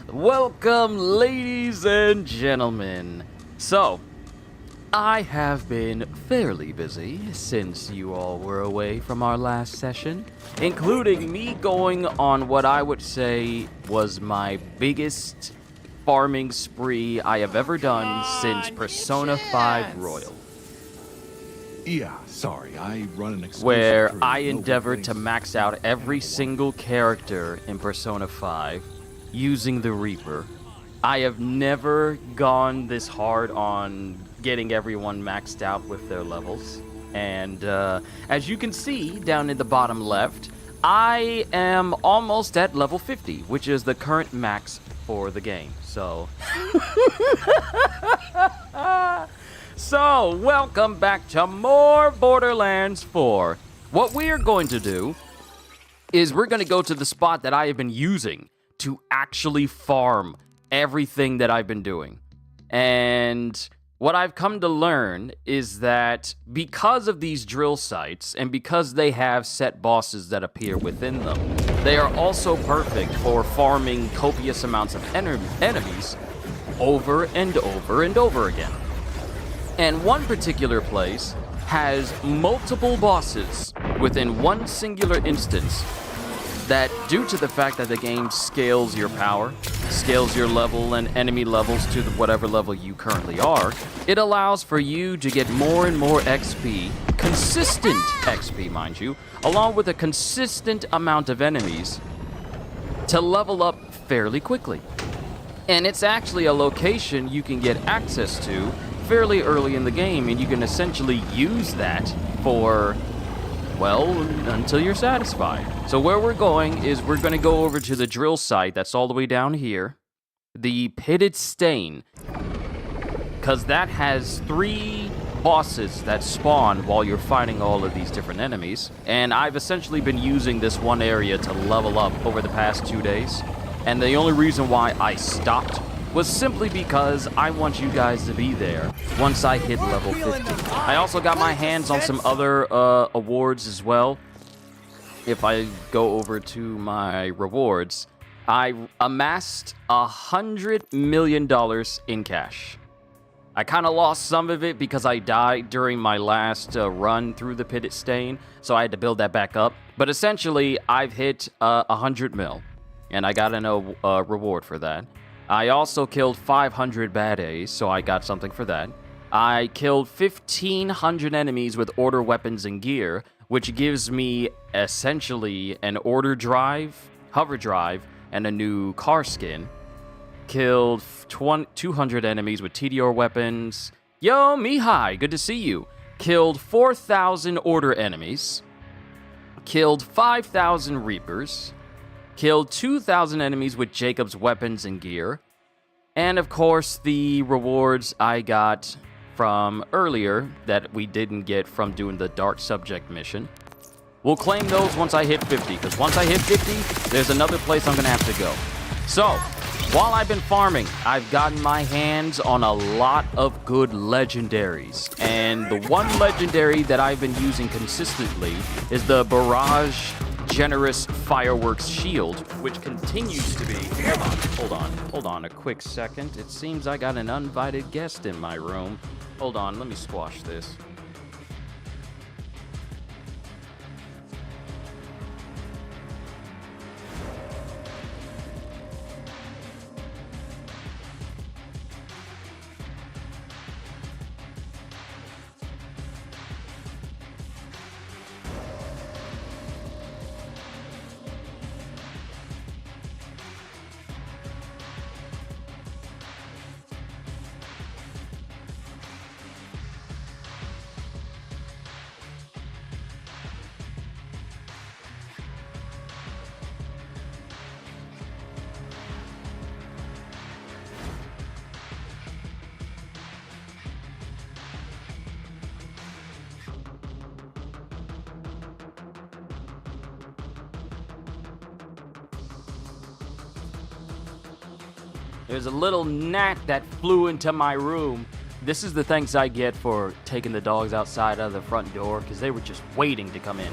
Welcome, ladies and gentlemen. So, I have been fairly busy since you all were away from our last session, including me going on what I would say was my biggest farming spree I have ever done since Persona 5 Royal. Yeah, sorry, I run an exclusive Where crew. I No endeavored to replacement. max out every single character in Persona 5 using the Reaper. I have never gone this hard on getting everyone maxed out with their levels. And as you can see down in the bottom left, I am almost at level 50, which is the current max for the game. So... So, welcome back to more Borderlands 4. What we are going to do is we're going to go to the spot that I have been using to actually farm everything that I've been doing. And what I've come to learn is that because of these drill sites and because they have set bosses that appear within them, they are also perfect for farming copious amounts of enemies over and over and over again. And one particular place has multiple bosses within one singular instance that, due to the fact that the game scales your power, scales your level and enemy levels to whatever level you currently are, it allows for you to get more and more XP, consistent XP, mind you, along with a consistent amount of enemies to level up fairly quickly. And it's actually a location you can get access to fairly early in the game, and you can essentially use that for, well, until you're satisfied. So where we're going is we're going to go over to the drill site that's all the way down here, the Pitted Stain, because that has 3 bosses that spawn while you're fighting all of these different enemies, and I've essentially been using this one area to level up over the past 2 days, and the only reason why I stopped was simply because I want you guys to be there once I hit level 50. I also got my hands on some other awards as well. If I go over to my rewards, I amassed $100 million in cash. I kind of lost some of it because I died during my last run through the Pitted Stain, so I had to build that back up. But essentially, I've hit 100 mil, and I got a reward for that. I also killed 500 bad A's, so I got something for that. I killed 1,500 enemies with order weapons and gear, which gives me essentially an order drive, hover drive, and a new car skin. Killed 200 enemies with TDR weapons. Yo, Mihai, good to see you. Killed 4,000 order enemies. Killed 5,000 Reapers. Killed 2,000 enemies with Jacob's weapons and gear. And of course, the rewards I got from earlier that we didn't get from doing the Dark Subject mission. We'll claim those once I hit 50, because once I hit 50, there's another place I'm going to have to go. So, while I've been farming, I've gotten my hands on a lot of good legendaries. And the one legendary that I've been using consistently is the Barrage Generous Fireworks Shield, which continues to be... Hold on a quick second. It seems I got an uninvited guest in my room. Hold on, let me squash this. There's a little gnat that flew into my room. This is the thanks I get for taking the dogs outside of the front door, because they were just waiting to come in.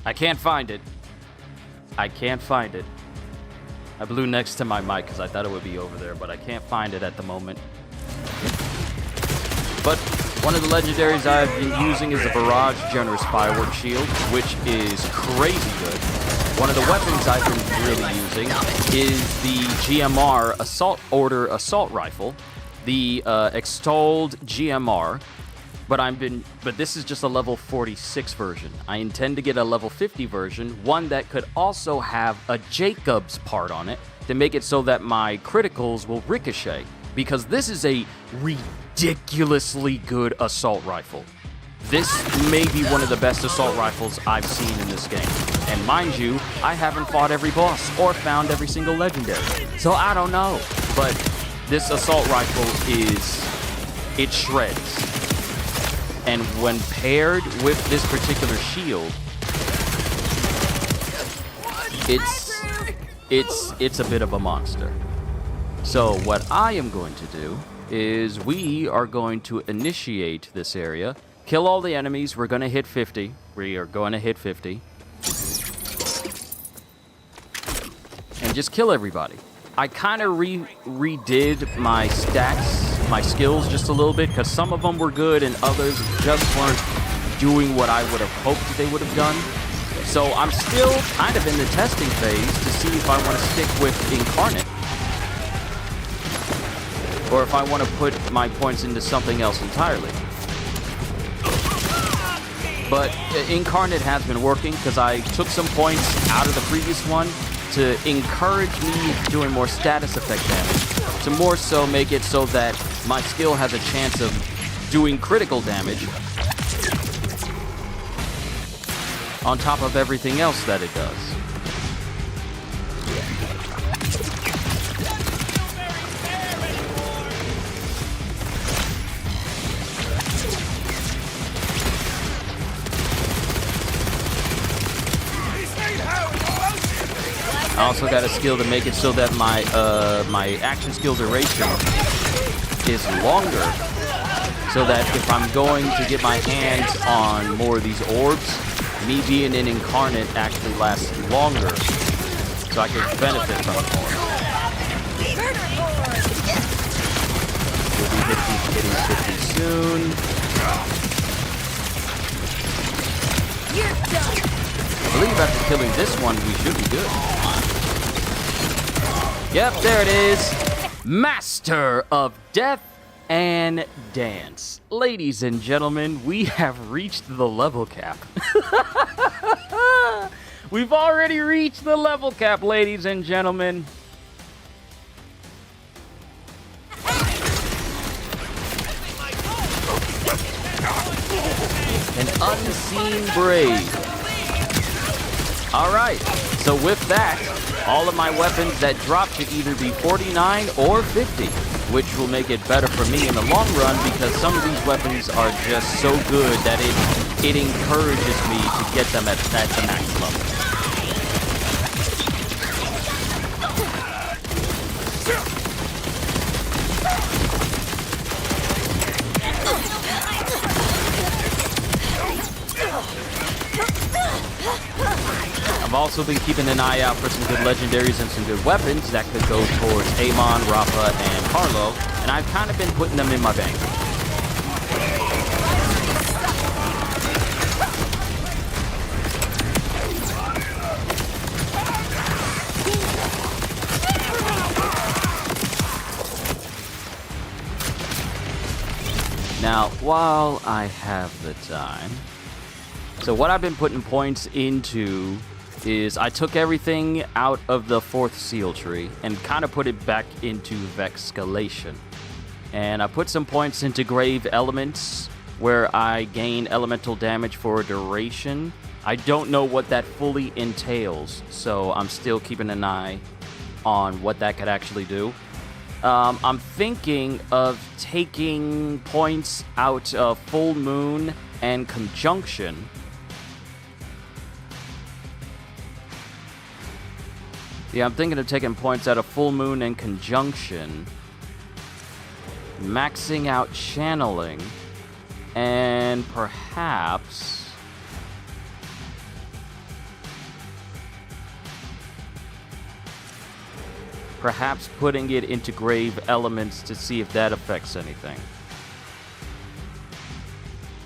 I can't find it. I can't find it. I blew next to my mic because I thought it would be over there, but I can't find it at the moment. But one of the legendaries I've been using is the Barrage Generous Firework Shield, which is crazy good. One of the weapons I've been really using is the GMR Assault Rifle, the extolled GMR. But this is just a level 46 version. I intend to get a level 50 version, one that could also have a Jacobs part on it to make it so that my criticals will ricochet. Because this is a ridiculously good assault rifle. This may be one of the best assault rifles I've seen in this game. And mind you, I haven't fought every boss or found every single legendary. So I don't know. But this assault rifle it shreds. And when paired with this particular shield, it's a bit of a monster. So what I am going to do is we are going to initiate this area, kill all the enemies. We're going to hit 50. We are going to hit 50. And just kill everybody. I kind of redid my stats, my skills just a little bit, because some of them were good and others just weren't doing what I would have hoped they would have done. So I'm still kind of in the testing phase to see if I want to stick with Incarnate, or if I want to put my points into something else entirely. But Incarnate has been working because I took some points out of the previous one to encourage me doing more status effect damage, to more so make it so that my skill has a chance of doing critical damage on top of everything else that it does. I also got a skill to make it so that my action skill duration is longer, so that if I'm going to get my hands on more of these orbs, me being an Incarnate actually lasts longer, so I can benefit from it more. We'll be hitting 50 soon. I believe after killing this one, we should be good. Yep, there it is. Master of Death and Dance. Ladies and gentlemen, we have reached the level cap. We've already reached the level cap, ladies and gentlemen. An unseen brave. All right, so with that, all of my weapons that drop should either be 49 or 50, which will make it better for me in the long run, because some of these weapons are just so good that it encourages me to get them at the max level. I've also been keeping an eye out for some good legendaries and some good weapons that could go towards Amon, Rafa, and Harlow, and I've kind of been putting them in my bank. Now, while I have the time, so what I've been putting points into is I took everything out of the 4th seal tree and kind of put it back into Vexcalation. And I put some points into Grave Elements, where I gain elemental damage for a duration. I don't know what that fully entails, so I'm still keeping an eye on what that could actually do. I'm thinking of taking points out of Full Moon and Conjunction. Yeah, I'm thinking of taking points out of Full Moon and Conjunction, maxing out Channeling, and perhaps perhaps putting it into grave elements to see if that affects anything.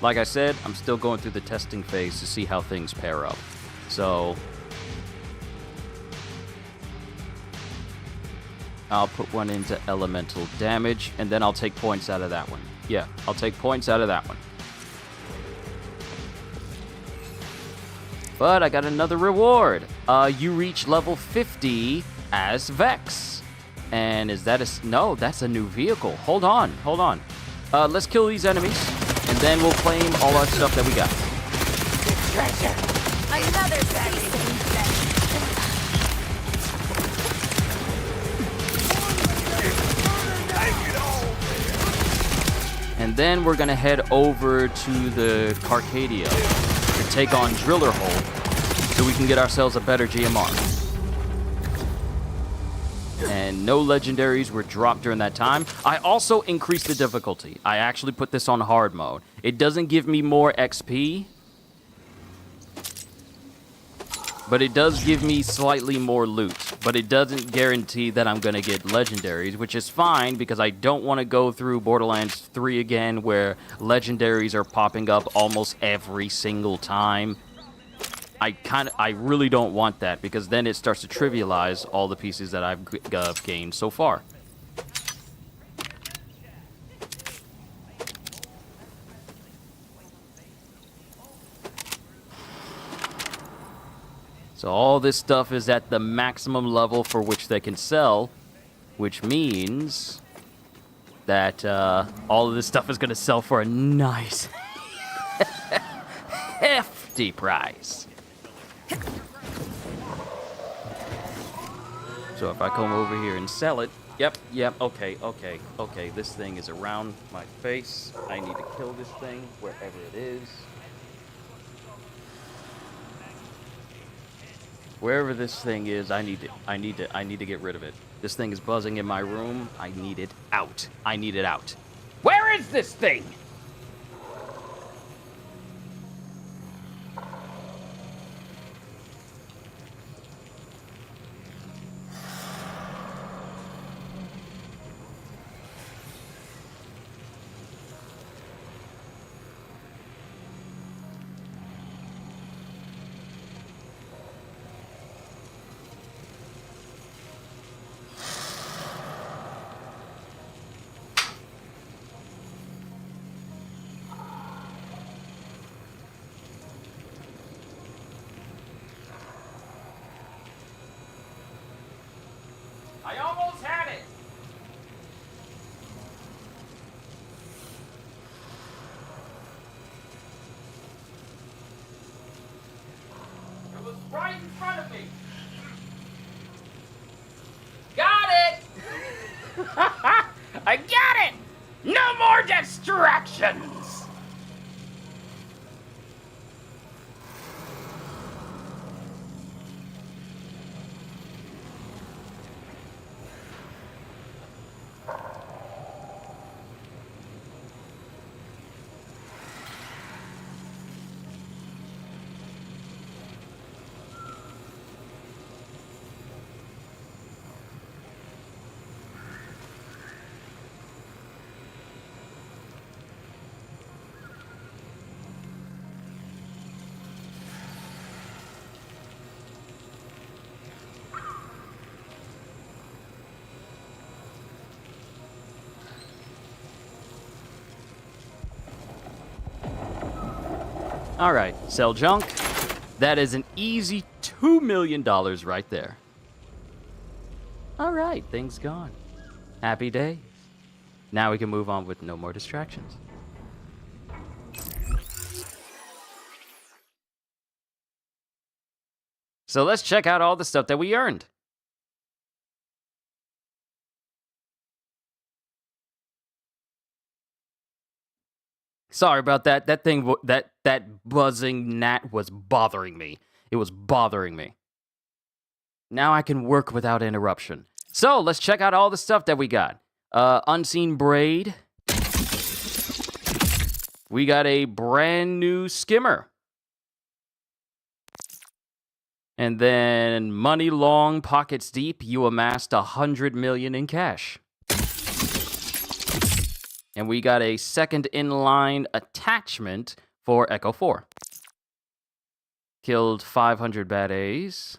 Like I said, I'm still going through the testing phase to see how things pair up. So I'll put one into elemental damage, and then I'll take points out of that one. Yeah, I'll take points out of that one. But I got another reward. You reach level 50 as Vex. And is that a... No, that's a new vehicle. Hold on. Let's kill these enemies, and then we'll claim all our stuff that we got. Treasure. Another piece. And then we're gonna head over to the Carcadia to take on Driller Hole so we can get ourselves a better GMR. And no legendaries were dropped during that time. I also increased the difficulty. I actually put this on hard mode. It doesn't give me more XP, but it does give me slightly more loot. But it doesn't guarantee that I'm going to get legendaries, which is fine because I don't want to go through Borderlands 3 again where legendaries are popping up almost every single time. I really don't want that because then it starts to trivialize all the pieces that I've gained so far. So all this stuff is at the maximum level for which they can sell, which means that all of this stuff is going to sell for a nice, hefty price. So if I come over here and sell it, yep, okay, this thing is around my face. I need to kill this thing wherever it is. Wherever this thing is, I need to get rid of it. This thing is buzzing in my room. I need it out. Where is this thing? I almost had it. It was right in front of me. Got it. I got it. No more distractions. All right, sell junk. That is an easy $2 million right there. All right, things gone. Happy days. Now we can move on with no more distractions. So let's check out all the stuff that we earned. Sorry about that. That thing, that buzzing gnat was bothering me. It was bothering me. Now I can work without interruption. So let's check out all the stuff that we got. Unseen braid. We got a brand new skimmer. And then money long, pockets deep, you amassed 100 million in cash. And we got a second in-line attachment for Echo 4. Killed 500 bad A's.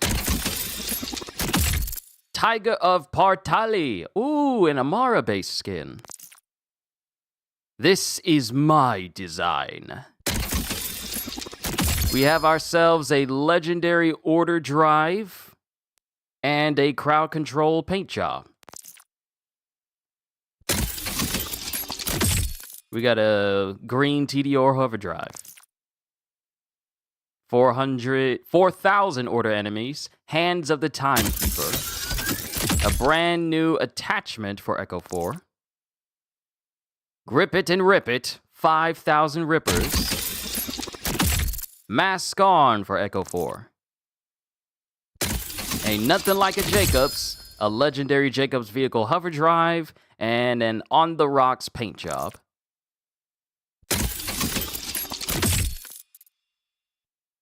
Tiger of Partali. Ooh, an Amara-based skin. This is my design. We have ourselves a legendary order drive and a crowd control paint job. We got a green TDR hover drive. 4,000 order enemies. Hands of the Timekeeper. A brand new attachment for Echo 4. Grip it and rip it. 5,000 rippers. Mask on for Echo 4. Ain't nothing like a Jacobs. A legendary Jacobs vehicle hover drive. And an on the rocks paint job.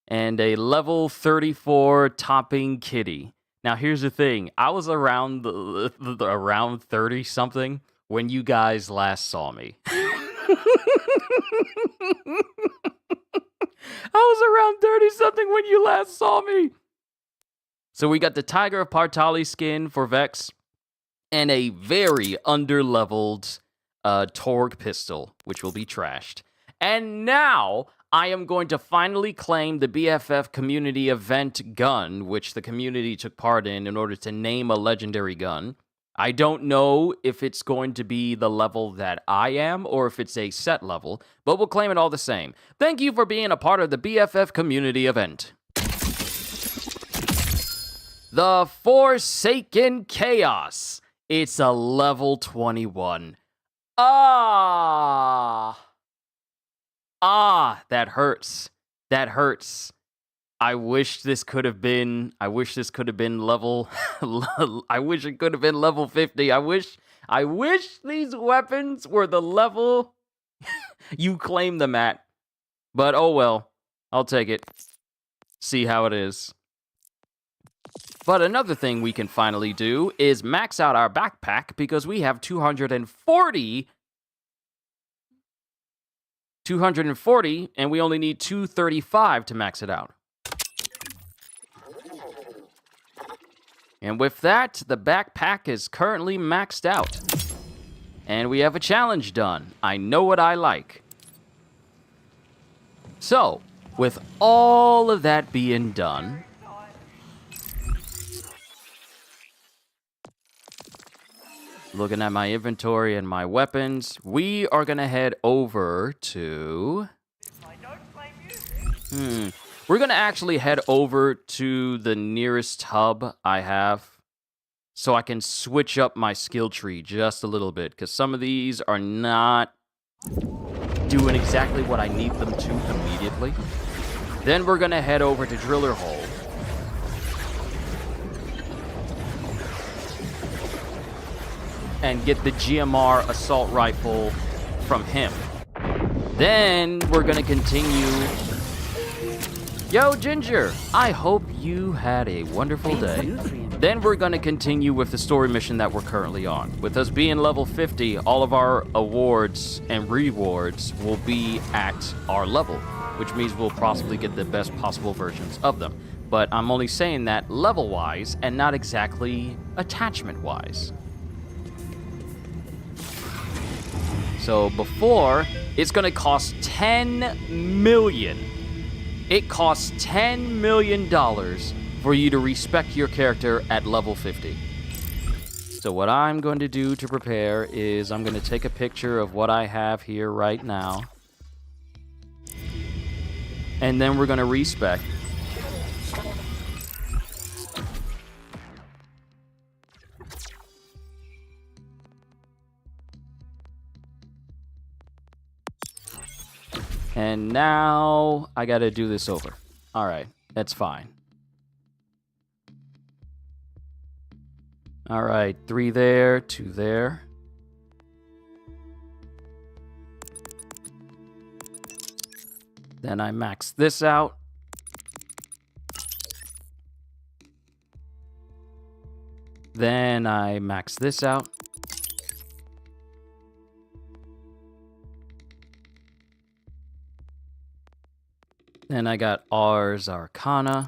And a level 34 topping kitty. Now, here's the thing. I was around around 30 something when you guys last saw me. I was around 30 something when you last saw me. So we got the Tiger of Partali skin for Vex and a very underleveled Torg pistol, which will be trashed. And now I am going to finally claim the BFF community event gun, which the community took part in order to name a legendary gun. I don't know if it's going to be the level that I am or if it's a set level, but we'll claim it all the same. Thank you for being a part of the BFF community event. The Forsaken Chaos. It's a level 21. That hurts. That hurts. I wish this could have been level I wish it could have been level 50. I wish these weapons were the level you claim them at. But oh well. I'll take it. See how it is. But another thing we can finally do is max out our backpack because we have 240 and we only need 235 to max it out. And with that, the backpack is currently maxed out. And we have a challenge done. I know what I like. So, with all of that being done, looking at my inventory and my weapons, we are gonna head over to... We're gonna actually head over to the nearest hub I have so I can switch up my skill tree just a little bit, because some of these are not doing exactly what I need them to immediately. Then we're gonna head over to Driller Hole. And get the GMR assault rifle from him. Then we're gonna continue. Yo, Ginger, I hope you had a wonderful day. Then we're gonna continue with the story mission that we're currently on. With us being level 50, all of our awards and rewards will be at our level, which means we'll possibly get the best possible versions of them. But I'm only saying that level-wise and not exactly attachment-wise. So before, it's going to cost $10 million. It costs $10 million for you to respec your character at level 50. So what I'm going to do to prepare is I'm going to take a picture of what I have here right now. And then we're going to respec. And now I gotta do this over. All right, that's fine. All right, 3 there, 2 there. Then I max this out. Then I max this out. Then I got Ars Arcana.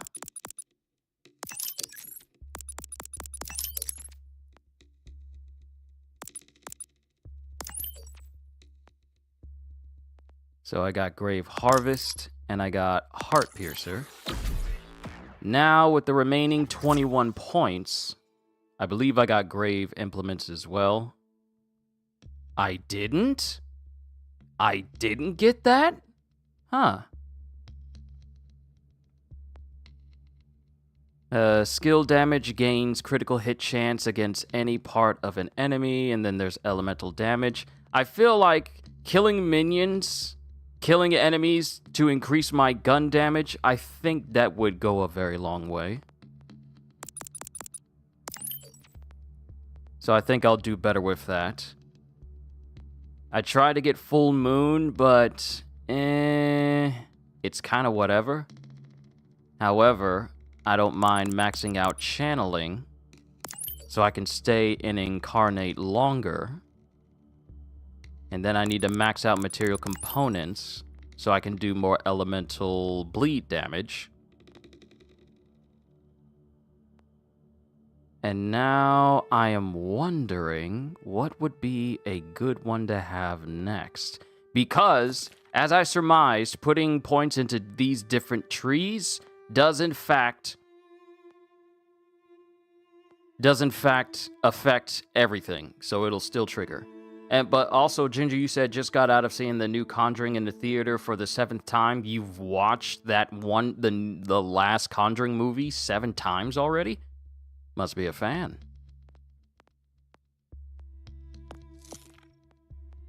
So I got Grave Harvest, and I got Heart Piercer. Now, with the remaining 21 points, I believe I got Grave Implements as well. I didn't? I didn't get that? Huh. Skill damage gains critical hit chance against any part of an enemy, and then there's elemental damage. I feel like killing minions, killing enemies to increase my gun damage, I think that would go a very long way. So I think I'll do better with that. I tried to get Full Moon, but it's kind of whatever. However, I don't mind maxing out channeling so I can stay in Incarnate longer. And then I need to max out material components so I can do more elemental bleed damage. And now I am wondering what would be a good one to have next. Because, as I surmised, putting points into these different trees does in fact affect everything, so it'll still trigger. But also, Ginger, you said just got out of seeing the new Conjuring in the theater for the 7th time. You've watched that one, the last Conjuring movie 7 times already? Must be a fan.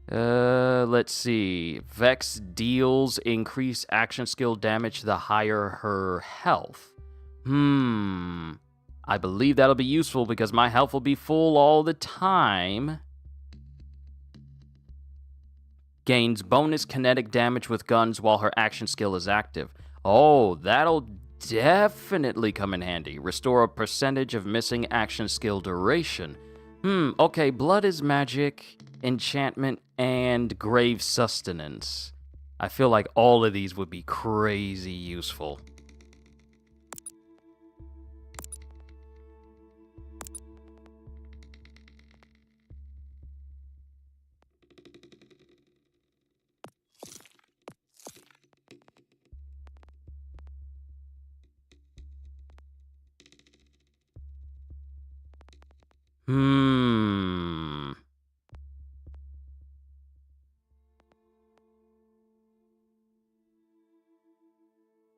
Let's see. Vex deals increased action skill damage the higher her health. I believe that'll be useful because my health will be full all the time. Gains bonus kinetic damage with guns while her action skill is active. Oh, that'll definitely come in handy. Restore a percentage of missing action skill duration. Okay, blood is magic, enchantment, and grave sustenance. I feel like all of these would be crazy useful.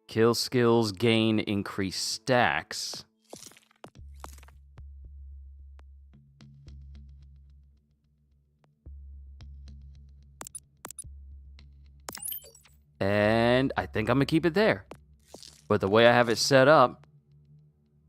Kill skills gain increased stacks. And I think I'm gonna keep it there. But the way I have it set up,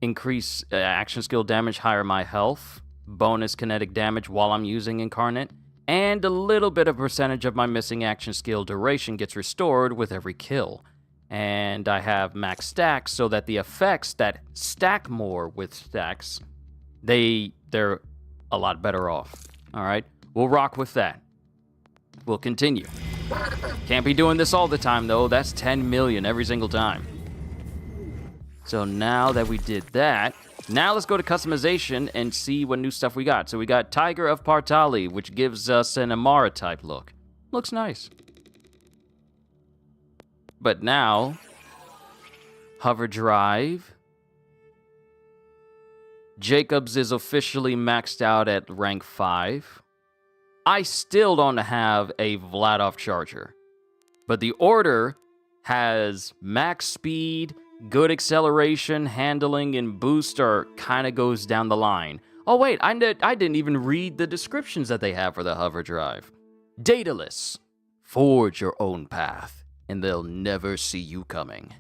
increase action skill damage, higher my health, bonus kinetic damage while I'm using Incarnate, and a little bit of percentage of my missing action skill duration gets restored with every kill. And I have max stacks so that the effects that stack more with stacks, they're a lot better off. All right, we'll rock with that. We'll continue. Can't be doing this all the time though. That's 10 million every single time. So now that we did that, now let's go to customization and see what new stuff we got. So we got Tiger of Partali, which gives us an Amara type look. Looks nice. But now, hover drive. Jacobs is officially maxed out at rank 5. I still don't have a Vladov charger. But the Order has max speed, good acceleration, handling, and booster kind of goes down the line. Oh wait, I didn't even read the descriptions that they have for the hover drive. Daedalus, forge your own path, and they'll never see you coming.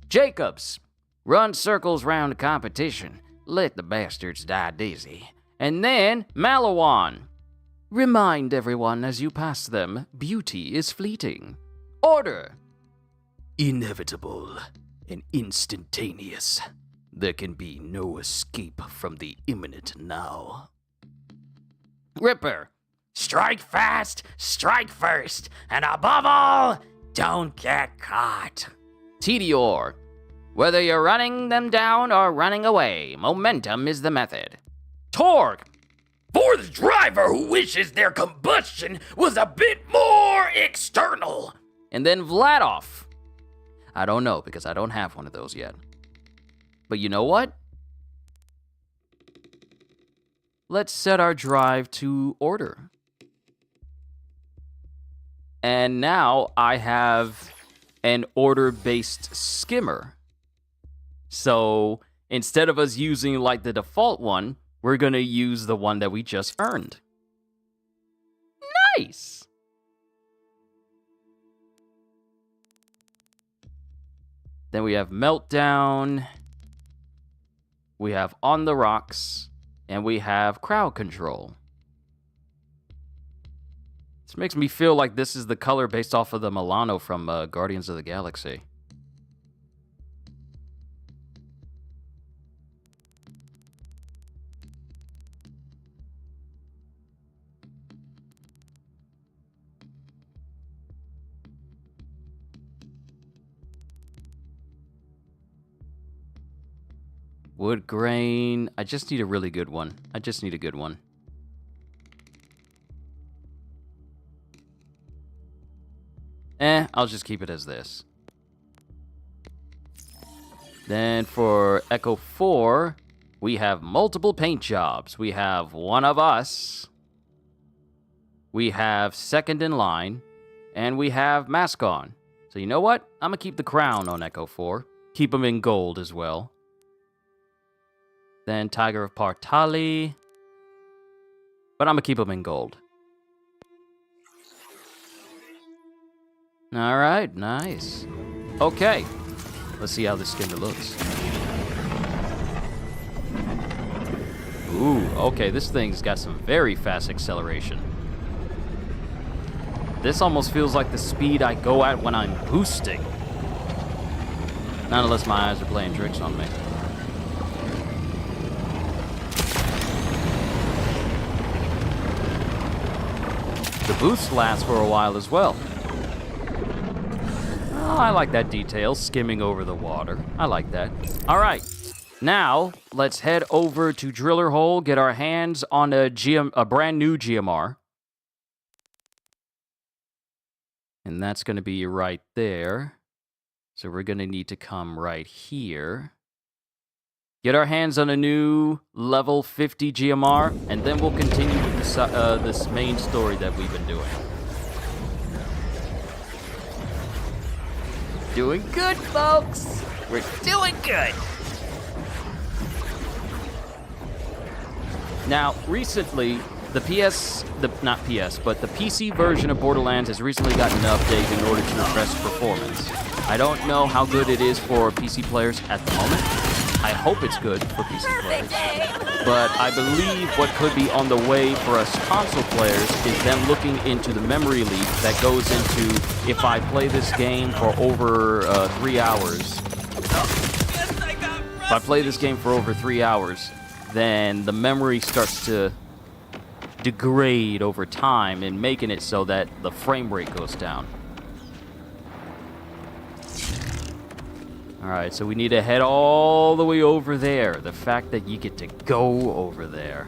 Jacobs, run circles round competition, let the bastards die dizzy. And then Malawan, remind everyone as you pass them, beauty is fleeting. Order, inevitable and instantaneous. There can be no escape from the imminent now. Ripper, strike fast, strike first, and above all, don't get caught. Tedior, whether you're running them down or running away, momentum is the method. Torg, for the driver who wishes their combustion was a bit more external. And then Vladoff. I don't know because I don't have one of those yet. But you know what? Let's set our drive to order. And now I have an order-based skimmer. So instead of us using like the default one, we're going to use the one that we just earned. Nice! Then we have Meltdown. We have On the Rocks. And we have Crowd Control. This makes me feel like this is the color based off of the Milano from Guardians of the Galaxy. Wood grain. I just need a really good one. I just need a good one. I'll just keep it as this. Then for Echo 4, we have multiple paint jobs. We have One of Us. We have Second in Line. And we have Mask On. So you know what? I'm going to keep the crown on Echo 4. Keep them in gold as well. Then Tiger of Partali. But I'm going to keep them in gold. All right, nice. Okay, let's see how this skimmer looks. Ooh, okay, this thing's got some very fast acceleration. This almost feels like the speed I go at when I'm boosting. Not unless my eyes are playing tricks on me. The boost lasts for a while as well. Oh, I like that detail, skimming over the water. I like that. All right, now let's head over to Driller Hole, get our hands on a brand new GMR. And that's going to be right there. So we're going to need to come right here. Get our hands on a new level 50 GMR, and then we'll continue with this main story that we've been doing. Doing good, folks. We're doing good. Now, recently, the PC version of Borderlands has recently gotten an update in order to address performance. I don't know how good it is for PC players at the moment. I hope it's good for PC players. But I believe what could be on the way for us console players is them looking into the memory leak that goes into if I play this game for over 3 hours. If I play this game for over 3 hours, then the memory starts to degrade over time and making it so that the frame rate goes down. Alright, so we need to head all the way over there. The fact that you get to go over there.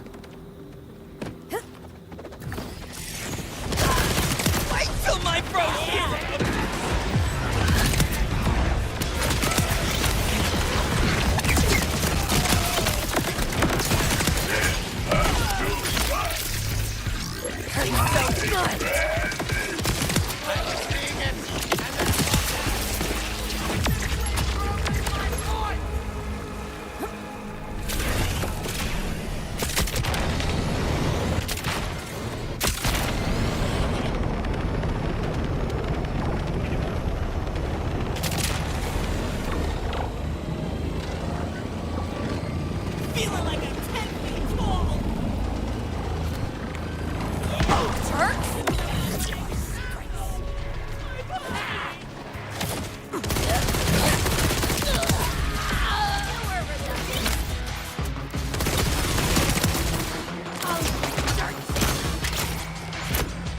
Wait till my bro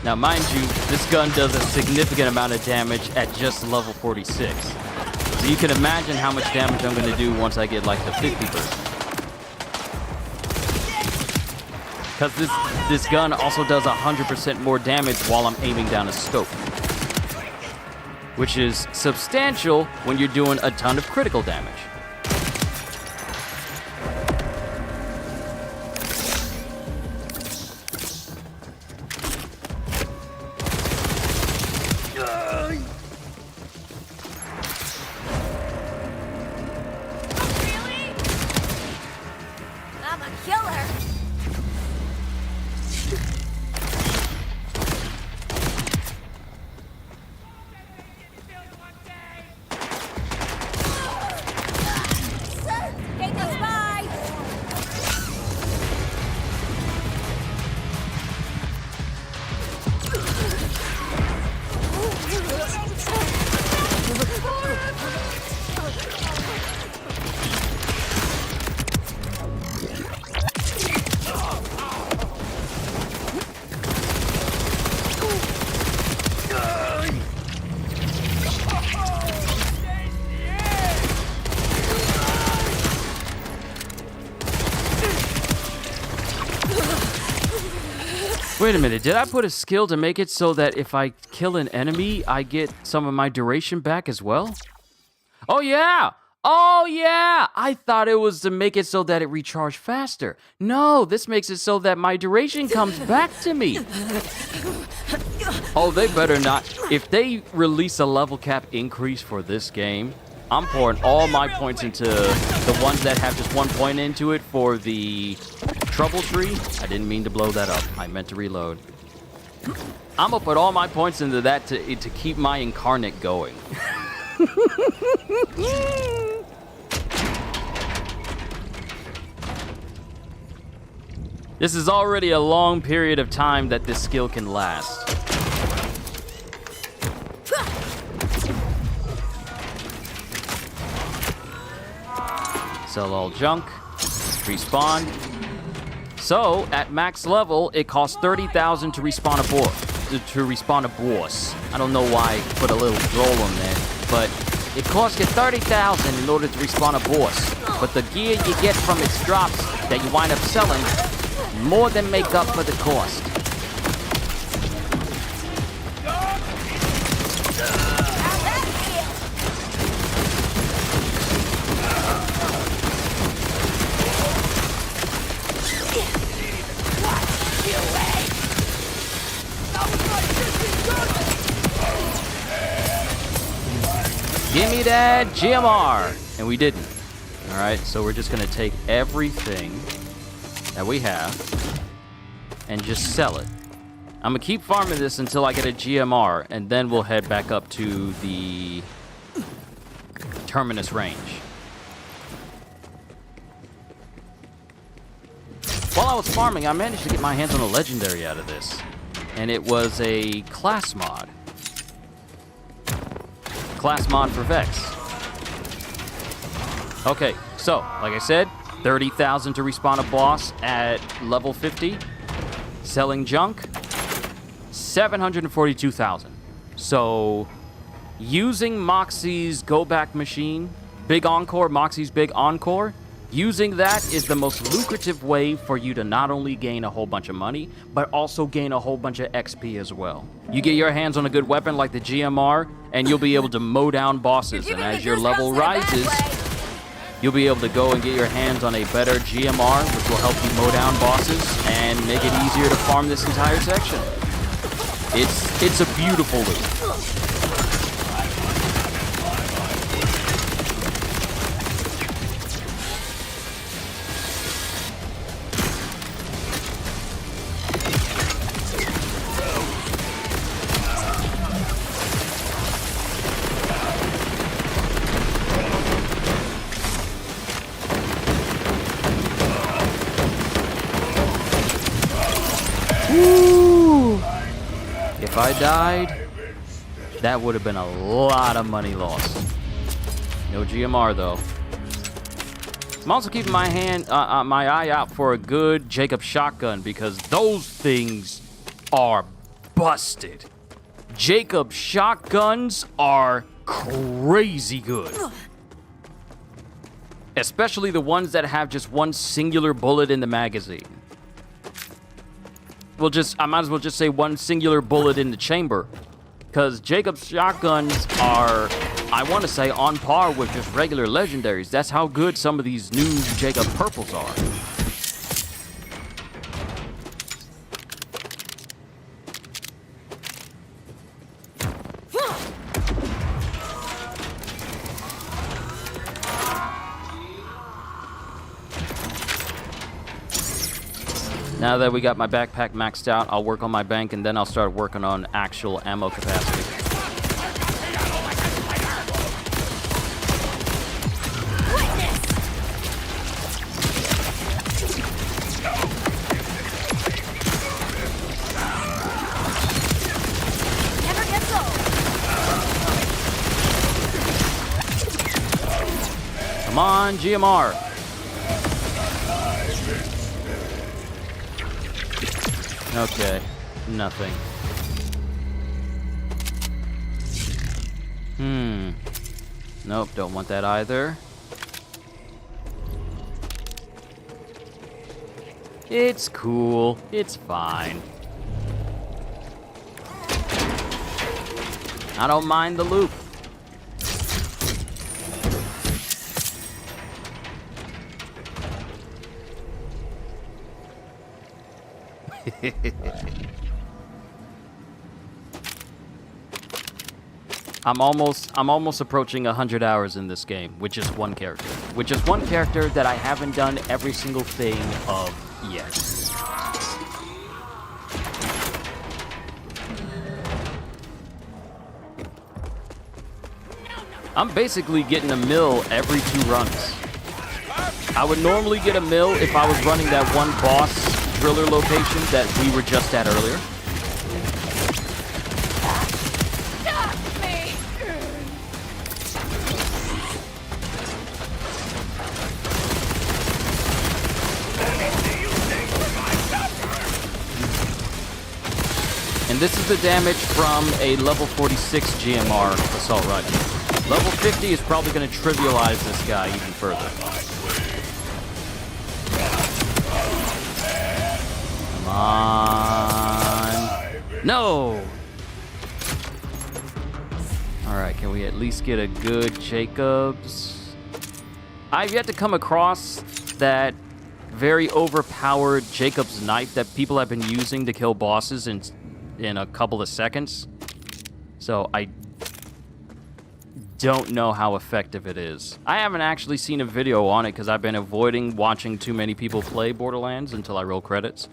Now, mind you, this gun does a significant amount of damage at just level 46. So you can imagine how much damage I'm going to do once I get like the 50 version. Because this gun also does 100% more damage while I'm aiming down a scope, which is substantial when you're doing a ton of critical damage. Really? I'm a killer. Take us by. Wait a minute, did I put a skill to make it so that if I kill an enemy, I get some of my duration back as well? Oh yeah! Oh yeah! I thought it was to make it so that it recharged faster. No, this makes it so that my duration comes back to me. Oh, they better not. If they release a level cap increase for this game, I'm pouring all my points into the ones that have just 1 point into it for the trouble tree. I didn't mean to blow that up. I meant to reload. I'm gonna put all my points into that to keep my incarnate going. This is already a long period of time that this skill can last. Sell all junk. Respawn. So, at max level, it costs 30,000 to respawn a boss. I don't know why I put a little roll on there, but it costs you 30,000 in order to respawn a boss. But the gear you get from its drops that you wind up selling more than make up for the cost. Give me that GMR! And we didn't. Alright, so we're just gonna take everything that we have and just sell it. I'm gonna keep farming this until I get a GMR, and then we'll head back up to the Terminus range. While I was farming, I managed to get my hands on a legendary out of this. And it was a class mod. Class mod for Vex. Okay, so, like I said, 30,000 to respawn a boss at level 50. Selling junk, 742,000. So, using Moxie's go-back machine, Big Encore, Moxie's Big Encore, using that is the most lucrative way for you to not only gain a whole bunch of money, but also gain a whole bunch of XP as well. You get your hands on a good weapon like the GMR, and you'll be able to mow down bosses. And as your level rises, you'll be able to go and get your hands on a better GMR, which will help you mow down bosses and make it easier to farm this entire section. It's a beautiful loop. If I died, that would have been a lot of money lost. No GMR though. I'm also keeping my eye out for a good Jacob shotgun, because those things are busted. Jacob's shotguns are crazy good. Especially the ones that have just one singular bullet in the magazine. I might as well just say one singular bullet in the chamber. Because Jacob's shotguns are, I want to say, on par with just regular legendaries. That's how good some of these new Jacob purples are. Now that we got my backpack maxed out, I'll work on my bank, and then I'll start working on actual ammo capacity. Never gets old. Come on, GMR. Okay, nothing. Nope, don't want that either. It's cool. It's fine. I don't mind the loop. I'm almost approaching 100 hours in this game, which is one character. Which is one character that I haven't done every single thing of yet. I'm basically getting a mill every 2 runs. I would normally get a mill if I was running that one boss driller location that we were just at earlier. And this is the damage from a level 46 GMR assault rifle. Level 50 is probably going to trivialize this guy even further. Come on. No! Alright, can we at least get a good Jacobs? I've yet to come across that very overpowered Jacobs knife that people have been using to kill bosses in a couple of seconds. So I don't know how effective it is. I haven't actually seen a video on it because I've been avoiding watching too many people play Borderlands until I roll credits.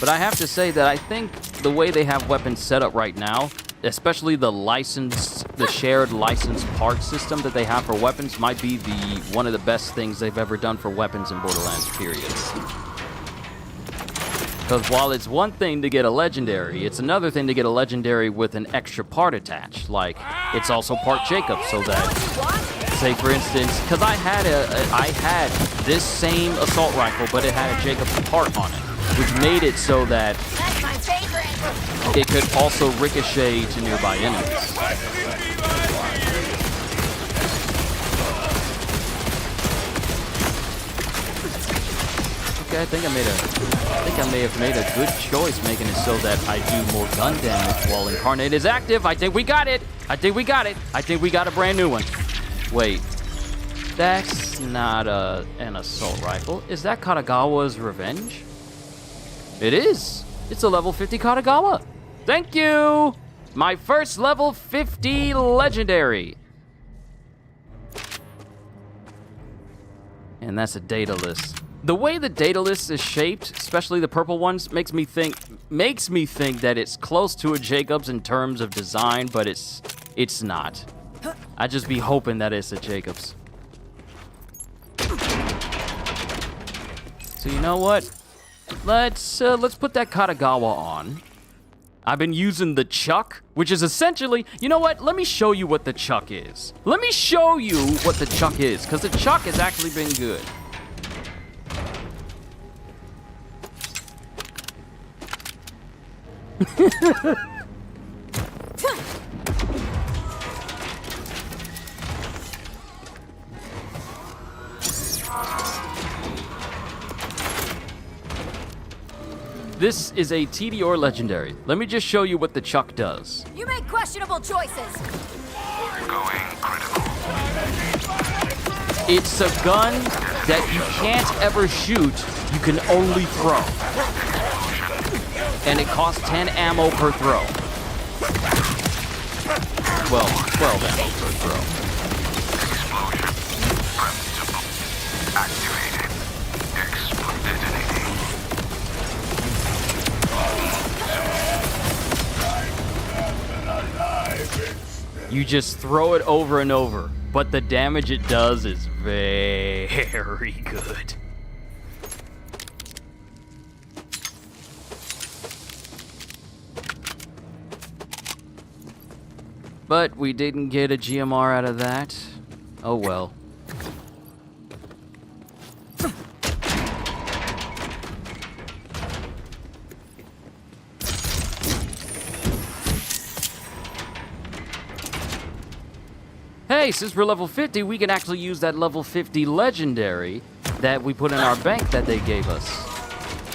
But I have to say that I think the way they have weapons set up right now, especially the shared licensed part system that they have for weapons, might be one of the best things they've ever done for weapons in Borderlands, period. Because while it's one thing to get a legendary, it's another thing to get a legendary with an extra part attached. Like, it's also part Jacob, so that, say for instance, because I had this same assault rifle, but it had a Jacob part on it, which made it so that That's my favorite. it could also ricochet to nearby enemies. Okay, I think I may have made a good choice making it so that I do more gun damage while Incarnate is active. I think we got it. I think we got a brand new one. Wait, that's not an assault rifle. Is that Katagawa's Revenge? It is. It's a level 50 Katagawa. Thank you. My first level 50 legendary. And that's a data list. The way the data list is shaped, especially the purple ones, makes me think that it's close to a Jacobs in terms of design, but it's not. I just be hoping that it's a Jacobs. So you know what? Let's put that Katagawa on. I've been using the Chuck, which is essentially, you know what? Let me show you what the Chuck is. Let me show you what the Chuck is, because the Chuck has actually been good. This is a TD or legendary. Let me just show you what the Chuck does. You make questionable choices. Going critical. It's a gun that you can't ever shoot, you can only throw. And it costs 10 ammo per throw. Well, 12 ammo per throw. Activated. Detonating. You just throw it over and over, but the damage it does is very good. But we didn't get a GMR out of that. Oh well. Hey, since we're level 50, we can actually use that level 50 legendary that we put in our bank that they gave us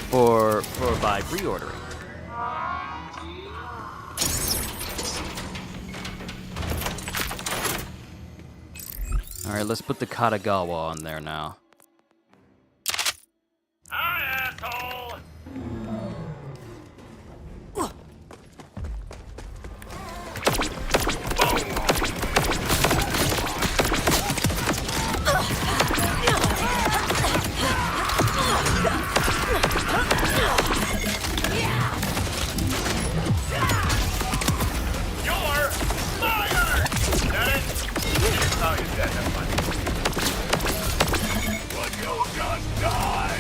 for by pre-ordering. All right, let's put the Katagawa on there now. Hi, asshole! You're fire! Got it? Oh, you're dead. Never mind. Would you just die?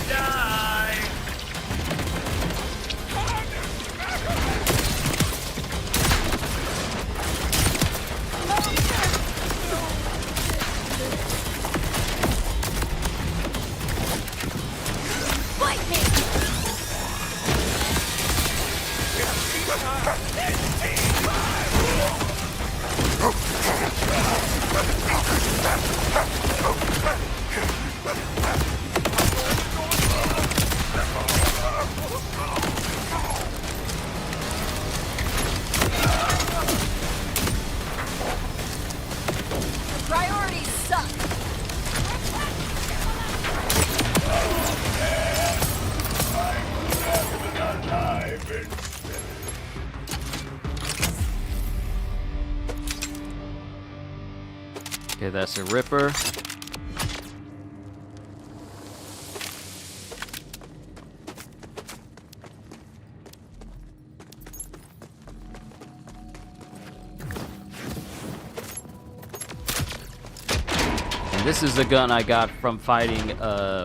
Die! Fight me! The priorities suck. Okay, that's a Ripper. And this is the gun I got from fighting,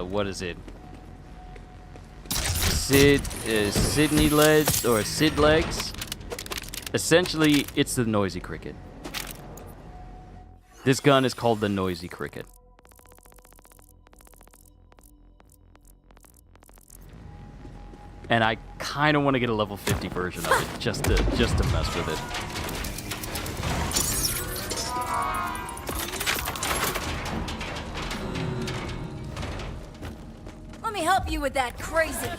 what is it? Sydney Legs, or Sid Legs. Essentially, it's the Noisy Cricket. This gun is called the Noisy Cricket. And I kind of want to get a level 50 version of it, just to mess with it. Let me help you with that crazy.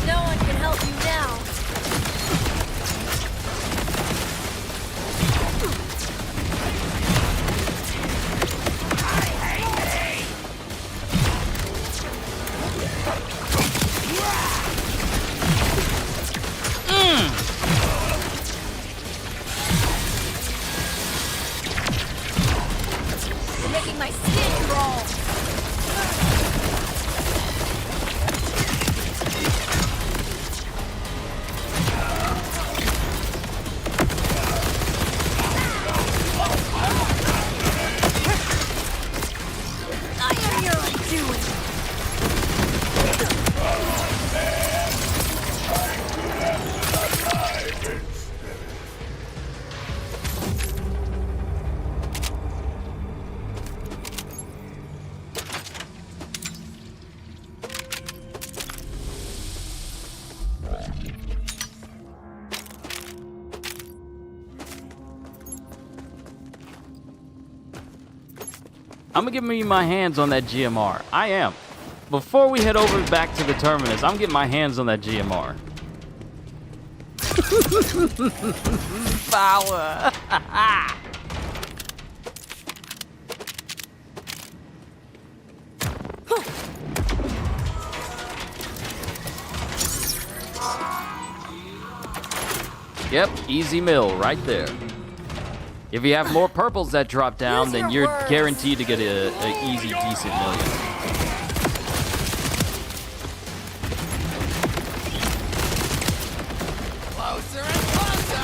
No one can help you now. I'm gonna give me my hands on that GMR. I am. Before we head over back to the terminus, I'm getting my hands on that GMR. Power. Yep, easy mill right there. If you have more purples that drop down, then you're guaranteed to get an easy, decent million. Closer and closer!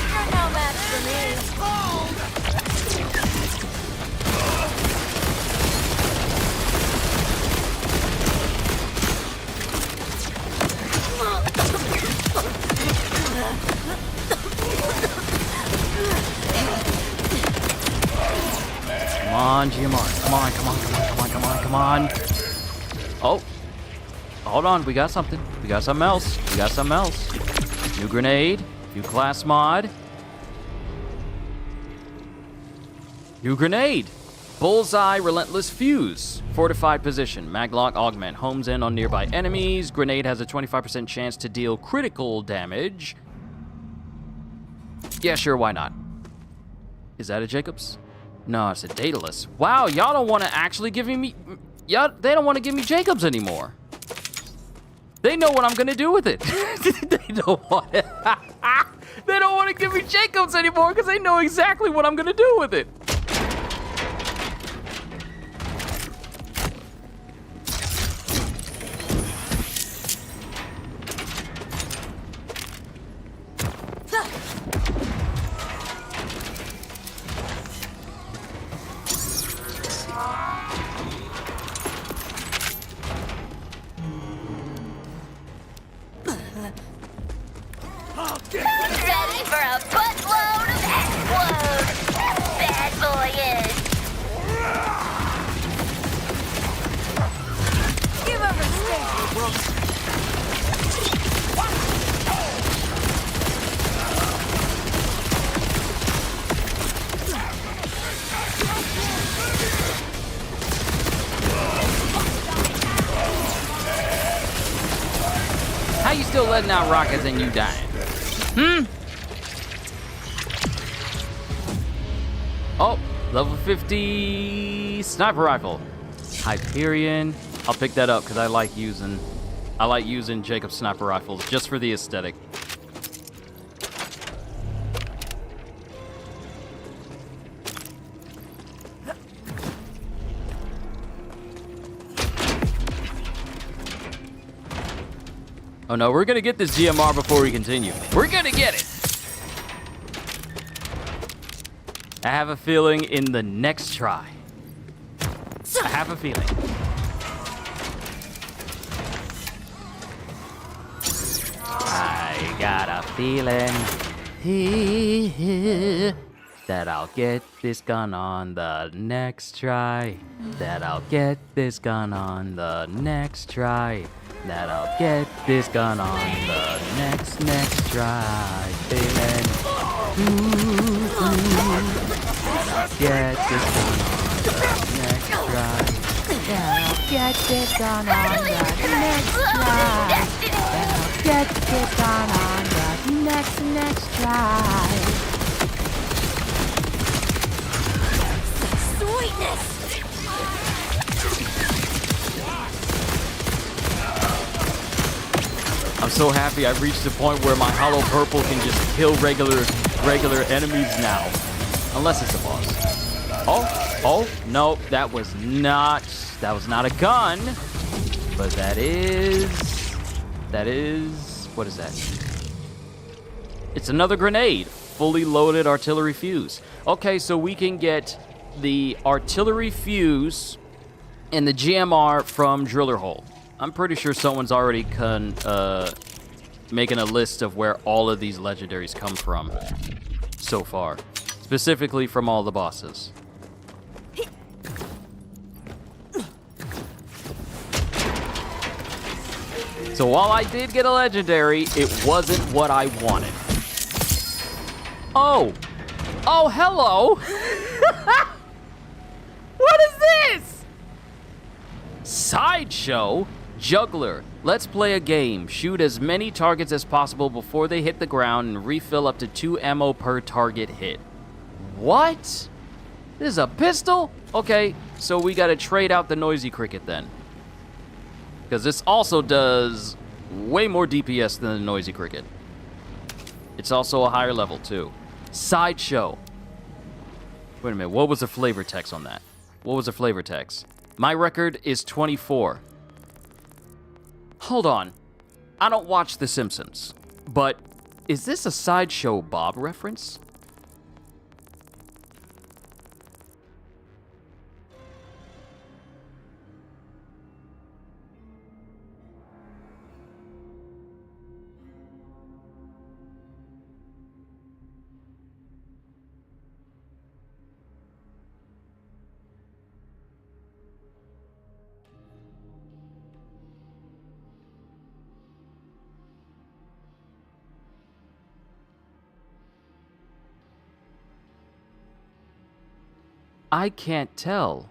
You're no match for me. Come on, GMR. Come on, come on, come on, come on, come on, come on. Oh. Hold on, we got something. We got something else. We got something else. New grenade. New class mod. New grenade. Bullseye Relentless Fuse. Fortified position. Maglock augment. Homes in on nearby enemies. Grenade has a 25% chance to deal critical damage. Yeah, sure, why not? Is that a Jacobs? No, it's a Daedalus. Wow, y'all don't want to actually give me... Y'all, they don't want to give me Jacobs anymore. They know what I'm going to do with it. They don't want it. They don't want to give me Jacobs anymore because they know exactly what I'm going to do with it. Ready for a buttload of explode. Bad boy is. Give over stage, bro. How you still letting out rockets and you dying? Oh, level 50 sniper rifle. Hyperion. I'll pick that up because I like using Jacob's sniper rifles just for the aesthetic. Oh no, we're gonna get this GMR before we continue. We're gonna get it! I have a feeling in the next try. I have a feeling. I got a feeling that I'll get this gun on the next try. That I'll get this gun on the next try. That I'll get this gun on the next try. Feeling. That I'll get this gun on the next try. That I'll get this gun on the next try. That I'll get this gun on the next try. Sweetness. I'm so happy I've reached the point where my hollow purple can just kill regular enemies now. Unless it's a boss. Oh, no, that was not a gun. But that is, what is that? It's another grenade. Fully loaded artillery fuse. Okay, so we can get the artillery fuse and the GMR from Driller Hole. I'm pretty sure someone's already making a list of where all of these legendaries come from so far. Specifically from all the bosses. So while I did get a legendary, it wasn't what I wanted. Oh. Oh, hello. What is this? Sideshow? Juggler. Let's play a game. Shoot as many targets as possible before they hit the ground and refill up to 2 ammo per target hit. What? This is a pistol? Okay, so we gotta trade out the noisy cricket then. Because this also does way more DPS than the noisy cricket. It's also a higher level too. Sideshow. Wait a minute, what was the flavor text on that? What was the flavor text? My record is 24. Hold on. I don't watch The Simpsons, but is this a Sideshow Bob reference? I can't tell.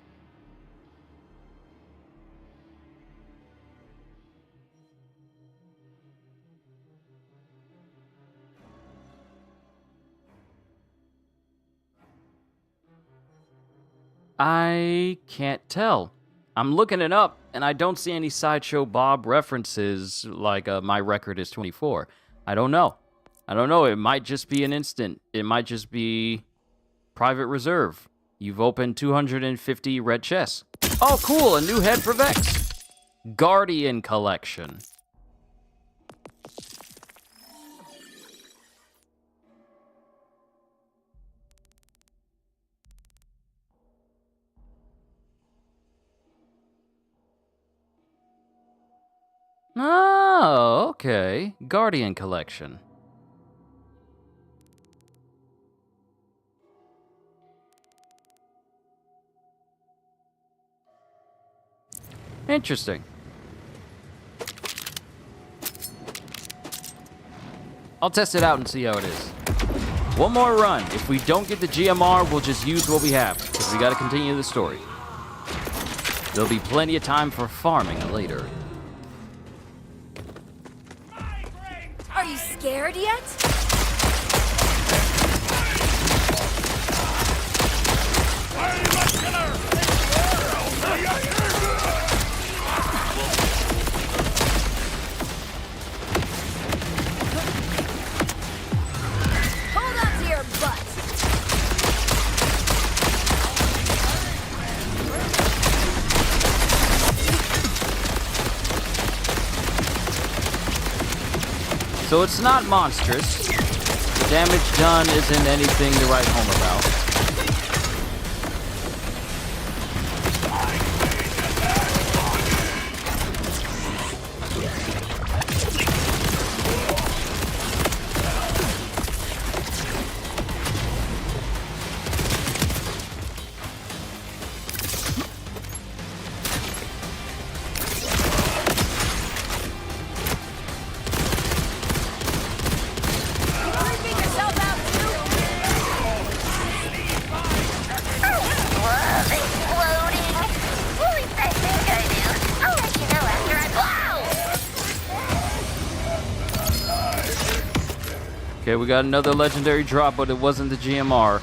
I can't tell. I'm looking it up, and I don't see any Sideshow Bob references like my record is 24. I don't know. I don't know. It might just be an instant. It might just be private reserve. You've opened 250 red chests. Oh, cool. A new head for Vex. Guardian Collection. Oh, okay. Guardian Collection. Interesting. I'll test it out and see how it is. One more run. If we don't get the GMR, we'll just use what we have, because we gotta continue the story. There'll be plenty of time for farming later. Are you scared yet? Hold on to your butt. So it's not monstrous. The damage done isn't anything to write home about. Okay, we got another legendary drop, but it wasn't the GMR.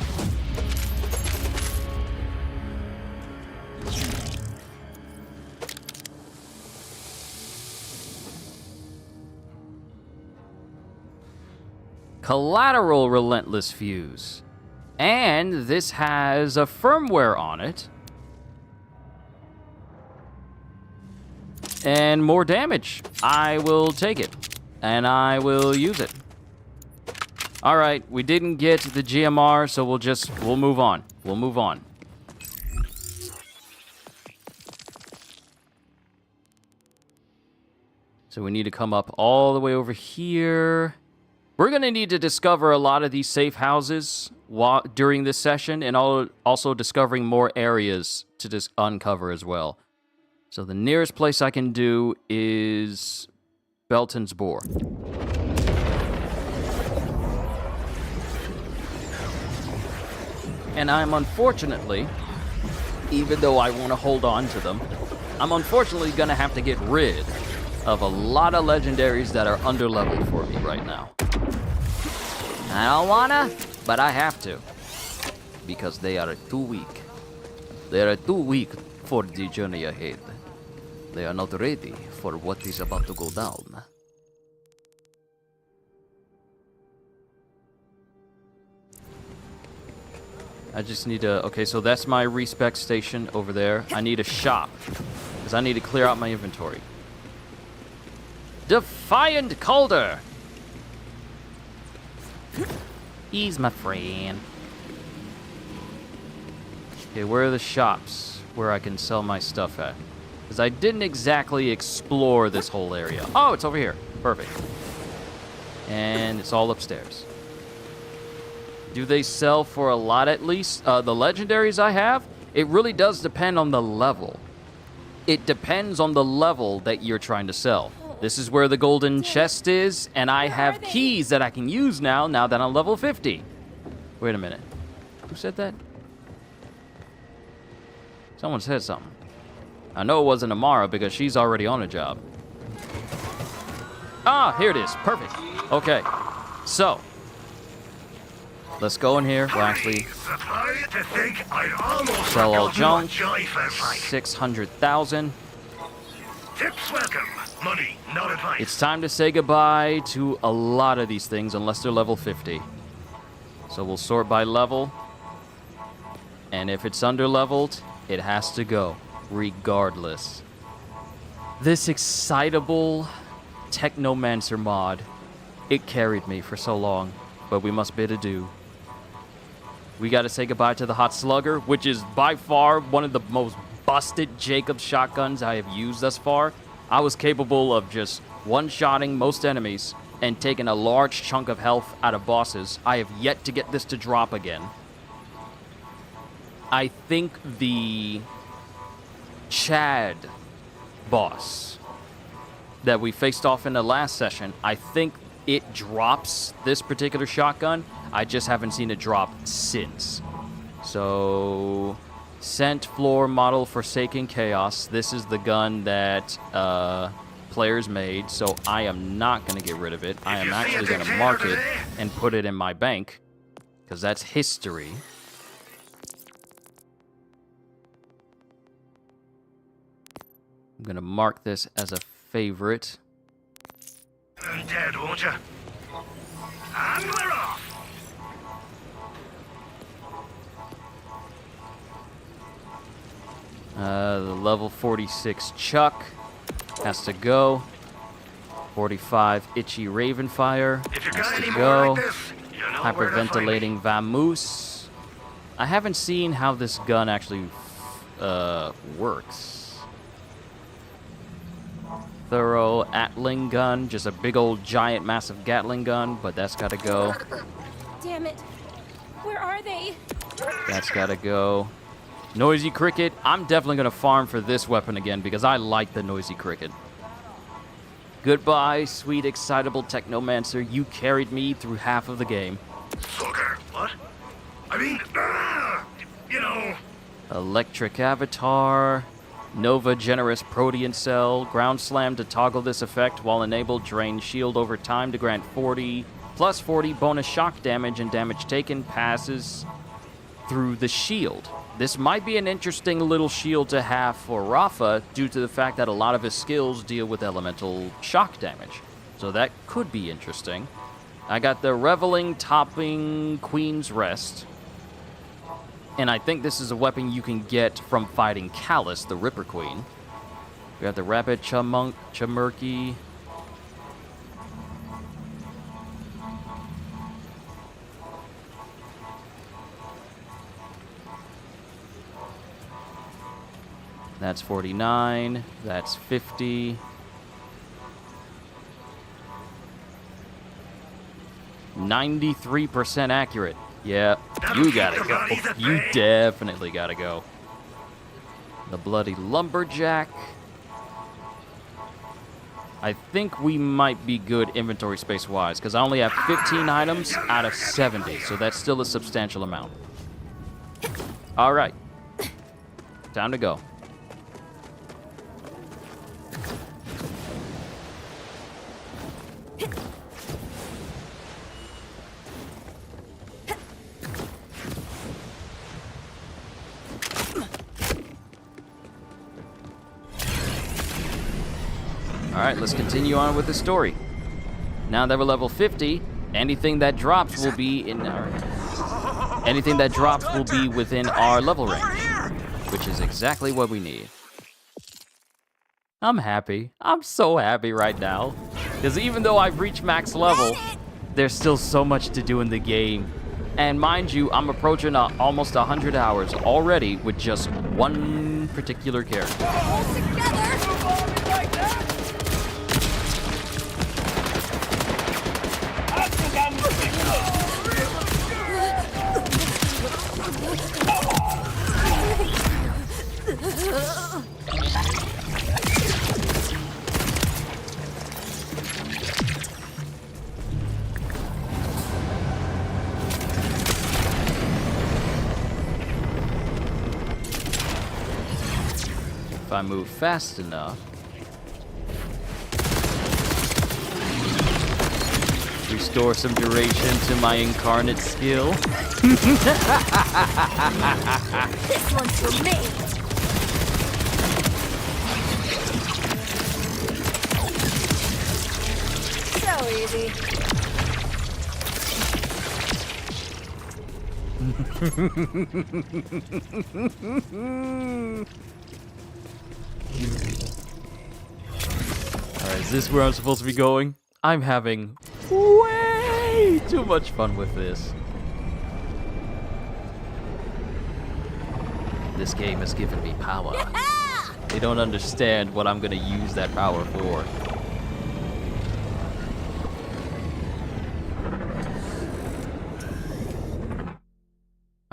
Collateral Relentless Fuse. And this has a firmware on it. And more damage. I will take it. And I will use it. All right, we didn't get the GMR, so we'll move on. We'll move on. So we need to come up all the way over here. We're going to need to discover a lot of these safe houses during this session, and also discovering more areas to just uncover as well. So the nearest place I can do is Belton's Boar. And I'm unfortunately, even though I want to hold on to them, I'm unfortunately going to have to get rid of a lot of legendaries that are underleveled for me right now. I don't wanna, but I have to. Because they are too weak. They are too weak for the journey ahead. They are not ready for what is about to go down. I just need to... Okay, so that's my respec station over there. I need a shop. Because I need to clear out my inventory. Defiant Calder! He's my friend. Okay, where are the shops where I can sell my stuff at? Because I didn't exactly explore this whole area. Oh, it's over here. Perfect. And it's all upstairs. Do they sell for a lot at least? The legendaries I have, it really does depend on the level. It depends on the level that you're trying to sell. This is where the golden chest is, and I have keys that I can use now that I'm level 50. Wait a minute. Who said that? Someone said something. I know it wasn't Amara because she's already on a job. Ah, here it is. Perfect. Okay. So, let's go in here. We'll actually sell all junk. 600,000. Tips welcome. Money, not advice. It's time to say goodbye to a lot of these things unless they're level 50. So we'll sort by level. And if it's under-leveled, it has to go, regardless. This excitable Technomancer mod, it carried me for so long, but we must bid adieu. We gotta say goodbye to the Hot Slugger, which is by far one of the most busted Jacobs shotguns I have used thus far. I was capable of just one-shotting most enemies and taking a large chunk of health out of bosses. I have yet to get this to drop again. I think the Chad boss that we faced off in the last session, I think it drops this particular shotgun. I just haven't seen it drop since. So, Scent Floor Model Forsaken Chaos. This is the gun that players made, so I am not going to get rid of it. I am actually going to mark it and put it in my bank, because that's history. I'm going to mark this as a favorite. Dead, won't you? And we're off. The level 46 Chuck has to go. 45 Itchy Ravenfire has to go. Like this, you know Hyperventilating Vamoose. I haven't seen how this gun actually works. Thorough Atling gun, just a big old giant massive Gatling gun, but that's gotta go. Damn it. Where are they? That's gotta go. Noisy Cricket, I'm definitely gonna farm for this weapon again because I like the Noisy Cricket. Goodbye, sweet, excitable Technomancer. You carried me through half of the game. Sucker, what? I mean, you know. Electric Avatar. Nova Generous Protean Cell. Ground Slam to toggle this effect while enabled. Drain shield over time to grant 40 plus 40 bonus shock damage and damage taken passes through the shield. This might be an interesting little shield to have for Rafa due to the fact that a lot of his skills deal with elemental shock damage. So that could be interesting. I got the Reveling Topping Queen's Rest. And I think this is a weapon you can get from fighting Callus, the Ripper Queen. We got the Rapid Chamurky. That's 49. That's 50. 93% accurate. Yeah, you gotta go. You definitely gotta go. The Bloody Lumberjack. I think we might be good inventory space-wise, because I only have 15 items out of 70, so that's still a substantial amount. All right. Time to go. Alright, let's continue on with the story. Now that we're level 50, anything that drops will be in our... Anything that drops will be within our level range, which is exactly what we need. I'm happy. I'm so happy right now. Because even though I've reached max level, there's still so much to do in the game. And mind you, I'm approaching almost 100 hours already with just one particular character. If I move fast enough, restore some duration to my incarnate skill. This one's for me. So easy. Alright, is this where I'm supposed to be going? I'm having way too much fun with this. This game has given me power. They don't understand what I'm gonna use that power for.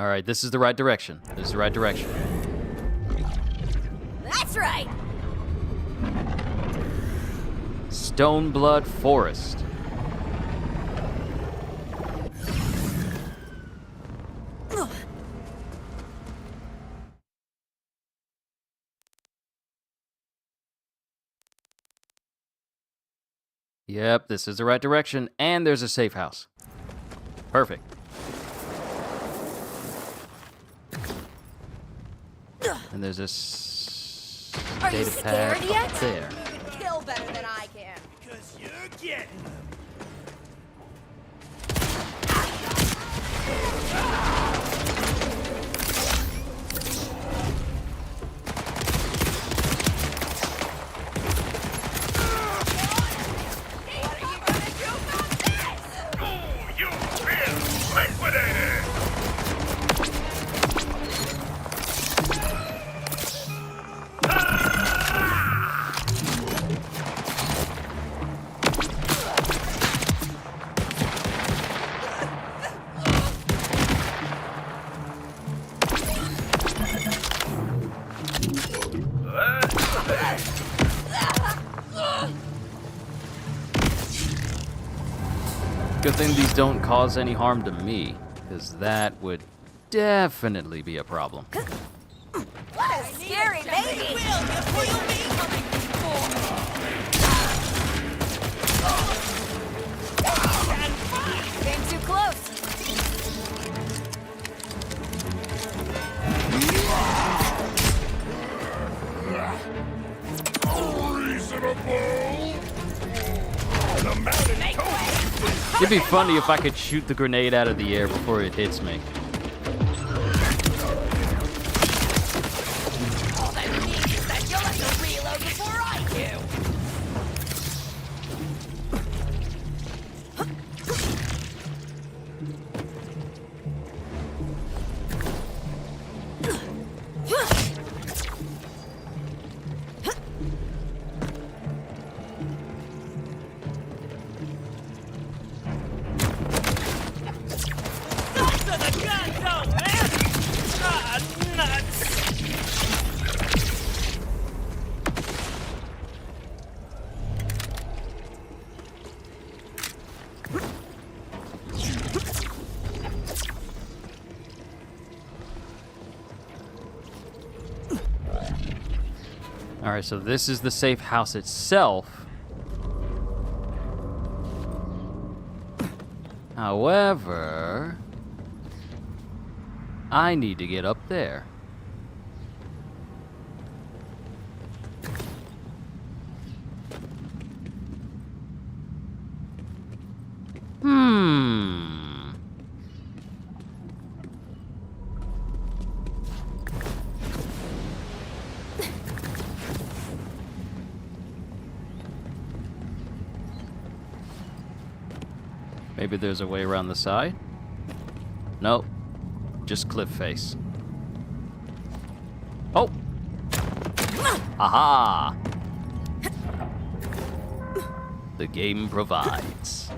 Alright, this is the right direction. This is the right direction. That's right. Stoneblood Forest. Yep, this is the right direction, and there's a safe house. Perfect. And there's a Are you data scared pad yet? up there. Kill better than I can. Because you're getting them. You've been liquidated! Good thing these don't cause any harm to me, because that would definitely be a problem. What a scary baby. Came too close. It'd be funny if I could shoot the grenade out of the air before it hits me. All that means is that you'll have to reload before I do. All right, so this is the safe house itself. However, I need to get up there. Maybe there's a way around the side? Nope. Just cliff face. Oh! Aha! The game provides.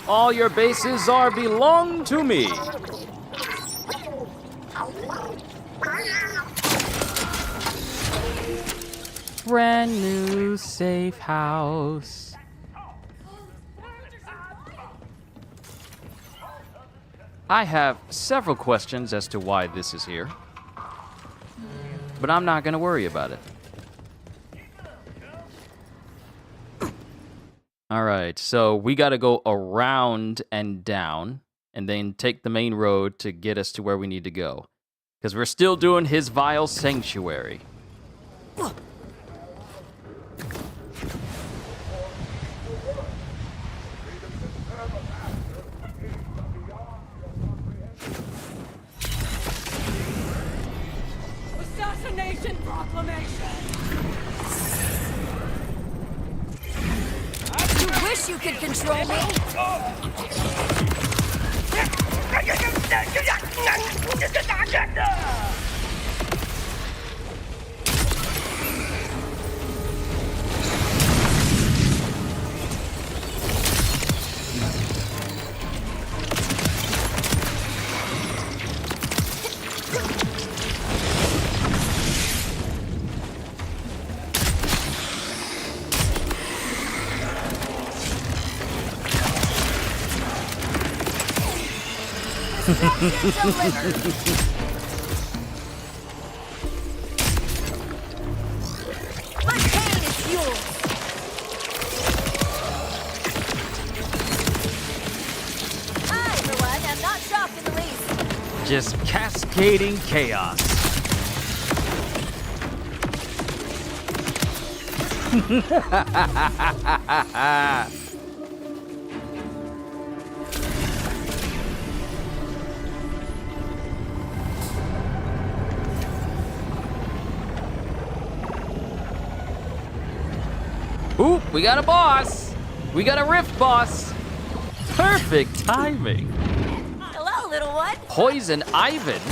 All your bases are belong to me. Brand new safe house. I have several questions as to why this is here, but I'm not gonna worry about it. All right, so we got to go around and down and then take the main road to get us to where we need to go. Because we're still doing his vile sanctuary. Assassination proclamation! You wish you could control me. My pain is yours. I, for one, am not shocked in the least. Just cascading chaos. Ooh, we got a boss. We got a rift boss. Perfect timing. Hello, little one. Poison Ivan.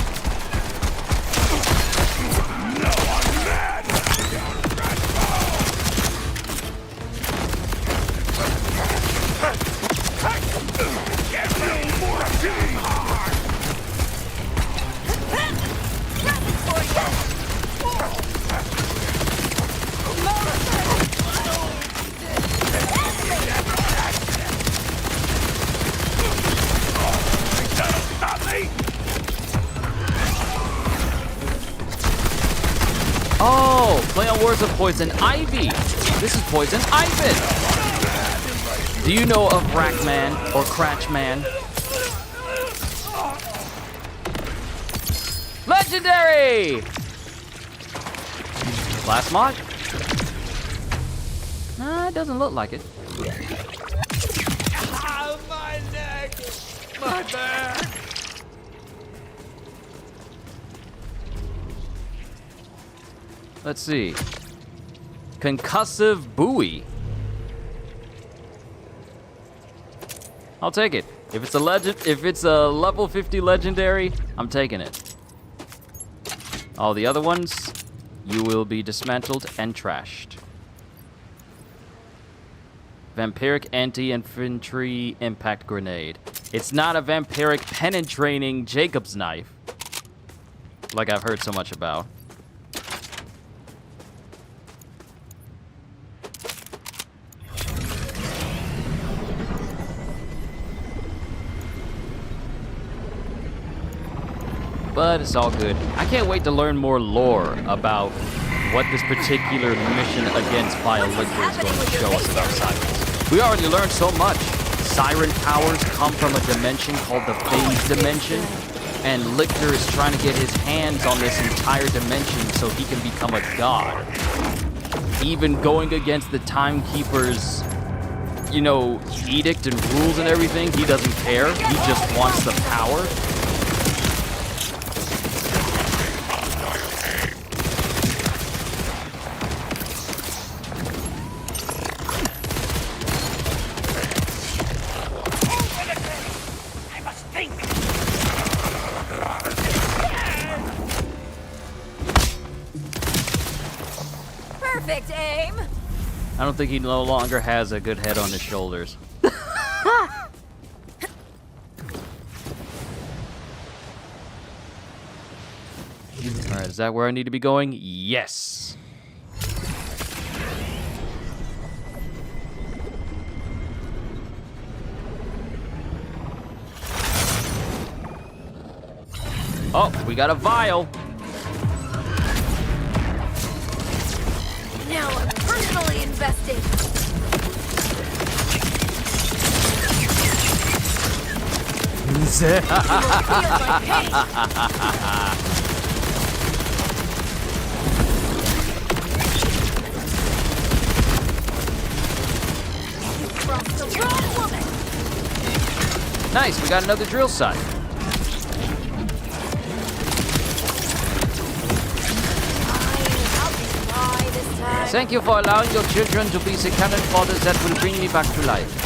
Oh, play on words of Poison Ivy. This is Poison Ivan. Do you know of Rackman or Cratchman? Legendary! Last mod? Nah, it doesn't look like it. Ah, my neck! My back! Let's see. Concussive buoy. I'll take it. If it's a level 50 legendary, I'm taking it. All the other ones, you will be dismantled and trashed. Vampiric anti-infantry impact grenade. It's not a vampiric penetrating Jacob's knife, like I've heard so much about. But it's all good. I can't wait to learn more lore about what this particular mission against Vile Liquor is going to show us about Sirens. We already learned so much. Siren powers come from a dimension called the Phase Dimension, and Lichter is trying to get his hands on this entire dimension so he can become a god. Even going against the Timekeeper's, you know, edict and rules and everything, he doesn't care. He just wants the power. Perfect aim. I don't think he no longer has a good head on his shoulders. Alright, is that where I need to be going? Yes! Oh, we got a vial! Now I'm personally invested. You will feel my pain. You crossed the wrong woman. Nice, we got another drill site. Thank you for allowing your children to be the cannon fathers that will bring me back to life.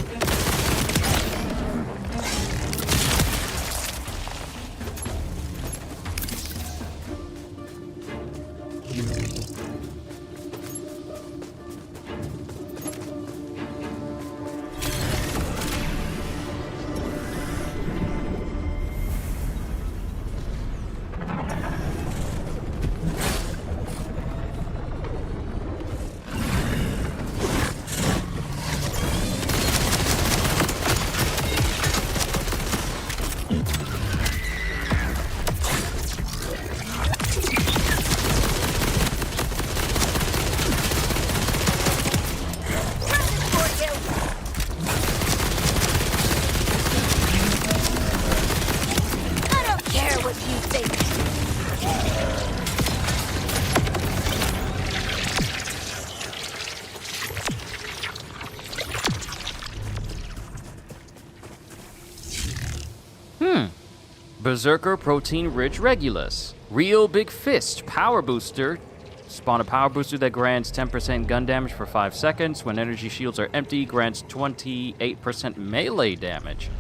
Berserker Protein Rich Regulus. Real Big Fist Power Booster. Spawn a power booster that grants 10% gun damage for 5 seconds. When energy shields are empty, grants 28% melee damage.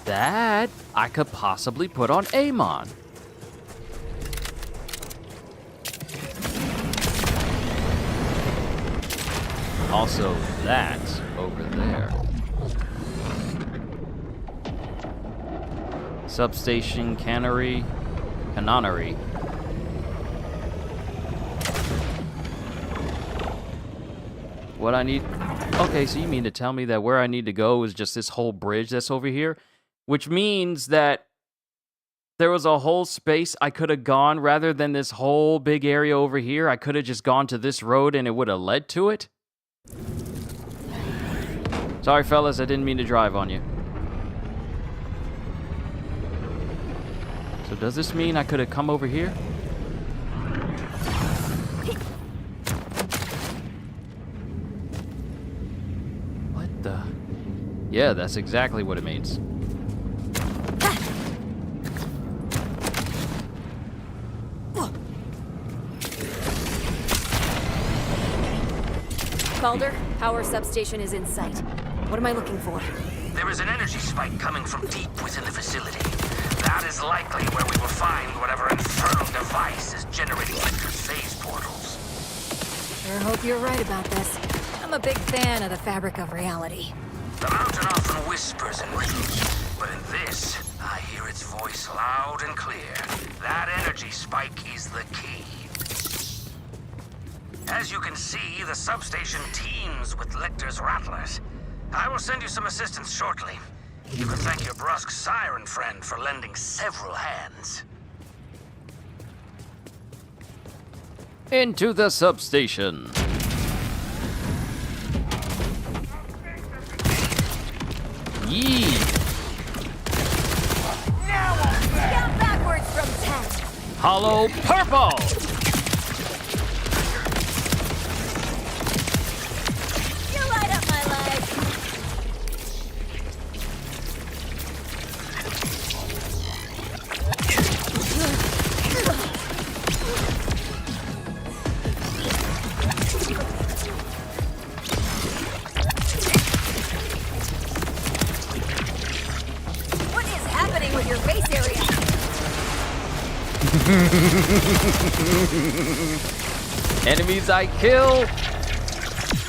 That I could possibly put on Amon. Also, that over there. Substation Cannery. What I need... Okay, so you mean to tell me that where I need to go is just this whole bridge that's over here? Which means that there was a whole space I could have gone rather than this whole big area over here. I could have just gone to this road and it would have led to it? Sorry, fellas, I didn't mean to drive on you. So does this mean I could have come over here? Yeah, that's exactly what it means. Calder, power substation is in sight. What am I looking for? There is an energy spike coming from deep within the facility. That is likely where we will find whatever infernal device is generating Lictor's phase portals. Sure hope you're right about this. I'm a big fan of the fabric of reality. The mountain often whispers in riddles, but in this, I hear its voice loud and clear. That energy spike is the key. As you can see, the substation teems with Lictor's rattlers. I will send you some assistance shortly. You can thank your brusque siren friend for lending several hands. Into the substation. Yee! Count backwards from 10. Hollow purple! You light up my life. What is happening with your face area? Enemies I kill,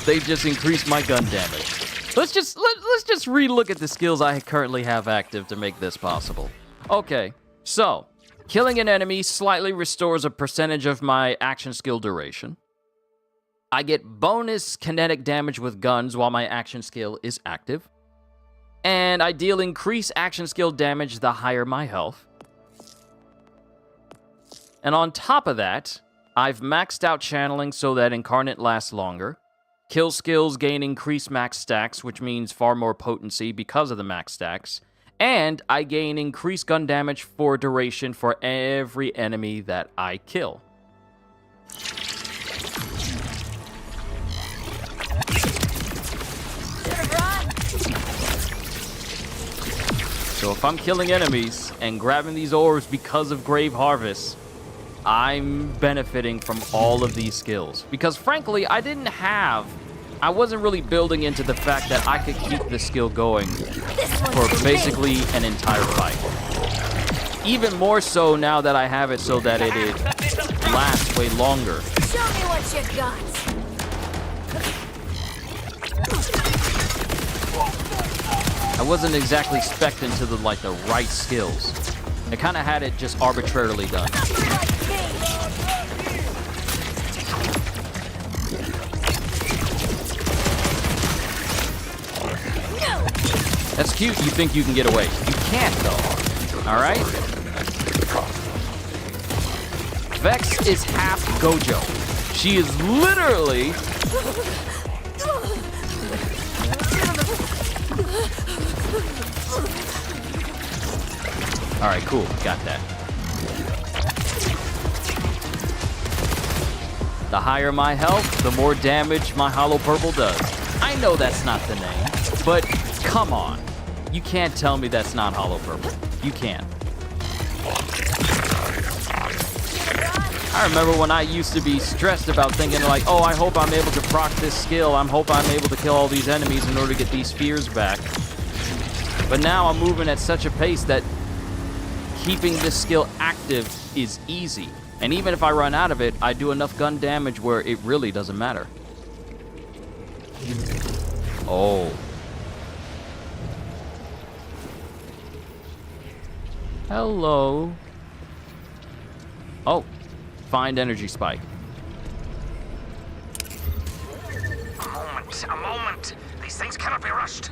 they just increase my gun damage. Let's just relook at the skills I currently have active to make this possible. Okay, so killing an enemy slightly restores a percentage of my action skill duration. I get bonus kinetic damage with guns while my action skill is active. And I deal increased action skill damage the higher my health. And on top of that, I've maxed out channeling so that Incarnate lasts longer. Kill skills gain increased max stacks, which means far more potency because of the max stacks. And I gain increased gun damage for duration for every enemy that I kill. So if I'm killing enemies and grabbing these orbs because of Grave Harvest, I'm benefiting from all of these skills. Because frankly, I wasn't really building into the fact that I could keep the skill going for basically an entire fight. Even more so now that I have it so that it lasts way longer. Show me what you got. I wasn't exactly spec'd into the right skills. I kind of had it just arbitrarily done. That's cute, you think you can get away. You can't, though. Alright? Vex is half Gojo. She is literally... Alright, cool. Got that. The higher my health, the more damage my Hollow Purple does. I know that's not the name, but come on. You can't tell me that's not Hollow Purple. You can't. I remember when I used to be stressed about thinking like, oh, I hope I'm able to proc this skill. I hope I'm able to kill all these enemies in order to get these spheres back. But now I'm moving at such a pace that keeping this skill active is easy. And even if I run out of it, I do enough gun damage where it really doesn't matter. Oh. Hello. Oh. Find energy spike. A moment. These things cannot be rushed.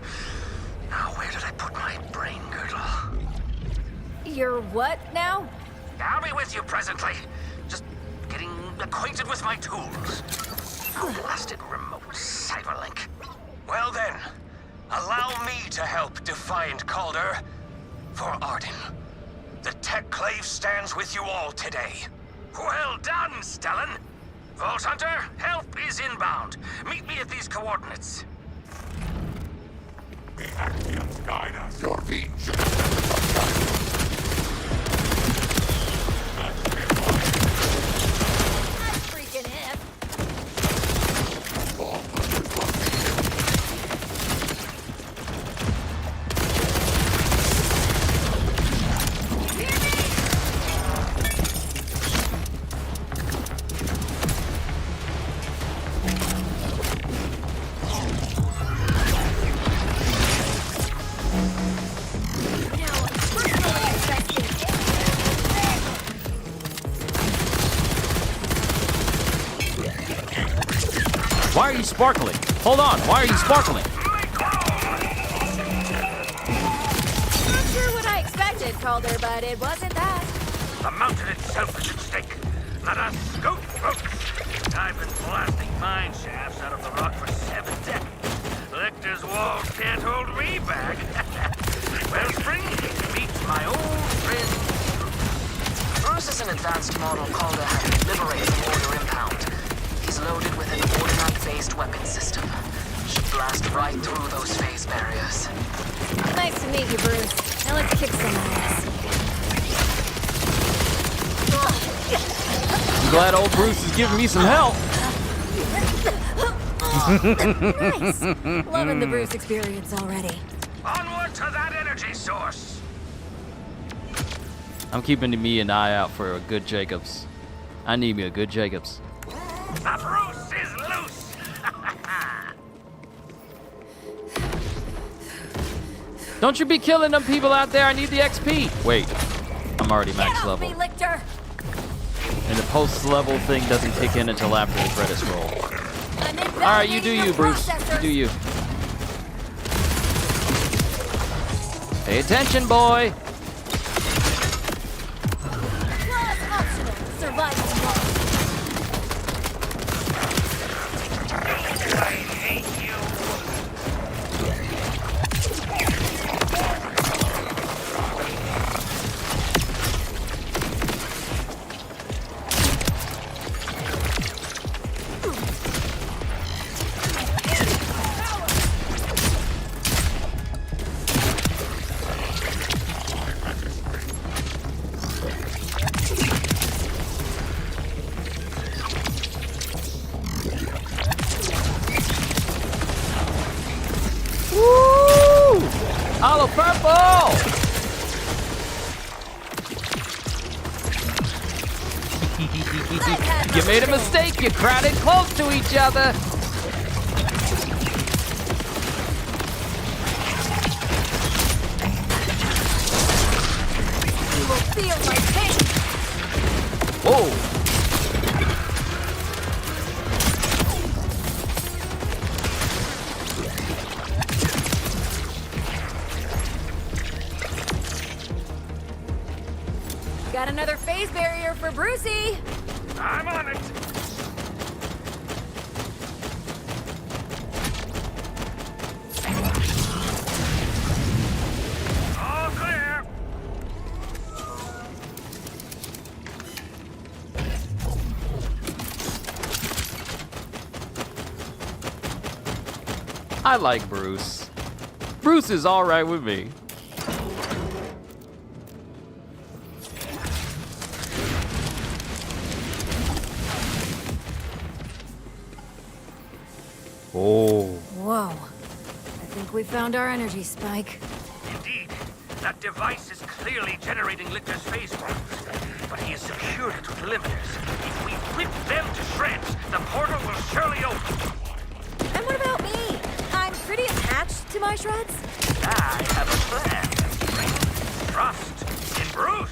Now, where did I put my brain girdle? You're what now? I'll be with you presently. Just getting acquainted with my tools. Oh, blasted remote cyberlink. Well then, allow me to help Defiant Calder for Arden. The Techclave stands with you all today. Well done, Stellan. Vault Hunter, help is inbound. Meet me at these coordinates. That's freaking hip. Why are you sparkling? Hold on, why are you sparkling? Not sure what I expected, Calder, but it wasn't that. The mountain itself is at stake. Let us scoop, folks. I've been blasting mine shafts out of the rock for 7 decades. Lictor's walls can't hold me back. Wellspring meets my old friend. Bruce is an advanced model Calder had to liberate from Order Impound. He's loaded with an ordnance-based weapon system. Should blast right through those phase barriers. Nice to meet you, Bruce. Now let's kick some ass. I'm glad old Bruce is giving me some help. Nice. Loving the Bruce experience already. Onward to that energy source. I'm keeping me an eye out for a good Jacobs. I need me a good Jacobs. The Bruce is loose. Don't you be killing them people out there. I need the XP. Wait, I'm already Get max off level. me, Lictor! And the post-level thing doesn't kick in until after the credits roll. I'm All right, you do invalidating you, your Bruce. You processors. do you. Pay attention, boy. Claws optional. Survival mode. I hate you. Woo! Hollow purple! You made a mistake. You crowded close to each other. You will feel my pain. Whoa! Got another phase barrier for Brucey. I'm on it. All clear. I like Bruce. Bruce is all right with me. Oh. Whoa. I think we found our energy spike. Indeed, that device is clearly generating Lictor's phase forms, but he has secured it with limiters. If we rip them to shreds, the portal will surely open. And what about me? I'm pretty attached to my shreds. I have a plan. Trust in Bruce.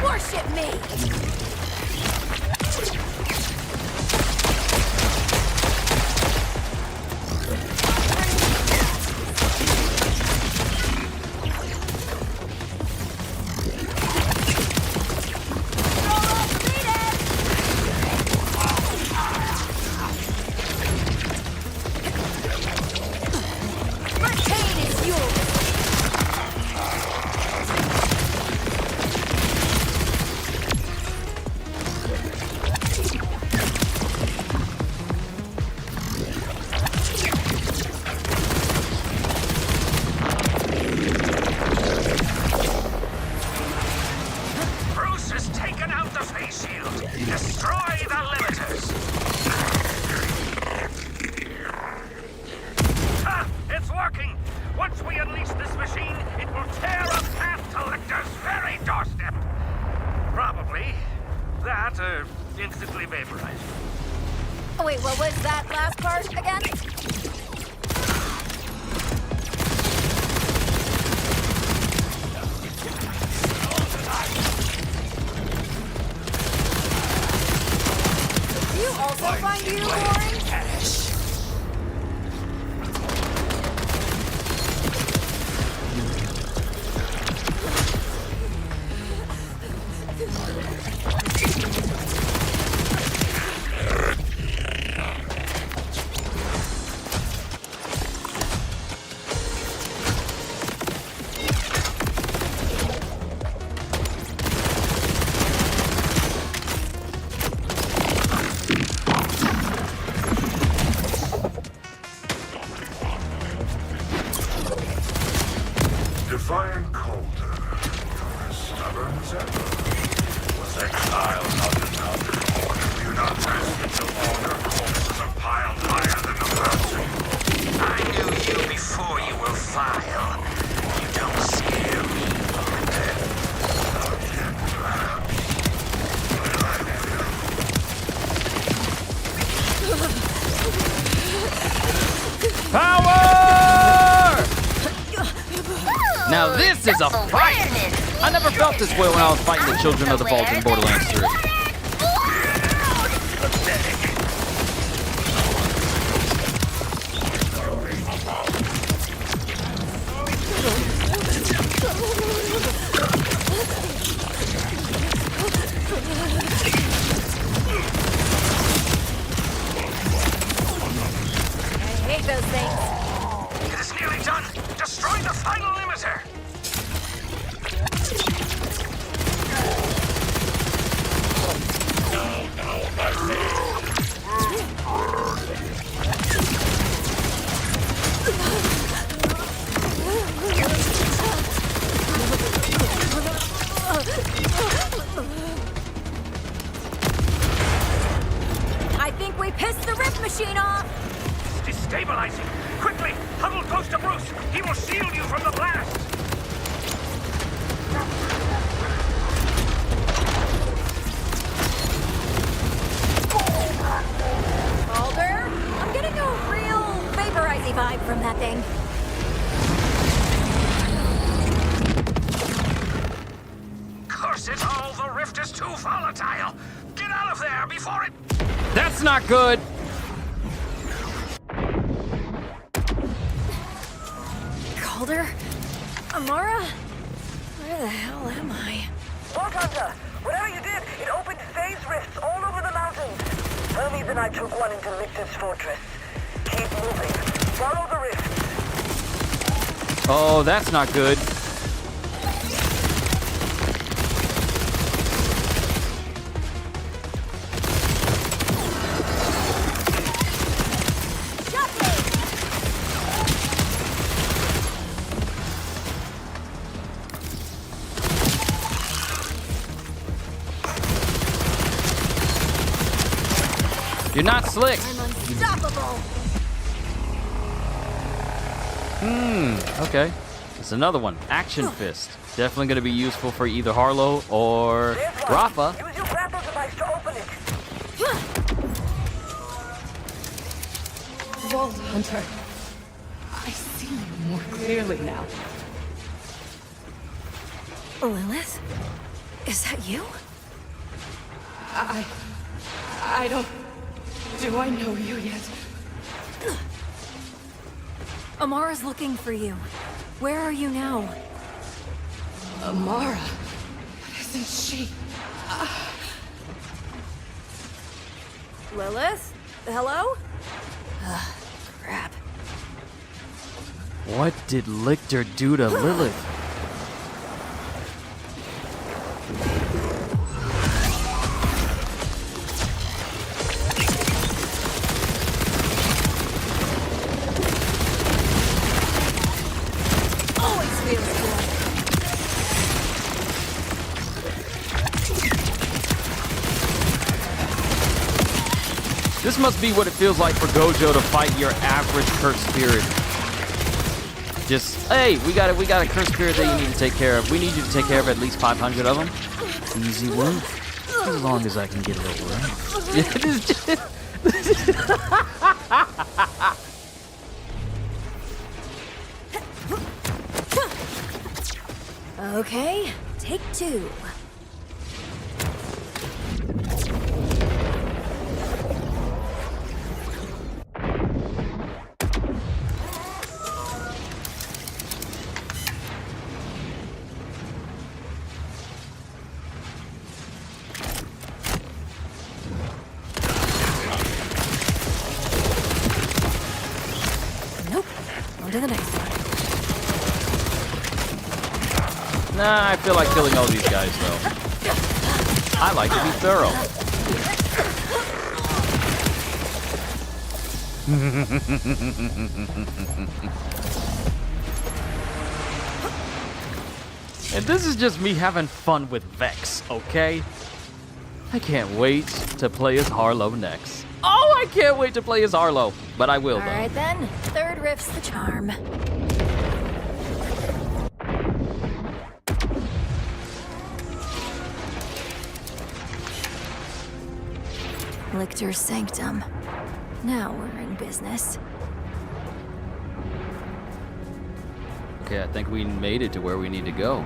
Worship me! Destroy the limiters! Ha! It's working! Once we unleash this machine, it will tear a path to Lictor's very doorstep. Probably that, or instantly vaporized. Oh, wait, what was that last part again? Do you also find you boring? Defiant Colder, you're as stubborn as ever. Was exiled not to come to court. You not rest until all your corpses are piled higher than the mountain. I knew you before you were vile. You don't scare me, Power! Now this is a fight! I never felt this way when I was fighting the children of the vault in Borderlands 3. I hate those things. It is nearly done. Destroy the final limiter. I think we pissed the rift machine off. Destabilizing. Quickly, huddle close to Bruce. He will shield you from the blast. Calder, I'm getting a real vaporizing vibe from that thing. Curse it all, the rift is too volatile. Get out of there before it... That's not good! Calder? Amara? Where the hell am I? Vault Hunter, whatever you did, it opened phase rifts all over the mountains. Hermes and I took one into Lictor's fortress. Keep moving. Follow the rift. Oh, that's not good. You're not slick. I'm unstoppable. Okay. It's another one. Action Fist. Definitely going to be useful for either Harlow or There's one. Rafa. Use your grapple device to open it. Vault Hunter, I see you more clearly now. Lilith? Is that you? I don't... Do I know you yet? Amara's looking for you. Where are you now? Amara? Isn't she... Lilith? Hello? Crap. What did Lictor do to Lilith? Always feels good. This must be what it feels like for Gojo to fight your average cursed spirit. Just, hey, we got a cursed spirit that you need to take care of. We need you to take care of at least 500 of them. Easy work. As long as I can get it over. Okay, take 2. Nope. On to the next one. Nah, I feel like killing all these guys, though. I like to be thorough. And this is just me having fun with Vex, okay? I can't wait to play as Harlow next. Oh, I can't wait to play as Harlow, but I will, though. All right, then. Third rift's the charm. Lictor's Sanctum. Now we're in business. Okay, I think we made it to where we need to go.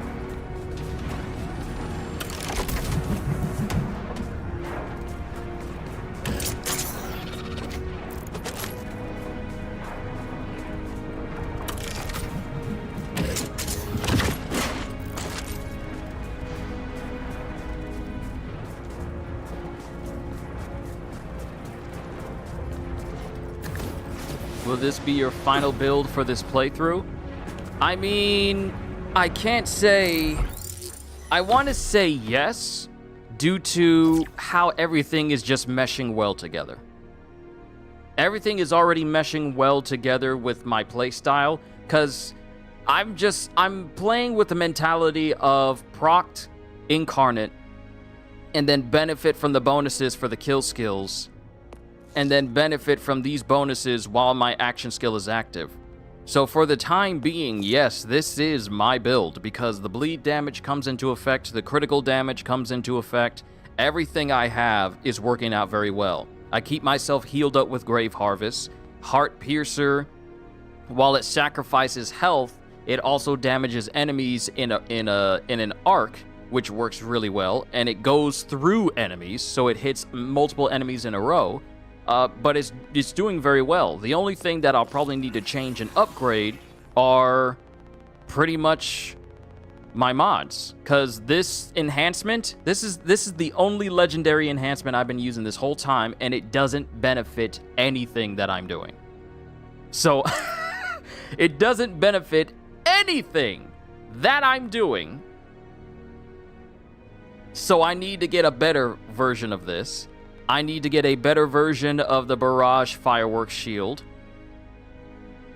Will this be your final build for this playthrough? I mean, I can't say... I want to say yes, due to how everything is just meshing well together. Everything is already meshing well together with my playstyle, because I'm playing with the mentality of procced Incarnate, and then benefit from the bonuses for the kill skills, and then benefit from these bonuses while my action skill is active. So for the time being, yes, this is my build, because the bleed damage comes into effect, the critical damage comes into effect, everything I have is working out very well. I keep myself healed up with Grave Harvest, Heart Piercer. While it sacrifices health, it also damages enemies in an arc, which works really well, and it goes through enemies, so it hits multiple enemies in a row. But it's doing very well. The only thing that I'll probably need to change and upgrade are pretty much my mods, because this enhancement, this is the only legendary enhancement I've been using this whole time, and it doesn't benefit anything that I'm doing. So it doesn't benefit anything that I'm doing. So I need to get a better version of this. I need to get a better version of the Barrage Fireworks Shield,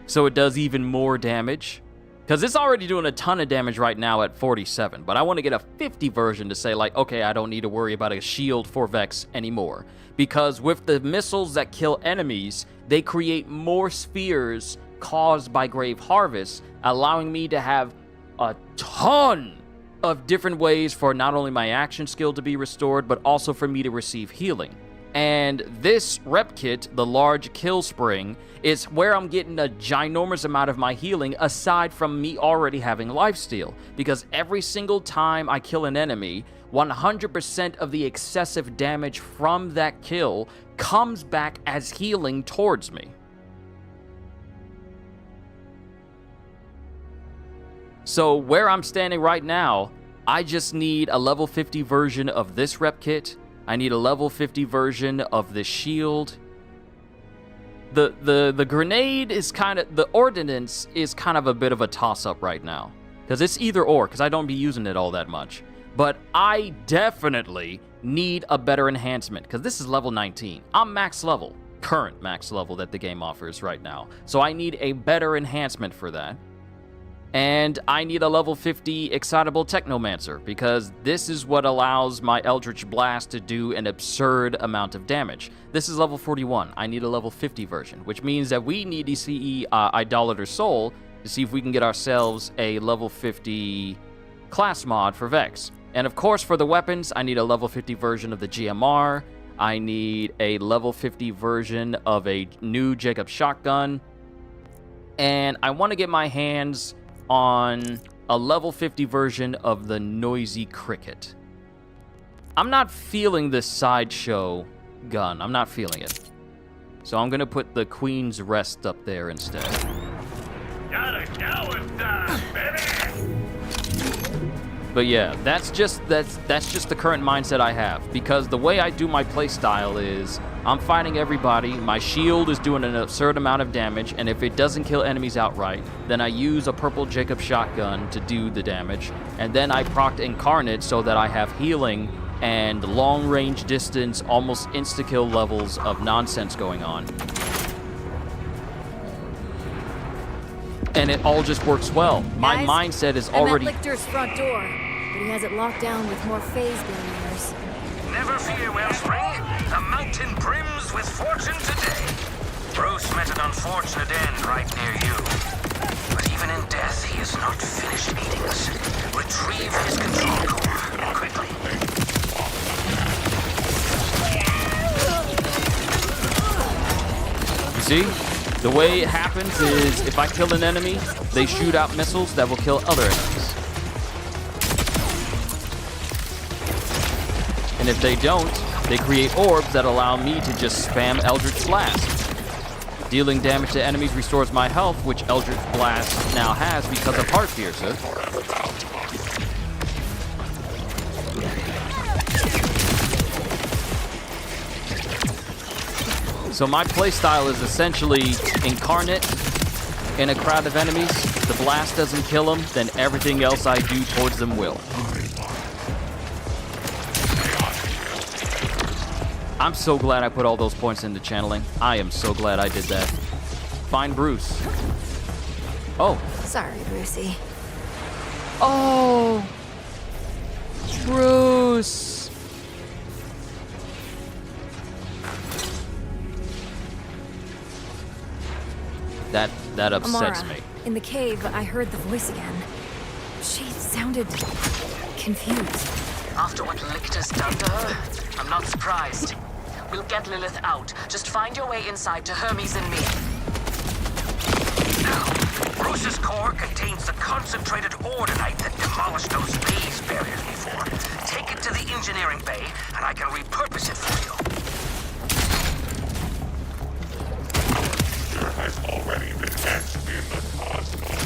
so it does even more damage. Because it's already doing a ton of damage right now at 47, but I want to get a 50 version to say, like, okay, I don't need to worry about a shield for Vex anymore. Because with the missiles that kill enemies, they create more spheres caused by Grave Harvest, allowing me to have a ton of different ways for not only my action skill to be restored, but also for me to receive healing. And this rep kit, the large kill spring, is where I'm getting a ginormous amount of my healing, aside from me already having lifesteal. Because every single time I kill an enemy, 100% of the excessive damage from that kill comes back as healing towards me. So where I'm standing right now, I just need a level 50 version of this rep kit. I need a level 50 version of the shield. The grenade is kind of... The ordnance is kind of a bit of a toss-up right now. Because it's either or, because I don't be using it all that much. But I definitely need a better enhancement, because this is level 19. I'm max level. Current max level that the game offers right now. So I need a better enhancement for that. And I need a level 50 Excitable Technomancer, because this is what allows my Eldritch Blast to do an absurd amount of damage. This is level 41. I need a level 50 version, which means that we need to see Idolater Soul to see if we can get ourselves a level 50 class mod for Vex. And of course, for the weapons, I need a level 50 version of the GMR. I need a level 50 version of a new Jacob shotgun. And I want to get my hands on a level 50 version of the Noisy Cricket. I'm not feeling this sideshow gun. I'm not feeling it. So I'm going to put the Queen's Rest up there instead. Gotta go with that, baby! But yeah, that's just the current mindset I have, because the way I do my playstyle is I'm fighting everybody, my shield is doing an absurd amount of damage, and if it doesn't kill enemies outright, then I use a purple Jacob shotgun to do the damage, and then I proc Incarnate so that I have healing and long range distance, almost insta-kill levels of nonsense going on. And it all just works well. My mindset is already... I'm at Lichter's front door, but he has it locked down with more phase barriers. Never fear, Wellspring. The mountain brims with fortune today. Bruce met an unfortunate end right near you. But even in death, he is not finished eating us. Retrieve his control core, quickly. You see? The way it happens is, if I kill an enemy, they shoot out missiles that will kill other enemies. And if they don't, they create orbs that allow me to just spam Eldritch Blast. Dealing damage to enemies restores my health, which Eldritch Blast now has because of Heartpiercer. So my playstyle is essentially Incarnate in a crowd of enemies. The blast doesn't kill them, then everything else I do towards them will. I'm so glad I put all those points into channeling. I am so glad I did that. Find Bruce. Oh. Sorry, Brucey. Oh. Bruce. That upsets Amara, me. In the cave, I heard the voice again. She sounded confused. After what Lichter's done to her, I'm not surprised. We'll get Lilith out. Just find your way inside to Hermes and me. Now, Bruce's core contains the concentrated ordinite that demolished those phase barriers before. Take it to the engineering bay, and I can repurpose it for you. There has already been etched in the cosmos.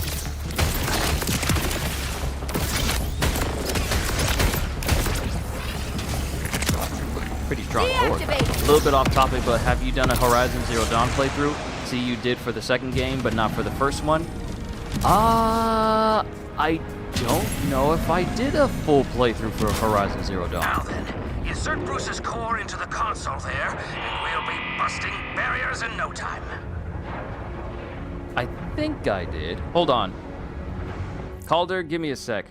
Pretty strong core. A little bit off topic, but have you done a Horizon Zero Dawn playthrough? See, you did for the second game, but not for the first one. I don't know if I did a full playthrough for Horizon Zero Dawn. Now then, insert Bruce's core into the console there, and we'll be busting barriers in no time. I think I did. Hold on. Calder, give me a sec.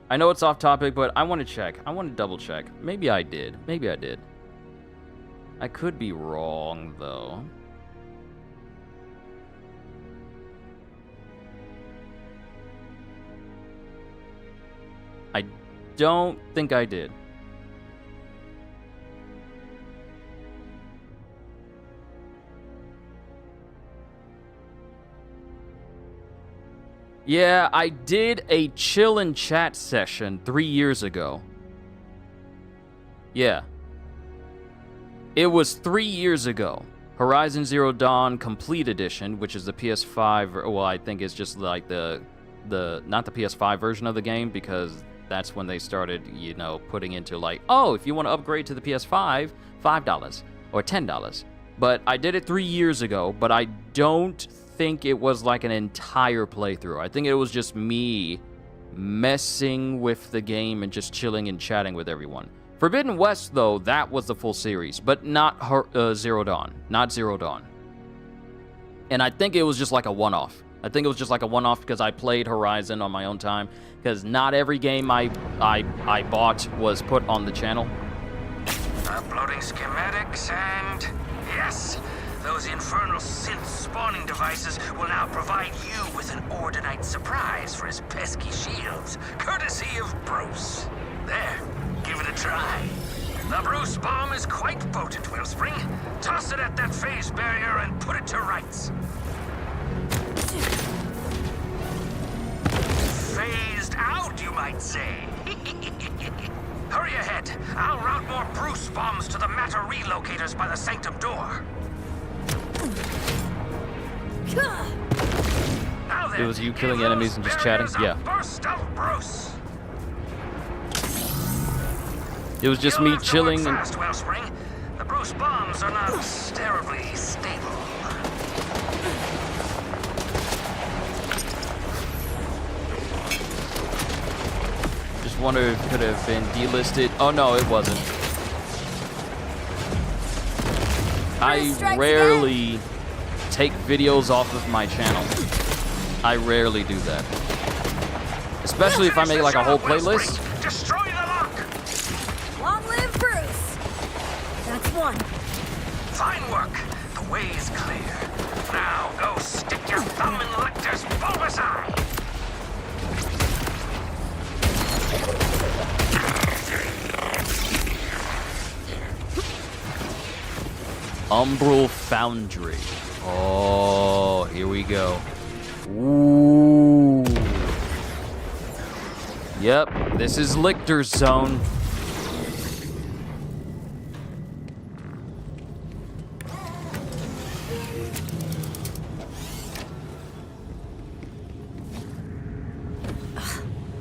I know it's off topic, but I want to check. I want to double check. Maybe I did. Maybe I did. I could be wrong, though. I don't think I did. Yeah, I did a chill and chat session 3 years ago. Yeah. It was 3 years ago. Horizon Zero Dawn Complete Edition, which is the PS5, well, I think it's just like not the PS5 version of the game, because that's when they started, you know, putting into like, oh, if you want to upgrade to the PS5, $5 or $10. But I did it 3 years ago, but I don't think it was like an entire playthrough. I think it was just me messing with the game and just chilling and chatting with everyone. Forbidden West, though, that was the full series, but not Zero Dawn. Not Zero Dawn. And I think it was just like a one-off. I think it was just like a one-off because I played Horizon on my own time. Because not every game I bought was put on the channel. Uploading schematics and... yes, those infernal synth spawning devices will now provide you with an Ordinite surprise for his pesky shields, courtesy of Bruce. There, give it a try. The Bruce bomb is quite potent, Wellspring. Toss it at that phase barrier and put it to rights. Phased out, you might say. Hurry ahead. I'll route more Bruce bombs to the matter relocators by the Sanctum door. Now then, It was you killing enemies and just chatting? Yeah. Burst of Bruce. It was just me chilling and... Fast, Wellspring. The Bruce bombs are not terribly stable. Just wonder if it could have been delisted. Oh no, it wasn't. I rarely take videos off of my channel. I rarely do that. Especially if I make like a whole playlist. Destroy the lock. Long live Bruce! That's one. Fine work. The way is clear. Now go stick your thumb in Lecter's bulbous eye. Umbral Foundry. Oh, here we go. Ooh. Yep, this is Lictor's zone.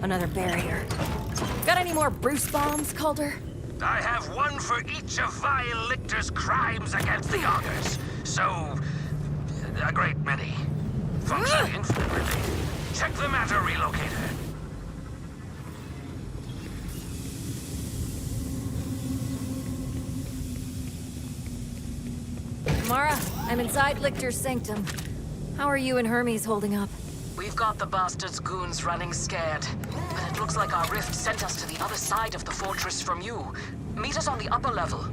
Another barrier. Got any more Bruce bombs, Calder? I have one for each of vile Lictor's crimes against the Augurs. So, a great many. Function infinitely. Check the matter relocator. Mara, I'm inside Lictor's Sanctum. How are you and Hermes holding up? We've got the bastard's goons running scared. But it looks like our rift sent us to the other side of the fortress from you. Meet us on the upper level.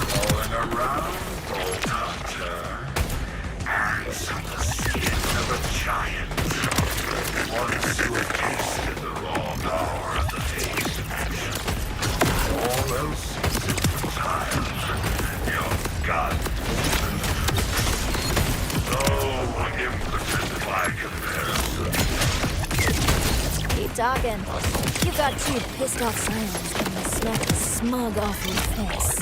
Rolling around, old hunter. Hands on the skin of a giant. Once you have tasted the raw power of the phase dimension, all else is futile. Your god. So impotent by comparison. Keep talking. You've got two pissed off silence and you smack the smug off your face.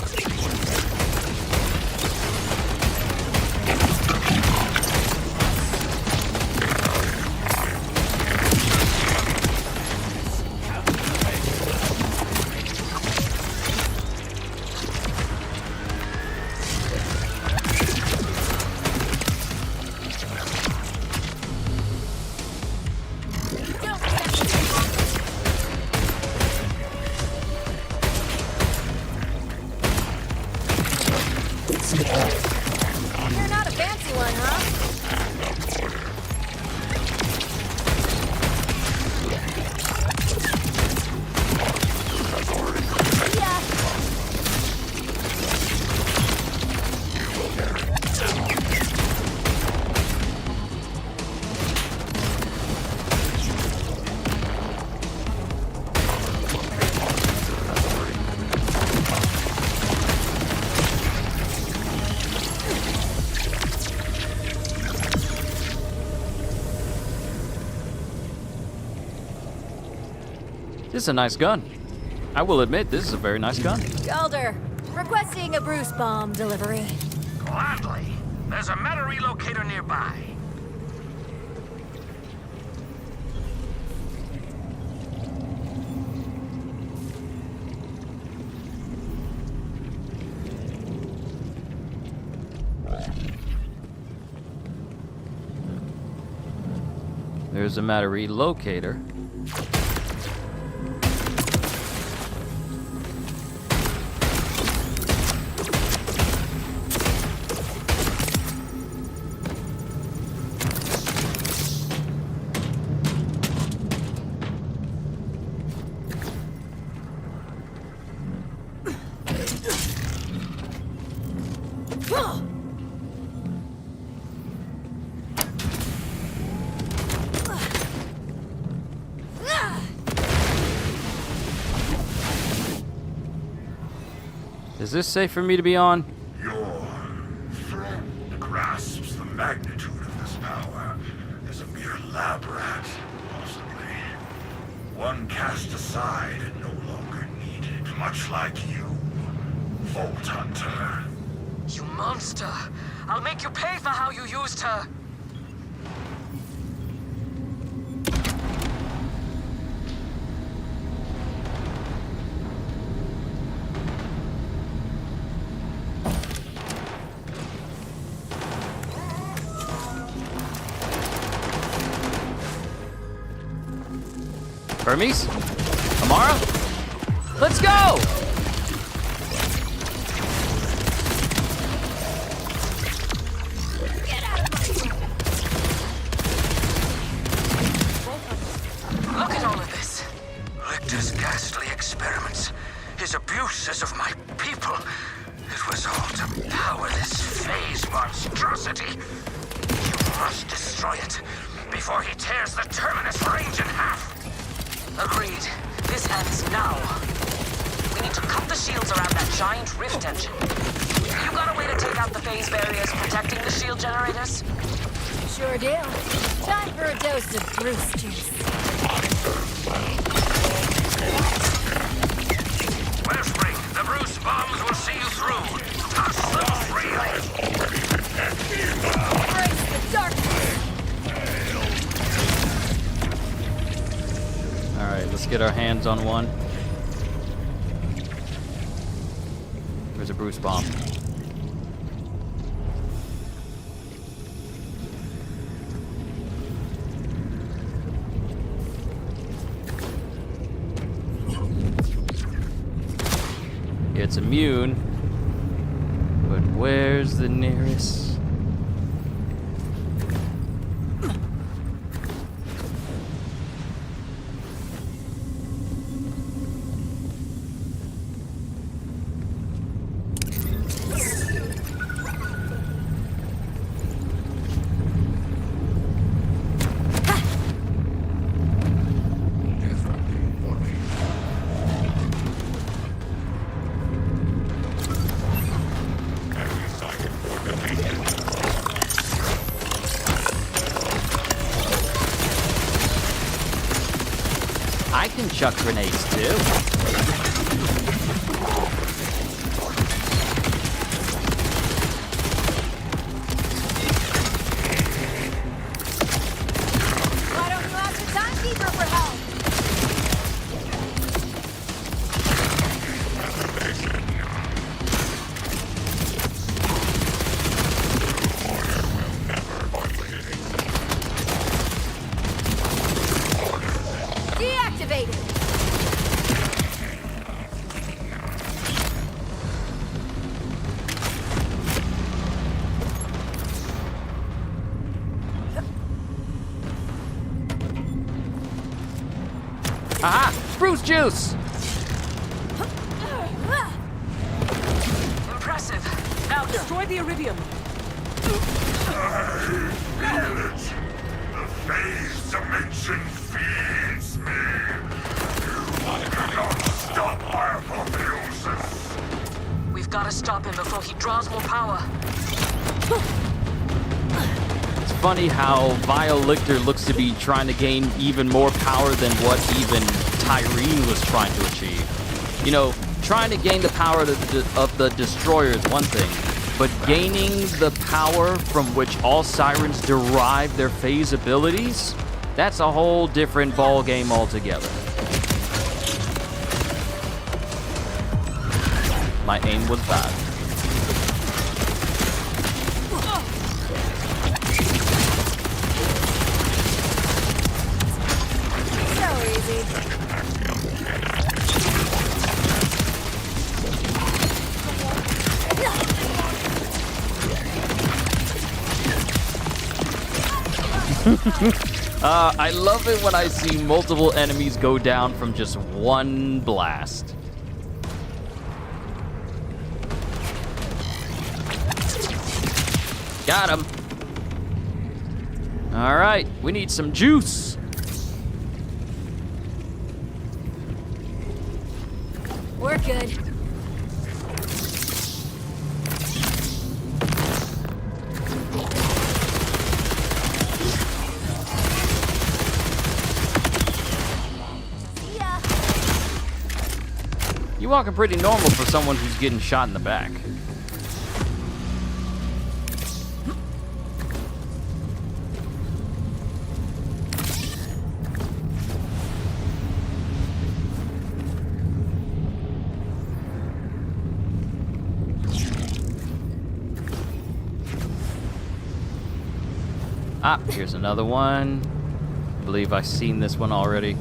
You're not a fancy one, huh? Yeah. This is a nice gun. I will admit, this is a very nice gun. Galder, requesting a Bruce bomb delivery. Gladly. There's a meta relocator nearby. There's a matter relocator. Is this safe for me to be on? Your friend grasps the magnitude of this power as a mere lab rat, possibly. One cast aside and no longer needed, much like you, Vault Hunter. You monster! I'll make you pay for how you used her! Hermes? Amara? Let's go! Look at all of this. Lictor's ghastly experiments, his abuses of my people. It was all to power this phase monstrosity. You must destroy it before he tears the Terminus range in half. Agreed. This ends now. We need to cut the shields around that giant rift engine. You got a way to take out the phase barriers protecting the shield generators? Sure do. Time for a dose of Bruce juice. Wellspring, the Bruce bombs will see you through. Toss them freely. Embrace the darkness! Alright, let's get our hands on one. There's a Bruce bomb. It's immune, but where's the nearest? I can chuck grenades too. Why don't you ask the timekeeper for help? Deactivated! Aha! Bruce juice! Impressive. Now destroy the iridium. The phase dimension feeds me. You cannot stop my apotheosis. We've got to stop him before he draws more power. It's funny how Vile Lictor looks to be trying to gain even more power than what even Tyreen was trying to achieve. You know, trying to gain the power of the Destroyer is one thing, but gaining the power from which all Sirens derive their phase abilities, that's a whole different ball game altogether. My aim was bad. So easy. I love it when I see multiple enemies go down from just one blast. Got him. All right, we need some juice. We're good. Yeah. You walking pretty normal for someone who's getting shot in the back. Ah, here's another one. I believe I've seen this one already.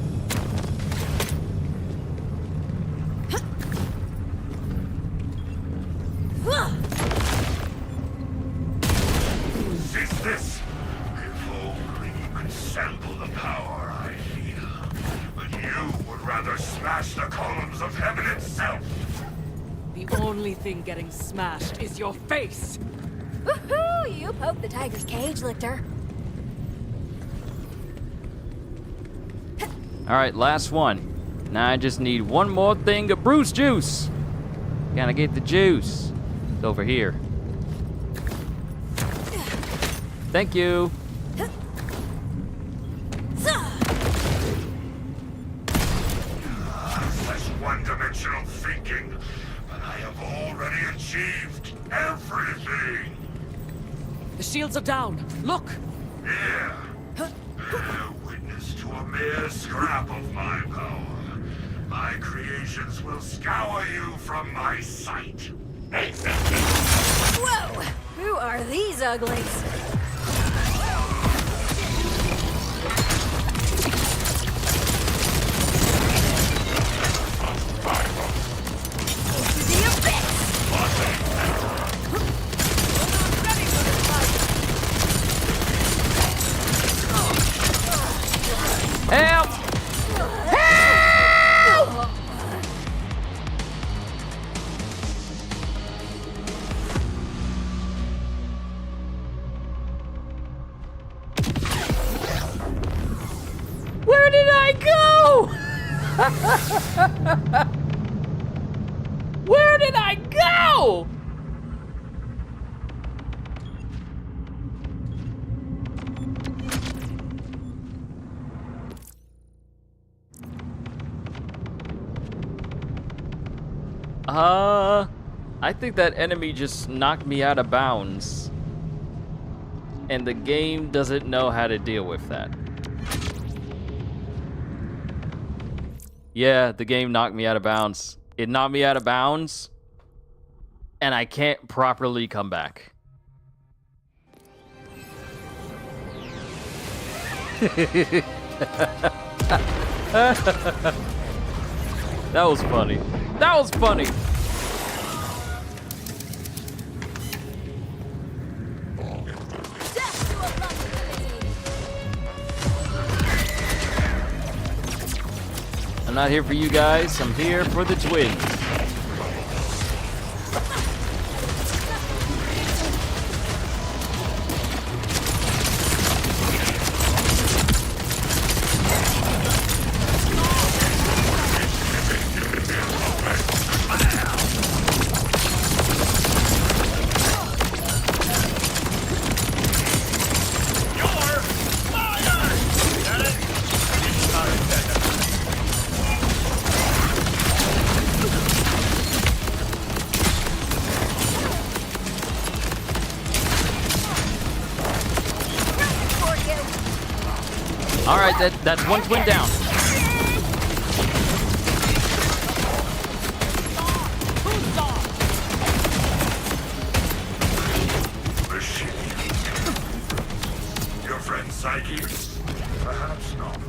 Is this? If only you could sample the power I feel. But you would rather smash the columns of heaven itself. The only thing getting smashed is your face. Woohoo! You poked the tiger's cage, Lictor. All right, last one. Now I just need one more thing of Bruce juice. Gotta get the juice. It's over here. Thank you. Such one-dimensional thinking, but I have already achieved everything. The shields are down. Look! Here, bear witness to a mere scrap of my power. My creations will scour you from my sight. Whoa! Who are these uglies? Into the abyss! Help! Where did I go? Where did I go? I think that enemy just knocked me out of bounds. And the game doesn't know how to deal with that. Yeah, the game knocked me out of bounds. It knocked me out of bounds, and I can't properly come back. That was funny. That was funny. I'm not here for you guys. I'm here for the twins. All right, that's one twin down. Your friend Psyche? Perhaps not.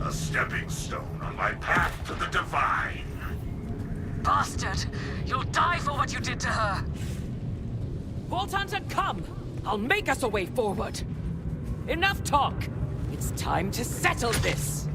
A stepping stone on my path to the divine. Bastard! You'll die for what you did to her! Vault Hunter, come! I'll make us a way forward. Enough talk! It's time to settle this!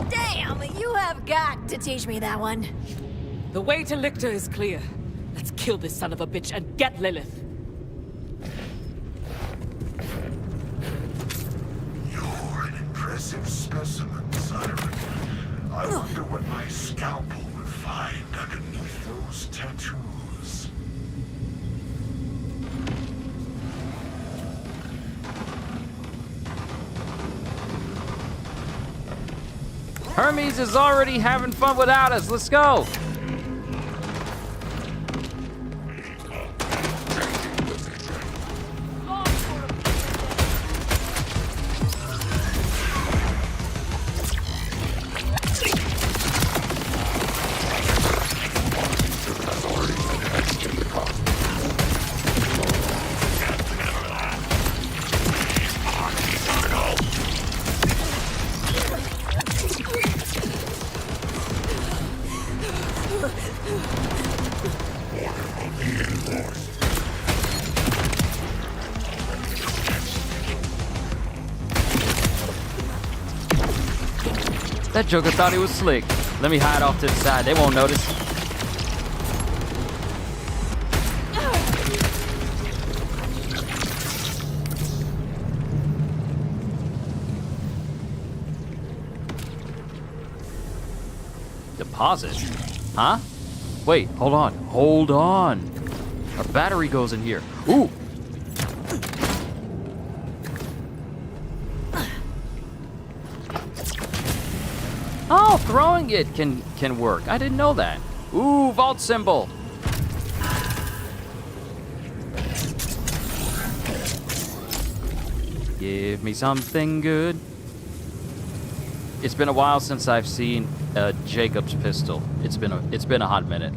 Damn, you have got to teach me that one. The way to Lictor is clear. Let's kill this son of a bitch and get Lilith. You're an impressive specimen, Siren. I wonder what my scalpel would find underneath those tattoos. Hermes is already having fun without us. Let's go. That Joker thought he was slick. Let me hide off to the side. They won't notice. Deposit? Huh? Wait, hold on. Hold on. Our battery goes in here. Ooh. Oh, throwing it can work. I didn't know that. Ooh, vault symbol. Give me something good. It's been a while since I've seen Jacob's pistol. It's been a hot minute.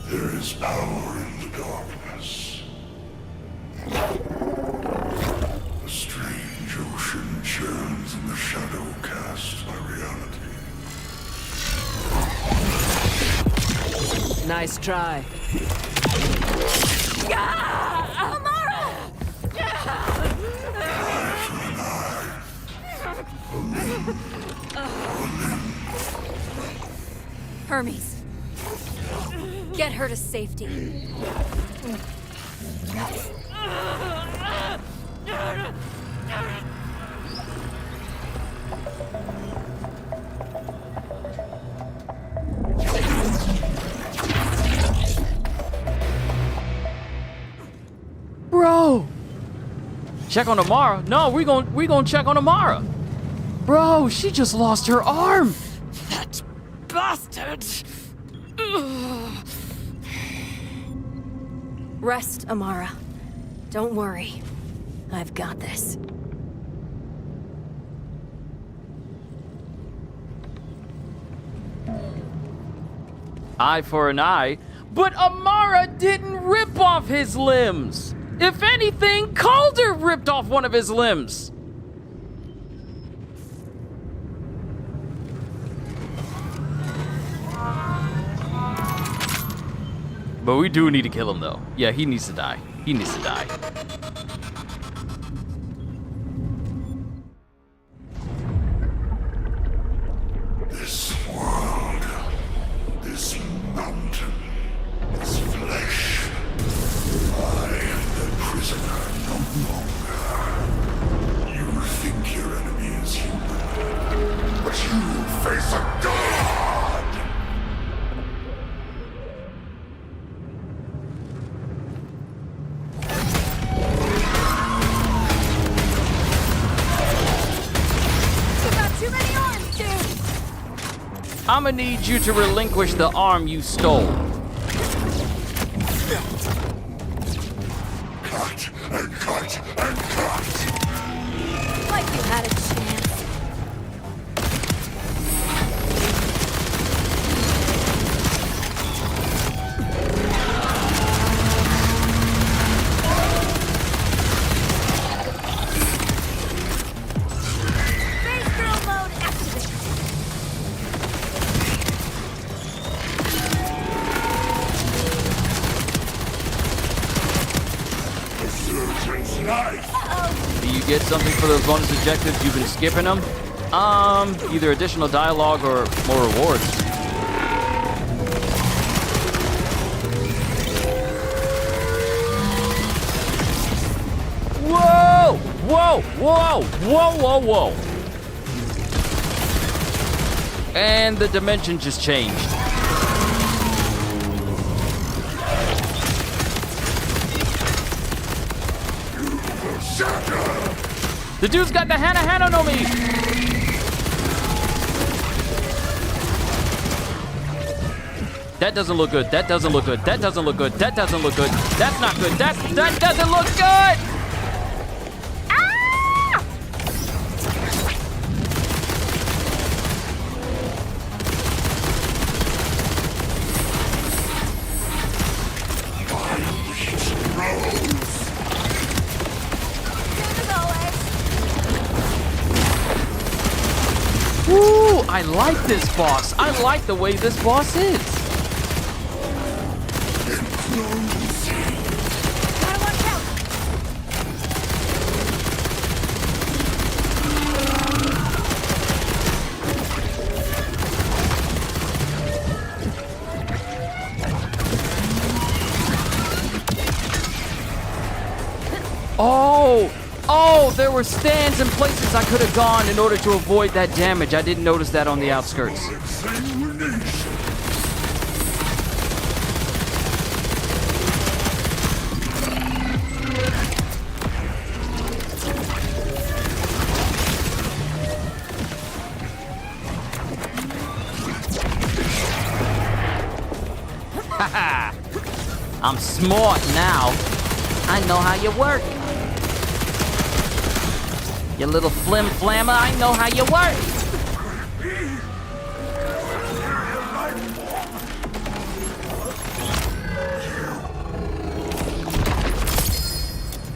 There is power in the darkness. A strange ocean churns in the shadow cast by reality. Nice try. Hermes. Get her to safety. Bro! Check on Amara? No, we gon' check on Amara. Bro, she just lost her arm. That bastard! Rest, Amara. Don't worry. I've got this. Eye for an eye, but Amara didn't rip off his limbs. If anything, Calder ripped off one of his limbs. But we do need to kill him, though. Yeah, he needs to die. He needs to die. This world, this I'ma need you to relinquish the arm you stole. Cut and cut and cut. Like you had a chance. Phase drill mode activated. Surgeon's knife. Do you get something for those bonus objectives you've been skipping them? Either additional dialogue or more rewards. Whoa! Whoa! Whoa! Whoa! Whoa! Whoa! And the dimension just changed. The dude's got the Hana on me! That doesn't look good. That doesn't look good. That doesn't look good. That doesn't look good. That's not good. That doesn't look good! Ah! Woo! I like this boss. I like the way this boss is. Gotta watch out. Oh, there were stands and places I could have gone in order to avoid that damage. I didn't notice that on the outskirts. Haha! I'm smart now. I know how you work. You little flim-flammer, I know how you work.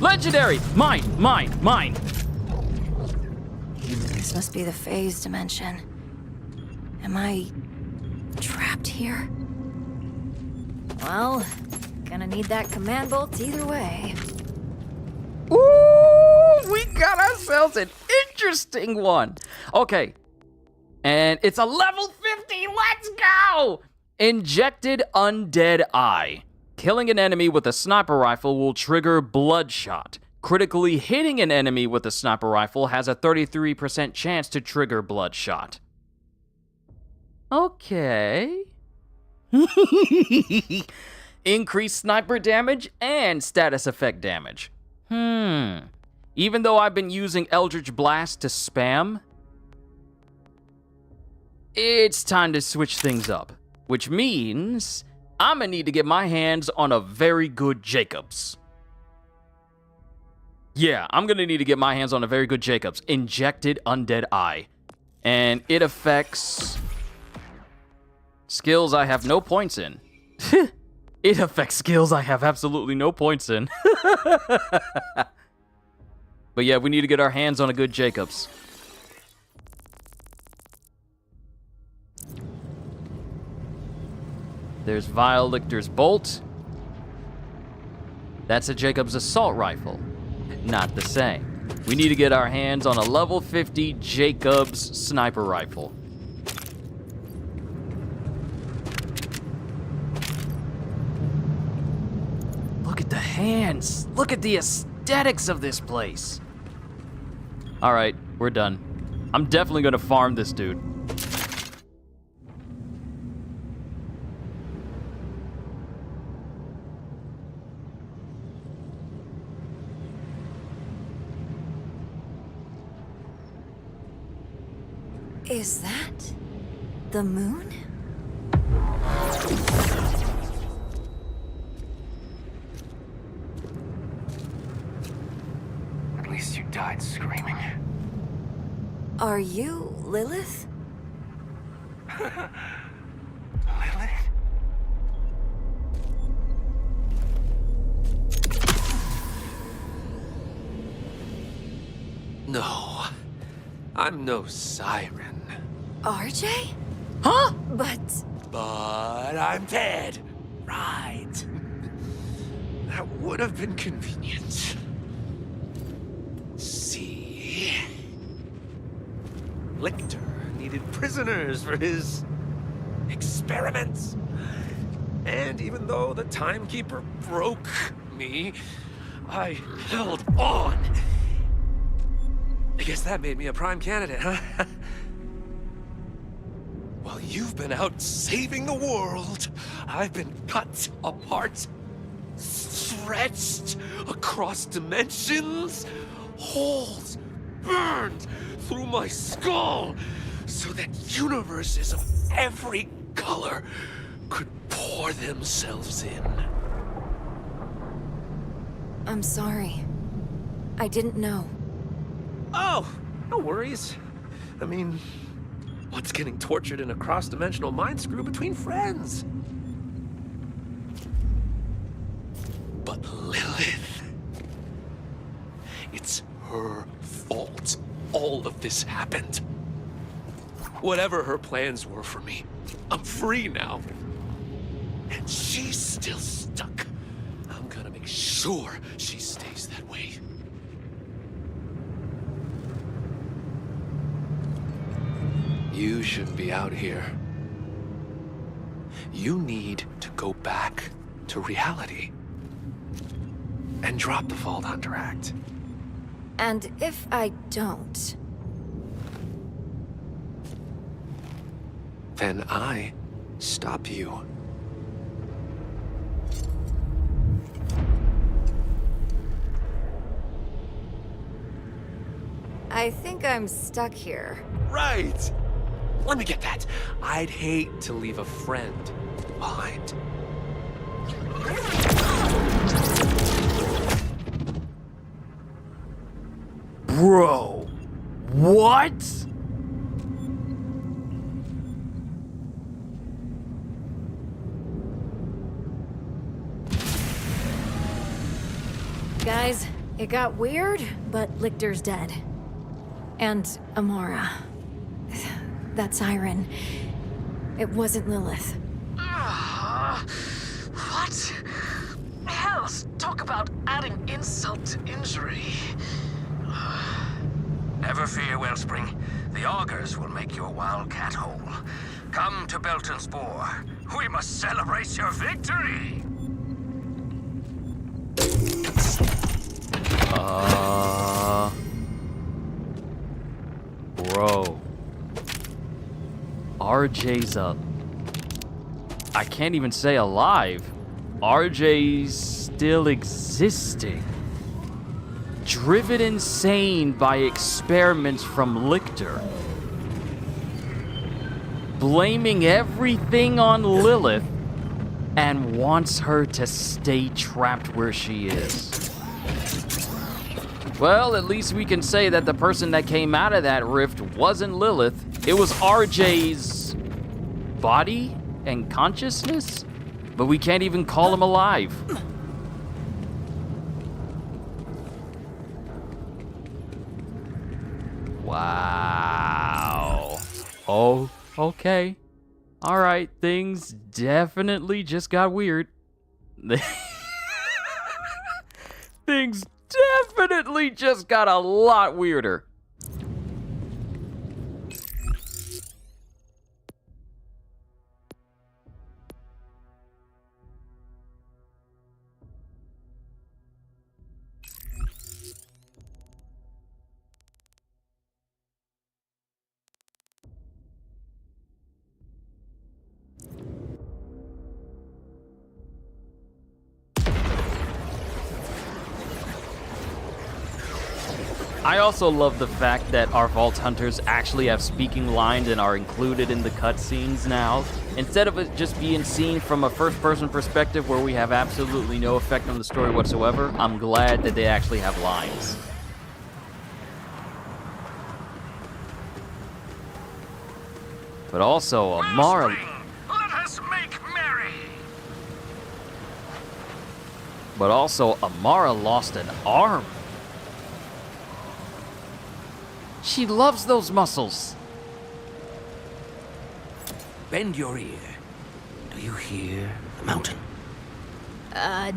Legendary! Mine! This must be the phase dimension. Am I trapped here? Well, gonna need that command bolt either way. Ooh, we got ourselves an interesting one. Okay, and it's a level 50. Let's go! Injected Undead Eye. Killing an enemy with a sniper rifle will trigger Bloodshot. Critically hitting an enemy with a sniper rifle has a 33% chance to trigger Bloodshot. Okay. Increased sniper damage and status effect damage. Even though I've been using Eldritch Blast to spam, it's time to switch things up. Which means I'm gonna need to get my hands on a very good Jacobs. Yeah, I'm gonna need to get my hands on a very good Jacobs. Injected Undead Eye. And it affects skills I have no points in. It affects skills I have absolutely no points in. But yeah, we need to get our hands on a good Jacobs. There's Vile Lictor's Bolt. That's a Jacobs assault rifle. Not the same. We need to get our hands on a level 50 Jacobs sniper rifle. Look at the hands. Look at the aesthetics of this place. All right, we're done. I'm definitely gonna farm this dude. Is that The moon? At least you died screaming. Are you Lilith? Lilith? No, I'm no siren. RJ? Huh? But But I'm dead. Right. That would have been convenient. See? Lictor needed prisoners for his experiments. And even though the timekeeper broke me, I held on. I guess that made me a prime candidate, huh? While you've been out saving the world, I've been cut apart, stretched across dimensions, holes burned through my skull, so that universes of every color could pour themselves in. I'm sorry. I didn't know. Oh, no worries. I mean, what's getting tortured in a cross-dimensional mind screw between friends? But Lilith... It's her fault all of this happened. Whatever her plans were for me, I'm free now. And she's still stuck. I'm gonna make sure she stays that way. You shouldn't be out here. You need to go back to reality. And drop the Vault Hunter Act. And if I don't? Then I stop you. I think I'm stuck here. Right! Let me get that. I'd hate to leave a friend behind. Bro, what? Guys, it got weird, but Lictor's dead. And Amara. That siren. It wasn't Lilith. What? Hell, talk about adding insult to injury. Never fear, Wellspring. The augurs will make your wildcat whole. Come to Belton's Boar. We must celebrate your victory! Bro. RJ's up. I can't even say alive. RJ's still existing. Driven insane by experiments from Lictor. Blaming everything on Lilith and wants her to stay trapped where she is. Well, at least we can say that the person that came out of that rift wasn't Lilith. It was RJ's body and consciousness, but we can't even call him alive. Wow. Oh, okay. All right, things definitely just got weird. Things definitely just got a lot weirder. I also love the fact that our Vault Hunters actually have speaking lines and are included in the cutscenes now. Instead of it just being seen from a first-person perspective where we have absolutely no effect on the story whatsoever, I'm glad that they actually have lines. But also, Amara... Let us make merry. But also, Amara lost an arm. She loves those muscles. Bend your ear. Do you hear the mountain?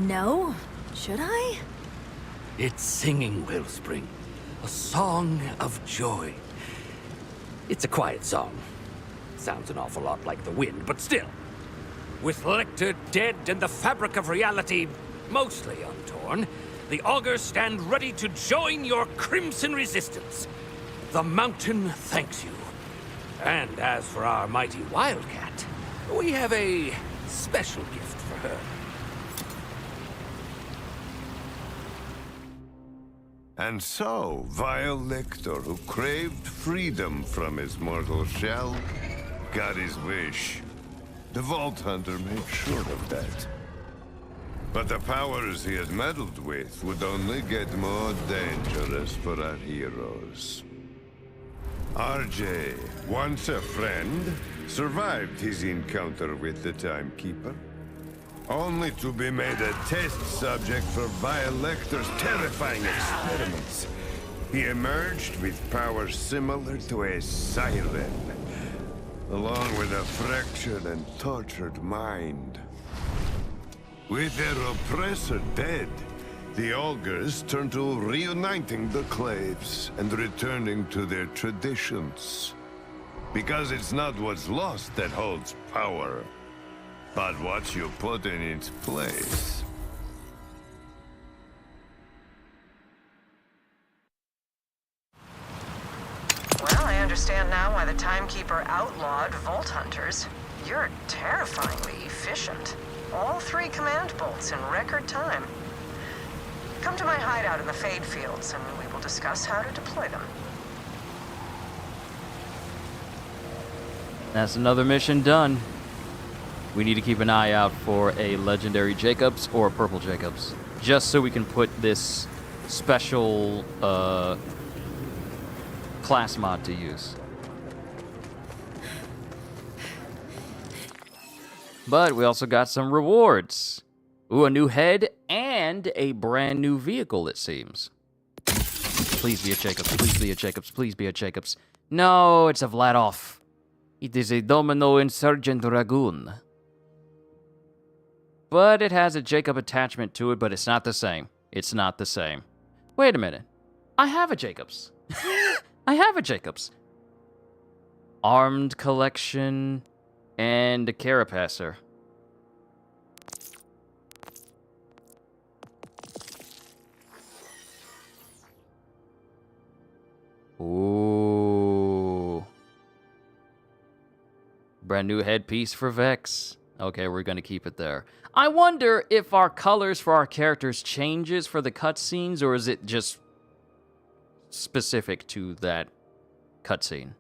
No. Should I? It's singing, Wellspring. A song of joy. It's a quiet song. Sounds an awful lot like the wind, but still. With Lictor dead and the fabric of reality mostly untorn, the augurs stand ready to join your crimson resistance. The mountain thanks you. And as for our mighty wildcat, we have a special gift for her. And so, vile Lictor, who craved freedom from his mortal shell, got his wish. The Vault Hunter made sure of that. But the powers he had meddled with would only get more dangerous for our heroes. RJ, once a friend, survived his encounter with the Timekeeper, only to be made a test subject for vile Lictor's terrifying experiments. He emerged with powers similar to a siren, along with a fractured and tortured mind. With their oppressor dead, the augurs turned to reuniting the claves and returning to their traditions. Because it's not what's lost that holds power, but what you put in its place. Well, I understand now why the Timekeeper outlawed Vault Hunters. You're terrifyingly efficient. All 3 command bolts in record time. Come to my hideout in the Fade Fields, and we will discuss how to deploy them. That's another mission done. We need to keep an eye out for a Legendary Jacobs or a Purple Jacobs, just so we can put this special class mod to use. But we also got some rewards. Ooh, a new head and a brand new vehicle, it seems. Please be a Jacobs, please be a Jacobs, please be a Jacobs. No, it's a Vladov. It is a Domino Insurgent Dragoon. But it has a Jacob attachment to it, but it's not the same. It's not the same. Wait a minute. I have a Jacobs. I have a Jacobs. Armed collection and a Carapacer. Ooh. Brand new headpiece for Vex. Okay, we're gonna keep it there. I wonder if our colors for our characters changes for the cutscenes, or is it just specific to that cutscene?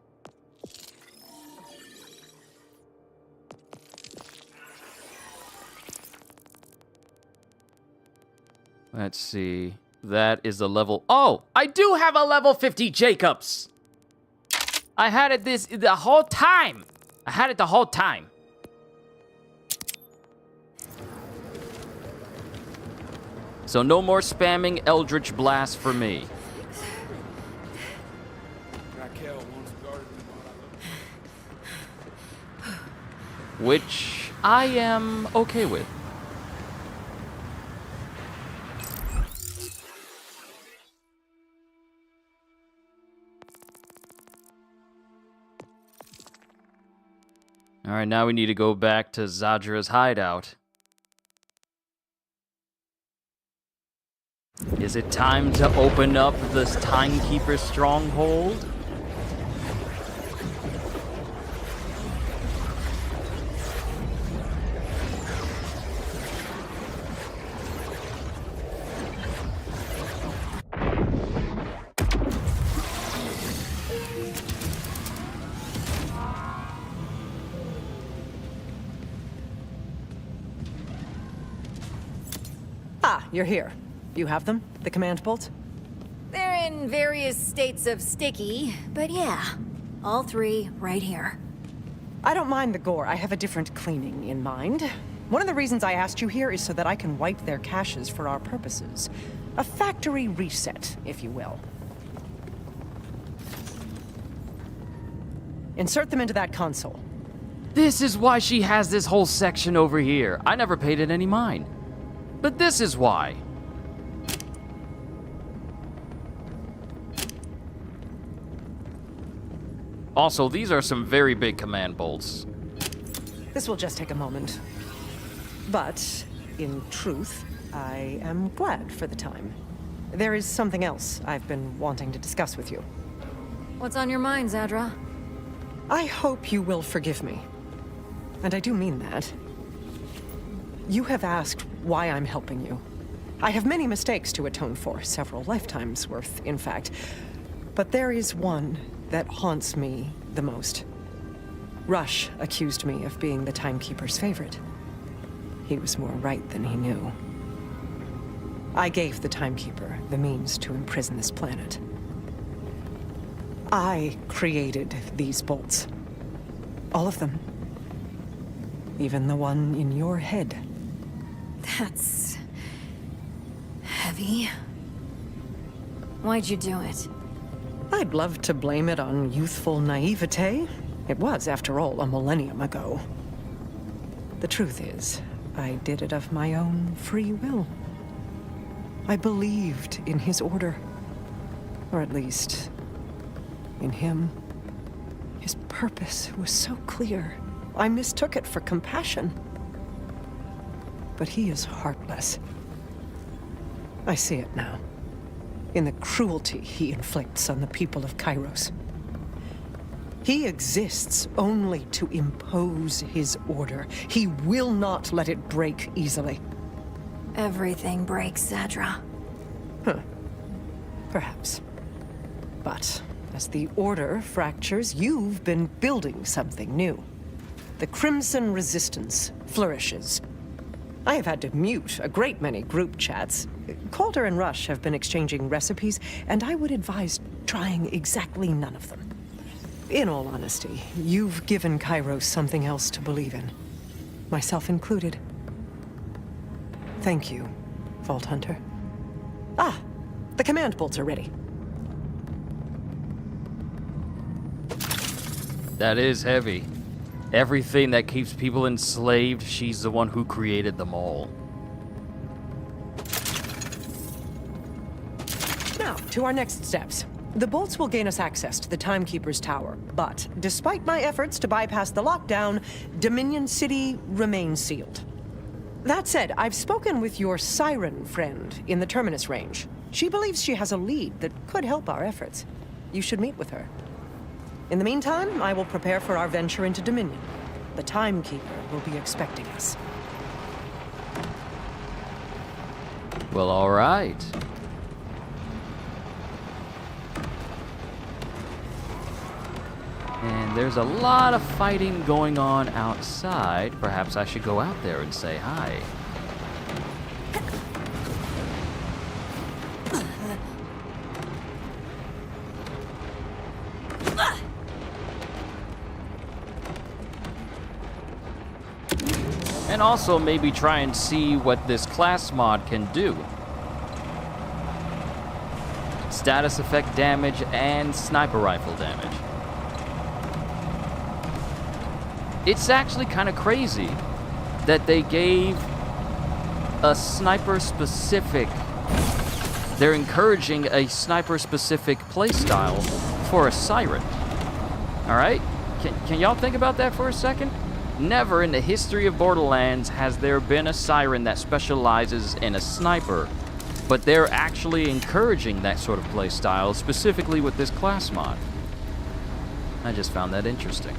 Let's see. That is the level... Oh! I do have a level 50 Jacobs! I had it the whole time! I had it the whole time. So no more spamming Eldritch Blast for me. Which I am okay with. All right, now we need to go back to Zadra's hideout. Is it time to open up this Timekeeper stronghold? you're here. You have them? The command bolts? They're in various states of sticky, but yeah. All 3 right here. I don't mind the gore. I have a different cleaning in mind. One of the reasons I asked you here is so that I can wipe their caches for our purposes. A factory reset, if you will. Insert them into that console. This is why she has this whole section over here. I never paid it any mind. But this is why. Also, these are some very big command bolts. This will just take a moment. But, in truth, I am glad for the time. There is something else I've been wanting to discuss with you. What's on your mind, Zadra? I hope you will forgive me. And I do mean that. You have asked why I'm helping you. I have many mistakes to atone for, several lifetimes worth, in fact. But there is one that haunts me the most. Rush accused me of being the Timekeeper's favorite. He was more right than he knew. I gave the Timekeeper the means to imprison this planet. I created these bolts. All of them. Even the one in your head. That's... heavy. Why'd you do it? I'd love to blame it on youthful naivete. It was, after all, a millennium ago. The truth is, I did it of my own free will. I believed in his order. Or at least, in him. His purpose was so clear. I mistook it for compassion. But he is heartless. I see it now. In the cruelty he inflicts on the people of Kairos. He exists only to impose his order. He will not let it break easily. Everything breaks, Zadra. Huh. Perhaps. But as the order fractures, you've been building something new. The Crimson Resistance flourishes. I have had to mute a great many group chats. Calder and Rush have been exchanging recipes, and I would advise trying exactly none of them. In all honesty, you've given Kairos something else to believe in. Myself included. Thank you, Vault Hunter. Ah, the command bolts are ready. That is heavy. Everything that keeps people enslaved, she's the one who created them all. Now, to our next steps. The bolts will gain us access to the Timekeeper's tower, but despite my efforts to bypass the lockdown, Dominion City remains sealed. That said, I've spoken with your Siren friend in the Terminus range. She believes she has a lead that could help our efforts. You should meet with her. In the meantime, I will prepare for our venture into Dominion. The Timekeeper will be expecting us. Well, all right. And there's a lot of fighting going on outside. Perhaps I should go out there and say hi. And also maybe try and see what this class mod can do. Status effect damage and sniper rifle damage. It's actually kind of crazy that they gave a sniper-specific... They're encouraging a sniper-specific playstyle for a Siren. Alright? Can y'all think about that for a second? Never in the history of Borderlands has there been a Siren that specializes in a sniper, but they're actually encouraging that sort of playstyle, specifically with this class mod. I just found that interesting.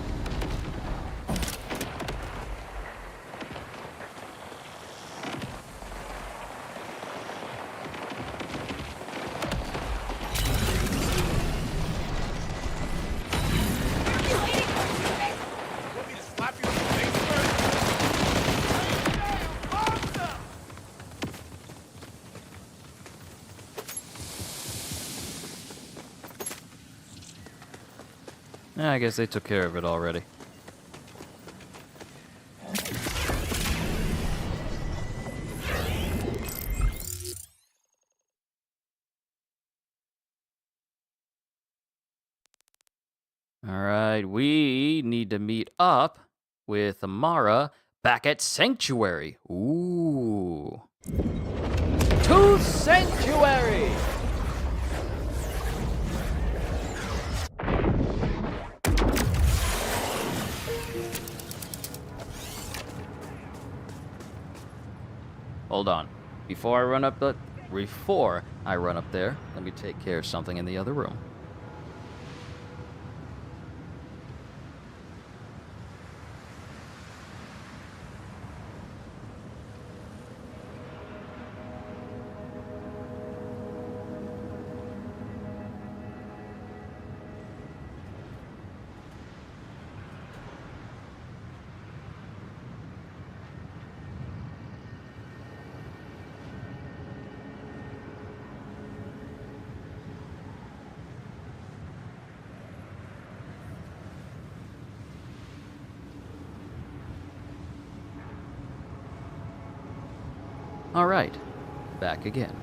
I guess they took care of it already. Alright, we need to meet up with Amara back at Sanctuary. Ooh. To Sanctuary! Hold on. Before I run up there, let me take care of something in the other room. Alright, back again.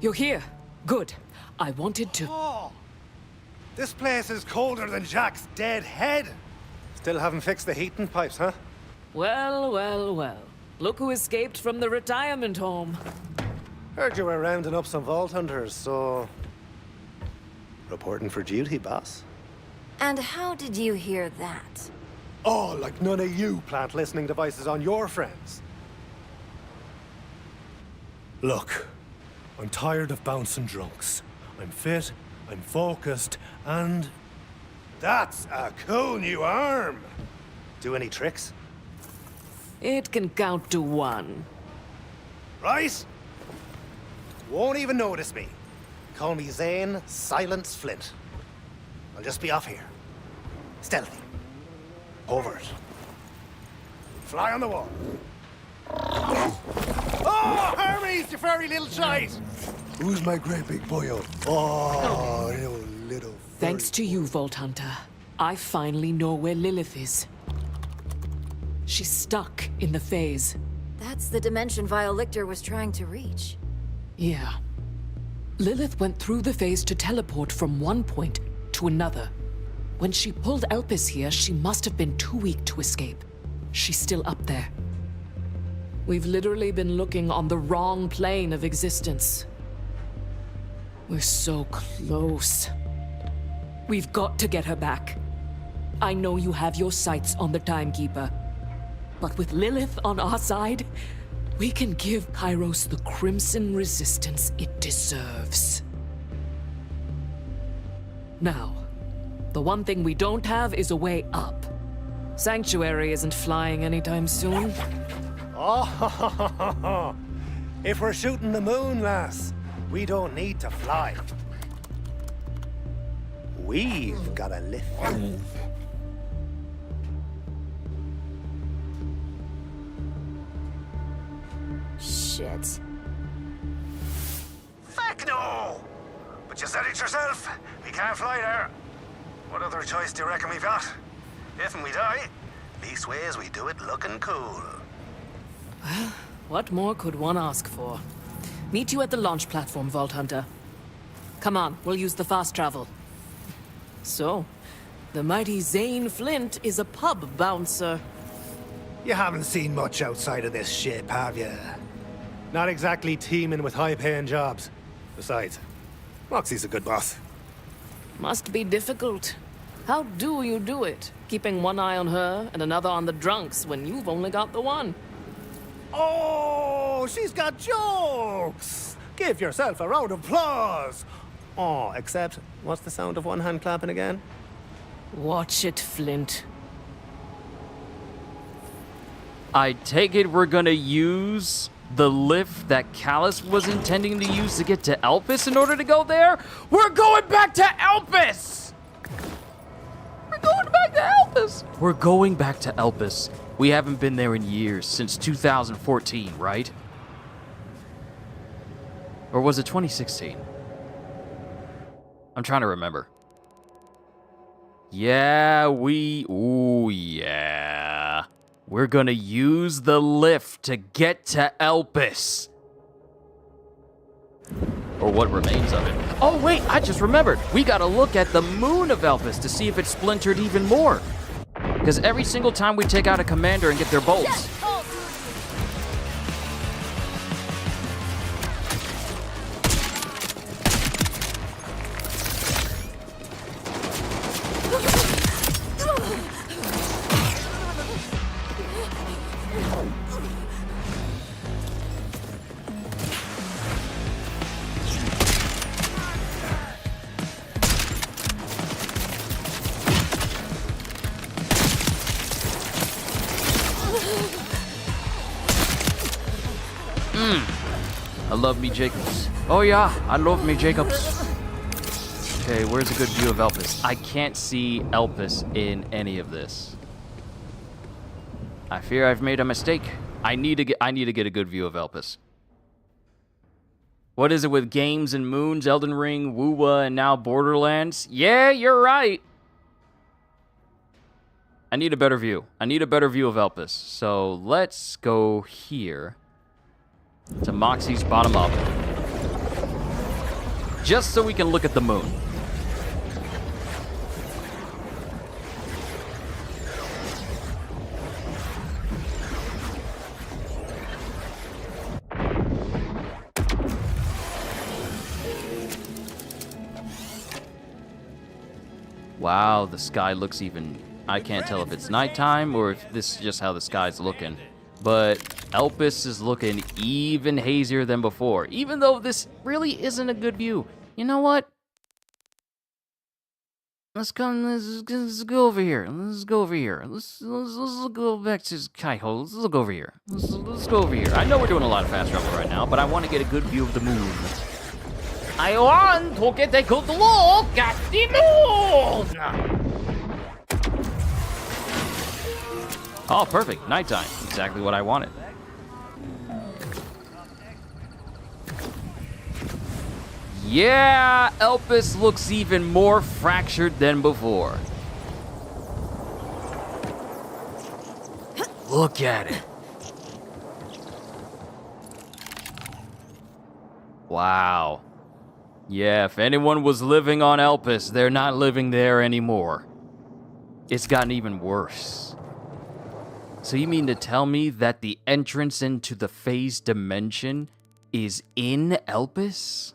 You're here. Good. I wanted to... Oh! This place is colder than Jack's dead head. Still haven't fixed the heating pipes, huh? Well, well, well. Look who escaped from the retirement home. Heard you were rounding up some vault hunters, so... Reporting for duty, boss. And how did you hear that? Oh, like none of you plant listening devices on your friends. Look, I'm tired of bouncing drunks. I'm fit, I'm focused, and... That's a cool new arm! Do any tricks? It can count to 1. Right? Won't even notice me. Call me Zane Silence Flint. I'll just be off here. Stealthy. Overt. Fly on the wall. Oh, Hermes, you furry little child! Who's my great big boyo? Oh, you little... Thanks to you, Vault Hunter, I finally know where Lilith is. She's stuck in the phase. That's the dimension Vile Lictor was trying to reach. Yeah. Lilith went through the phase to teleport from one point to another. When she pulled Elpis here, she must have been too weak to escape. She's still up there. We've literally been looking on the wrong plane of existence. We're so close. We've got to get her back. I know you have your sights on the Timekeeper. But with Lilith on our side, we can give Kairos the crimson resistance it deserves. Now, the one thing we don't have is a way up. Sanctuary isn't flying anytime soon. Oh, if we're shooting the moon, lass, we don't need to fly. We've got a lift. Shit. Fuck no! But you said it yourself. We can't fly there. What other choice do you reckon we've got? If and we die, least ways we do it looking cool. Well, what more could one ask for? Meet you at the launch platform, Vault Hunter. Come on, we'll use the fast travel. So, the mighty Zane Flint is a pub bouncer. You haven't seen much outside of this ship, have you? Not exactly teeming with high-paying jobs. Besides, Roxy's a good boss. Must be difficult. How do you do it? Keeping one eye on her and another on the drunks when you've only got the one. Oh, she's got jokes! Give yourself a round of applause! Oh, except, what's the sound of one hand clapping again? Watch it, Flint. I take it we're gonna use the lift that Callus was intending to use to get to Elpis in order to go there? We're going back to Elpis! We're going back to Elpis! We're going back to Elpis. We haven't been there in years, since 2014, right? Or was it 2016? I'm trying to remember. Yeah, ooh, yeah. We're gonna use the lift to get to Elpis. Or what remains of it. Oh, wait, I just remembered. We gotta look at the moon of Elpis to see if it's splintered even more. Because every single time we take out a commander and get their bolts, I love me Jacobs. Oh yeah, I love me Jacobs. Okay, where's a good view of Elpis? I can't see Elpis in any of this. I fear I've made a mistake. I need to get a good view of Elpis. What is it with games and moons, Elden Ring, Woowa, and now Borderlands? Yeah, you're right. I need a better view. I need a better view of Elpis. So let's go here to Moxie's bottom up, just so we can look at the moon. Wow, the sky looks even... I can't tell if it's nighttime or if this is just how the sky's looking. But Elpis is looking even hazier than before, even though this really isn't a good view. You know what? Let's go over here. Let's go over here. Let's go back to Kaiho. Let's look over here. Let's go over here. I know we're doing a lot of fast travel right now, but I want to get a good view of the moon. I want to get a good look at the moon! Oh, perfect. Nighttime. Exactly what I wanted. Yeah, Elpis looks even more fractured than before. Look at it. Wow. Yeah, if anyone was living on Elpis, they're not living there anymore. It's gotten even worse. So you mean to tell me that the entrance into the phase dimension is in Elpis?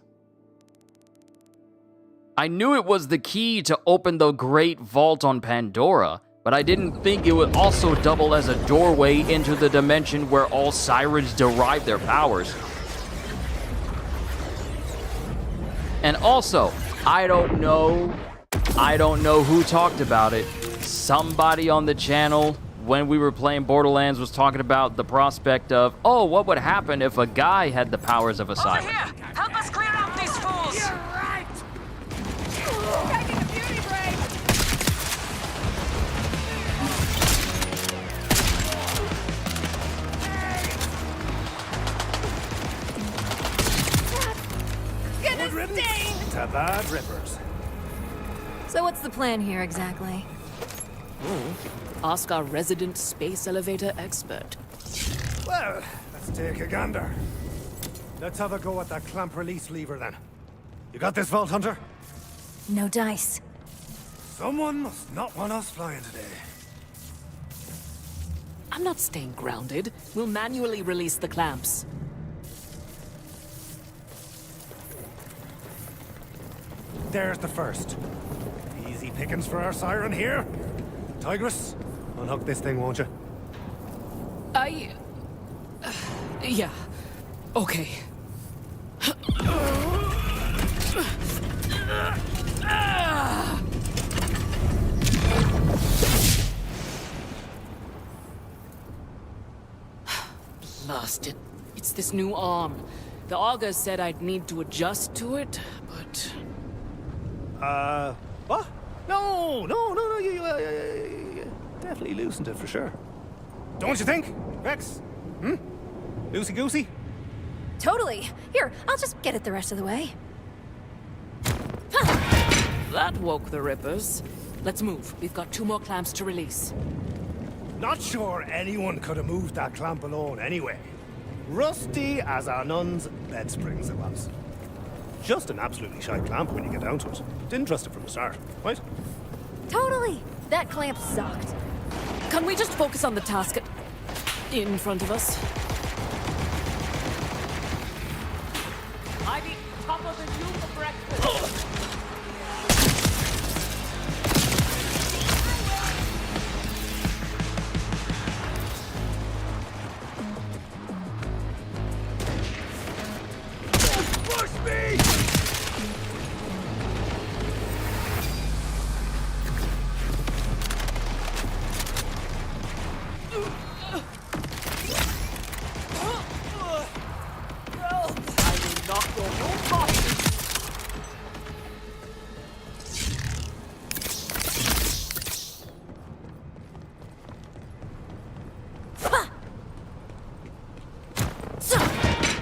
I knew it was the key to open the Great Vault on Pandora, but I didn't think it would also double as a doorway into the dimension where all sirens derive their powers. And also, I don't know who talked about it. Somebody on the channel, when we were playing Borderlands, was talking about the prospect of, oh, what would happen if a guy had the powers of a siren? Over here! Help us clear out these fools! You're right! Taking a beauty break! Gonna sting! To bad rippers. So what's the plan here exactly? Ask our resident space elevator expert. Well, let's take a gander. Let's have a go at that clamp release lever then. You got this, Vault Hunter? No dice. Someone must not want us flying today. I'm not staying grounded. We'll manually release the clamps. There's the first. Easy pickings for our siren here. Tigress, unhook this thing, won't you? Yeah. Okay. Blasted. It's this new arm. The augurs said I'd need to adjust to it, but... What? No, you definitely loosened it for sure. Don't you think, Rex? Loosey-goosey? Totally. Here, I'll just get it the rest of the way. That woke the Rippers. Let's move. We've got 2 more clamps to release. Not sure anyone could have moved that clamp alone anyway. Rusty as a nun's bed springs it was. Just an absolutely shite clamp when you get down to it. Didn't trust it from the start, right? Totally. That clamp sucked. Can we just focus on the task in front of us? I'd eat tougher than you for breakfast.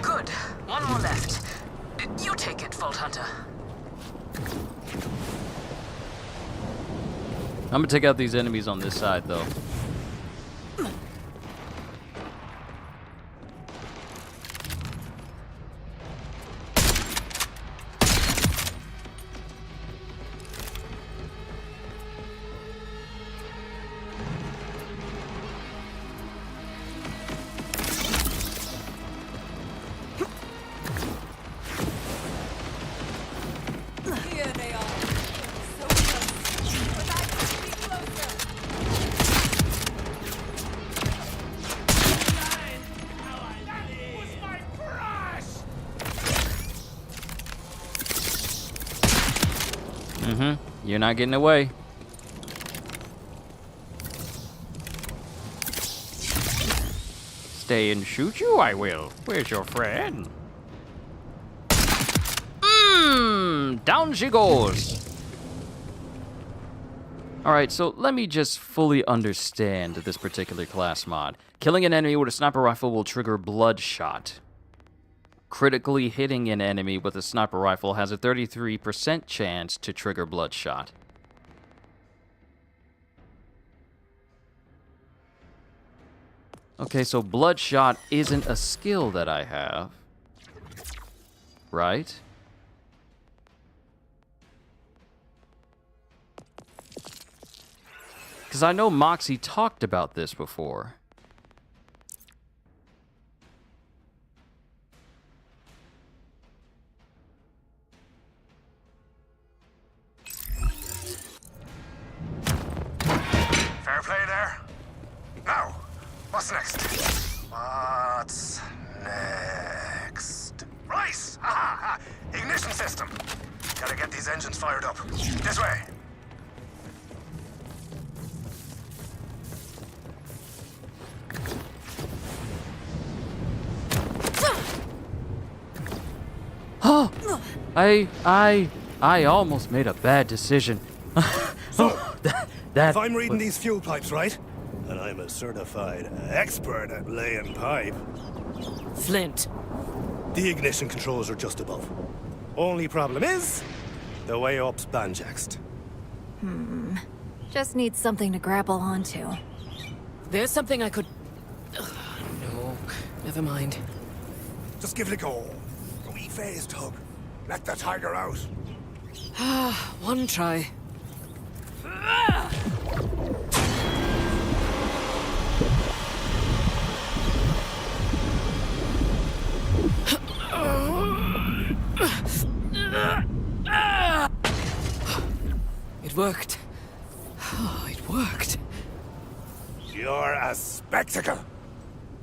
Good. 1 more left. You take it, Vault Hunter. I'm gonna take out these enemies on this side, though. Here they are. So close. But I couldn't be closer. That was my crush! You're not getting away. Stay and shoot you, I will. Where's your friend? Down she goes. Alright, so let me just fully understand this particular class mod. Killing an enemy with a sniper rifle will trigger Bloodshot. Critically hitting an enemy with a sniper rifle has a 33% chance to trigger Bloodshot. Okay, so Bloodshot isn't a skill that I have. Right? Because I know Moxie talked about this before. Fair play there. Now, what's next? What's next? Right! Aha! Ignition system. Gotta get these engines fired up. This way. Oh, I almost made a bad decision. If I'm reading these fuel pipes right, and I'm a certified expert at laying pipe, Flint. the ignition controls are just above. Only problem is, the way up's banjaxed. Just need something to grapple onto. There's something I could... no, never mind. Just give it a go. A wee phase tug. Let the tiger out. One try. It worked. Oh, it worked. You're a spectacle.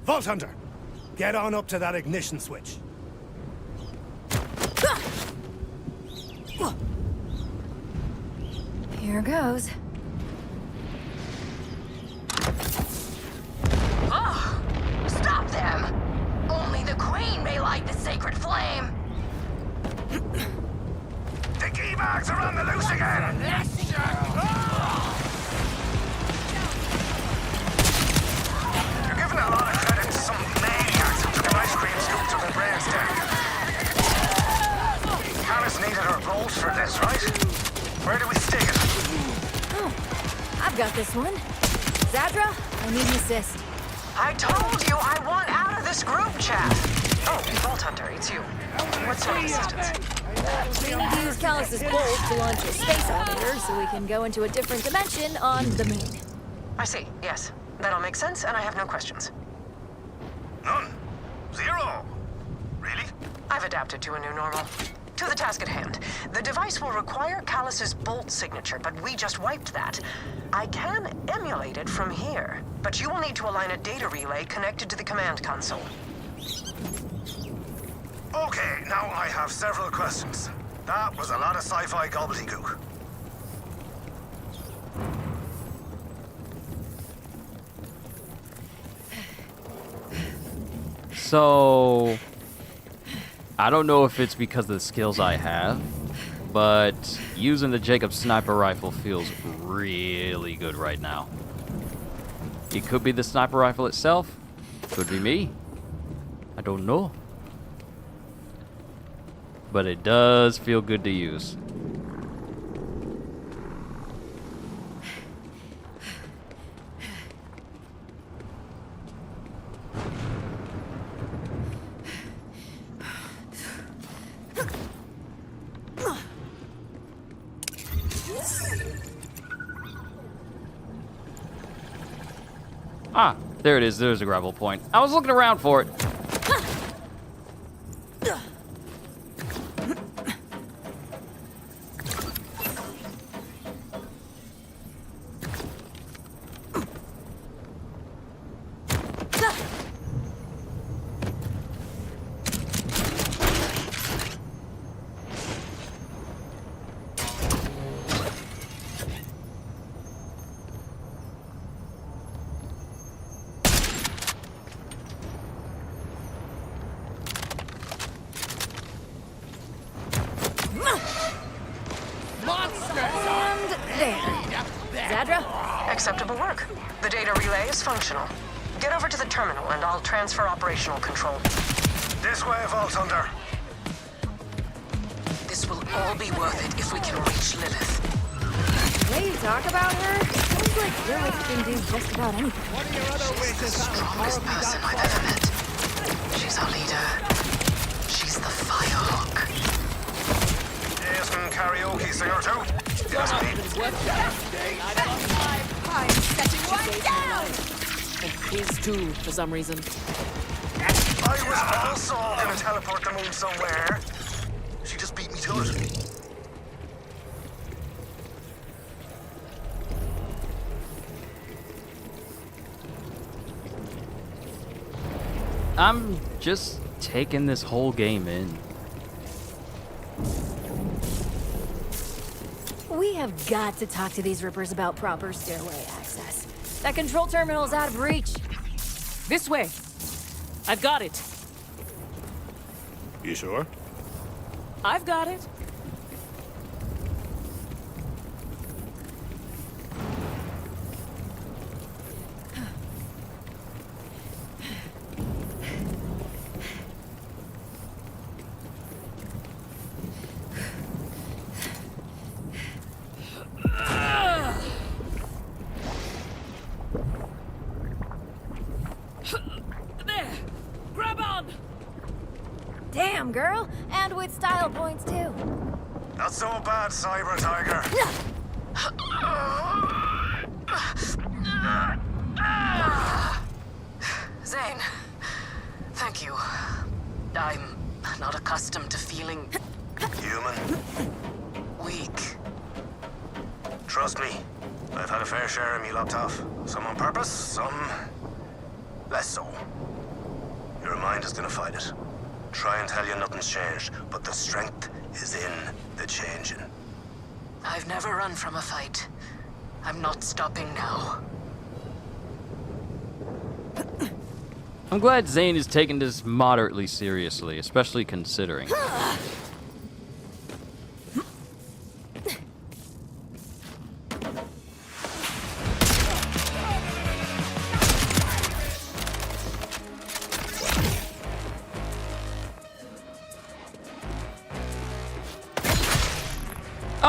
Vault Hunter, get on up to that ignition switch. Here goes. Oh, stop them! Only the Queen The key bags are on the loose again! You're giving a lot of credit to some maniacs who took an ice cream scoop to the brainstem. Alice needed her bolt for this, right? Where do we stick it? Oh, I've got this one. Zadra, I need an assist. I told you I want out of this group chat. Oh, Vault Hunter, it's you. What sort of assistance? We need to use Callus's bolt to launch a space elevator so we can go into a different dimension on the moon. I see, yes. That all makes sense, and I have no questions. None. Zero. Really? I've adapted to a new normal. To the task at hand. The device will require Callus's bolt signature, but we just wiped that. I can emulate it from here, but you will need to align a data relay connected to the command console. Okay, now I have several questions. That was a lot of sci-fi gobbledygook. So, I don't know if it's because of the skills I have, but using the Jacob sniper rifle feels really good right now. It could be the sniper rifle itself, could be me. I don't know. But it does feel good to use. Ah, there it is. There's a gravel point. I was looking around for it. Acceptable work. The data relay is functional. Get over to the terminal and I'll transfer operational control. This way, Vault Hunter. This will all be worth it if we can reach Lilith. The way you talk about her, seems like you're like you can do just about anything. She's the strongest person I've ever met. She's our leader. She's the Firehawk. Some karaoke singer too. Yes, I'm setting one down! And his too, for some reason. I was also gonna teleport the moon somewhere. She just beat me to it. I'm just taking this whole game in. We have got to talk to these Rippers about proper stairway access. That control terminal is out of reach. This way. I've got it. You sure? I've got it. Damn, girl. And with style points, too. Not so bad, Cyber Tiger. Zane, thank you. I'm not accustomed to feeling... Human. weak. Trust me, I've had a fair share of me lopped off. Some on purpose, some... less so. Your mind is gonna fight it. Try and tell you nothing's changed, but the strength is in the changing. I've never run from a fight. I'm not stopping now. I'm glad Zane is taking this moderately seriously, especially considering.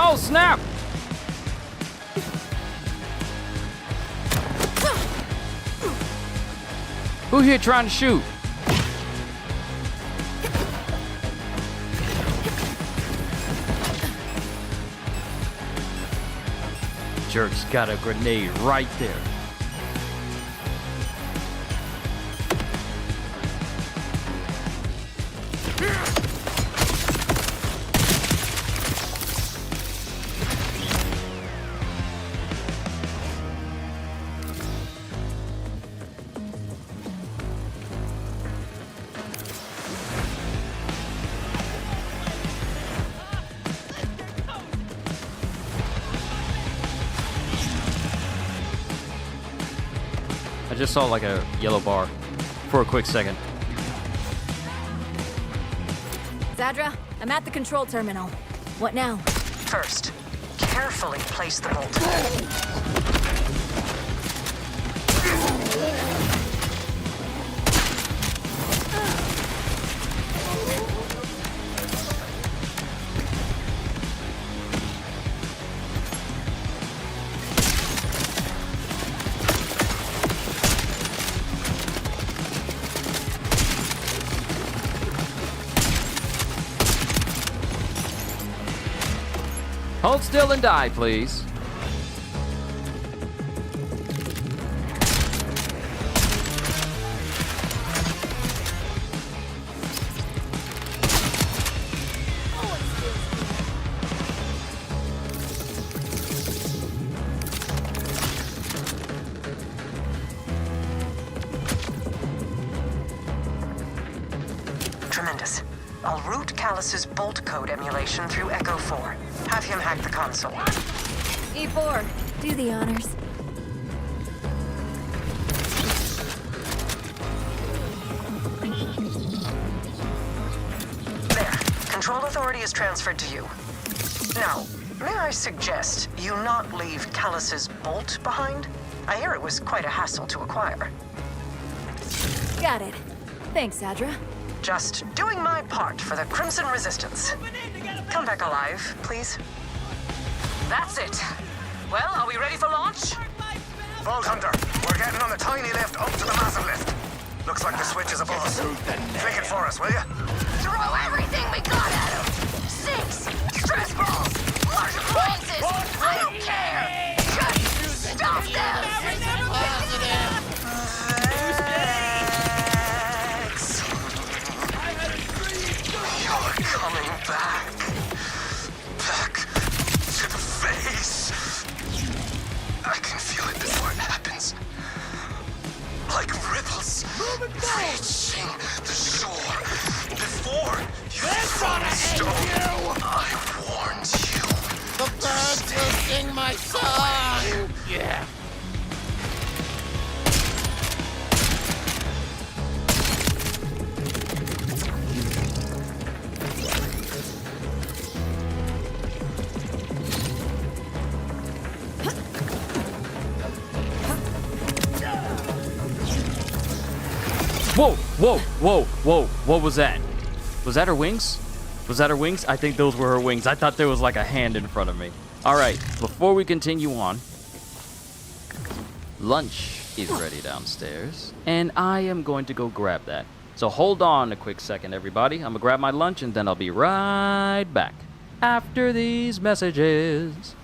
Oh, snap! Who here trying to shoot? Jerk's got a grenade right there. I just saw like a yellow bar for a quick second. Zadra, I'm at the control terminal. What now? First, carefully place the bolt. Hold still and die, please. Tremendous. I'll route Callus's bolt code emulation through Echo 4. Have him hack the console. E4, do the honors. There. Control authority is transferred to you. Now, may I suggest you not leave Callus's bolt behind? I hear it was quite a hassle to acquire. Got it. Thanks, Zadra. Just doing my part for the Crimson Resistance. Come back alive, please. That's it. Well, are we ready for launch? Vault Hunter, we're getting on the tiny lift up to the massive lift. Looks like the switch is above us. Flick it for us, will you? Throw everything we got at him! Six! Stress balls! Large appliances! I don't care! Just stop them! You're coming back. Back to the face. I can feel it before it happens. Like ripples reaching the shore. Before you throw a stone, I warned you. The birds will sing my song! Yeah. Whoa, whoa, whoa, whoa. What was that? Was that her wings? Was that her wings? I think those were her wings. I thought there was like a hand in front of me. All right, before we continue on, lunch is ready downstairs, and I am going to go grab that. So hold on a quick second, everybody. I'm gonna grab my lunch, and then I'll be right back after these messages.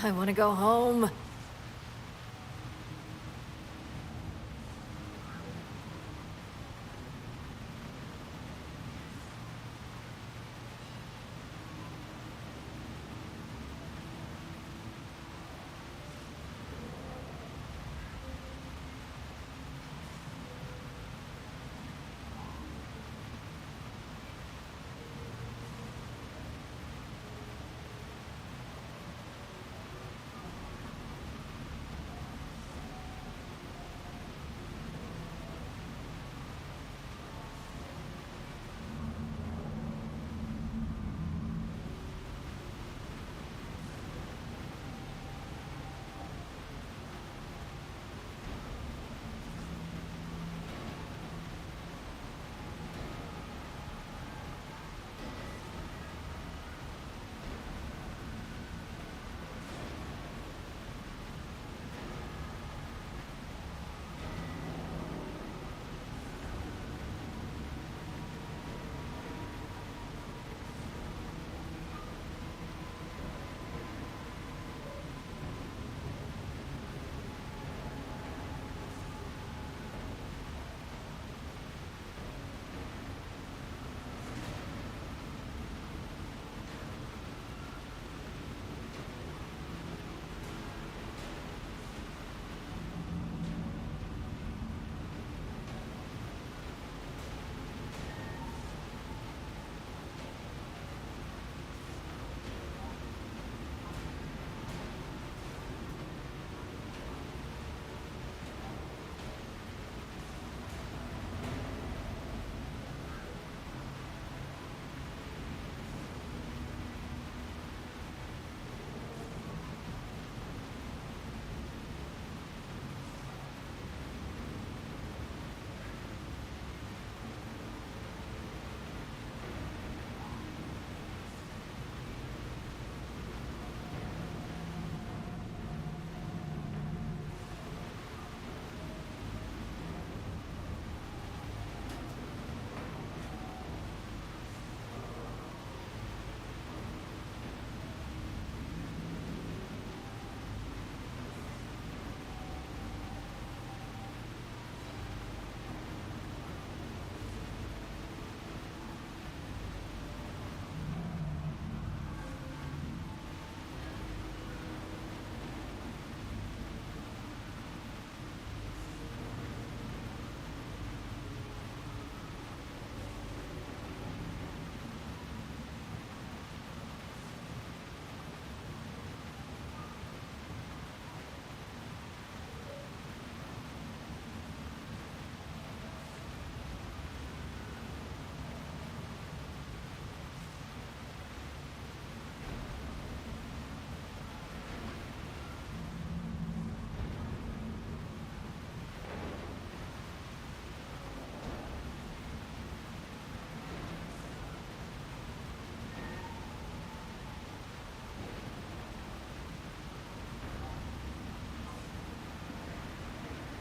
I want to go home.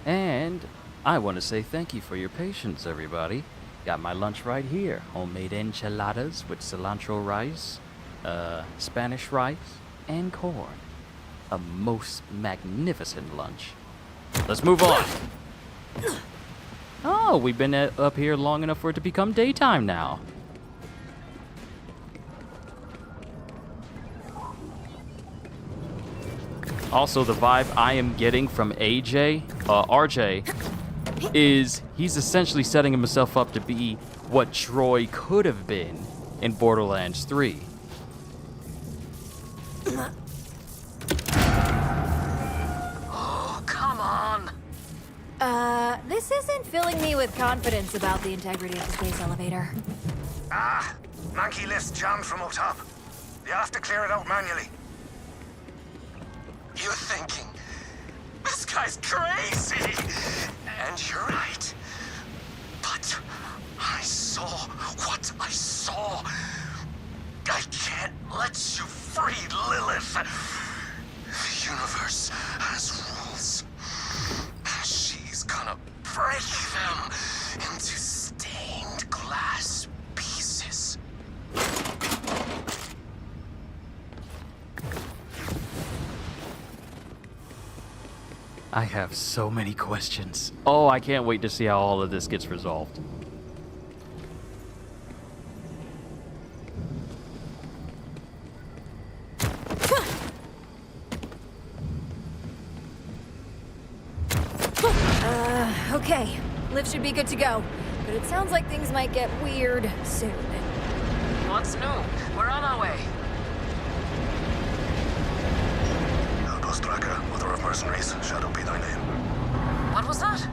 And I want to say thank you for your patience, everybody. Got my lunch right here. Homemade enchiladas with cilantro rice, Spanish rice, and corn. A most magnificent lunch. Let's move on. Oh, we've been up here long enough for it to become daytime now. Also, the vibe I am getting from RJ, is he's essentially setting himself up to be what Troy could have been in Borderlands 3. Oh, come on. This isn't filling me with confidence about the integrity of the space elevator. Ah, monkey lift jammed from up top. You have to clear it out manually. You're thinking, this guy's crazy! And you're right. But I saw what I saw. I can't let you free Lilith. The universe has rules. She's gonna break them into stained glass pieces. I have so many questions. Oh, I can't wait to see how all of this gets resolved. Okay. Lift should be good to go. But it sounds like things might get weird soon. What's new? We're on our way. Outpost tracker, mother of mercenaries, Shadow be thy name. What was that?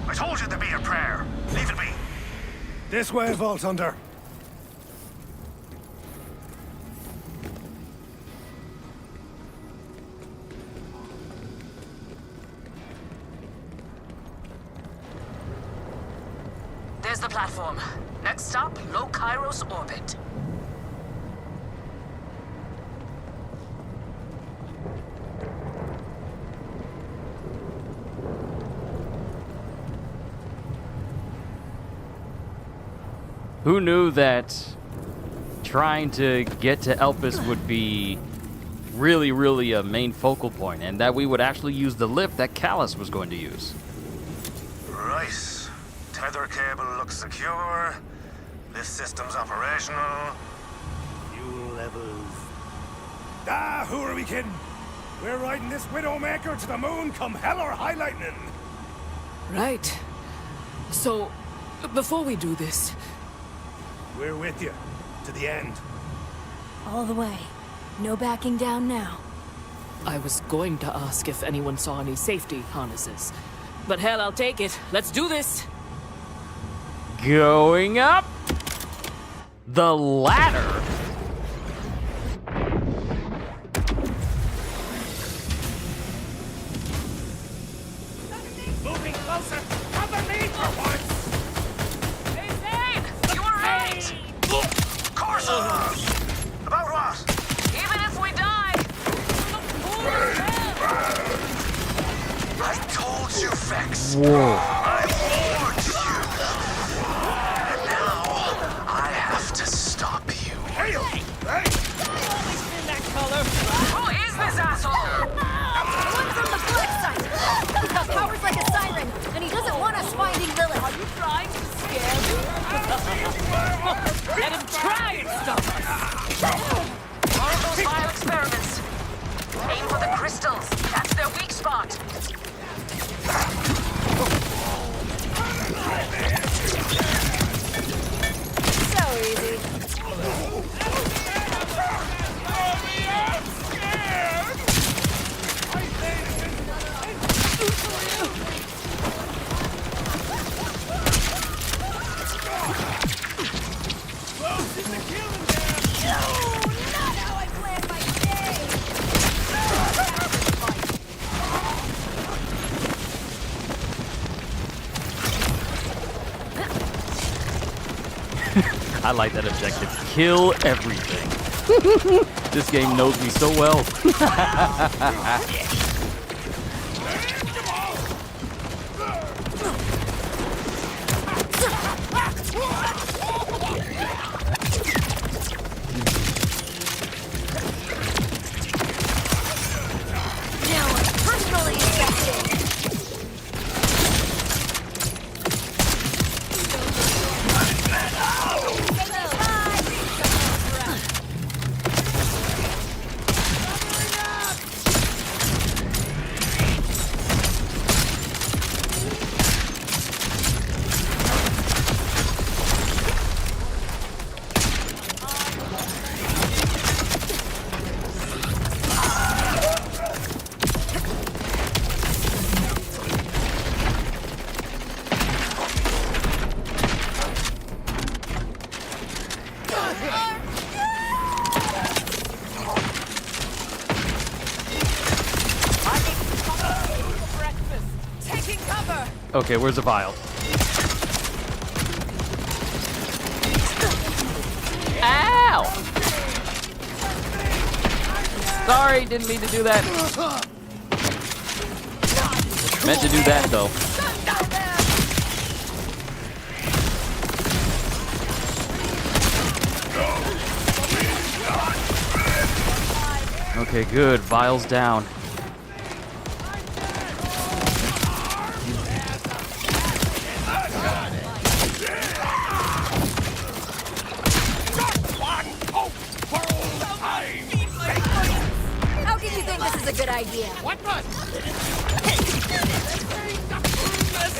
I told you to be a prayer. Leave it be. This way, Vault Hunter. There's the platform. Next stop, low Kairos orbit. Who knew that trying to get to Elpis would be really a main focal point, and that we would actually use the lift that Callus was going to use? Right. Tether cable looks secure. Lift system's operational. Fuel levels. Ah, who are we kidding? We're riding this Widowmaker to the moon come hell or high lightning. Right. So, before we do this... We're with you. To the end. All the way. No backing down now. I was going to ask if anyone saw any safety harnesses. But hell, I'll take it. Let's do this! Going up the ladder. Moving closer. Cover me for once. Hey, Zane! You were right! Of course I was. About what? Even if we die... I told you, Vex. Whoa. I warned you. And now I have to stop you. Hey! Who is this asshole? One from the black side! He has powers like a siren, and he doesn't want us finding Lilith. Are you trying to scare me? Let him try and stop us! One of those vile experiments. Aim for the crystals. That's their weak spot. So easy. I like that objective. Kill everything. This game knows me so well. Now I'm personally infected. Okay, where's the vial? Ow! Sorry, didn't mean to do that. Meant to do that, though. Okay, good. Vial's down. was a good idea. What was?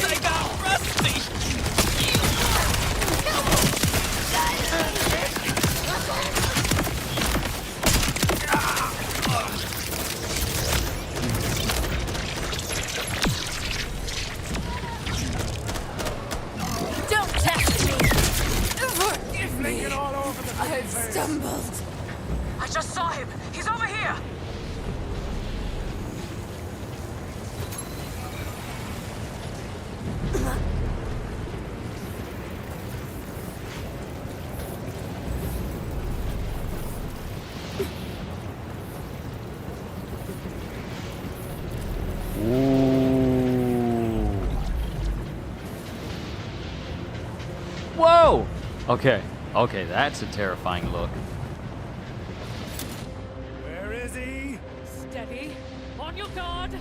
I got rusty. Don't test me! Forgive me! I've stumbled. I just saw him. He's over here. Whoa! Okay, okay, that's a terrifying look. Where is he? Steady. On your guard.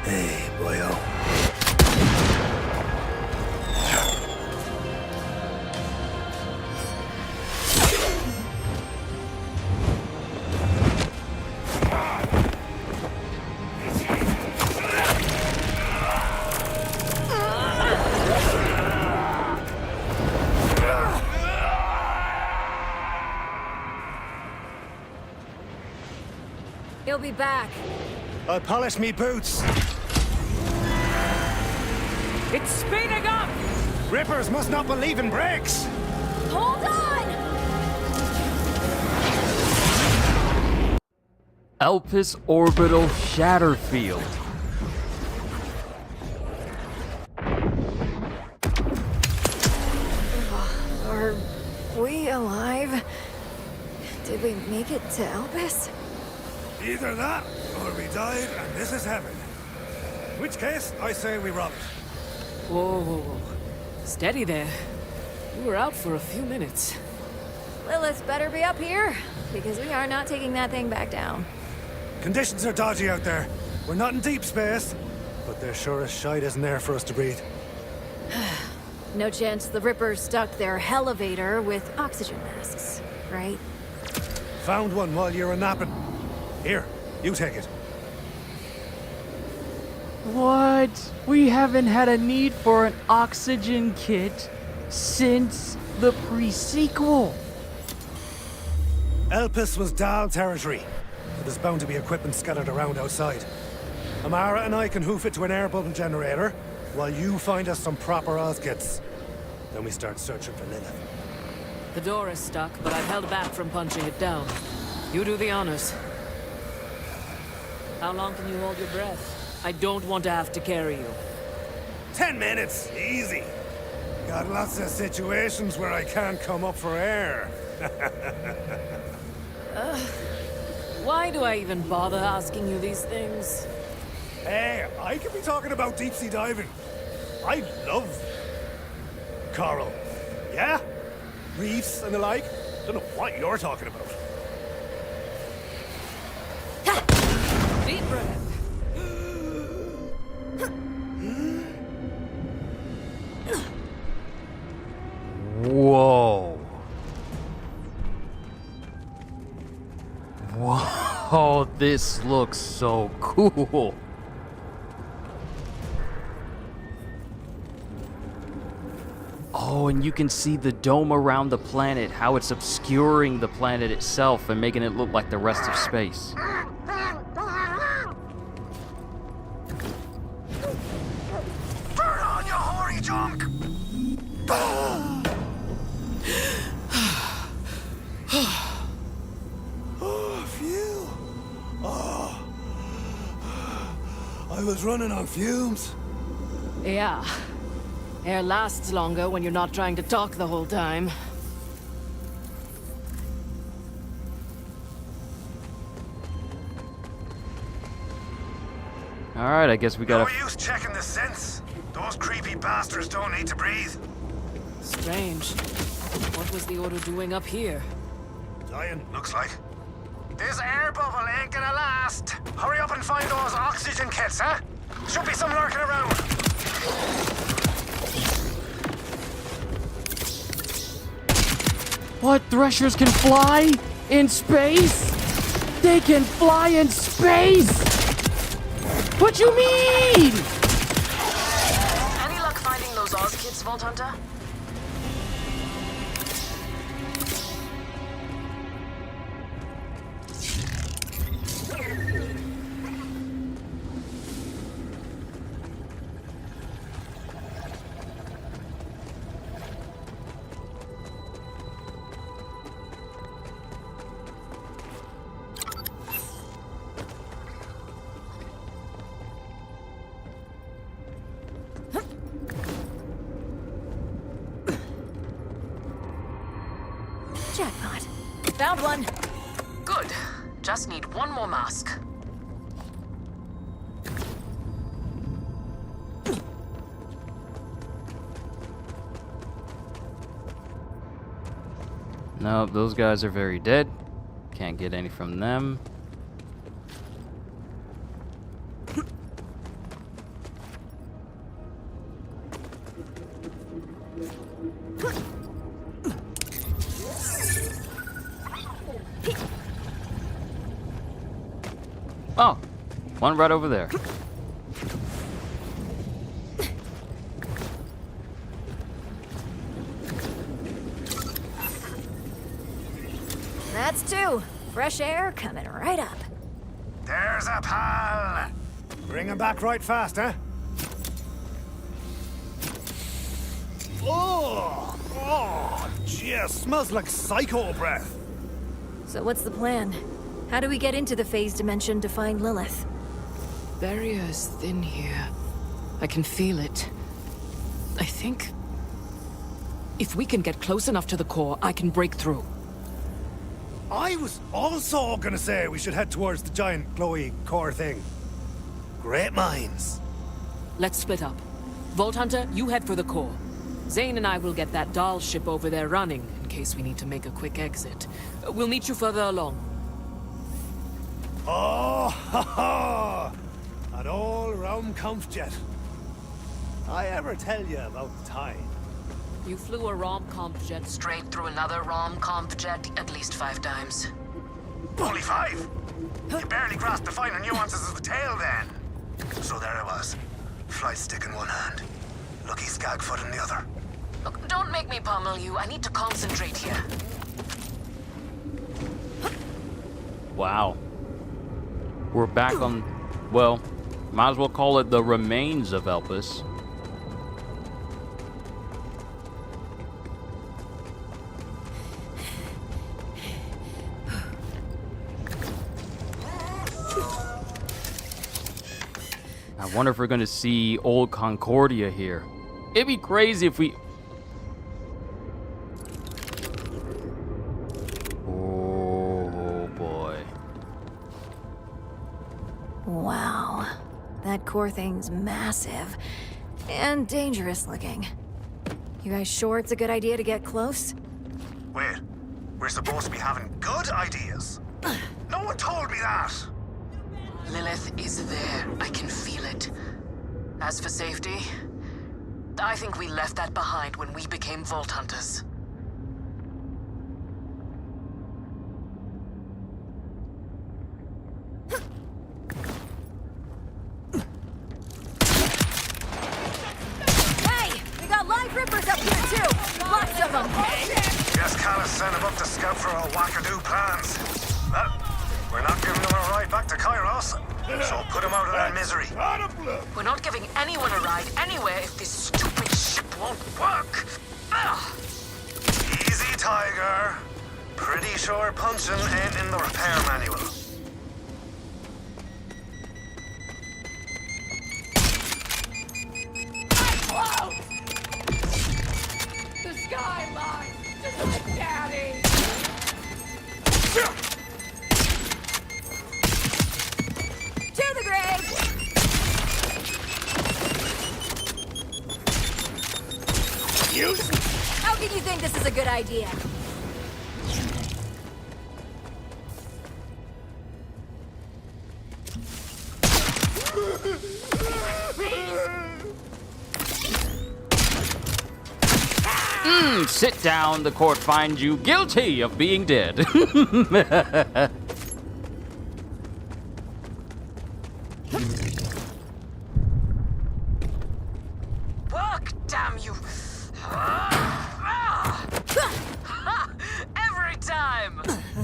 Hey, boyo. He'll be back. I'll polish me boots. It's speeding up! Rippers must not believe in brakes. Hold on! Elpis Orbital Shatter Field. Are we alive? Did we make it to Elpis? Either that, or we died and this is heaven. In which case, I say we rob it. Whoa, whoa, whoa. Steady there. You were out for a few minutes. Lilith better be up here, because we are not taking that thing back down. Conditions are dodgy out there. We're not in deep space, but there sure as shite isn't air for us to breathe. No chance the Rippers stuck their elevator with oxygen masks, right? Found one while you were napping. Here, you take it. What? We haven't had a need for an oxygen kit since the pre-sequel. Elpis was Dahl territory, but there's bound to be equipment scattered around outside. Amara and I can hoof it to an air bubble generator, while you find us some proper Oz kits. Then we start searching for Lilith. The door is stuck, but I've held back from punching it down. You do the honors. How long can you hold your breath? I don't want to have to carry you. 10 minutes, easy. Got lots of situations where I can't come up for air. Why do I even bother asking you these things? Hey, I could be talking about deep-sea diving. I love coral. Yeah? Reefs and the like. Don't know what you're talking about. Deep breath. Whoa. Whoa, this looks so cool. Oh, and you can see the dome around the planet, how it's obscuring the planet itself and making it look like the rest of space. Turn on, you hoary junk! Oh, fuel. Oh. I was running on fumes. Yeah. Air lasts longer when you're not trying to talk the whole time. Alright, I guess we gotta... No use checking the sense. Those creepy bastards don't need to breathe. Strange. What was the Order doing up here? Dying, looks like. This air bubble ain't gonna last. Hurry up and find those oxygen kits, huh? Should be some lurking around. What? Threshers can fly? In space? They can fly in space! What you mean? Any luck finding those Oz kids, Vault Hunter? Jackpot. Found one. Good. Just need one more mask. No, those guys are very dead. Can't get any from them. Oh, one right over there. That's two. Fresh air coming right up. There's a pal. Bring him back right fast, huh? Oh, jeez, smells like psycho breath. So what's the plan? How do we get into the phase dimension to find Lilith? Barrier is thin here. I can feel it. I think... if we can get close enough to the core, I can break through. I was also gonna say we should head towards the giant glowy core thing. Great minds. Let's split up. Vault Hunter, you head for the core. Zane and I will get that doll ship over there running, in case we need to make a quick exit. We'll meet you further along. Oh, ha ha! An all-round Kampfjet. I ever tell you about the time? You flew a rom-comp jet Straight through another rom-comp jet at least 5 times. Only 5? You barely grasped the finer nuances of the tale then. So there I was. Flight stick in one hand. Lucky skag foot in the other. Look, don't make me pummel you. I need to concentrate here. Wow. We're back on, well, might as well call it the remains of Elpis. I wonder if we're going to see old Concordia here. It'd be crazy if we... Oh, boy. Wow. That core thing's massive. And dangerous looking. You guys sure it's a good idea to get close? Wait, we're supposed to be having good ideas? No one told me that! Lilith is there. I can feel it. As for safety, I think we left that behind when we became Vault Hunters. Hey! We got live rippers up here too! of them. Guess Callus sent him up to scout for our wackadoo plans. Well, we're not giving him a ride back to Kairos, so put him out of their misery. We're not giving anyone a ride anywhere if this stupid ship won't work. Ugh. Easy, Tiger. Pretty sure punching ain't in the repair manual. The skyline, just like Daddy. To the grave! How can you think this is a good idea? Sit down. The court finds you guilty of being dead. Work, damn you! Every time!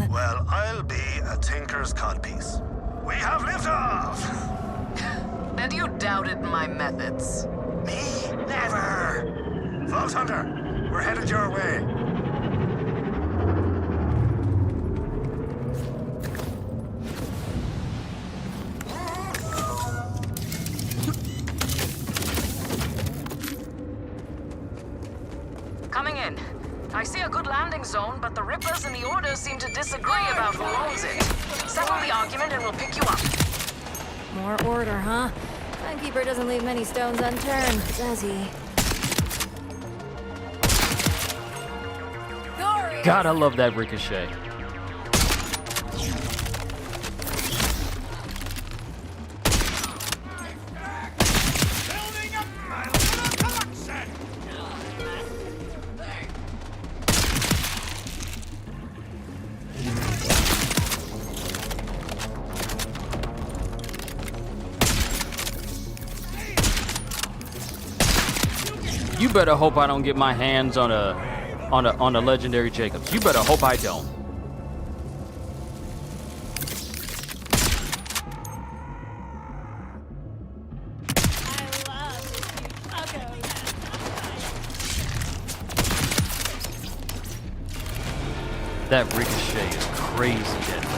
Well, I'll be a tinker's codpiece. We have liftoff! And you doubted my methods. Me? Never! Vault Hunter, we're headed your way. Coming in. I see a good landing zone, but the Rippers and the Orders seem to disagree about who owns it. Settle the argument and we'll pick you up. More order, huh? Timekeeper doesn't leave many stones unturned, does he? God, I love that ricochet. You better hope I don't get my hands on a legendary Jacobs. You better hope I don't. That ricochet is crazy deadly.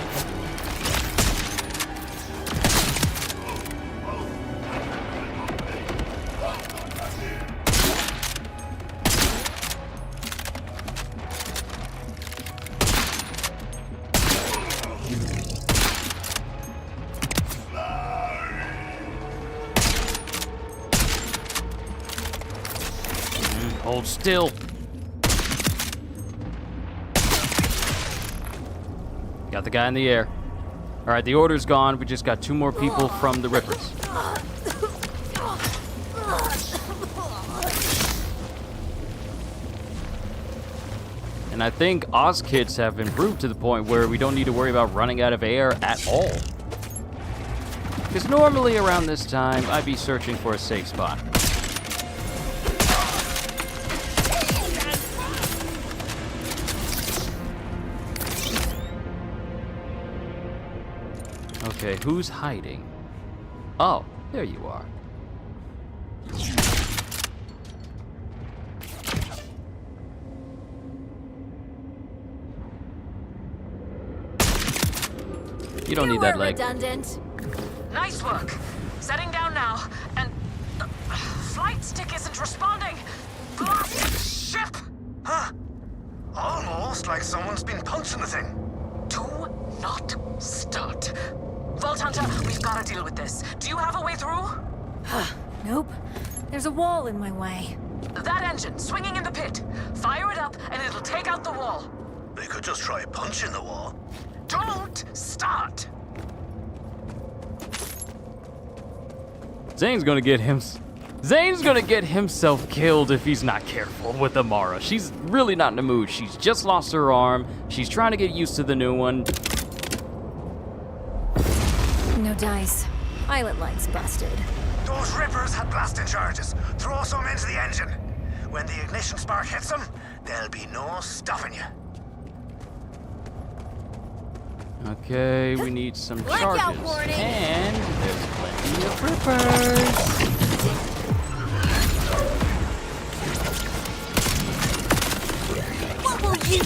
Hold still. Got the guy in the air. All right, the order's gone. We just got 2 more people from the Rippers. And I think Oz kits have improved to the point where we don't need to worry about running out of air at all. Because normally around this time, I'd be searching for a safe spot. Okay, who's hiding? Oh, there you are. You don't need that leg. Redundant. Nice work. Setting down now, and flight stick isn't responding. Blasted ship! Huh? Almost like someone's been punching the thing. Do not start. Vault Hunter, we've got to deal with this. Do you have a way through? Nope. There's a wall in my way. That engine, swinging in the pit. Fire it up, and it'll take out the wall. They could just try punching the wall. Don't start! Zane's gonna get himself killed if he's not careful with Amara. She's really not in the mood. She's just lost her arm. She's trying to get used to the new one. No dice. Pilot light's busted. Those Rippers had blasting charges. Throw some into the engine. When the ignition spark hits them, There'll be no stopping you. Okay, we need some Blackout charges. warning. And there's plenty of rippers. What will you?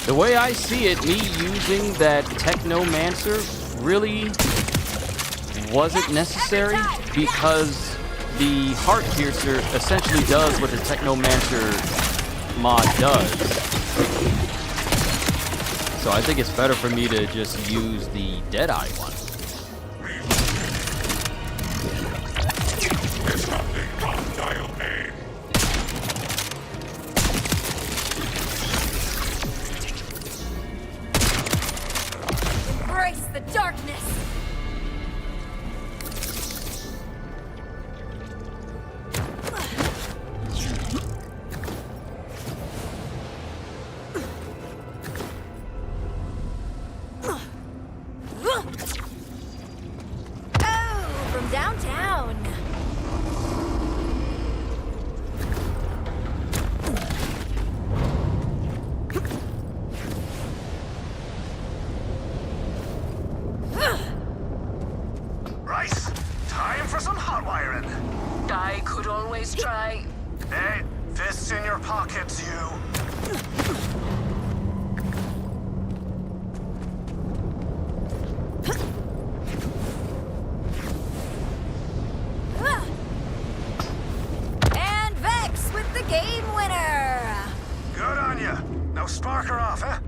The way I see it, me using that Technomancer really wasn't necessary because the Heart Piercer essentially does what the Technomancer mod does. So I think it's better for me to just use the Deadeye one. Embrace the darkness. Oh, from downtown. Rice, time for some hot wiring. I could always try. Hey, fists in your pockets, you. And Vex with the game winner. Good on you. Now spark her off, eh?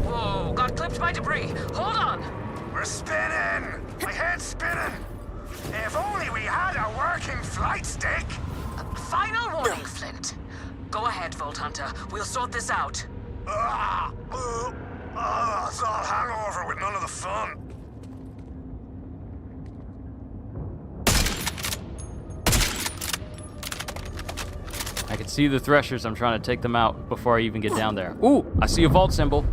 Whoa, got clipped by debris. Hold on. We're spinning. My head's spinning. If only we had a working flight stick. Final warning, Flint. Go ahead, Vault Hunter. We'll sort this out. It's all hangover with none of the fun. I can see the Threshers. I'm trying to take them out before I even get down there. Ooh, I see a vault symbol.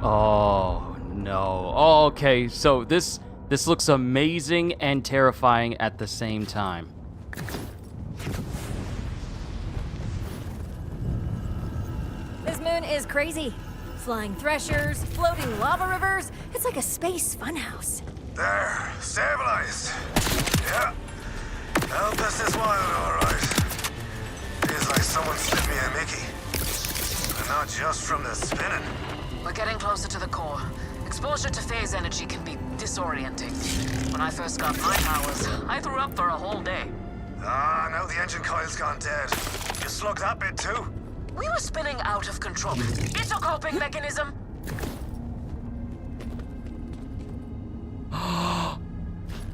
Oh, no. Oh, okay, so this looks amazing and terrifying at the same time. This moon is crazy. Flying Threshers, floating lava rivers. It's like a space funhouse. There, stabilized. Yeah. Elpis is wild, all right. Feels like someone slipped me a Mickey. And not just from the spinning. We're getting closer to the core. Exposure to phase energy can be disorienting. When I first got my powers, I threw up for a whole day. Ah, now the engine coil's gone dead. You slugged that bit too? We were spinning out of control. It's a coping mechanism.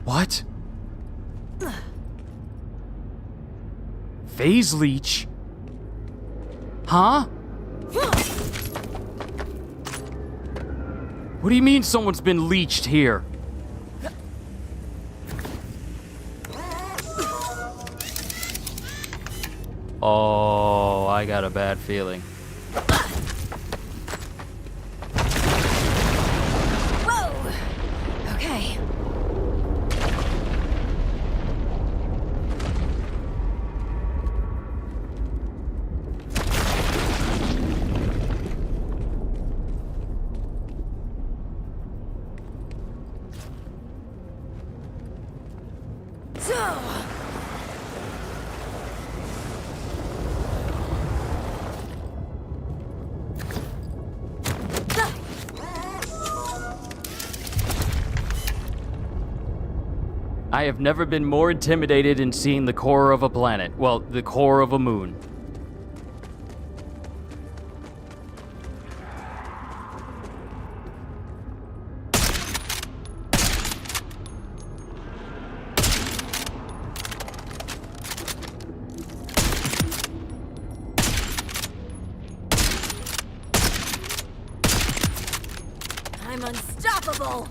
What? Phase leech? Huh? What do you mean someone's been leeched here? Oh, I got a bad feeling. Whoa! Okay. So... I have never been more intimidated in seeing the core of a planet. Well, the core of a moon. I'm unstoppable!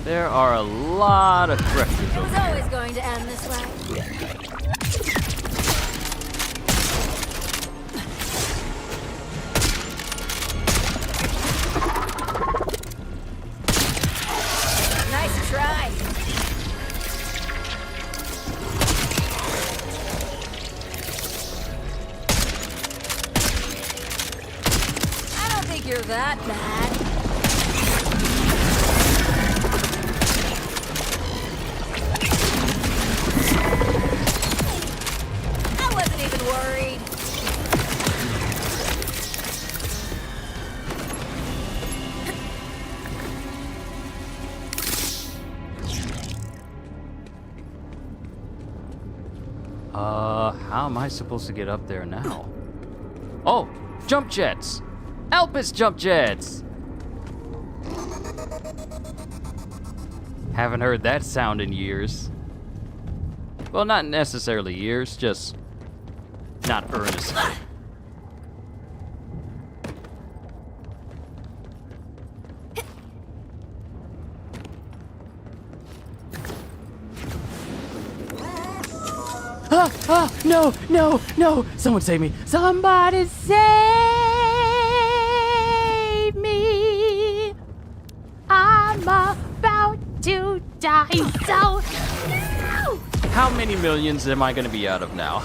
There are a lot of creatures It over was here. always going to end this way. Nice try. I don't think you're that bad. I wasn't even worried. How am I supposed to get up there now? Oh, jump jets! Elpis jump jets! Haven't heard that sound in years. Well, not necessarily years, just not earnestly. No, no, no! Someone save me! Somebody save me! I'm about to die, so no! How many millions am I gonna be out of now?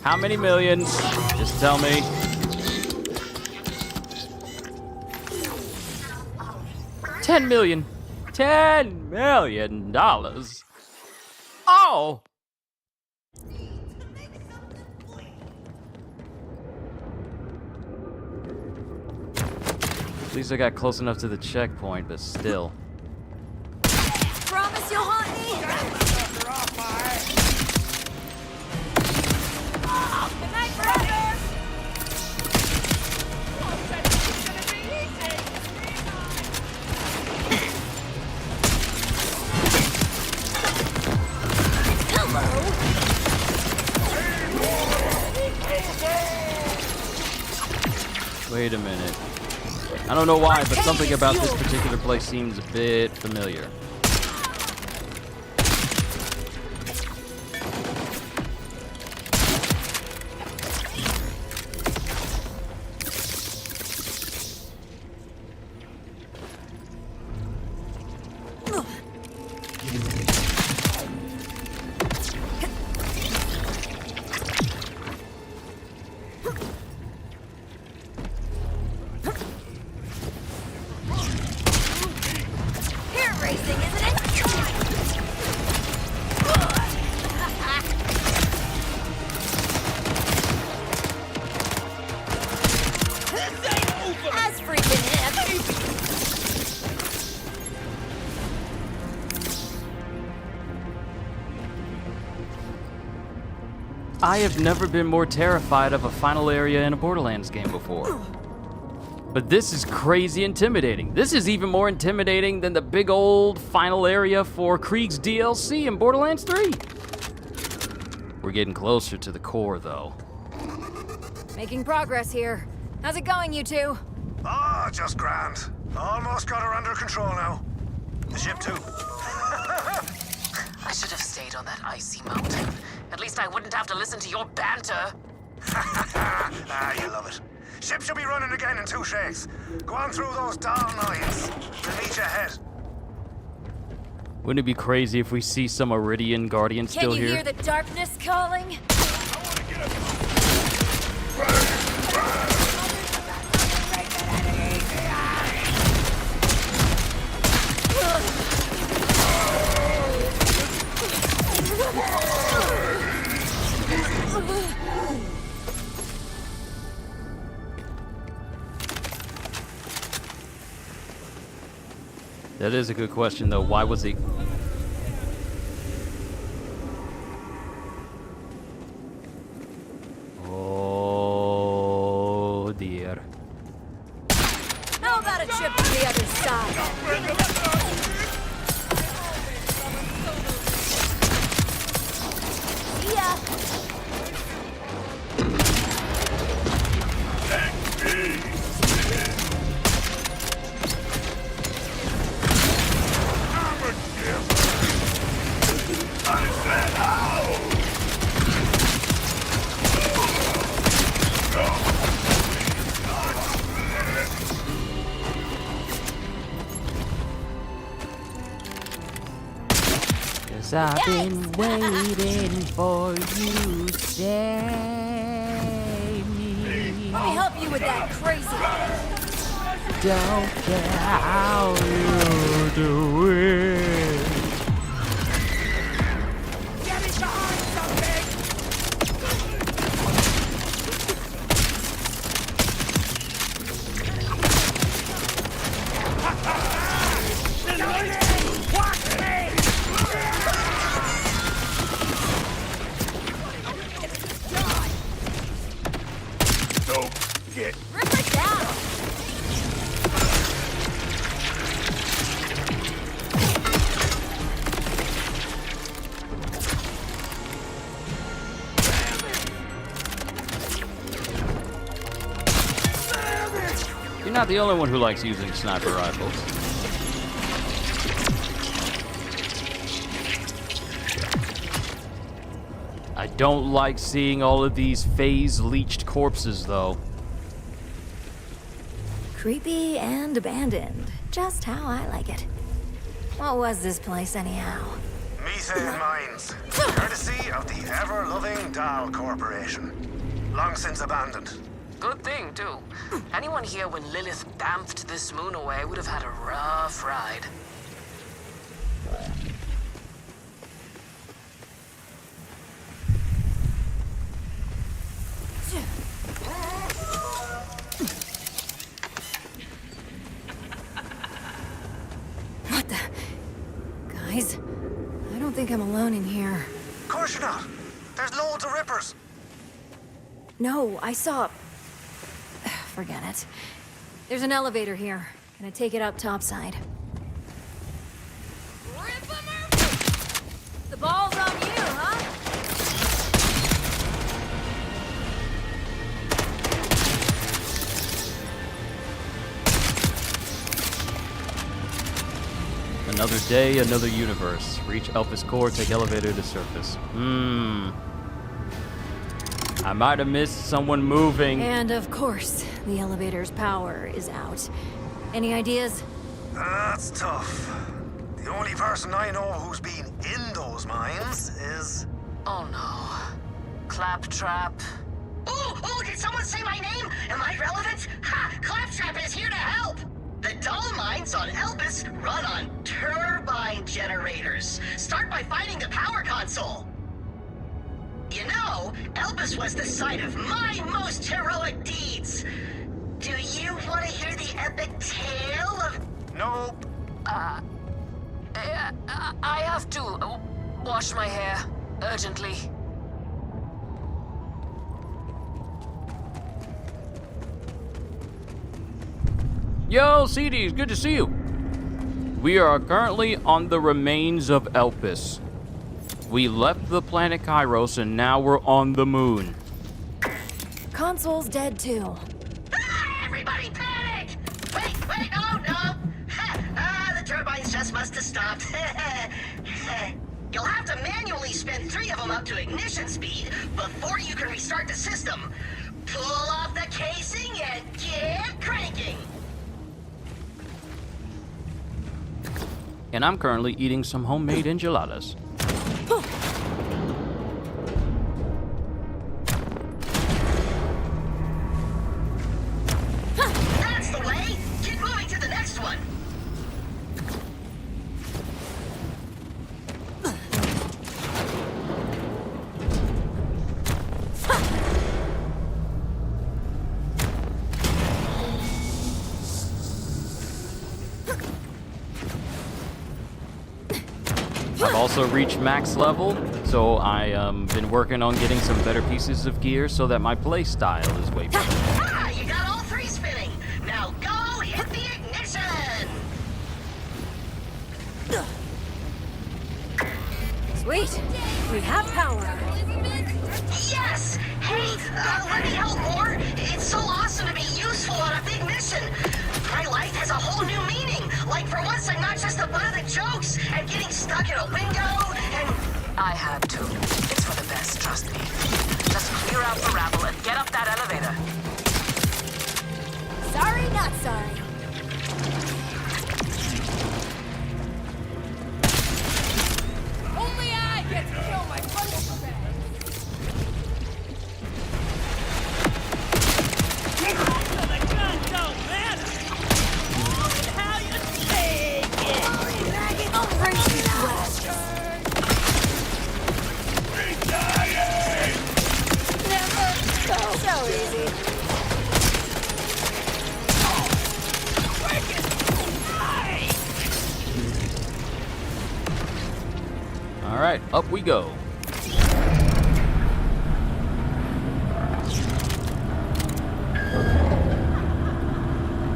How many millions? Just tell me. $10 million. $10 million. Oh! At least I got close enough to the checkpoint, but still. Promise you'll haunt me? Good night, brother! Wait a minute. I don't know why, but something about this particular place seems a bit familiar. Racing, isn't it? As freaking heavy. I have never been more terrified of a final area in a Borderlands game before. But this is crazy intimidating. This is even more intimidating than the big old final area for Krieg's DLC in Borderlands 3. We're getting closer to the core, though. Making progress here. How's it going, you two? Ah, just grand. Almost got her under control now. The ship too. I should have stayed on that icy mountain. At least I wouldn't have to listen to your banter. Ah, you love it. Ship should be running again in 2 shakes. Go on through those darn lines. We'll meet you ahead. Wouldn't it be crazy if we see some Iridian Guardian still Can you here? hear the darkness calling? That is a good question, though. Why was he... Oh, dear. How about a trip to the other side? See ya. I've been waiting for you to save me. Let me help you with that crazy. Don't care how you do it. You're not the only one who likes using sniper rifles. I don't like seeing all of these phase-leached corpses, though. Creepy and abandoned. Just how I like it. What was this place, anyhow? Methane mines, courtesy of the ever-loving Dahl Corporation. Long since abandoned. Good thing, too. Anyone here when Lilith damped this moon away would have had a rough ride. What the? Guys, I don't think I'm alone in here. Of course you're not. There's loads of rippers. No, I saw... Forget it. There's an elevator here. Gonna take it up topside. The ball's on you, huh? Another day, another universe. Reach Elpis core, take elevator to surface. I might have missed someone moving. And of course, the elevator's power is out. Any ideas? That's tough. The only person I know who's been in those mines is... Oh no. Claptrap. Ooh, did someone say my name? Am I relevant? Ha! Claptrap is here to help! The Dahl mines on Elpis run on turbine generators. Start by finding the power console. You know, Elpis was the site of my most heroic deeds. Do you want to hear the epic tale of... Nope. I have to wash my hair urgently. Yo, CDs, good to see you. We are currently on the remains of Elpis. We left the planet Kairos and now we're on the moon. Console's dead too. Everybody panic! Wait, oh no! The turbines just must have stopped. You'll have to manually spin 3 of them up to ignition speed before you can restart the system. Pull off the casing and get cranking! And I'm currently eating some homemade enchiladas. That's the way! Keep moving to the next one! I've also reached max level, so I've been working on getting some better pieces of gear so that my play style is way better. You got all 3 spinning! Now go hit the ignition! Sweet! We have power! Yes! Hey, let me help more! It's so awesome to be useful on a big mission! My life has a whole new meaning! Like, for once, I'm not just the butt of the jokes and getting stuck in a window and... I had to. It's for the best, trust me. Just clear out the rabble and get up that elevator. Sorry, not sorry. Only get to kill my punch bag. The gun don't matter. Only how you take it. I'll bring you flesh. Never so easy. All right, up we go.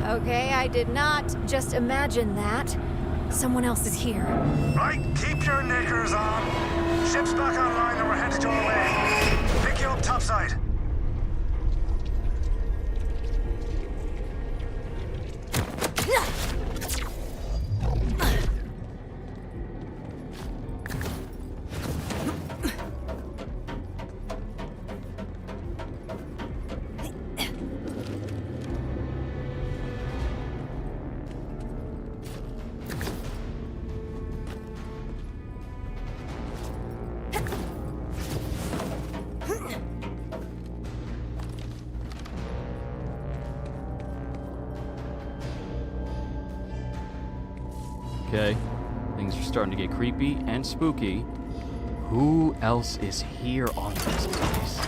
Okay, I did not just imagine that. Someone else is here. Right, keep your knickers on. Ship's back online and we're headed your way. Pick you up topside. Okay, things are starting to get creepy and spooky. Who else is here on this place?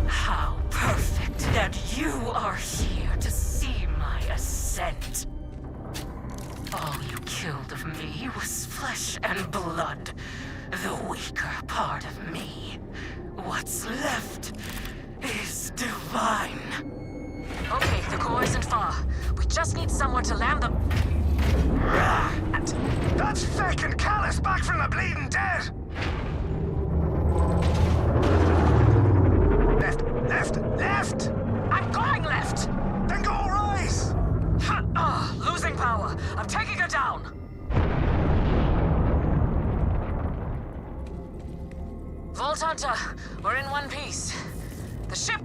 How perfect that you are here to see my ascent. All you killed of me was flesh and blood, the weaker part of me. What's left is divine. Okay, the core isn't far. We just need somewhere to land the... That's feckin' Callus back from the bleeding dead! Left! I'm going left! Then go rise! Losing power. I'm taking her down. Vault Hunter, we're in one piece. The ship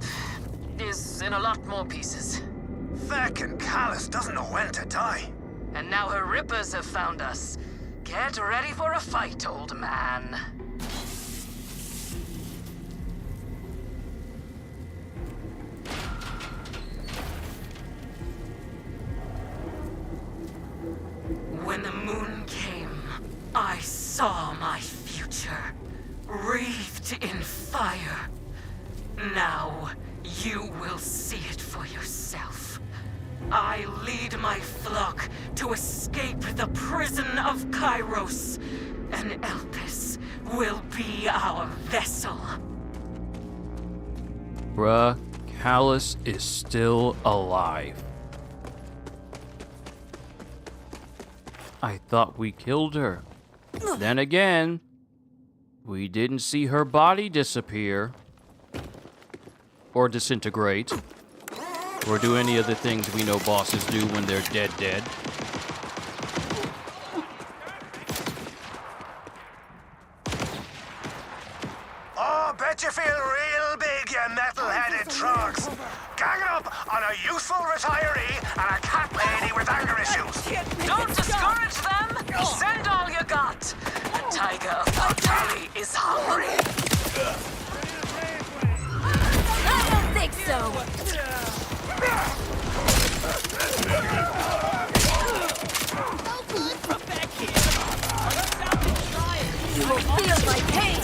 is in a lot more pieces. Feckin' Callus doesn't know when to die. And now her rippers have found us. Get ready for a fight, old man. When the moon came, I saw my future, wreathed in fire. Now, you will see it for yourself. I lead my flock to escape the prison of Kairos, and Elpis will be our vessel. Bruh, Callus is still alive. I thought we killed her. Then again, we didn't see her body disappear. Or disintegrate. Or do any of the things we know bosses do when they're dead. Oh, bet you feel real big, you metal-headed trogs. Ganging up on a youthful retiree and a cat lady with anger issues. Don't discourage them! Send all you got! The tiger of Portali is hungry! I don't think so! You will feel my pain!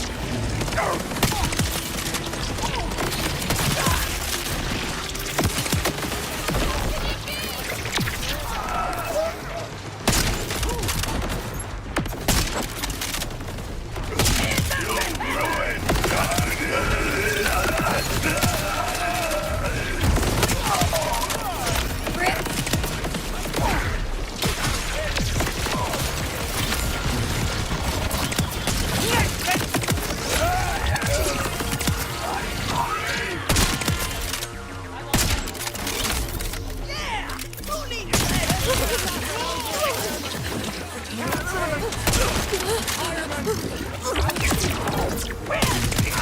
I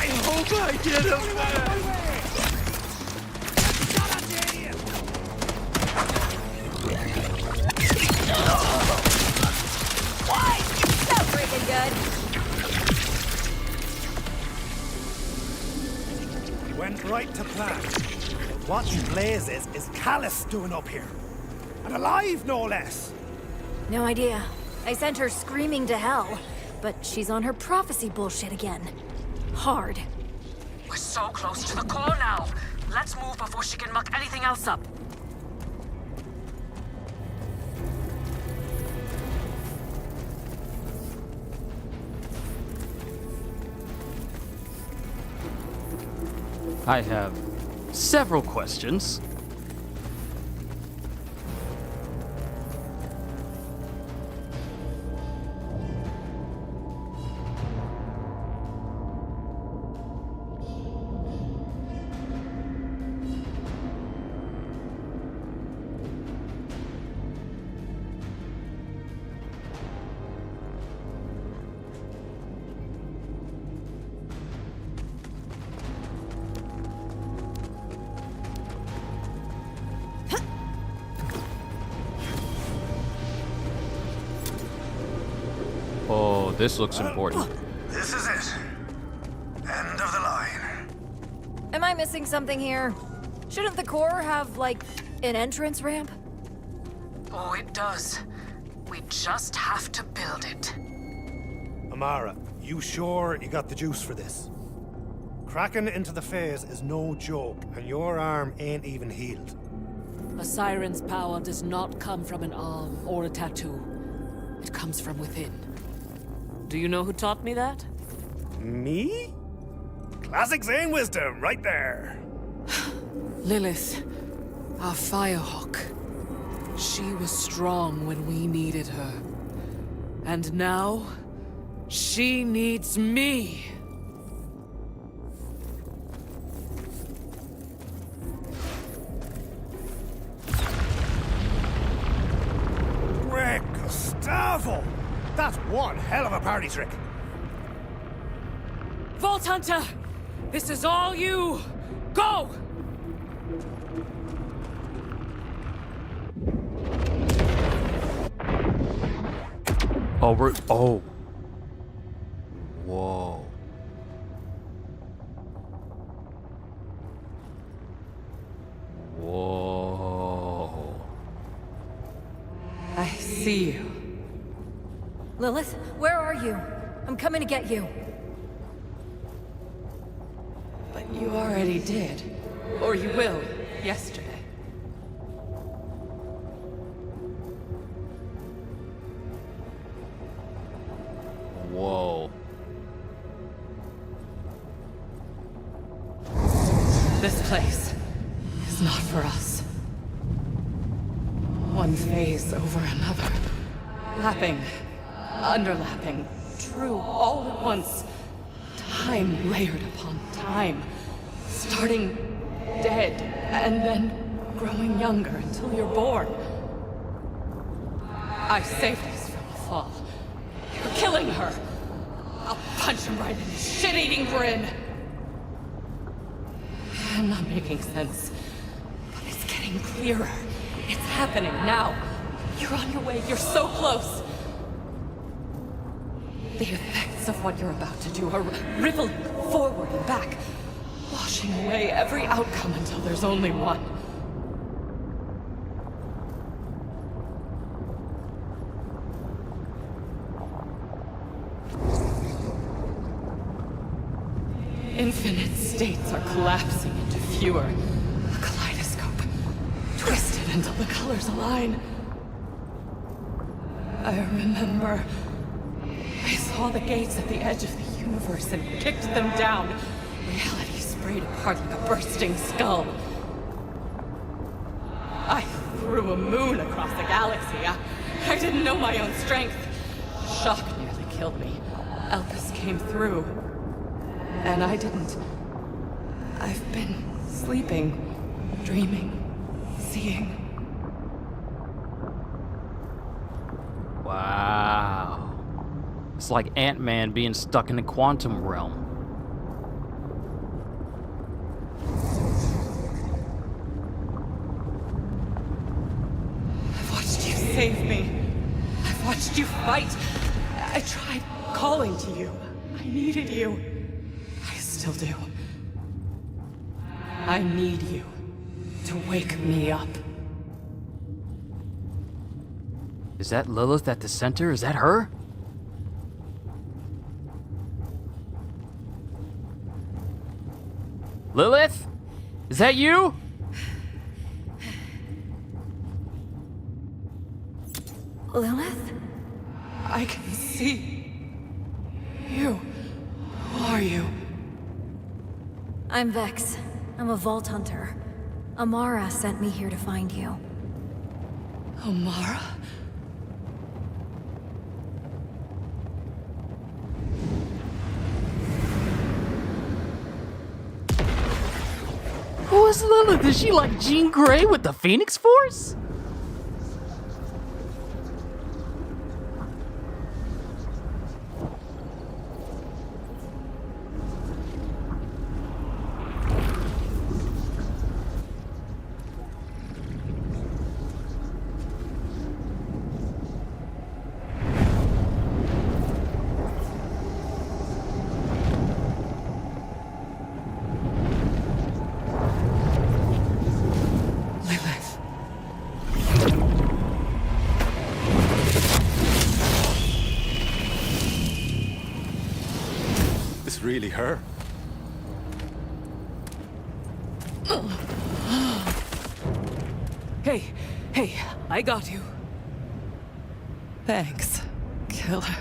hope I get him back. Why? So freaking good. Went right to plan. What in blazes is Callus doing up here? And alive, no less! No idea. I sent her screaming to hell, but she's on her prophecy bullshit again. Hard. We're so close to the core now. Let's move before she can muck anything else up. I have several questions. Oh, this looks important. This is it. End of the line. Am I missing something here? Shouldn't the core have, like, an entrance ramp? Oh, it does. We just have to build it. Amara, you sure you got the juice for this? Cracking into the phase is no joke, and your arm ain't even healed. A siren's power does not come from an arm or a tattoo. It comes from within. Do you know who taught me that? Me? Classic Zane wisdom, right there. Lilith, our firehawk. She was strong when we needed her. And now, she needs me. Rick Gustavo! That's one hell of a party trick. Vault Hunter! This is all you! Go! Oh, we're... Oh. Whoa. Whoa. I see you. Lilith, where are you? I'm coming to get you. But you already did. Or you will, yesterday. Whoa. This place is not for us. One phase over another. Lapping, underlapping, true all at once. Time layered upon time. Starting dead, and then growing younger until you're born. I saved us from a fall. You're killing her. I'll punch him right in his shit-eating grin. I'm not making sense, but it's getting clearer. It's happening now. You're on your way. You're so close. The effects of what you're about to do are rippling forward and back, washing away every outcome until there's only one. Infinite states are collapsing into fewer. A kaleidoscope, twisted until the colors align. I remember I saw the gates at the edge of the universe and kicked them down. Reality sprayed apart like a bursting skull. I threw a moon across the galaxy. I didn't know my own strength. Shock nearly killed me. Elpis came through. And I didn't. I've been sleeping, dreaming, seeing. Wow. It's like Ant-Man being stuck in the quantum realm. I've watched you save me. I've watched you fight. I tried calling to you. I needed you. I still do. I need you to wake me up. Is that Lilith at the center? Is that her? Lilith? Is that you? Lilith? I can see you. Who are you? I'm Vex. I'm a vault hunter. Amara sent me here to find you. Amara? Who is Lilith? Is she like Jean Grey with the Phoenix Force? Really her? Hey, I got you. Thanks, killer.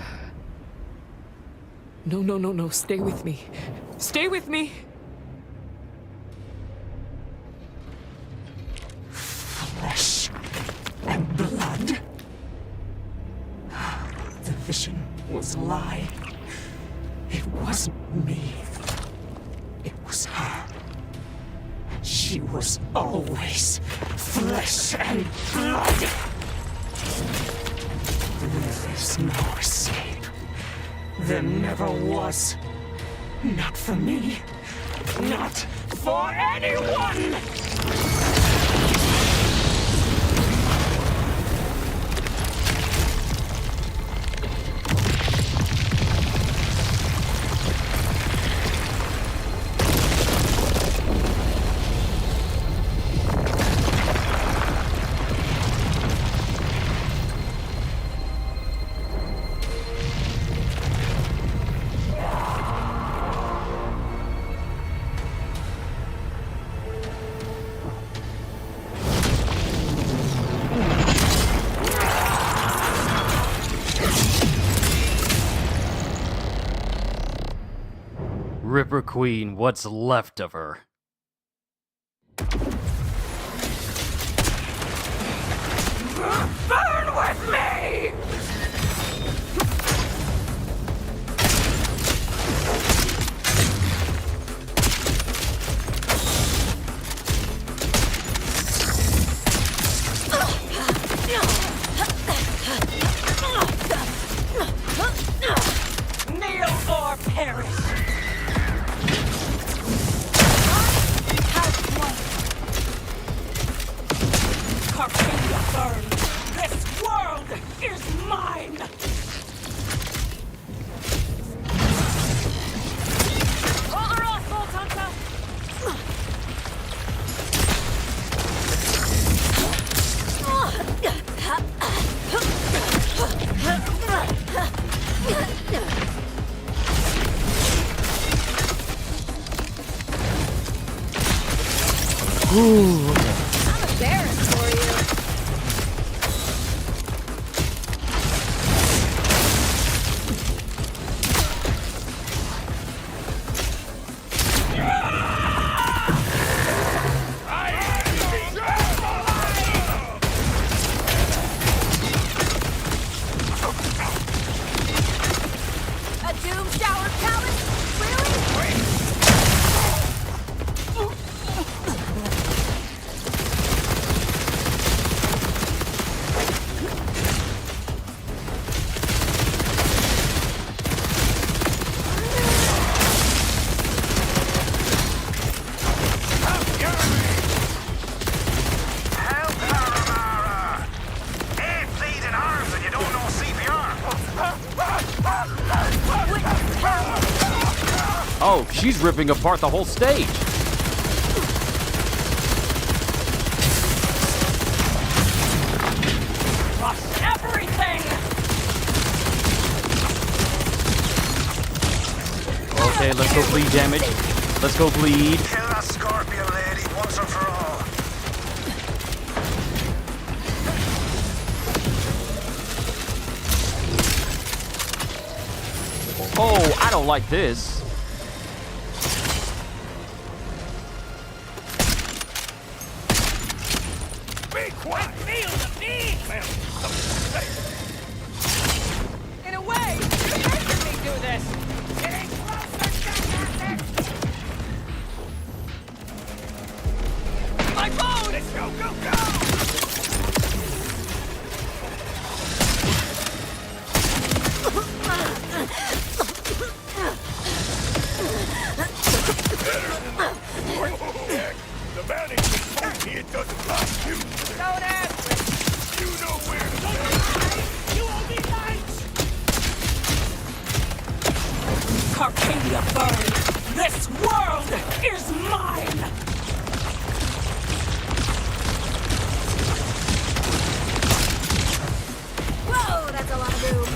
No, stay with me. Stay with me! Flesh and blood. The vision was a lie. It wasn't me. It was her. She was always flesh and blood. There's no escape. There never was. Not for me. Not for anyone! Ripper Queen, what's left of her? Burn with me! Kneel or perish! Carpenia burn! This world is mine! Call her off, Vault Hunter! Ooh. I'm embarrassed for you. A doom shower palace? Really? Oh, she's ripping apart the whole stage. Crush everything! Okay, let's go bleed damage. Let's go bleed. Kill that Scorpion lady once and for all. Oh, I don't like this. Be quiet! Feel the beat! In a way, you're making me do this! Getting closer, jackass! My phone! Let's go, go, go! The man just told me it doesn't like you. Don't ask me! You know where to go. You owe me lunch! Carcadia burn! This world is mine! Whoa, that's a lot of boom.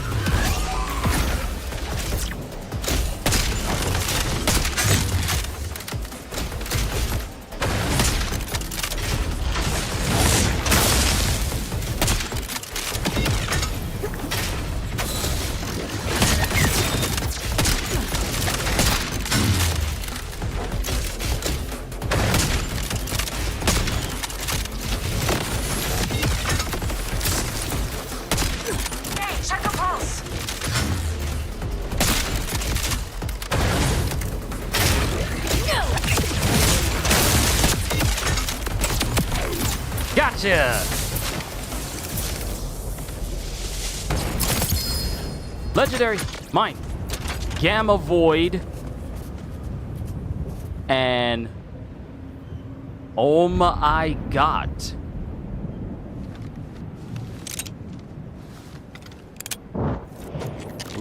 Hey, check the pulse. Gotcha! Legendary. Mine. Gamma Void. And... Oh my god.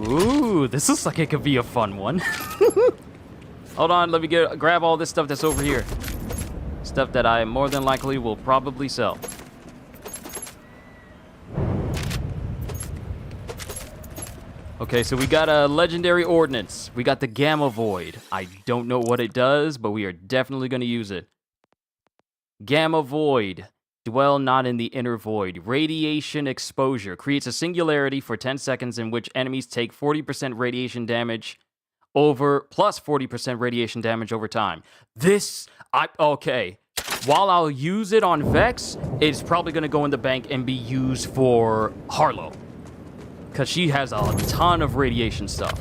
Ooh, this looks like it could be a fun one. Hold on, let me grab all this stuff that's over here. Stuff that I more than likely will probably sell. Okay, so we got a legendary ordnance. We got the Gamma Void. I don't know what it does, but we are definitely going to use it. Gamma Void. Dwell not in the inner void. Radiation exposure. Creates a singularity for 10 seconds in which enemies take 40% radiation damage plus 40% radiation damage over time. Okay. While I'll use it on Vex, it's probably going to go in the bank and be used for Harlow. Because she has a ton of radiation stuff.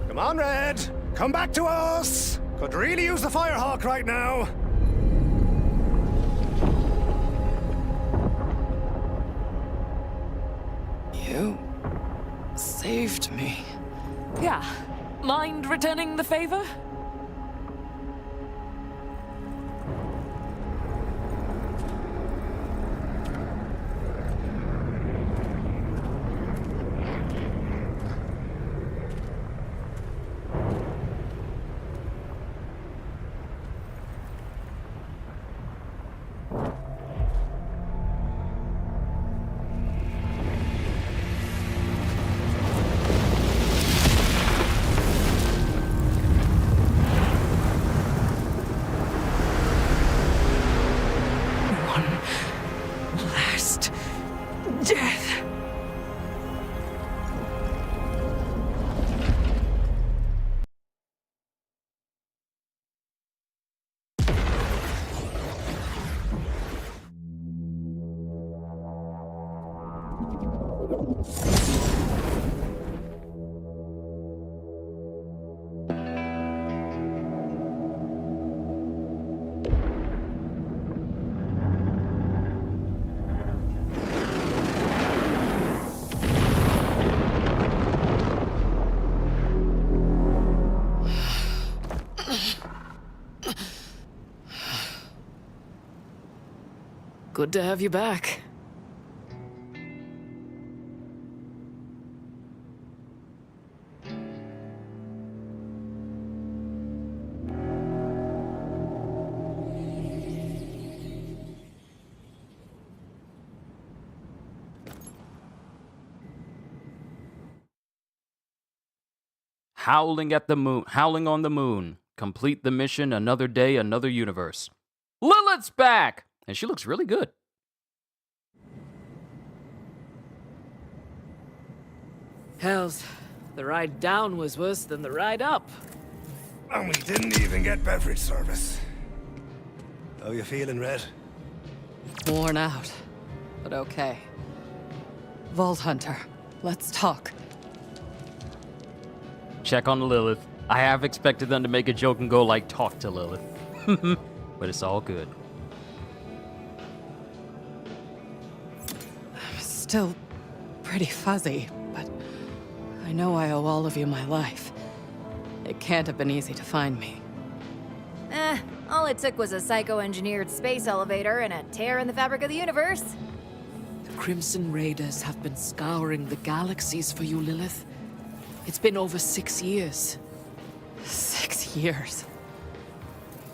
Come on, Red. Come back to us. Could really use the Firehawk right now. You saved me. Yeah. Mind returning the favor? Good to have you back. Howling at the moon, howling on the moon. Complete the mission, another day, another universe. Lilith's back! And she looks really good. Hells, the ride down was worse than the ride up. And we didn't even get beverage service. How you feeling, Red? Worn out, but okay. Vault Hunter, let's talk. Check on Lilith. I have expected them to make a joke and go like, talk to Lilith. But it's all good. I'm still pretty fuzzy, but I know I owe all of you my life. It can't have been easy to find me. All it took was a psycho-engineered space elevator and a tear in the fabric of the universe. The Crimson Raiders have been scouring the galaxies for you, Lilith. It's been over 6 years. 6 years.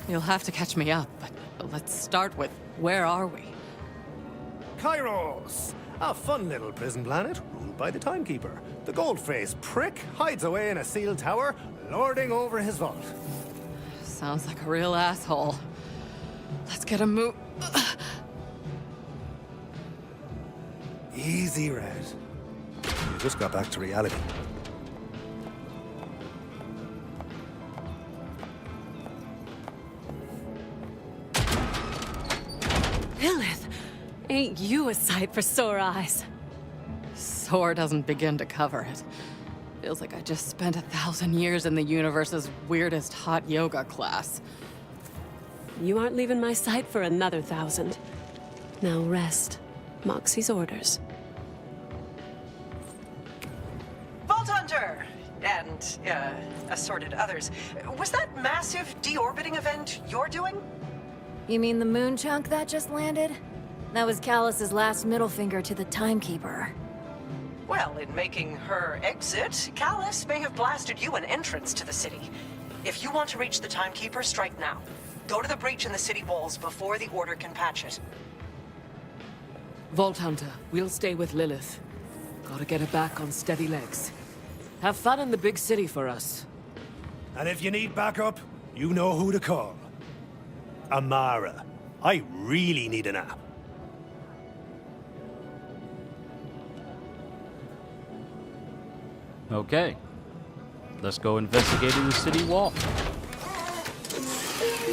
You'll have to catch me up, but let's start with, where are we? Kairos! A fun little prison planet ruled by the Timekeeper. The gold-faced prick hides away in a sealed tower, lording over his vault. Sounds like a real asshole. Let's get a move. Easy, Red. You just got back to reality. Lilith, ain't you a sight for sore eyes? Sore doesn't begin to cover it. Feels like I just spent 1,000 years in the universe's weirdest hot yoga class. You aren't leaving my sight for another 1,000. Now rest. Moxie's orders. Vault Hunter! And, assorted others. Was that massive deorbiting event you're doing? You mean the moon chunk that just landed? That was Callus's last middle finger to the Timekeeper. Well, in making her exit, Callus may have blasted you an entrance to the city. If you want to reach the Timekeeper, strike now. Go to the breach in the city walls before the Order can patch it. Vault Hunter, we'll stay with Lilith. Gotta get her back on steady legs. Have fun in the big city for us. And if you need backup, you know who to call. Amara. I really need a nap. Okay. Let's go investigating the city wall.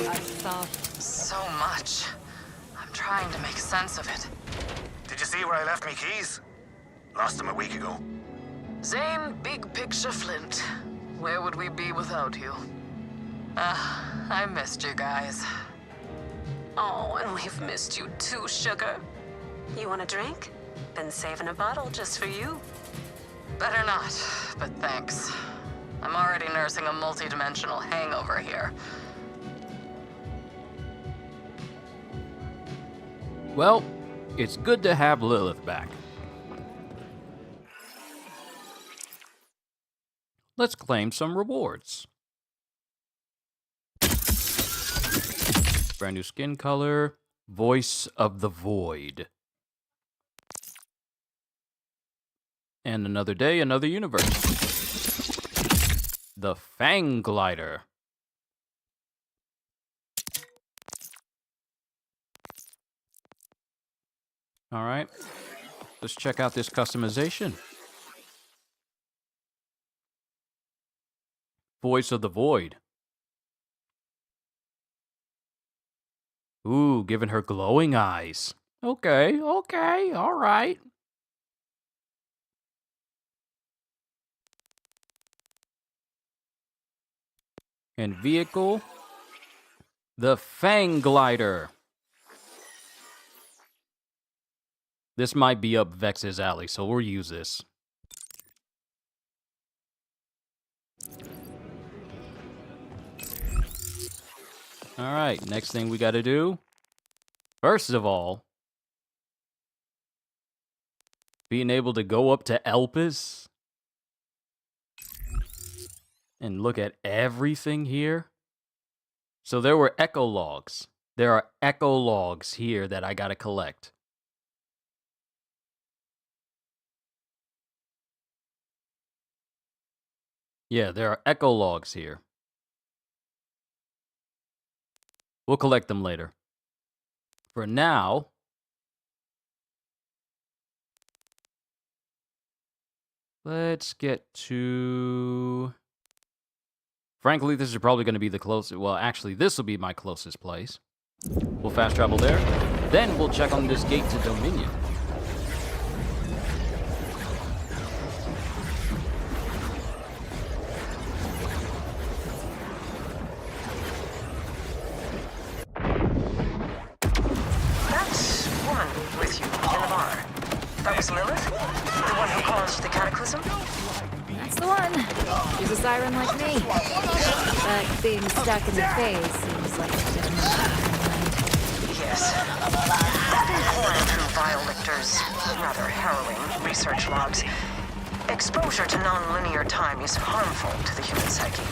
I saw so much. I'm trying to make sense of it. Did you see where I left me keys? Lost them a week ago. Zane, big picture Flint. Where would we be without you? I missed you guys. Oh, and we've missed you too, sugar. You want a drink? Been saving a bottle just for you. Better not, but thanks. I'm already nursing a multi-dimensional hangover here. Well, it's good to have Lilith back. Let's claim some rewards. Brand new skin color. Voice of the Void. And another day, another universe. The Fang Glider. All right. Let's check out this customization. Voice of the Void. Ooh, giving her glowing eyes. Okay, okay, all right. And vehicle, the Fang Glider. This might be up Vex's alley, so we'll use this. All right, next thing we got to do. First of all, Being able to go up to Elpis and look at everything here. So there were echo logs. There are echo logs here that I gotta collect. Yeah, there are echo logs here. We'll collect them later. For now, let's get to... Frankly, this is probably going to be the closest... Well, actually, this will be my closest place. We'll fast travel there. Then we'll check on this gate to Dominion. That woman with you in the bar, that was Lilith? The one who caused the cataclysm? That's the one. She's a siren like me. But being stuck in the phase seems like a bit much. Yes. I've been pouring through Vile Lictor's rather harrowing research logs. Exposure to non-linear time is harmful to the human psyche.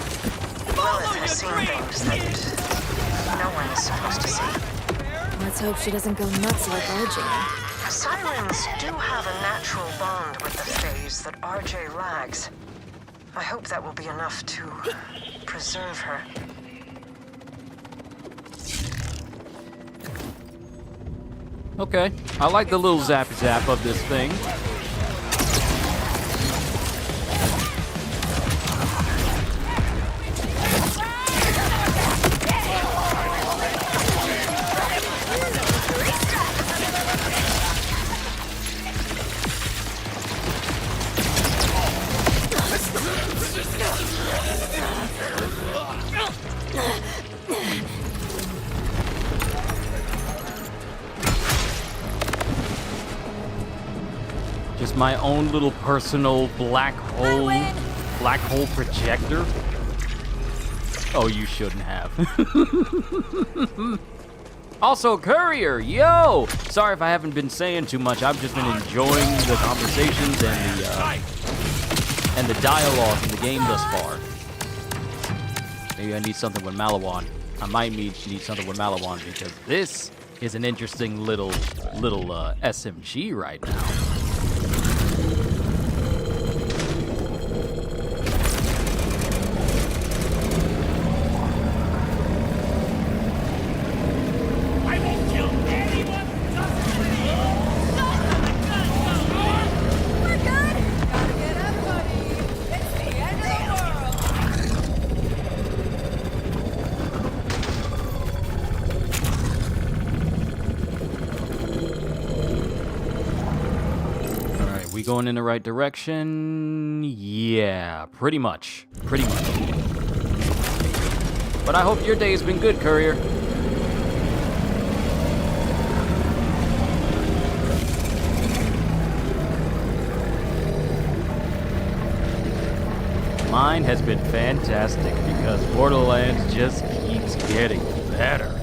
Lilith has seen things that no one is supposed to see. Let's hope she doesn't go nuts like RJ. Sirens do have a natural bond with the phase that RJ lacks. I hope that will be enough to preserve her. Okay, I like the little zap of this thing. Just my own little personal black hole projector. Oh, you shouldn't have. Also, Courier, yo! Sorry if I haven't been saying too much. I've just been enjoying the conversations and the dialogue in the game thus far. Maybe I need something with Malawan. I might need something with Malawan because this is an interesting little SMG right now. Going in the right direction? Yeah, pretty much. Pretty much. But I hope your day has been good, Courier. Mine has been fantastic because Borderlands just keeps getting better.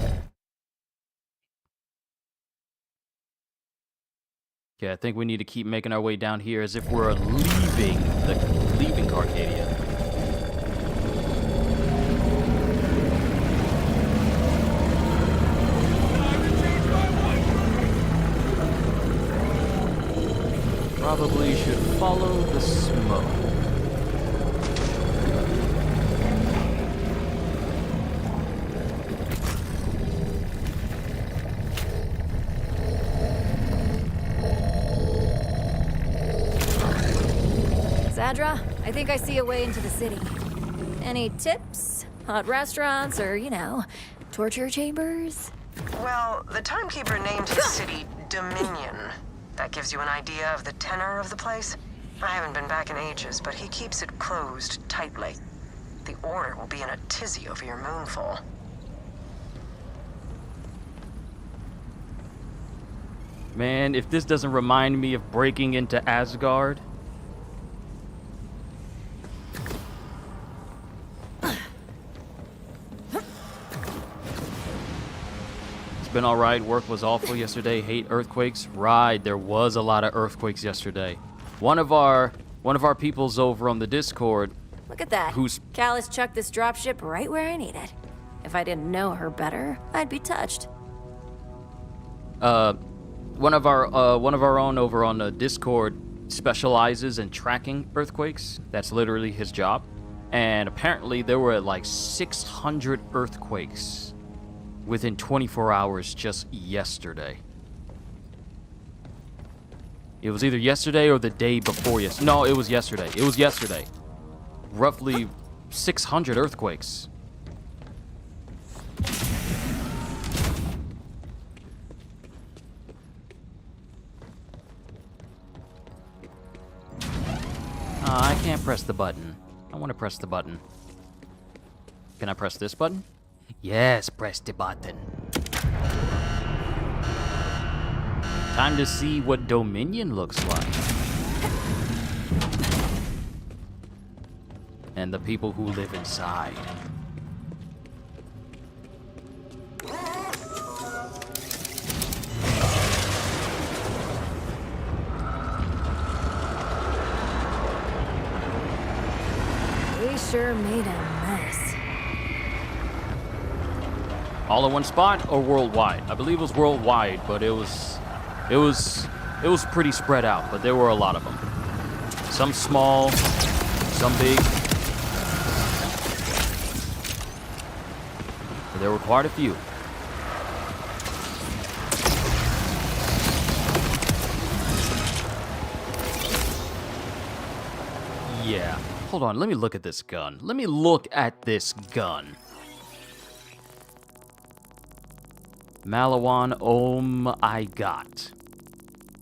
Okay, I think we need to keep making our way down here as if we're leaving Carcadia. Probably should follow the smoke. Zadra, I think I see a way into the city. Any tips? Hot restaurants or, torture chambers? Well, the timekeeper named his city Dominion. That gives you an idea of the tenor of the place. I haven't been back in ages, but he keeps it closed tightly. The Order will be in a tizzy over your moonfall. Man, if this doesn't remind me of breaking into Asgard... been all right. Work was awful yesterday. Hate earthquakes. Right, there was a lot of earthquakes yesterday. One of our peoples over on the Discord. Look at that. Callus chucked this dropship right where I need it. If I didn't know her better, I'd be touched. One of our own over on the Discord specializes in tracking earthquakes. That's literally his job. And apparently there were like 600 earthquakes within 24 hours just yesterday. It was either yesterday or the day before yesterday. No, it was yesterday. It was yesterday. Roughly 600 earthquakes. I can't press the button. I want to press the button. Can I press this button? Yes, press the button. Time to see what Dominion looks like. And the people who live inside. We sure made a mess. All in one spot or worldwide? I believe it was worldwide, but it was pretty spread out, but there were a lot of them. Some small, some big. But there were quite a few. Yeah. Hold on, let me look at this gun. Let me look at this gun. Malawan I got.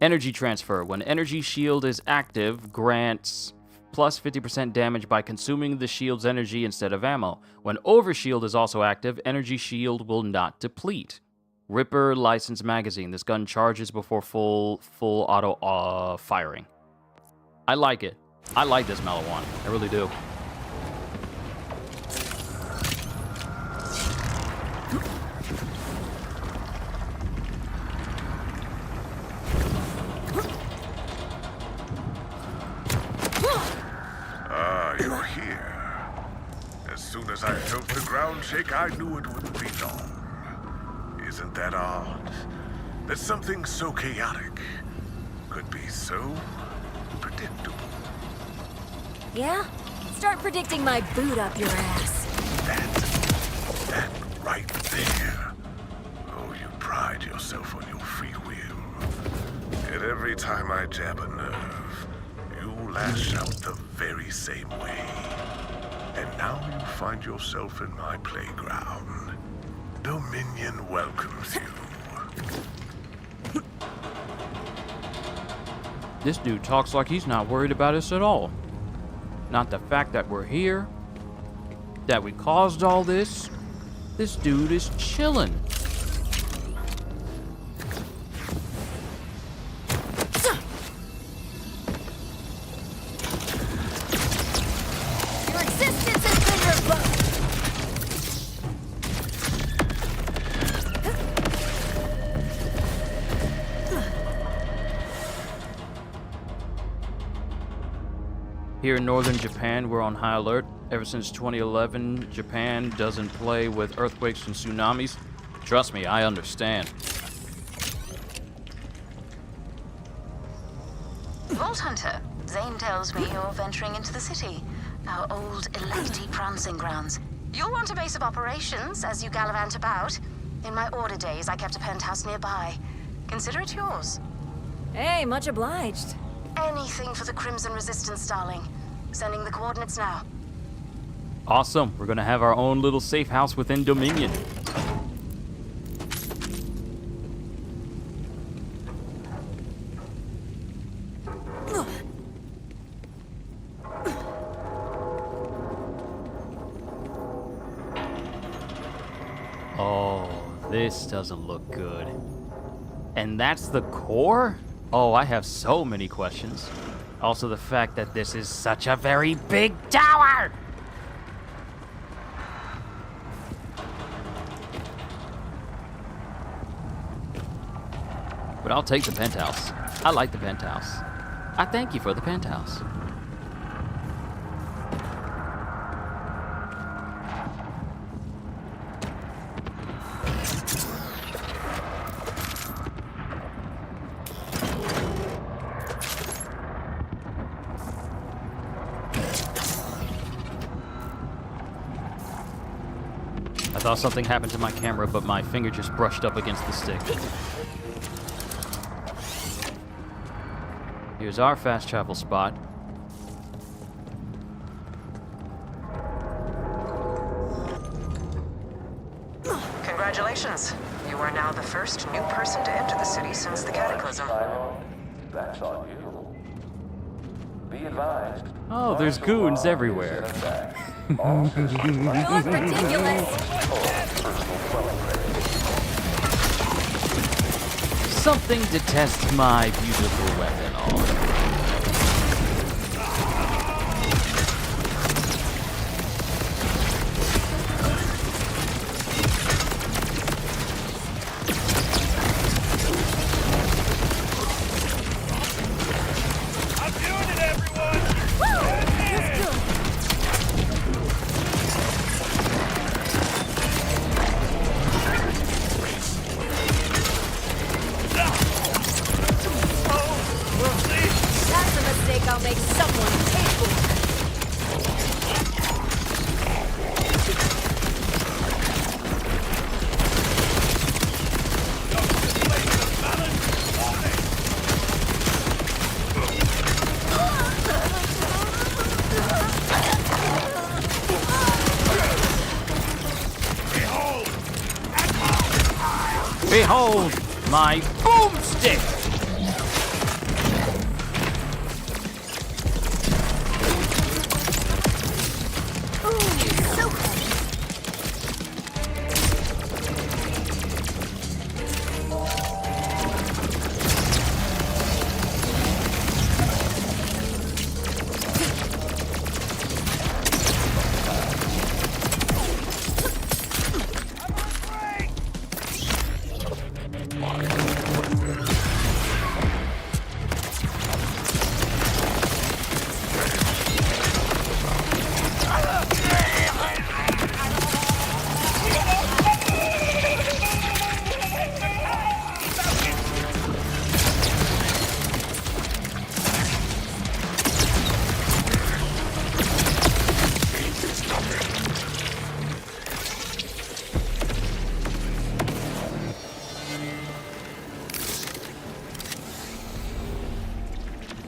Energy transfer. When energy shield is active, grants plus 50% damage by consuming the shield's energy instead of ammo. When overshield is also active, energy shield will not deplete. Ripper license magazine. This gun charges before full auto firing. I like it. I like this Malawan. I really do. You're here. As soon as I felt the ground shake, I knew it wouldn't be long. Isn't that odd? That something so chaotic could be so predictable. Yeah? Start predicting my boot up your ass. That right there. Oh, you pride yourself on your free will. Yet every time I jab a nerve, you lash out the very same way. And now you find yourself in my playground. Dominion welcomes you. This dude talks like he's not worried about us at all. Not the fact that we're here, that we caused all this. This dude is chilling. Your existence has been revoked. Here in northern Japan, we're on high alert. Ever since 2011, Japan doesn't play with earthquakes and tsunamis. Trust me, I understand. Vault Hunter, Zane tells me you're venturing into the city, our old Electi prancing grounds. You'll want a base of operations as you gallivant about. In my order days, I kept a penthouse nearby. Consider it yours. Hey, much obliged. Anything for the Crimson Resistance, darling. Sending the coordinates now. Awesome. We're gonna have our own little safe house within Dominion. Oh, this doesn't look good. And that's the core? Oh, I have so many questions. Also, the fact that this is such a very big tower! but I'll take the penthouse. I like the penthouse. I thank you for the penthouse. I thought something happened to my camera, but my finger just brushed up against the stick. Here's our fast travel spot. Congratulations. You are now the first new person to enter the city since the Cataclysm. That's on you. Be advised. Oh, there's goons everywhere. Ridiculous. Something to test my beautiful weapon on. I'll make someone pay for. Behold my boomstick!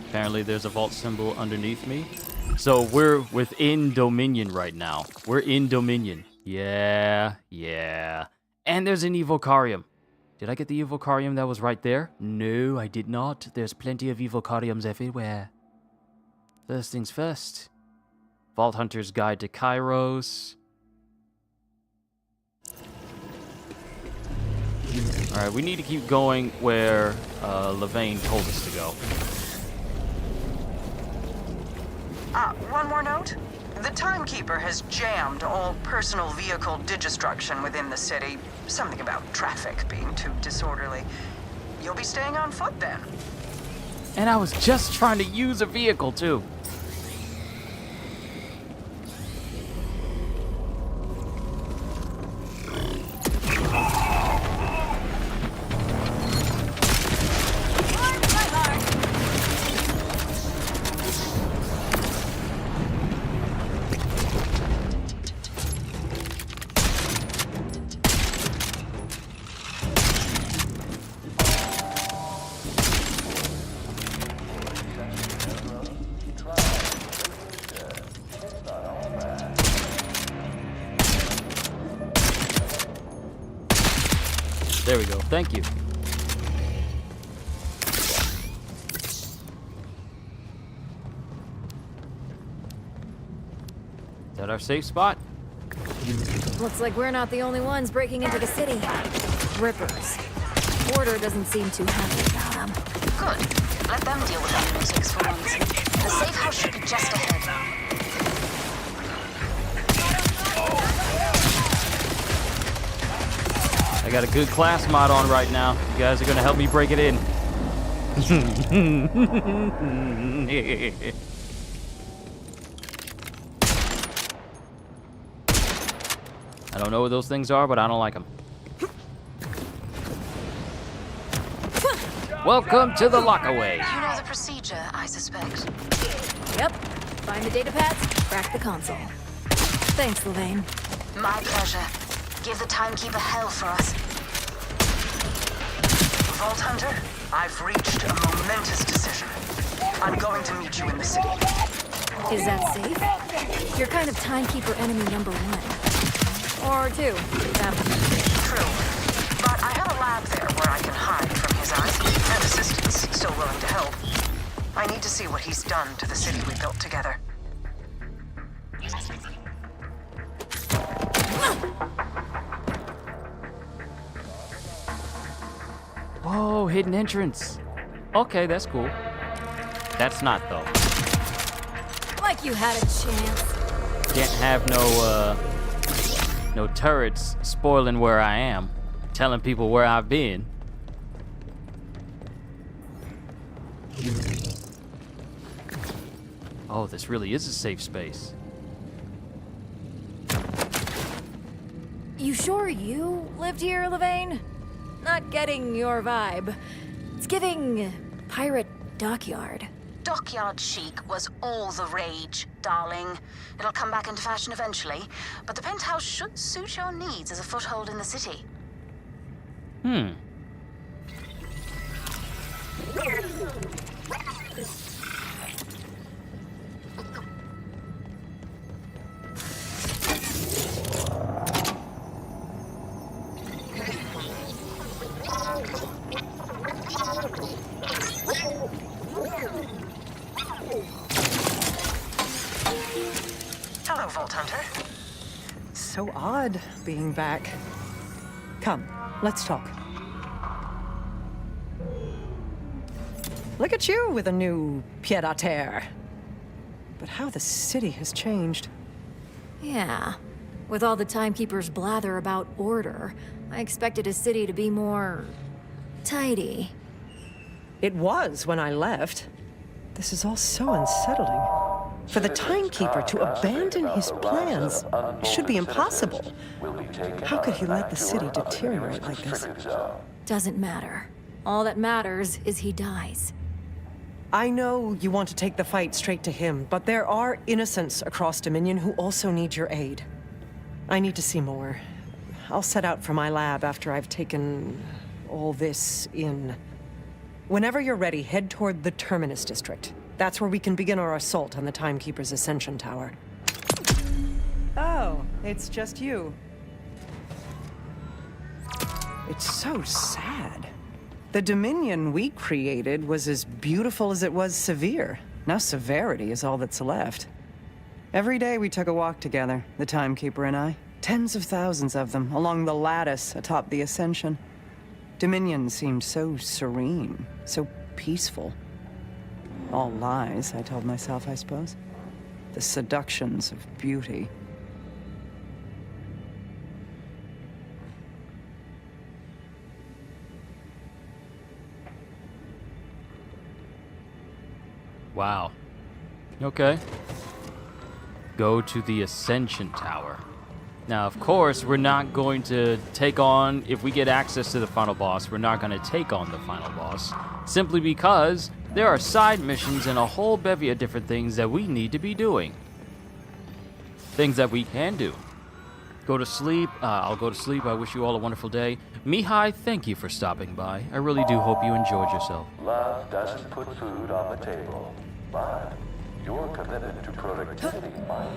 Apparently there's a vault symbol underneath me. So we're within Dominion right now. We're in Dominion. Yeah. And there's an Evocarium. Did I get the Evocarium that was right there? No, I did not. There's plenty of Evocariums everywhere. First things first. Vault Hunter's Guide to Kairos. Alright, we need to keep going where Levain told us to go. One more note. The Timekeeper has jammed all personal vehicle digistruction within the city. Something about traffic being too disorderly. You'll be staying on foot then. And I was just trying to use a vehicle too. There we go. Thank you. Is that our safe spot? Looks like we're not the only ones breaking into the city. Rippers. Border doesn't seem too happy about them. Good. Let them deal with the lunatics for once. The safe house should be just ahead. I got a good class mod on right now. You guys are gonna help me break it in. I don't know what those things are, but I don't like them. Welcome to the lockaway. You know the procedure, I suspect. Yep. Find the data pads, crack the console. Thanks, Levane. My pleasure. Give the timekeeper hell for us. Vault Hunter, I've reached a momentous decision. I'm going to meet you in the city. Is that safe? You're kind of timekeeper enemy number 1. Or 2. True. But I have a lab there where I can hide from his eyes, and assistants still willing to help. I need to see what he's done to the city we built together. Whoa, hidden entrance. Okay, that's cool. That's not, though. Like you had a chance. Can't have no turrets spoiling where I am, telling people where I've been. Oh, this really is a safe space. You sure you lived here, Levane? Not getting your vibe. It's giving pirate dockyard. Dockyard chic was all the rage, darling. It'll come back into fashion eventually, but the penthouse should suit your needs as a foothold in the city. Hello, Vault Hunter. So odd being back. Come, let's talk. Look at you with a new pied-à-terre. But how the city has changed. Yeah. With all the timekeepers' blather about order, I expected a city to be more tidy. It was when I left. This is all so unsettling. For the timekeeper to abandon his plans should be impossible. How could he let the city deteriorate like this? Doesn't matter. All that matters is he dies. I know you want to take the fight straight to him, but there are innocents across Dominion who also need your aid. I need to see more. I'll set out for my lab after I've taken all this in. Whenever you're ready, head toward the Terminus District. That's where we can begin our assault on the Timekeeper's Ascension Tower. Oh, it's just you. It's so sad. The Dominion we created was as beautiful as it was severe. Now severity is all that's left. Every day we took a walk together, the Timekeeper and I. Tens of thousands of them, along the lattice atop the Ascension. Dominion seemed so serene, so peaceful. All lies, I told myself, I suppose. The seductions of beauty. Wow. Okay. Go to the Ascension Tower. Now, of course, we're not going to take on, if we get access to the final boss, we're not going to take on the final boss, simply because there are side missions and a whole bevy of different things that we need to be doing. Things that we can do. Go to sleep. I'll go to sleep. I wish you all a wonderful day. Mihai, thank you for stopping by. I really do hope you enjoyed yourself. Love doesn't put food on the table, but your commitment to productivity might.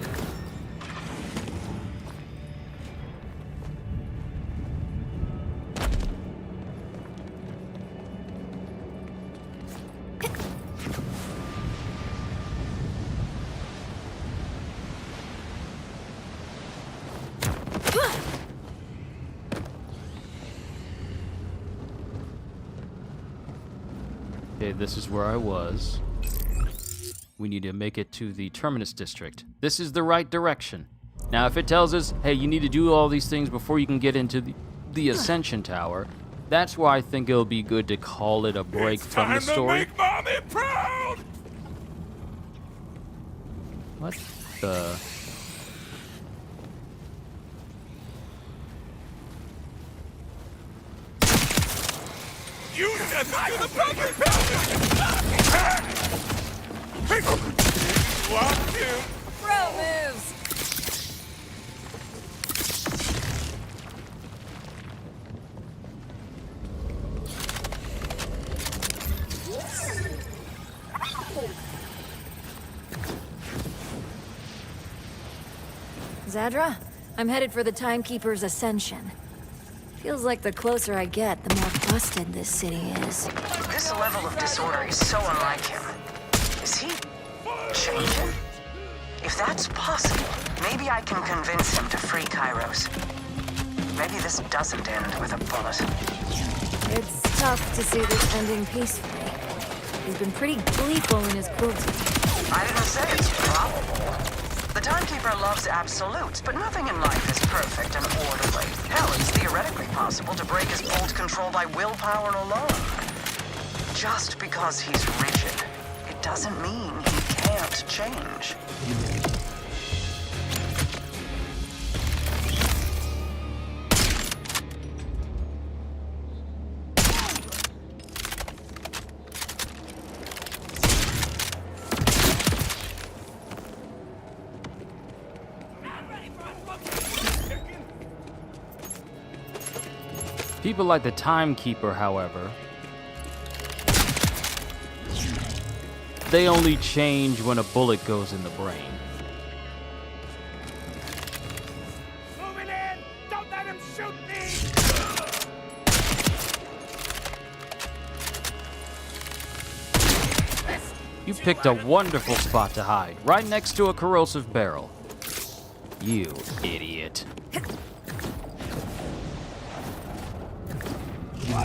Okay, this is where I was. We need to make it to the Terminus District. This is the right direction. Now, if it tells us, hey, you need to do all these things before you can get into the the Ascension Tower. That's why I think it'll be good to call it a break from the story. Make Mommy proud! What the... You said that to the puppet! Want to? Bro moves! Zadra, I'm headed for the Timekeeper's Ascension. Feels like the closer I get, the more busted this city is. This level of disorder is so unlike him. Is he changing? If that's possible, maybe I can convince him to free Kairos. Maybe this doesn't end with a bullet. It's tough to see this ending peacefully. He's been pretty gleeful in his cruelty. I didn't say it's probable. The Timekeeper loves absolutes, but nothing in life is perfect and orderly. Hell, it's theoretically possible to break his bold control by willpower alone. Just because he's rigid, it doesn't mean he can't change. People like the Timekeeper, however, they only change when a bullet goes in the brain. Moving in! Don't let him shoot me! You picked a wonderful spot to hide, right next to a corrosive barrel. You idiot.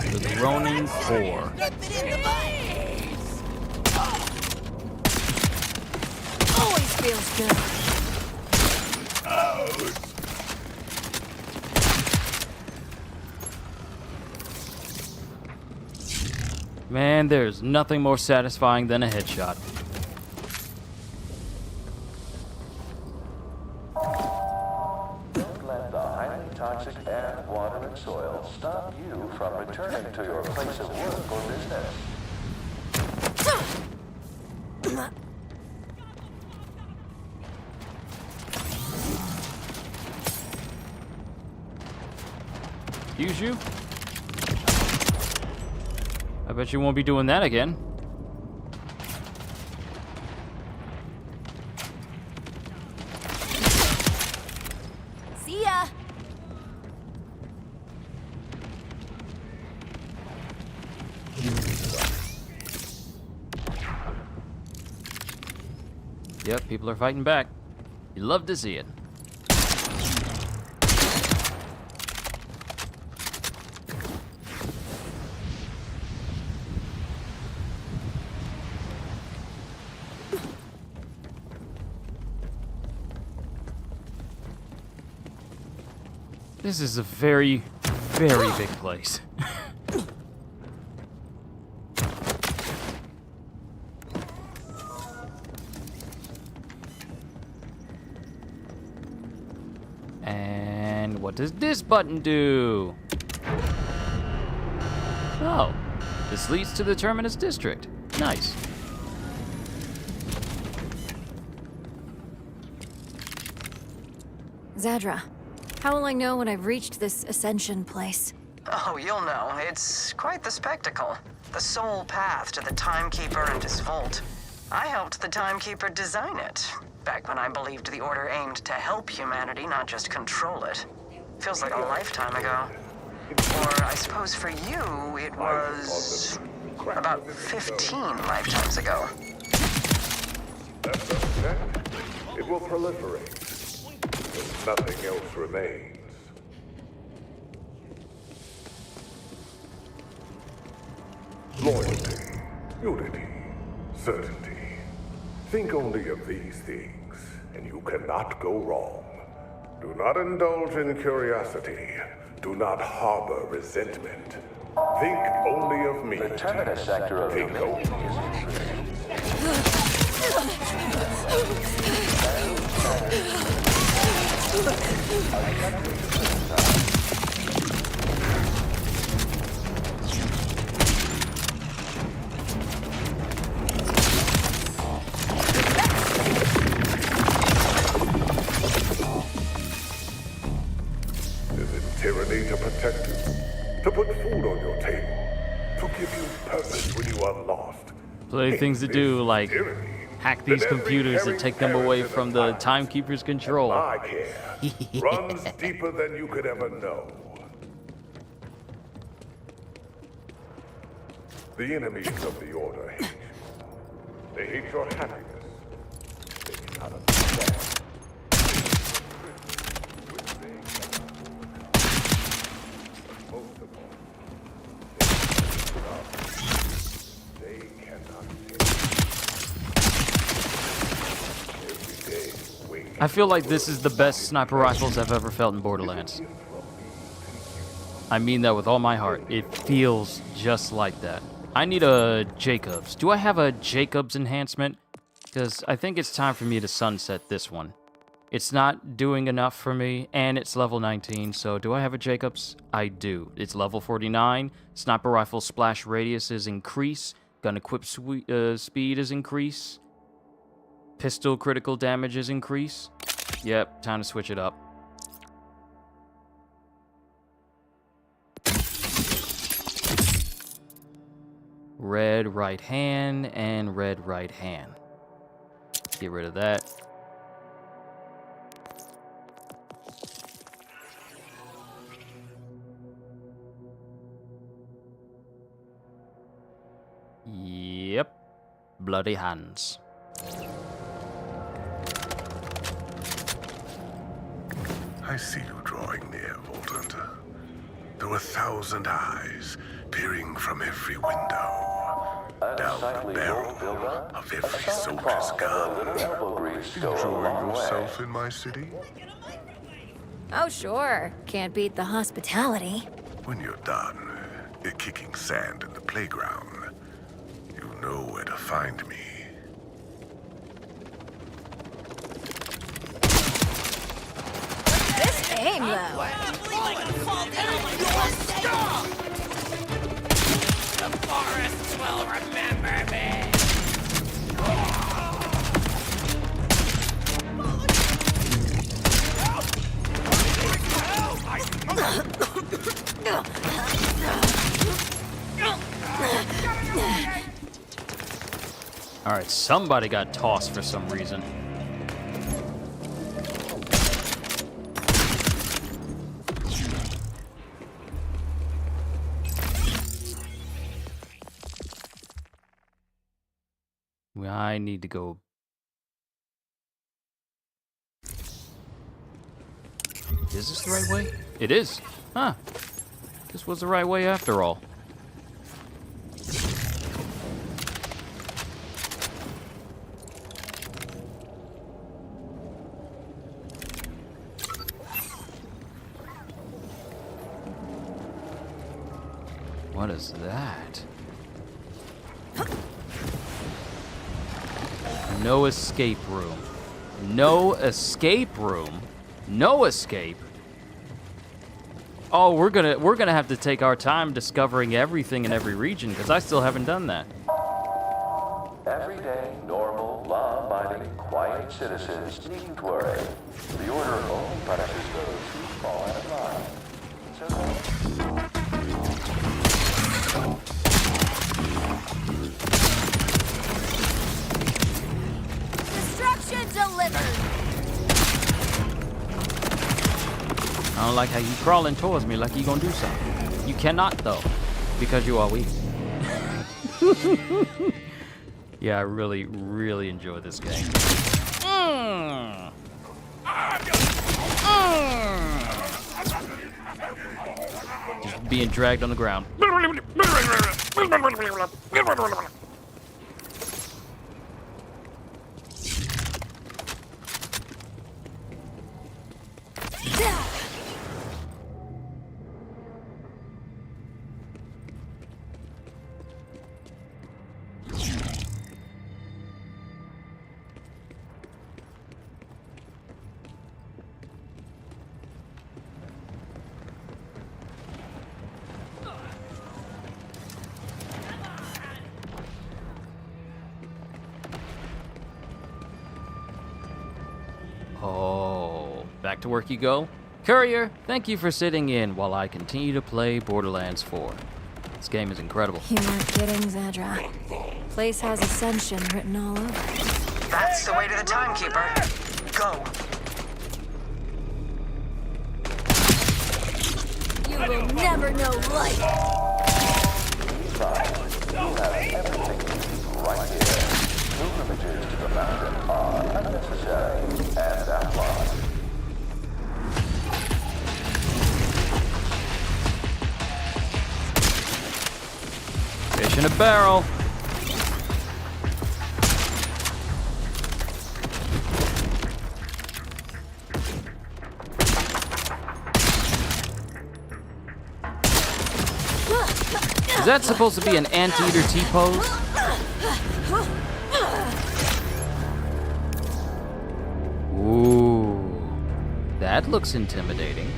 The groaning core. Always feels good. Man, there's nothing more satisfying than a headshot. Don't let the highly toxic air, water, and soil stop you from returning to your place of work or business. Excuse you? I bet you won't be doing that again. See ya! Yep, people are fighting back. You love to see it. This is a very, very big place. And what does this button do? Oh, this leads to the Terminus District. Nice. Zadra, how will I know when I've reached this Ascension place? Oh, you'll know. It's quite the spectacle. The sole path to the Timekeeper and his vault. I helped the Timekeeper design it, back when I believed the Order aimed to help humanity, not just control it. Feels like a lifetime ago. Or I suppose for you, it was about 15 lifetimes ago. That's unchecked. It will proliferate. Nothing else remains. Loyalty, unity, certainty. Think only of these things, and you cannot go wrong. Do not indulge in curiosity. Do not harbor resentment. Think only of me. The terminus sector of Think Dominion only. Is it tyranny to protect you? To put food on your table? To give you purpose when you are lost? Plenty of things to do, like hack these computers and take them away from the Timekeeper's control. My care runs deeper than you could ever know. The enemies of the Order hate you. They hate your happiness. They cannot understand. Most of all, they cannot every day waiting. I feel like this is the best sniper rifles I've ever felt in Borderlands. I mean that with all my heart. It feels just like that. I need a Jacobs. Do I have a Jacobs enhancement? Because I think it's time for me to sunset this one. It's not doing enough for me, and it's level 19, so do I have a Jacobs? I do. It's level 49. Sniper rifle splash radius is increase. Gun equip speed is increase. Pistol critical damage is increase. Yep, time to switch it up. Red right hand and red right hand. Get rid of that. Yep. Bloody hands. I see you drawing near, Vault Hunter. Through 1,000 eyes, peering from every window. Down the barrel of every soldier's gun. Enjoying yourself in my city? Oh, sure. Can't beat the hospitality. When you're done kicking sand in the playground, you know where to find me. This aim, though. The forests will remember me. All right, somebody got tossed for some reason. I need to go. Is this the right way? It is. Huh. This was the right way after all. What is that? No escape room. No escape room. No escape. Oh, we're gonna have to take our time discovering everything in every region, because I still haven't done that. Everyday, normal, law-abiding, quiet citizens needn't worry. The Order only punishes those who fall out of line. Destruction delivered. I don't like how you crawling towards me like you gonna do something. You cannot though, because you are weak. Yeah, I really, really enjoy this game. Just being dragged on the ground. Oh, back to work you go? Courier, thank you for sitting in while I continue to play Borderlands 4. This game is incredible. You weren't kidding, Zadra. Place has Ascension written all over it. That's the way to the Timekeeper. Go. You will never know light. Right here. Pilgrimages to the mountain are unnecessary and outlawed. Fish in a barrel. Is that supposed to be an anteater T-pose? Ooh, that looks intimidating.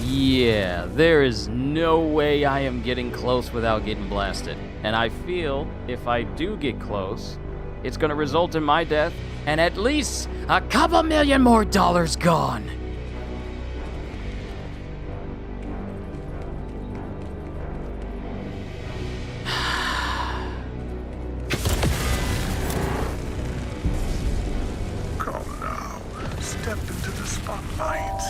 Yeah, there is no way I am getting close without getting blasted. And I feel if I do get close, it's gonna result in my death and at least a couple million more dollars gone. Come now, step into the spotlight.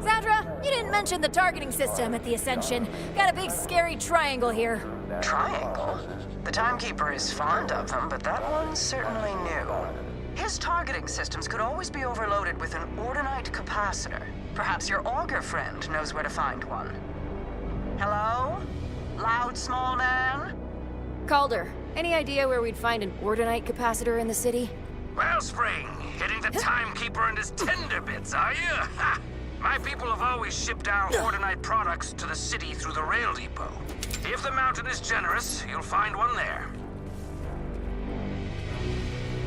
Zadra, you didn't mention the targeting system at the Ascension. Got a big scary triangle here. Triangle? The Timekeeper is fond of them, but that one's certainly new. His targeting systems could always be overloaded with an Ordinite capacitor. Perhaps your augur friend knows where to find one. Hello? Loud small man? Calder, any idea where we'd find an Ordinite capacitor in the city? Wellspring, hitting the Timekeeper and his tender bits, are you? Ha! My people have always shipped our Ordinite products to the city through the rail depot. If the mountain is generous, you'll find one there.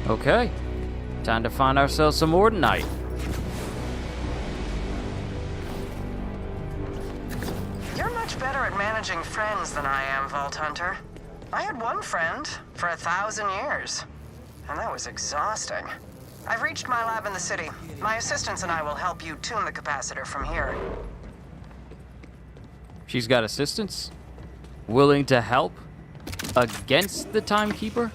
Okay, time to find ourselves some Ordinite. You're much better at managing friends than I am, Vault Hunter. I had one friend for 1,000 years, and that was exhausting. I've reached my lab in the city. My assistants and I will help you tune the capacitor from here. She's got assistants? Willing to help? Against the Timekeeper?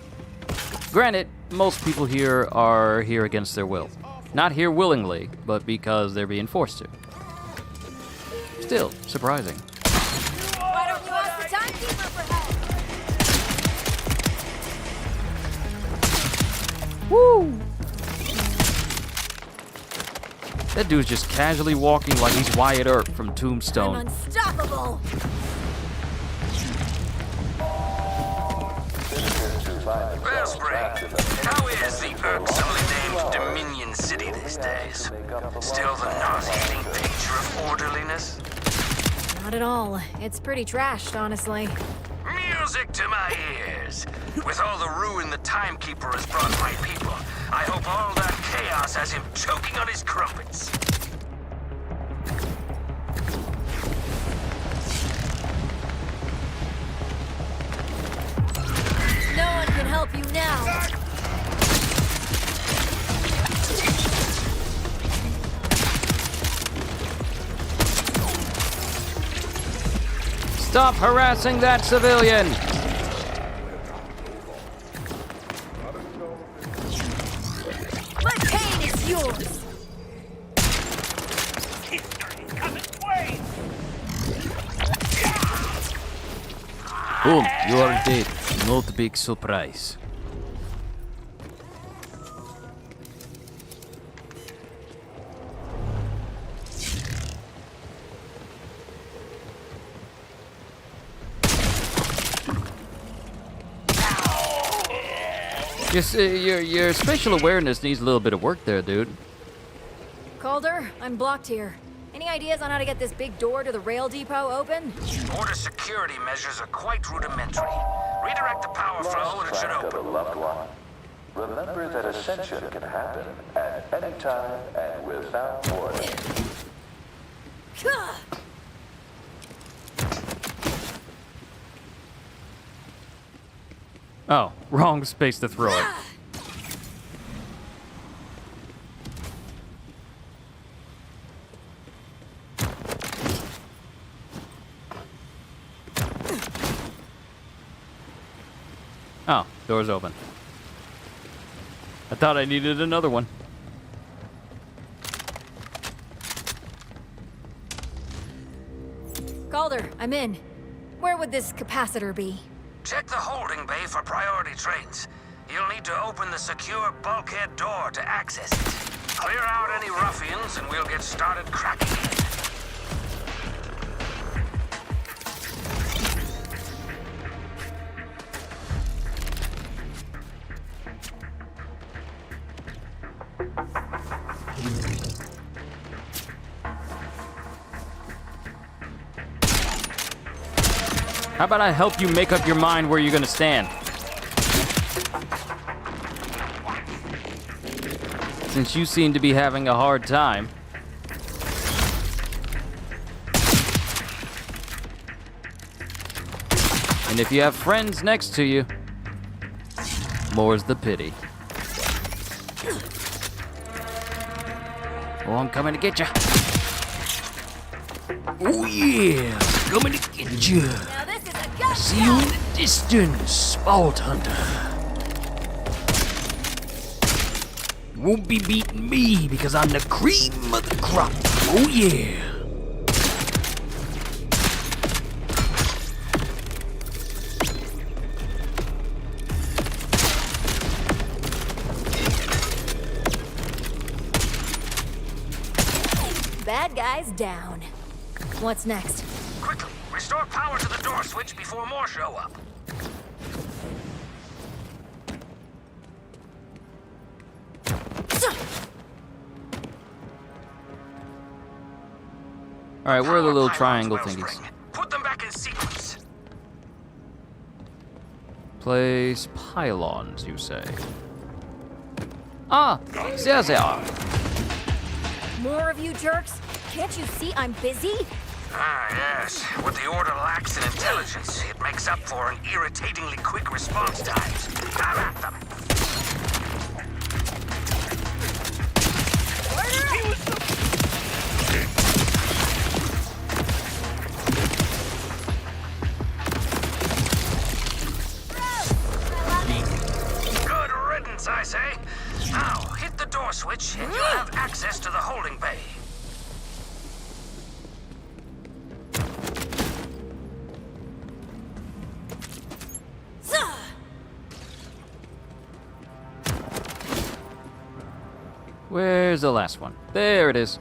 Granted, most people here are here against their will. Not here willingly, but because they're being forced to. Still, surprising. Why don't you ask the Timekeeper for help? Woo! That dude's just casually walking like he's Wyatt Earp from Tombstone. I'm unstoppable! Wellspring, how is the irksomely named Dominion City these days? Still the nauseating picture of orderliness? Not at all. It's pretty trashed, honestly. Music to my ears. With all the ruin the Timekeeper has brought my people, I hope all that chaos has him choking on his crumpets. No one can help you now. Stop harassing that civilian! My pain is yours. Boom, you are dead. Not big surprise. Your spatial awareness needs a little bit of work there, dude. Calder, I'm blocked here. Any ideas on how to get this big door to the rail depot open? Border security measures are quite rudimentary. Redirect the power flow and it should Lost track open. of a loved one. Remember that ascension can happen at any time and without warning. Oh, wrong space to throw it. Oh, door's open. I thought I needed another one. Calder, I'm in. Where would this capacitor be? Check the holding bay for priority trains. You'll need to open the secure bulkhead door to access it. Clear out any ruffians and we'll get started cracking it. How about I help you make up your mind where you're gonna stand? Since you seem to be having a hard time. And if you have friends next to you, more's the pity. Oh, I'm coming to get you. Oh yeah, coming to get you. See you in the distance, Vault Hunter. You won't be beating me because I'm the cream of the crop. Oh yeah. Bad guys down. What's next? Quickly, restore power to the door switch before more show up. All right, where are the little triangle thingies? Put them back in sequence. Place pylons, you say? Ah, sehr, sehr. More of you jerks? Can't you see I'm busy? Ah, yes. What the Order lacks in intelligence, it makes up for in irritatingly quick response times. Come at them. Good riddance, I say. Now, hit the door switch and you'll have access to the holding bay. Where's the last one? There it is.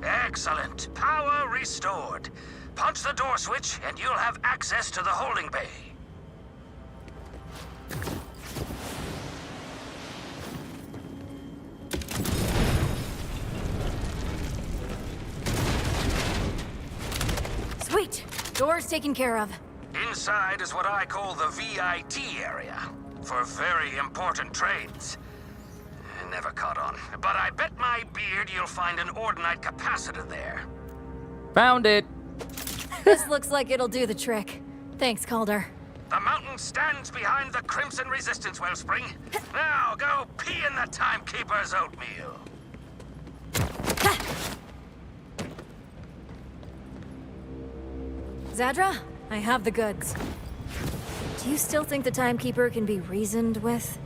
Excellent. Power restored. Punch the door switch and you'll have access to the holding bay. Sweet. Door's taken care of. Inside is what I call the VIT area, for very important trades. Never caught on, but I bet my beard you'll find an ordinite capacitor there. Found it. This looks like it'll do the trick. Thanks, Calder. The mountain stands behind the Crimson Resistance Wellspring. Now go pee in the Timekeeper's oatmeal. Zadra, I have the goods. Do you still think the Timekeeper can be reasoned with?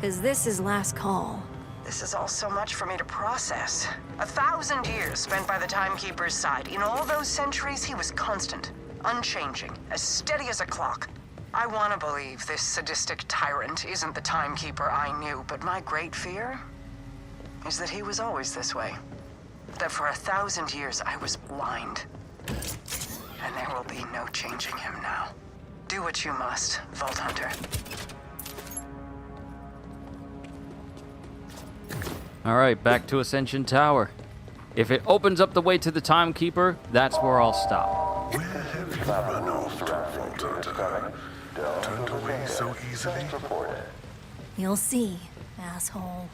'Cause this is last call. This is all so much for me to process. 1,000 years spent by the Timekeeper's side. In all those centuries, he was constant, unchanging, as steady as a clock. I want to believe this sadistic tyrant isn't the Timekeeper I knew, but my great fear is that he was always this way. That for 1,000 years I was blind. And there will be no changing him now. Do what you must, Vault Hunter. Alright, back to Ascension Tower. If it opens up the way to the Timekeeper, that's where I'll stop. Where have you run off to, Vault Hunter? Turned away so easily? You'll see, asshole.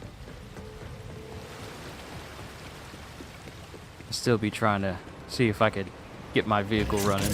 Still be trying to see if I could get my vehicle running.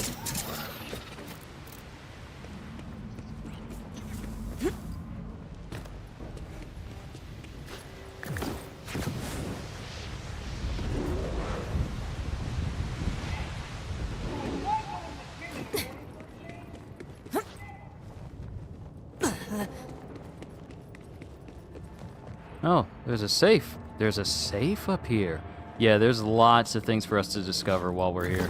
Oh, there's a safe. There's a safe up here. Yeah, there's lots of things for us to discover while we're here.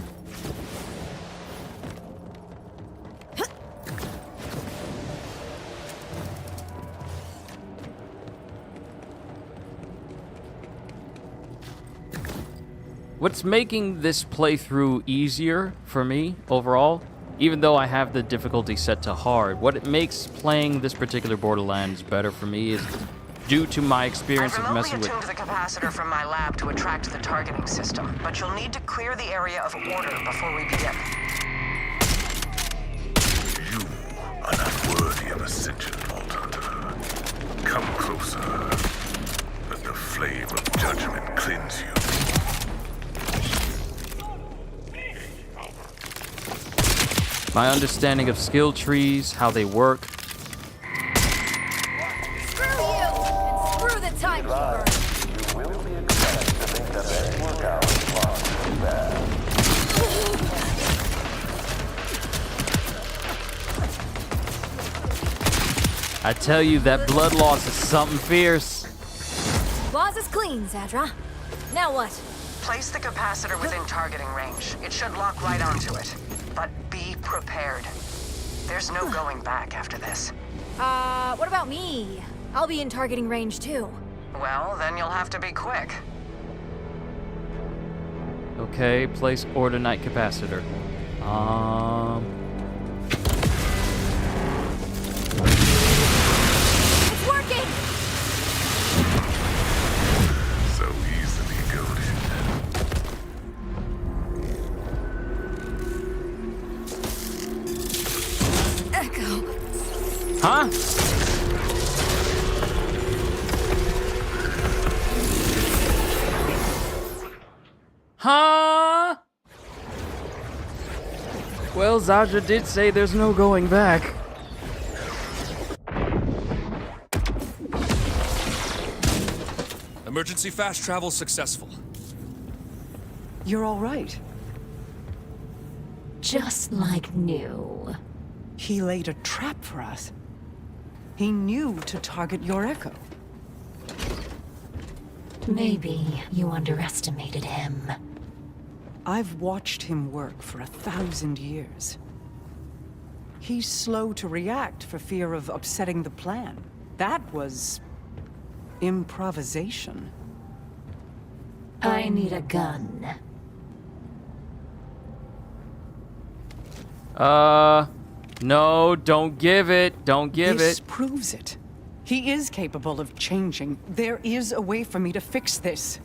What's making this playthrough easier for me overall, even though I have the difficulty set to hard, what it makes playing this particular Borderlands better for me is due to my experience of messing with... I've remotely attuned the capacitor from my lab to attract the targeting system, but you'll need to clear the area of order before we begin. You are not worthy of Ascension, Vault Hunter. Come closer. Let the flame of judgment cleanse you. My understanding of skill trees, how they work. Screw you! And screw the Timekeeper! You will be expected to think that any workout is long bad. I tell you, that blood loss is something fierce. Boss is clean, Zadra. Now what? Place the capacitor within targeting range. It should lock right onto it. But be prepared. There's no going back after this. What about me? I'll be in targeting range too. Well, then you'll have to be quick. Okay, place Order Knight capacitor. It's working! So easily goaded. Echo. Huh? Huh? Well, Zadra did say there's no going back. Emergency fast travel successful. You're all right. Just like new. He laid a trap for us. He knew to target your Echo. Maybe you underestimated him. I've watched him work for 1,000 years. He's slow to react for fear of upsetting the plan. That was... improvisation. I need a gun. No, don't give it. Don't give This it. proves it. He is capable of changing. There is a way for me to fix this.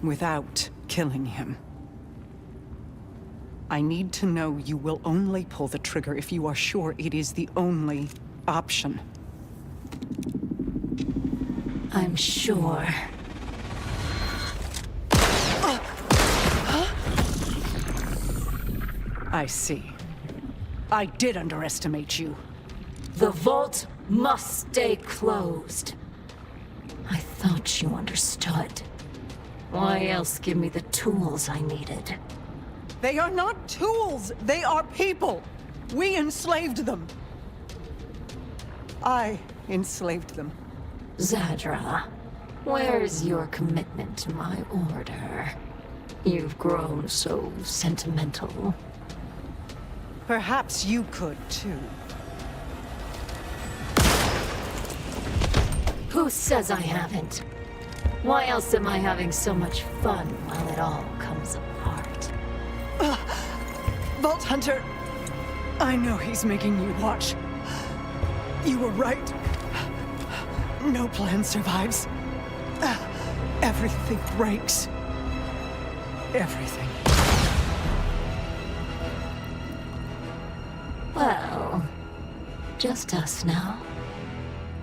Without killing him. I need to know you will only pull the trigger if you are sure it is the only option. I'm sure. I see. I did underestimate you. The vault must stay closed. I thought you understood. Why else give me the tools I needed? They are not tools! They are people! We enslaved them! I enslaved them. Zadra, where's your commitment to my order? You've grown so sentimental. Perhaps you could, too. Who says I haven't? Why else am I having so much fun while it all comes apart? Vault Hunter, I know he's making you watch. You were right. No plan survives. Everything breaks. Everything. Well, just us now.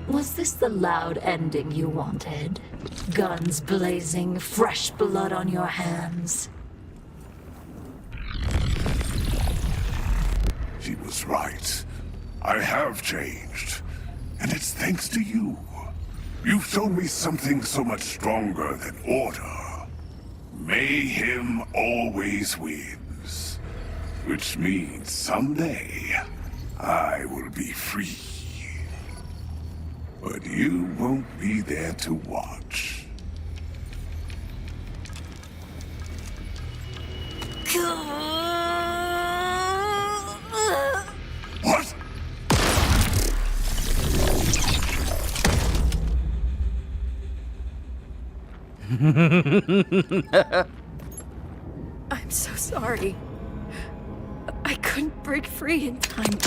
Was this the loud ending you wanted? Guns blazing, fresh blood on your hands. She was right. I have changed. And it's thanks to you. You've shown me something so much stronger than order. Mayhem always wins. Which means someday, I will be free. But you won't be there to watch. What? I'm so sorry. I couldn't break free in time.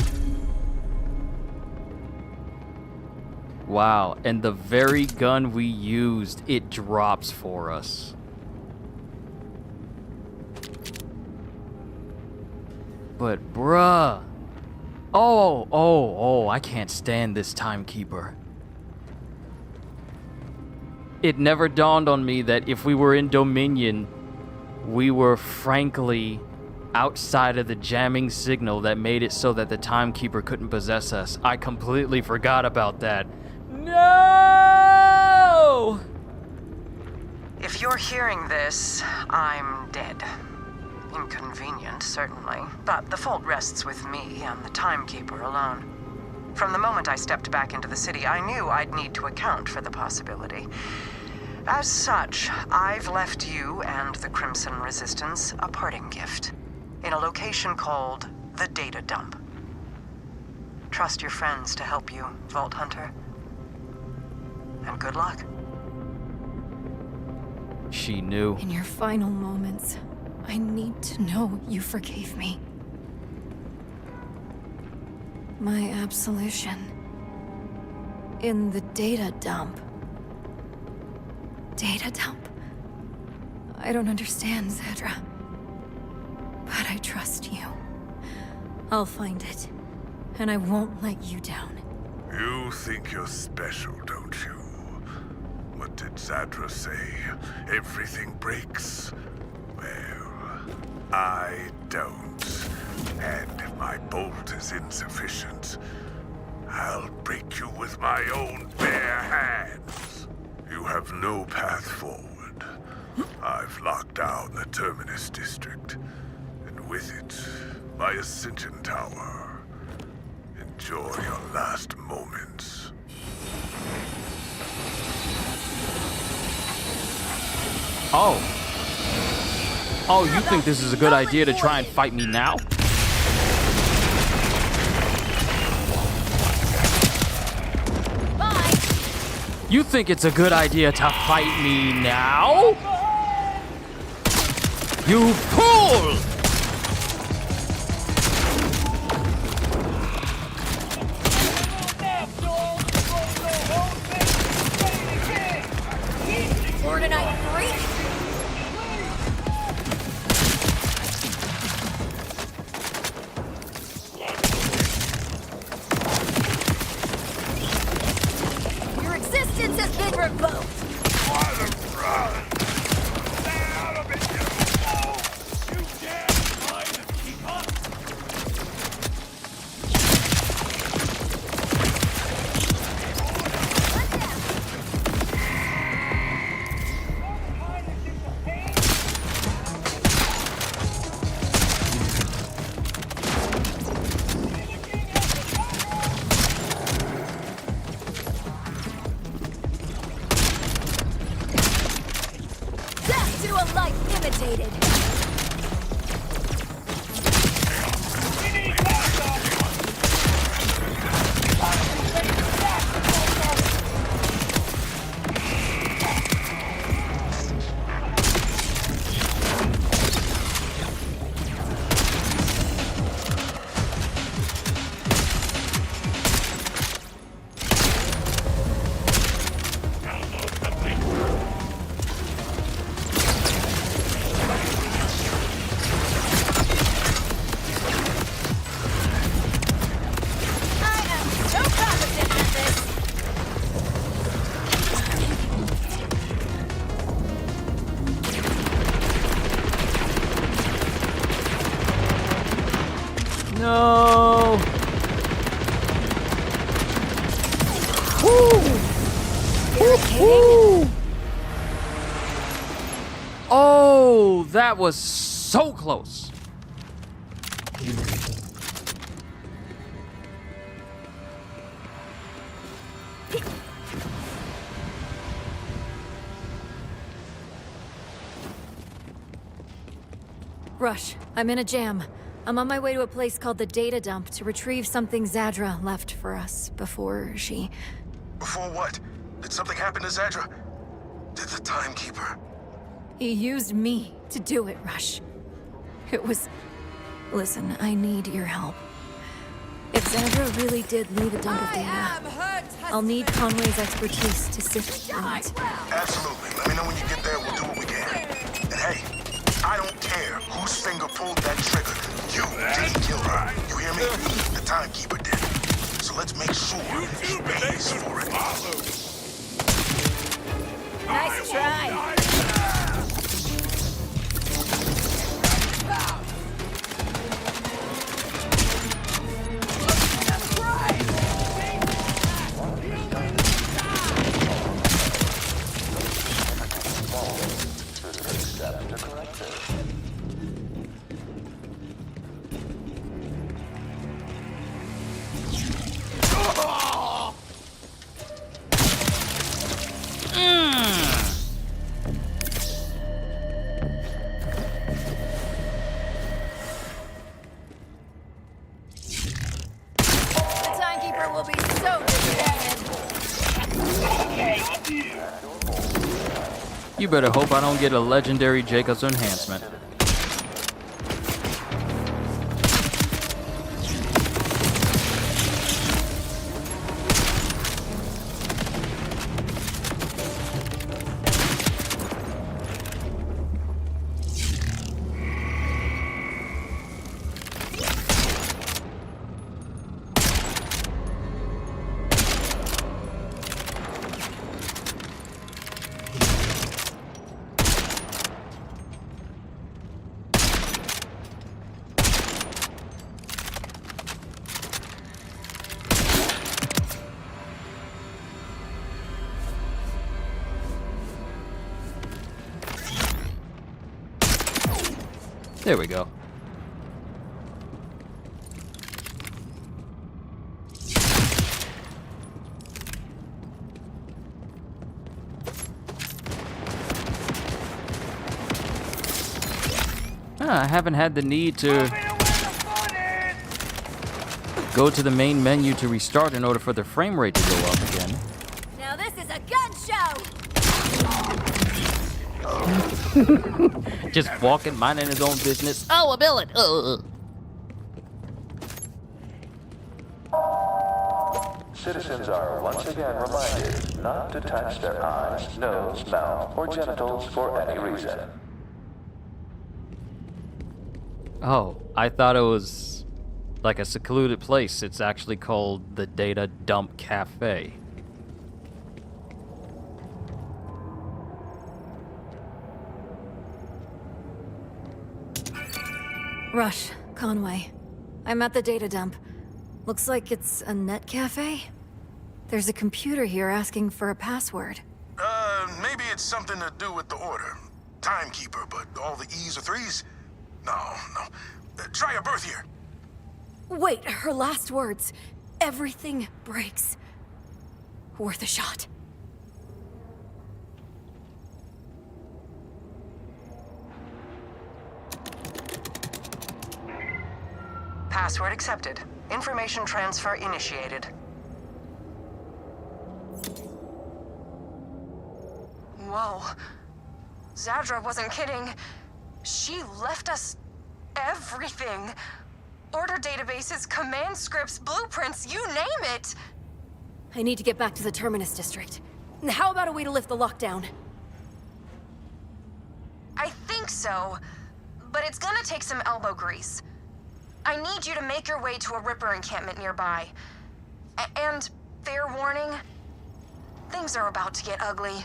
Wow, and the very gun we used, it drops for us. But bruh. Oh, I can't stand this timekeeper. It never dawned on me that if we were in Dominion, we were frankly outside of the jamming signal that made it so that the timekeeper couldn't possess us. I completely forgot about that. No! If you're hearing this, I'm dead. Inconvenient, certainly, but the fault rests with me and the timekeeper alone. From the moment I stepped back into the city, I knew I'd need to account for the possibility. As such, I've left you and the Crimson Resistance a parting gift in a location called the Data Dump. Trust your friends to help you, Vault Hunter. And good luck. She knew. In your final moments, I need to know you forgave me. My absolution. In the data dump. Data dump? I don't understand, Zedra. But I trust you. I'll find it. And I won't let you down. You think you're special, don't you? What did Zadra say? Everything breaks? Well, I don't. And if my bolt is insufficient, I'll break you with my own bare hands. You have no path forward. I've locked down the Terminus District, and with it, my Ascension Tower. Enjoy your last moments. Oh, you think this is a good idea to try and fight me now? Bye. You think it's a good idea to fight me now? You fool! Ordinite freak! Your existence has been revoked! kidding? Oh, that was so close. Rush, I'm in a jam. I'm on my way to a place called the Data Dump to retrieve something Zadra left for us before she... Before what? Did something happen to Zadra? Did the Timekeeper? He used me to do it, Rush. It was... Listen, I need your help. If Zadra really did leave a dump of data, I'll need Conway's expertise to sift through it. Absolutely. Let me know when you get there. We'll do what we can. And hey, I don't care whose finger pulled that trigger. You didn't kill her. You hear me? The Timekeeper did. So let's make sure he pays for it. Nice try. You better hope I don't get a legendary Jacob's enhancement. There we go. I haven't had the need to go to the main menu to restart in order for the frame rate to go up again. Now this is a gun show! Just walking, minding his own business. Oh, a billet! Citizens are once again reminded not to touch their eyes, nose, mouth, or genitals for any reason. Oh, I thought it was like a secluded place. It's actually called the Data Dump Cafe. Rush, Conway. I'm at the data dump. Looks like it's a net cafe? There's a computer here asking for a password. Maybe it's something to do with the order. Timekeeper, but all the E's are 3's? No. Try a birth here. Wait, her last words. Everything breaks. Worth a shot. Password accepted. Information transfer initiated. Whoa. Zadra wasn't kidding. She left us everything. Order databases, command scripts, blueprints, you name it. I need to get back to the Terminus district. How about a way to lift the lockdown? I think so, but it's gonna take some elbow grease. I need you to make your way to a Ripper encampment nearby. And, fair warning, things are about to get ugly.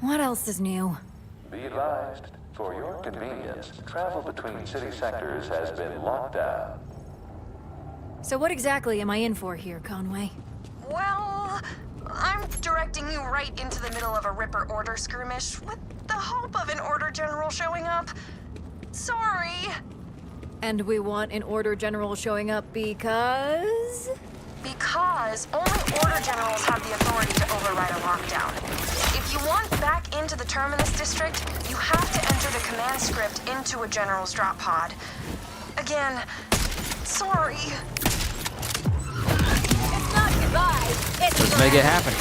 What else is new? Be advised, for your convenience, travel between city sectors has been locked down. So what exactly am I in for here, Conway? Well, I'm directing you right into the middle of a Ripper order skirmish with the hope of an Order General showing up. Sorry. And we want an Order General showing up because... Because only Order Generals have the authority to override a lockdown. If you want back into the Terminus District, you have to enter the command script into a General's drop pod. Again, sorry. It's not goodbye. It's Let's make it happen.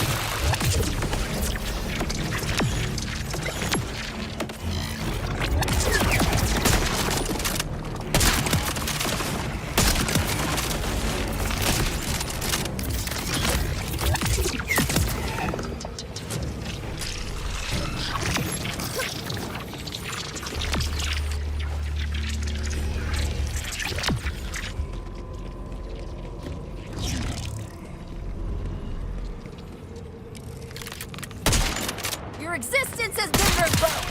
Your existence has been revoked.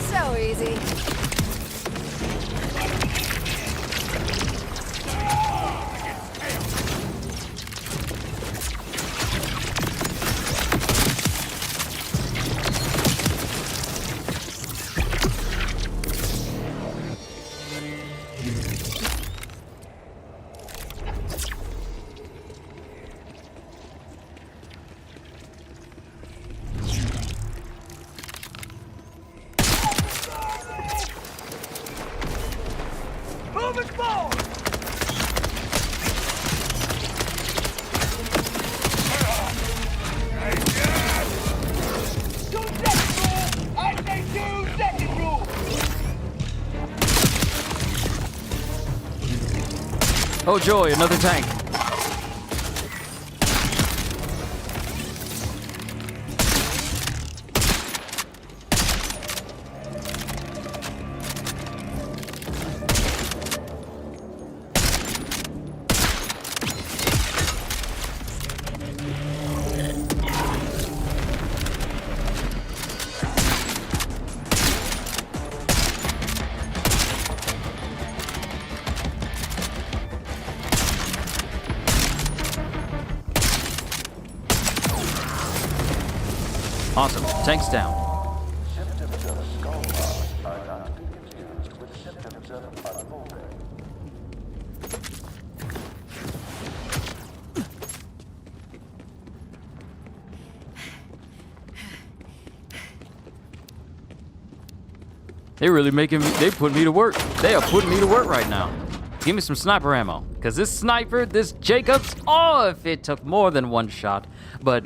So easy. Moving forward! Oh joy, another tank. Awesome. Tank's down. Symptoms of skull loss are not to be confused with symptoms of unfolding. They really making me, they put me to work. They are putting me to work right now. Give me some sniper ammo. Cause this sniper, this Jacobs, oh, if it took more than one shot. But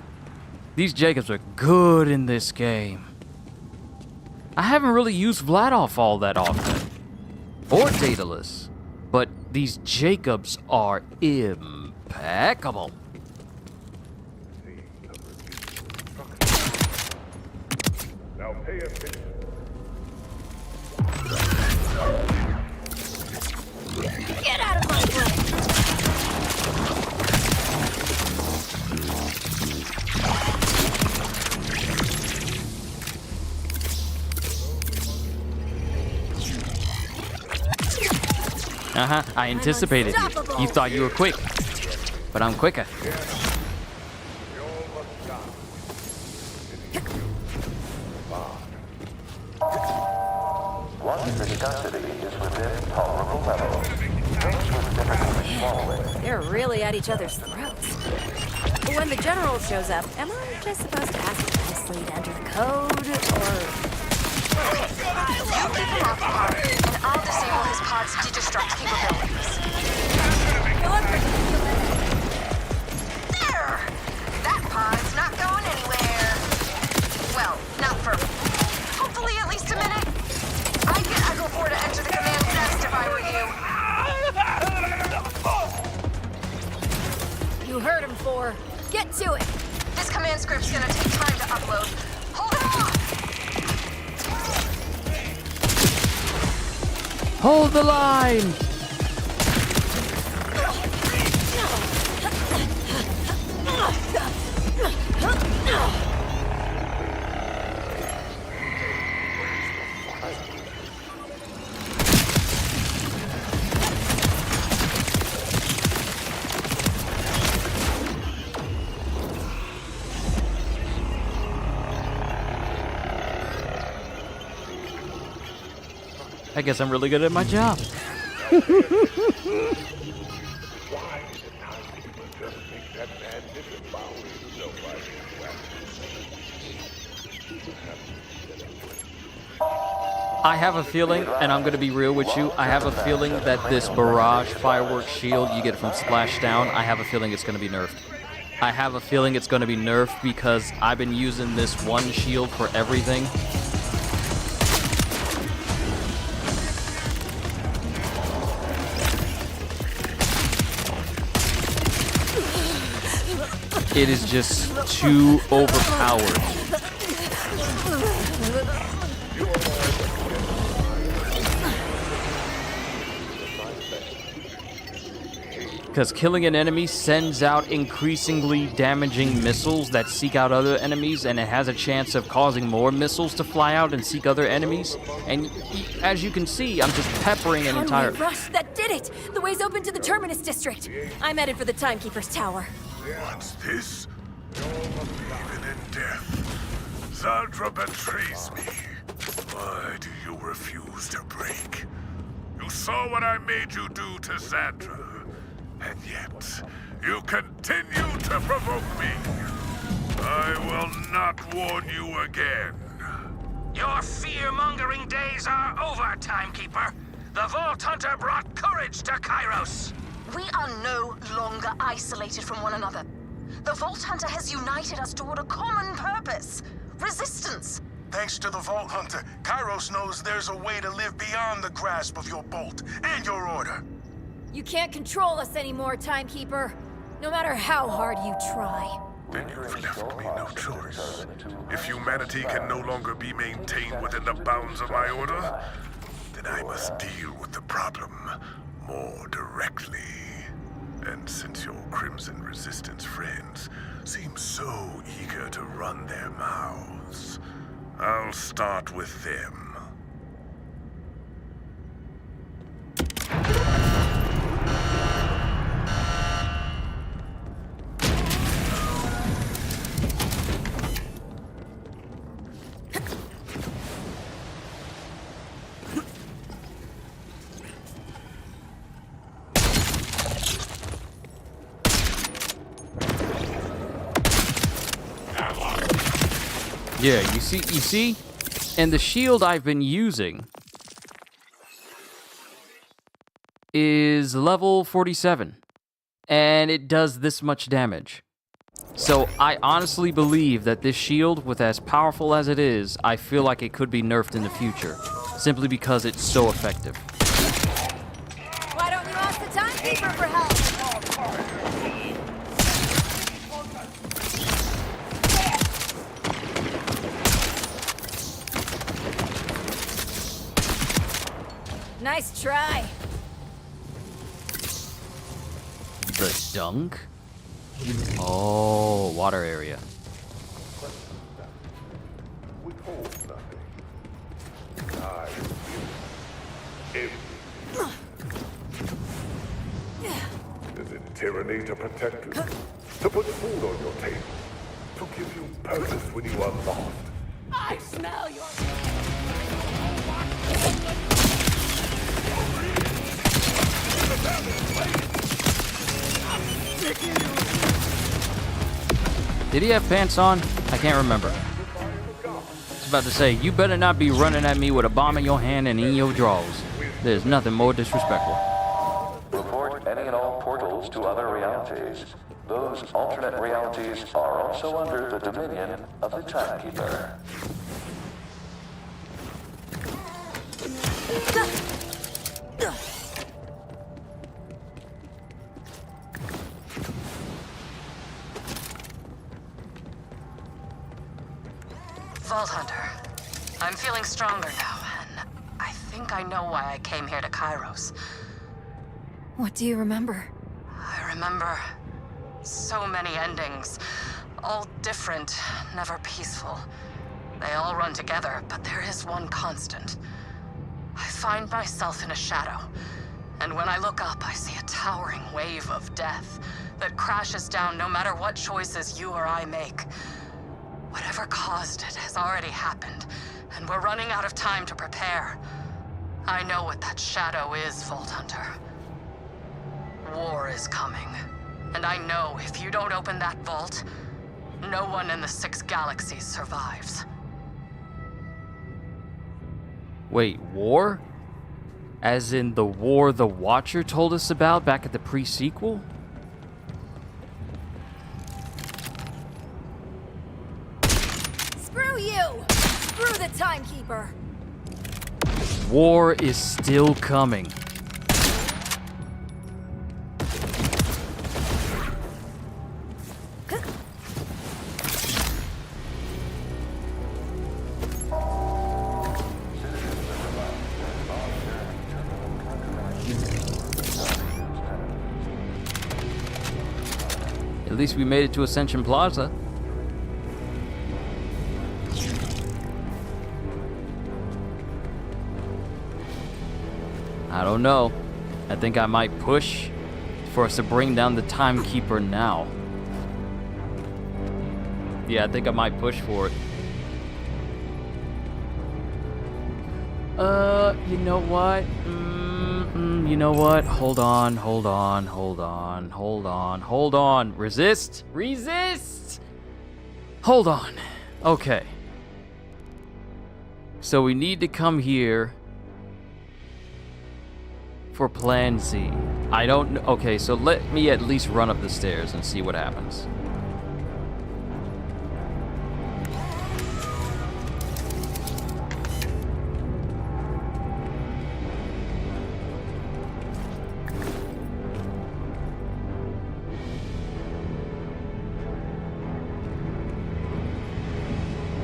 these Jacobs are good in this game. I haven't really used Vladoff all that often. Or Daedalus. But these Jacobs are impeccable. Now pay attention. Get out of my way! Uh-huh, I anticipated you. You thought you were quick. But I'm quicker. Once viscosity is within tolerable levels, things with difficulty swallowing. They're really at each other's throats. But when the general shows up, am I just supposed to ask nicely to enter the code, or... You keep him occupied, and I'll disable his pod's destruct capabilities. There! That pod's not going anywhere. Well, not for hopefully at least a minute. I'd get Echo 4 to enter the command nest if I were You heard him, 4. Get to it! you. This command script's gonna take time to upload. Hold him Hold the line! I guess I'm really good at my job. I have a feeling, and I'm going to be real with you, I have a feeling that this barrage fireworks shield you get from Splashdown, I have a feeling it's going to be nerfed. I have a feeling it's going to be nerfed because I've been using this one shield for everything. It is just too overpowered. Because killing an enemy sends out increasingly damaging missiles that seek out other enemies, and it has a chance of causing more missiles to fly out and seek other enemies. And as you can see, I'm just peppering an entire... Rush, that did it! The way's open to the Terminus District. I'm headed for the Timekeeper's Tower. What's this? Even in death, Zandra betrays me. Why do you refuse to break? You saw what I made you do to Zandra, and yet you continue to provoke me. I will not warn you again. Your fear-mongering days are over, Timekeeper. The Vault Hunter brought courage to Kairos. We are no longer isolated from one another. The Vault Hunter has united us toward a common purpose. Resistance. Thanks to the Vault Hunter, Kairos knows there's a way to live beyond the grasp of your bolt and your order. You can't control us anymore, Timekeeper. No matter how hard you try. Then you've left me no choice. If humanity can no longer be maintained within the bounds of my order, then I must deal with the problem more directly. And since your Crimson Resistance friends seem so eager to run their mouths, I'll start with them. Yeah, you see? And the shield I've been using is level 47. And it does this much damage. So I honestly believe that this shield, with as powerful as it is, I feel like it could be nerfed in the future. Simply because it's so effective. Why don't you ask the Timekeeper for help? Nice try. The dunk? Oh, water area. Is it tyranny to protect you? To put food on your table? To give you purpose when you are lost? I smell your... Did he have pants on? I can't remember. I was about to say, you better not be running at me with a bomb in your hand and in your drawers. There's nothing more disrespectful. Report any and all portals to other realities. Those alternate realities are also under the dominion of the Timekeeper. Vault Hunter, I'm feeling stronger now, and I think think I know why I came here to Kairos. What do you remember? I remember so many endings, all different, never peaceful. They all run together, but there is one constant. I find myself in a shadow, and when I look up, I see a towering wave of death that crashes down no matter what choices you or I make. Whatever caused it has already happened, and we're running out of time to prepare. I know what that shadow is, Vault Hunter. War is coming, and I know if you don't open that vault, no one in the 6 galaxies survives. Wait, war? As in the war the Watcher told us about back at the pre-sequel? Screw you! Screw the timekeeper! War is still coming. At least we made it to Ascension Plaza. I don't know. I think I might push for us to bring down the Timekeeper now. Yeah, I think I might push for it. You know what? You know what? Hold on. Resist! Hold on. Okay. So we need to come here for Plan Z. I don't know. Okay, so let me at least run up the stairs and see what happens.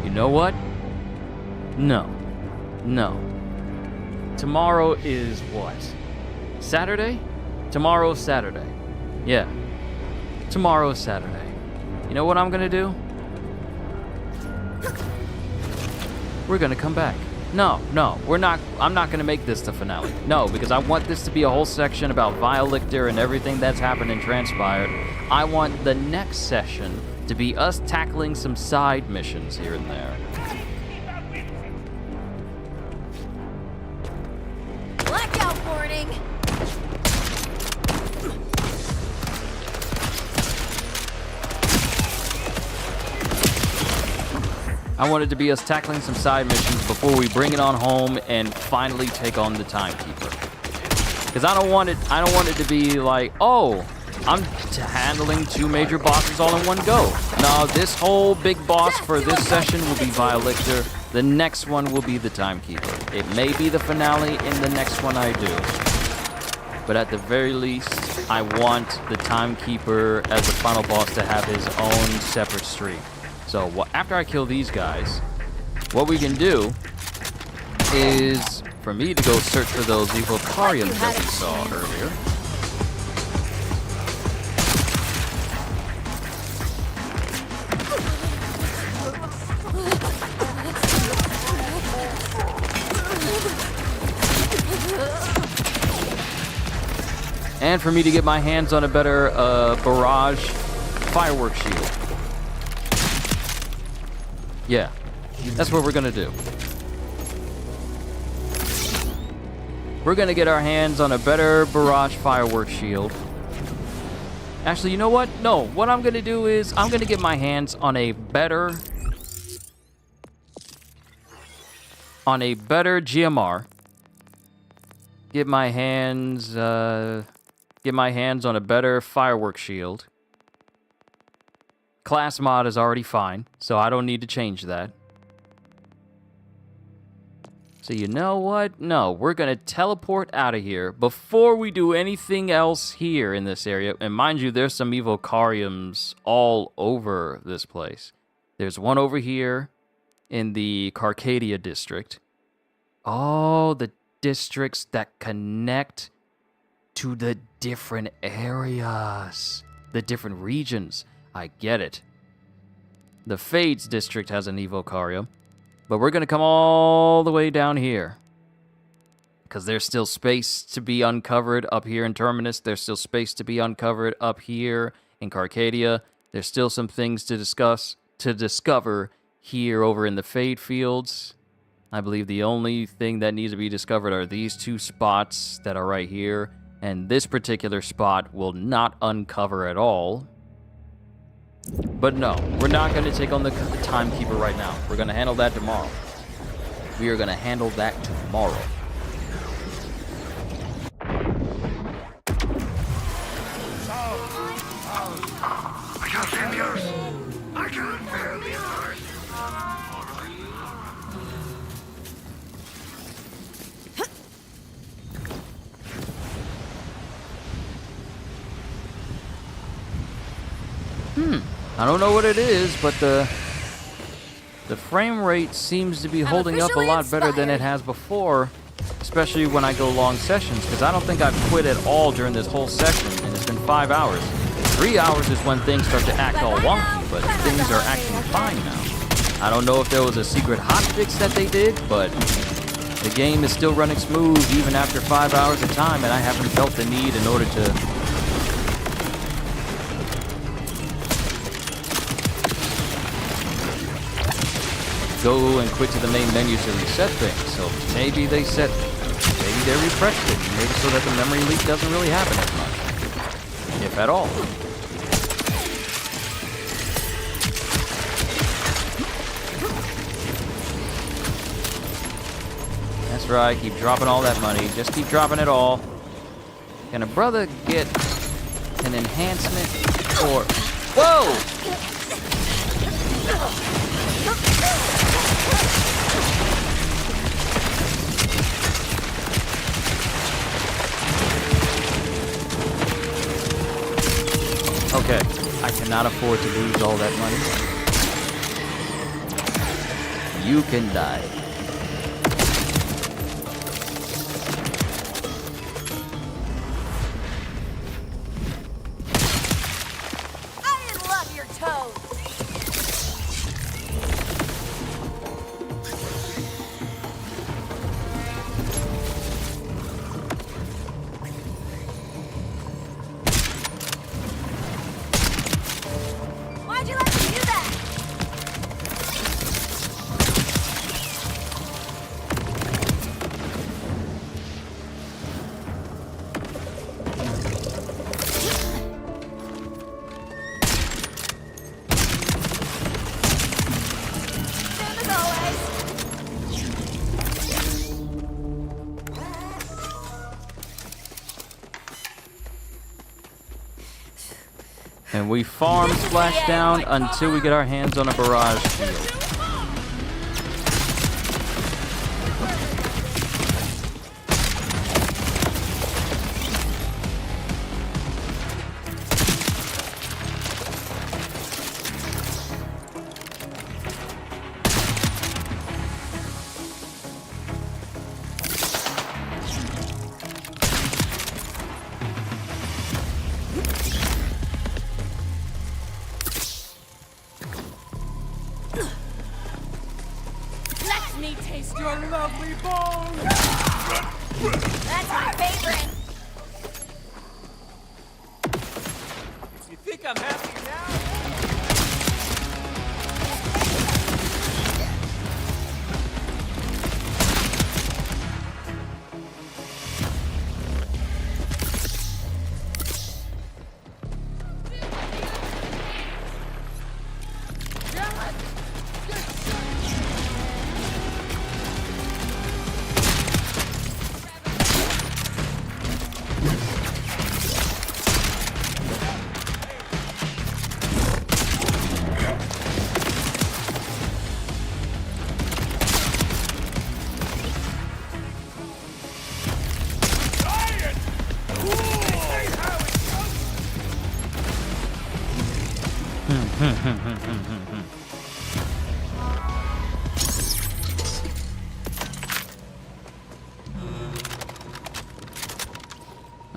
You know what? No. Tomorrow is what? Saturday? Tomorrow's Saturday. Yeah. Tomorrow's Saturday. You know what I'm gonna do? We're gonna come back. No, we're not. I'm not gonna make this the finale. No, because I want this to be a whole section about Vialictor and everything that's happened and transpired. I want the next session to be us tackling some side missions here and there. Blackout warning! I want it to be us tackling some side missions before we bring it on home and finally take on the Timekeeper. Because I don't want it to be like, oh, I'm handling 2 major bosses all in one go. No, this whole big boss for this session will be Vialictor. The next one will be the Timekeeper. It may be the finale in the next one I do. But at the very least, I want the Timekeeper as the final boss to have his own separate stream. So after I kill these guys, what we can do is for me to go search for those Evocariums that we saw earlier. And for me to get my hands on a better barrage firework shield. Yeah, that's what we're gonna do. We're gonna get our hands on a better barrage firework shield. Actually, you know what? No, what I'm gonna do is I'm gonna get my hands on a better GMR. Get my hands on a better firework shield. Class mod is already fine, so I don't need to change that. So you know what? No, we're going to teleport out of here before we do anything else here in this area. And mind you, there's some Evocariums all over this place. There's one over here in the Carcadia district. Oh, districts that connect to the different areas, the different regions. I get it. The Fades district has an evocaria, but we're going to come all the way down here because there's still space to be uncovered up here in Terminus. There's still space to be uncovered up here in Carcadia. There's still some things to discover here over in the Fade Fields. I believe the only thing that needs to be discovered are these two spots that are right here. And this particular spot will not uncover at all. But no, we're not going to take on the Timekeeper right now. We're going to handle that tomorrow. We are going to handle that tomorrow. I can't feel yours. I can't feel yours. I don't know what it is, but the frame rate seems to be holding up a lot better than it has before, especially when I go long sessions, because I don't think I've quit at all during this whole session, and it's been 5 hours. 3 hours is when things start to act all wonky, but things are acting fine now. I don't know if there was a secret hotfix that they did, but the game is still running smooth even after 5 hours of time, and I haven't felt the need in order to go and quit to the main menu to reset things. So maybe they refreshed it, maybe so that the memory leak doesn't really happen as much, if at all. That's right, keep dropping all that money. Just keep dropping it all. Can a brother get an enhancement or... Whoa! Okay, I cannot afford to lose all that money. You can die. And we farm Splashdown until we get our hands on a barrage shield.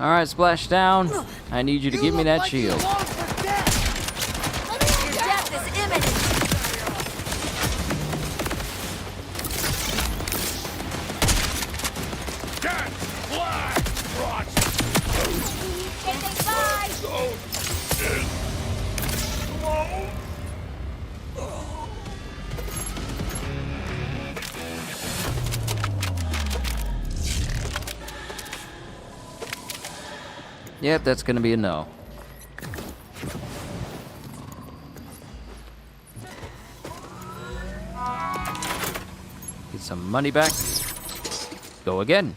All right, splash down. I need you to give me that shield. Your death is imminent. Yep, that's gonna be a no. Get some money back. Go again.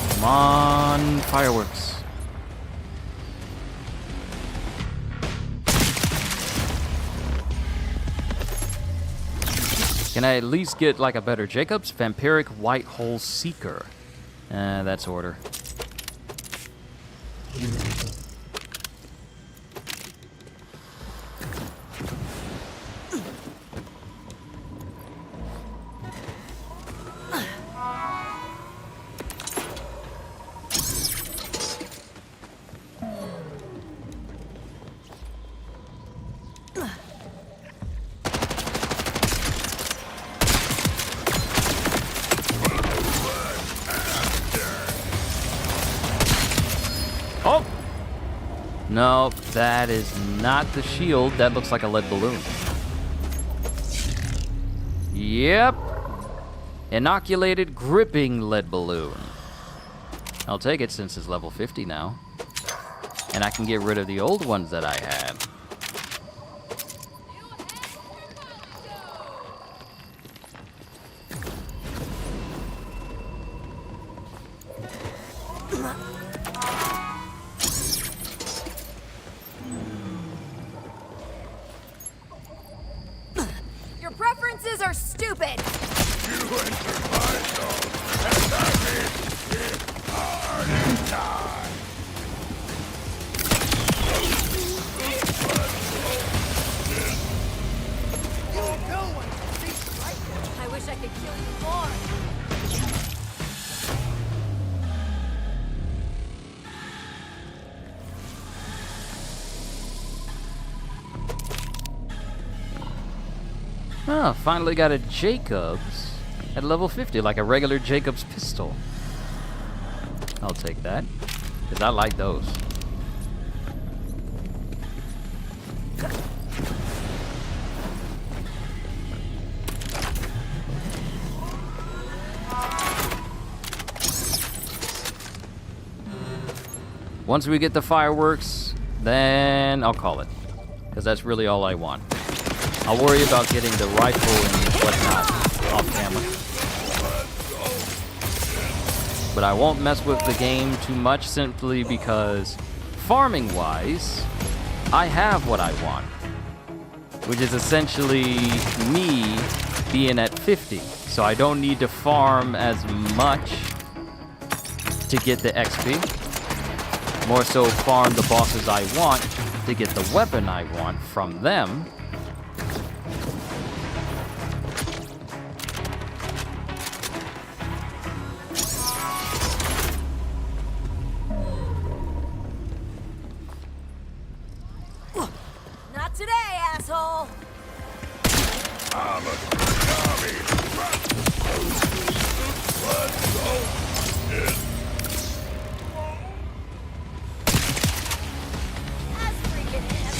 Come on, fireworks. Can I at least get like a better Jacobs? Vampiric White Hole Seeker. That's order. Oh! No, that is not the shield. That looks like a lead balloon. Yep. Inoculated gripping lead balloon. I'll take it since it's level 50 now. And I can get rid of the old ones that I had. Your preferences are stupid. You entered my zone, and that means it's hard to die. I wish I could kill you more. Oh, finally got a Jacobs at level 50, like a regular Jacobs pistol. I'll take that, because I like those. Once we get the fireworks, then I'll call it, because that's really all I want. I'll worry about getting the rifle and whatnot off camera. But I won't mess with the game too much simply because farming-wise, I have what I want. Which is essentially me being at 50. So I don't need to farm as much to get the XP. More so farm the bosses I want to get the weapon I want from them. Not today, asshole. I'm a tsunami. Let's go. That's freaking him.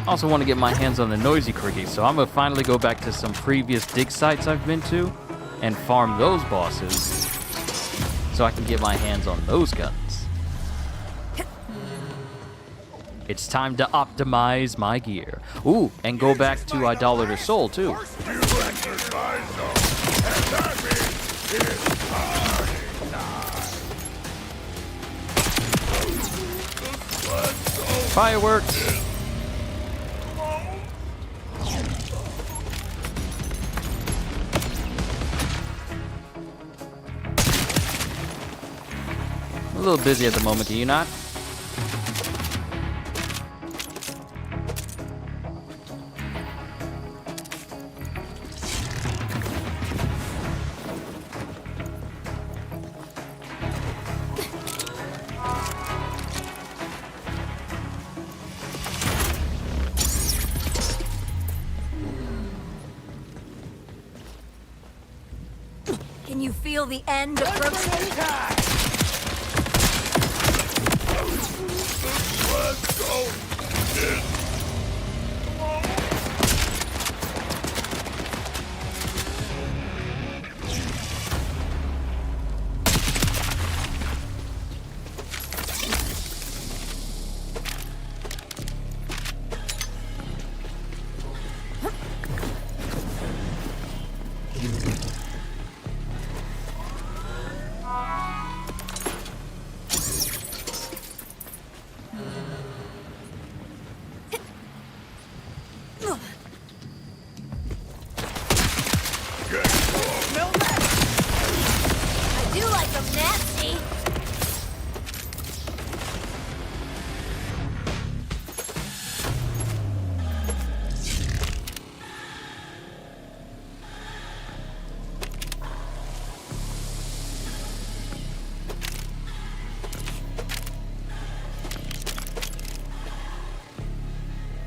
Also want to get my hands on the noisy cricket, so I'm gonna finally go back to some previous dig sites I've been to and farm those bosses so I can get my hands on those guns. It's time to optimize my gear. Ooh, and go back to Idolater Soul too. You entered my zone, and that means it's hard to die. Let's go. Fireworks! a little busy at the moment, can you not? Can you feel the end approaching? Let's go. I do like them nasty.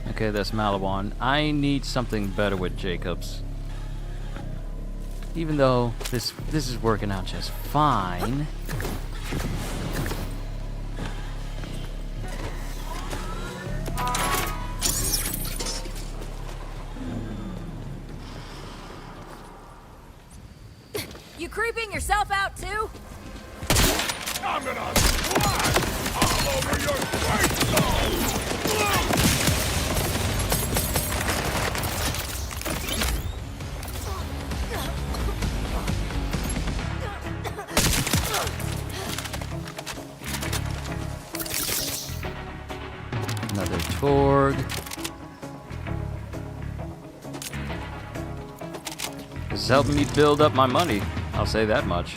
Okay, that's Malawan. I need something better with Jacobs. Even though this is working out just fine. You creeping yourself out too? I'm gonna splash all over your great soul! Another Torg. This is helping me build up my money. I'll say that much.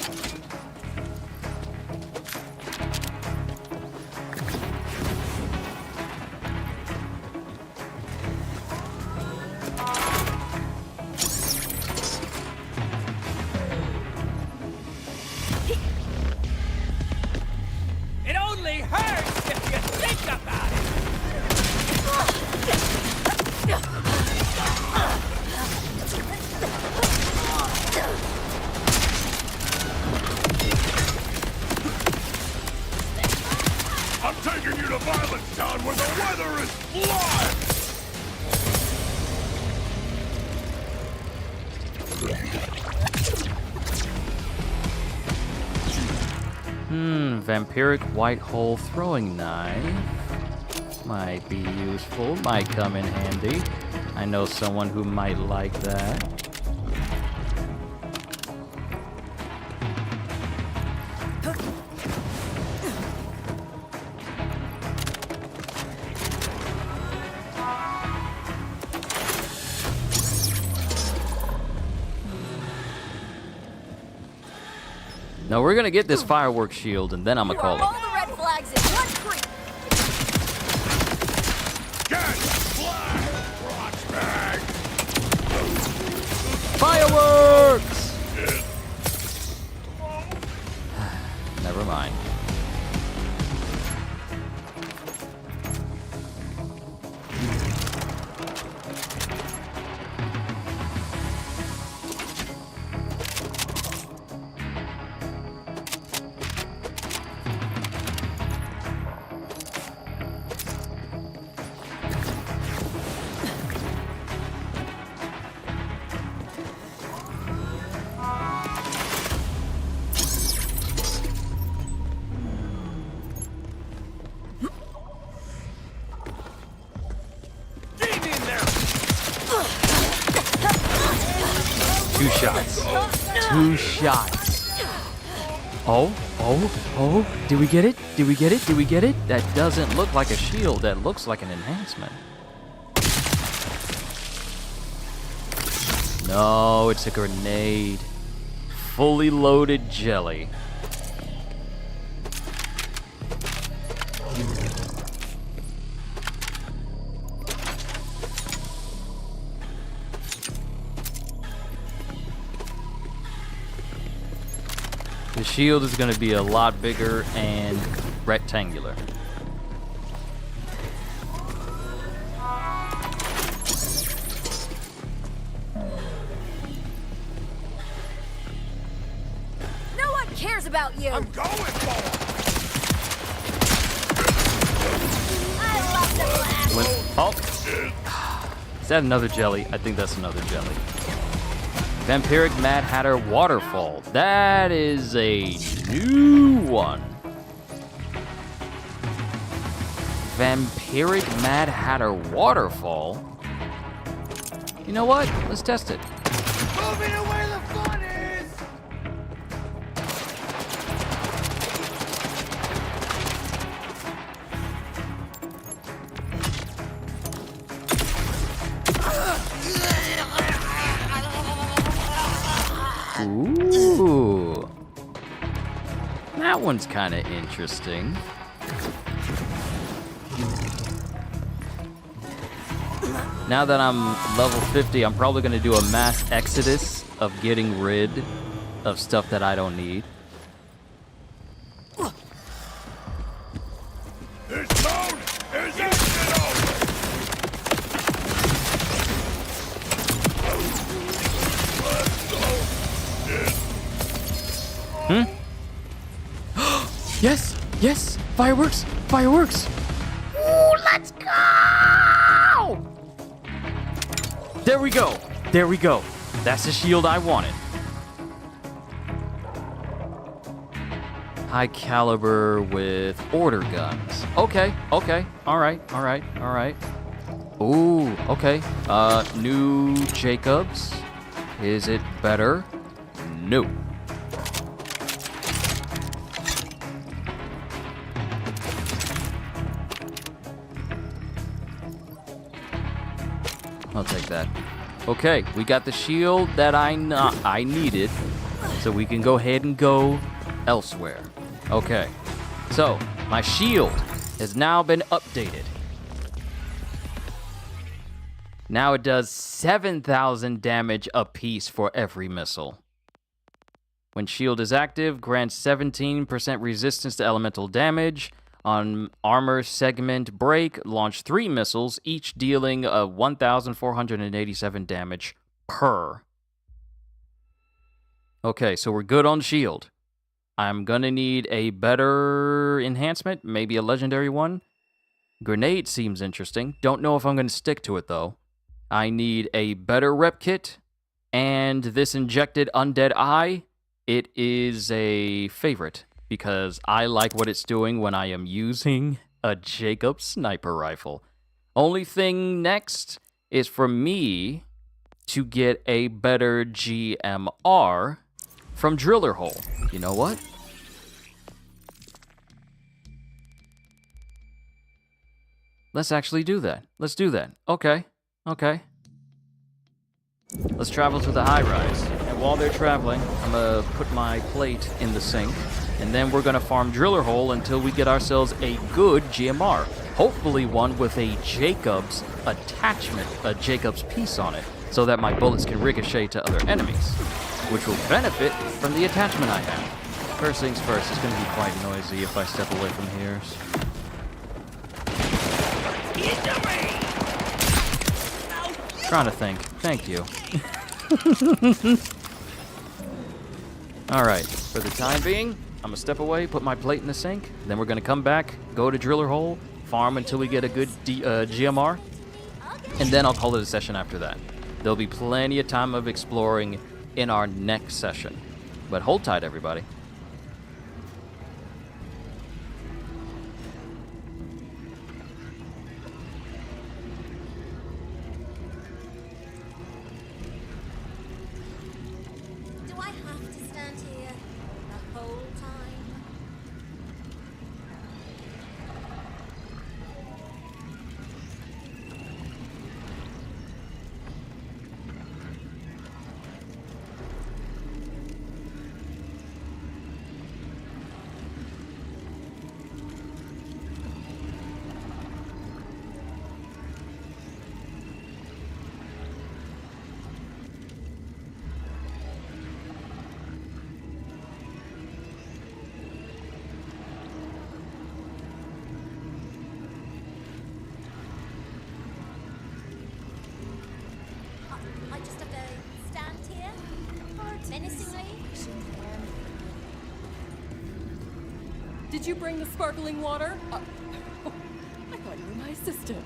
It only hurts if you think about it. I'm taking you to Violence Town where the weather is blood! Vampiric white hole throwing knife. Might be useful, might come in handy. I know someone who might like that. No, we're gonna get this fireworks shield and then I'm gonna call All it. the red flags in one creep. Get flash, crotch bag! Fireworks! Never mind. Two shots. Two shots. Oh, did we get it? Did we get it? Did we get it? That doesn't look like a shield, that looks like an enhancement. No, it's a grenade. Fully loaded jelly. The shield is going to be a lot bigger and rectangular. No one cares about you. I'm going for it. I love the blast. Oh, is that another jelly? I think that's another jelly. Vampiric Mad Hatter Waterfall. That is a new one. Vampiric Mad Hatter Waterfall. You know what? Let's test it. Moving away the fun is! Ooh. That one's kind of interesting. Now that I'm level 50, I'm probably going to do a mass exodus of getting rid of stuff that I don't need. This zone is exit over. Yes, yes, fireworks, fireworks. Ooh, let's go! There we go, there we go. That's the shield I wanted. High caliber with order guns. Okay, okay, all right, all right, all right. Ooh, okay. New Jacobs. Is it better? No. I'll take that. Okay, we got the shield that I needed, so we can go ahead and go elsewhere. Okay, so my shield has now been updated. Now it does 7,000 damage apiece for every missile. When shield is active, grants 17% resistance to elemental damage. On armor segment break, launch 3 missiles, each dealing 1,487 damage per. Okay, so we're good on shield. I'm gonna need a better enhancement, maybe a legendary one. Grenade seems interesting. Don't know if I'm gonna stick to it though. I need a better rep kit, and this injected undead eye, it is a favorite, because I like what it's doing when I am using a Jacob sniper rifle. Only thing next is for me to get a better GMR from Driller Hole. You know what? Let's actually do that. Let's do that. Okay. Okay. Let's travel to the high rise. And while they're traveling, I'm gonna put my plate in the sink. And then we're gonna farm Driller Hole until we get ourselves a good GMR. Hopefully one with a Jacobs attachment, a Jacobs piece on it, so that my bullets can ricochet to other enemies, which will benefit from the attachment I have. First things first, it's gonna be quite noisy if I step away from here. Trying to think. Thank you. Alright, for the time being, I'm gonna step away, put my plate in the sink, then we're gonna come back, go to Driller Hole, farm until we get a good GMR, and then I'll call it a session after that. There'll be plenty of time of exploring in our next session. But hold tight, everybody. Do I have to stand here the whole time? Did you bring the sparkling water? I thought you were my assistant.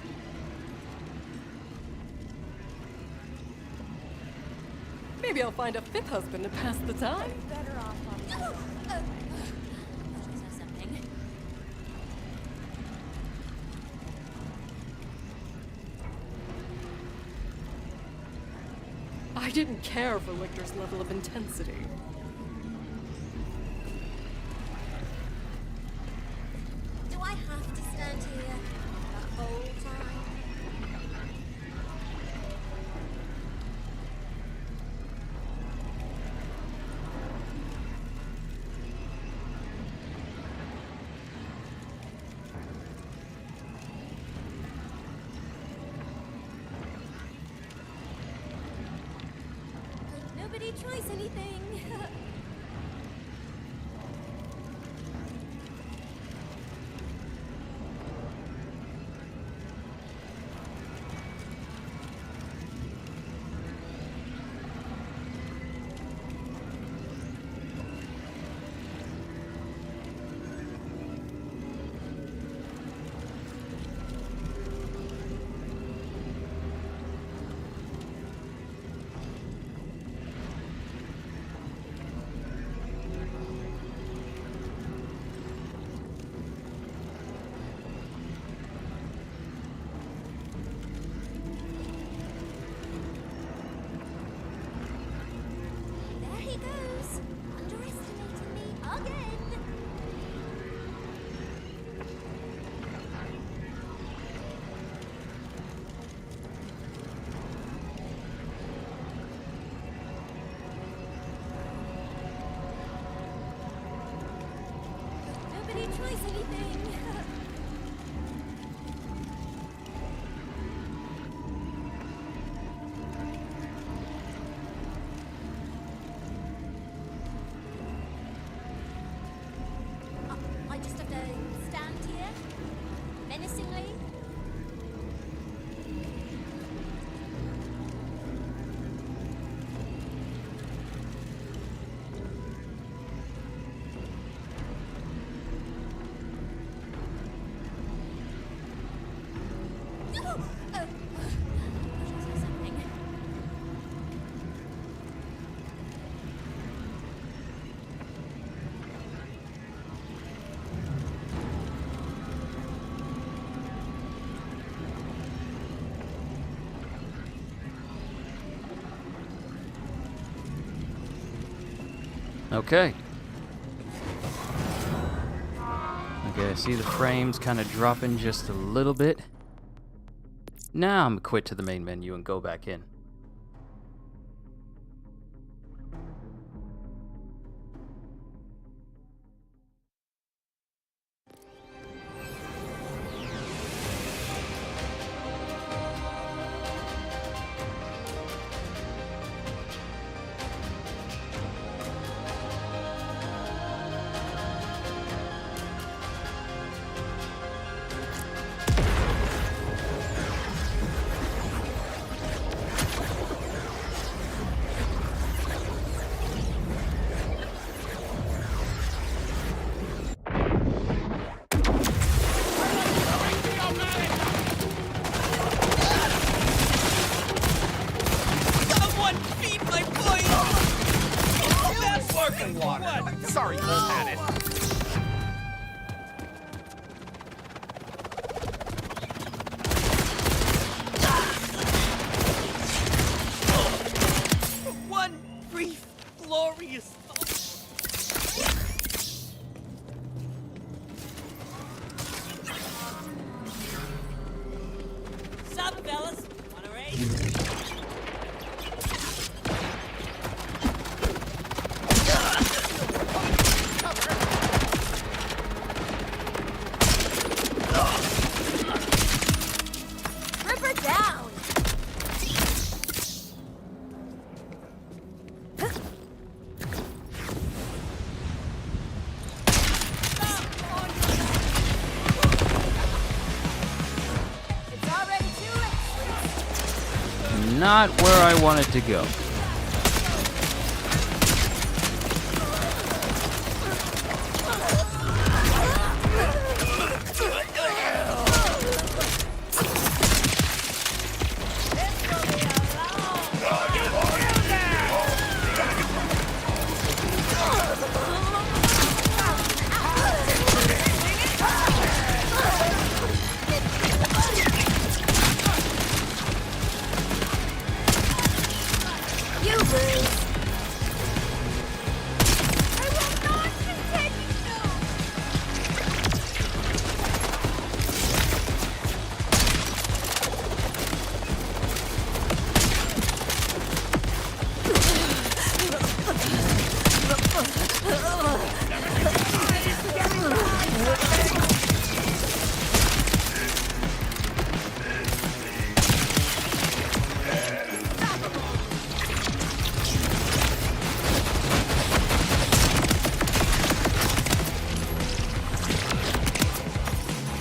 Maybe I'll find a fifth husband to pass the time. Better off on something. I didn't care for Lictor's level of intensity. Do I have to stand here the whole time? Could nobody choice anything? There he goes, underestimating me again. Nobody choice anything. I just have to stand here, menacingly. Okay. Okay, I see the frames kind of dropping just a little bit. Now I'm gonna quit to the main menu and go back in. Sorry, Cole had it. One brief, glorious. Sup, fellas? Wanna race? Not where I wanted to go.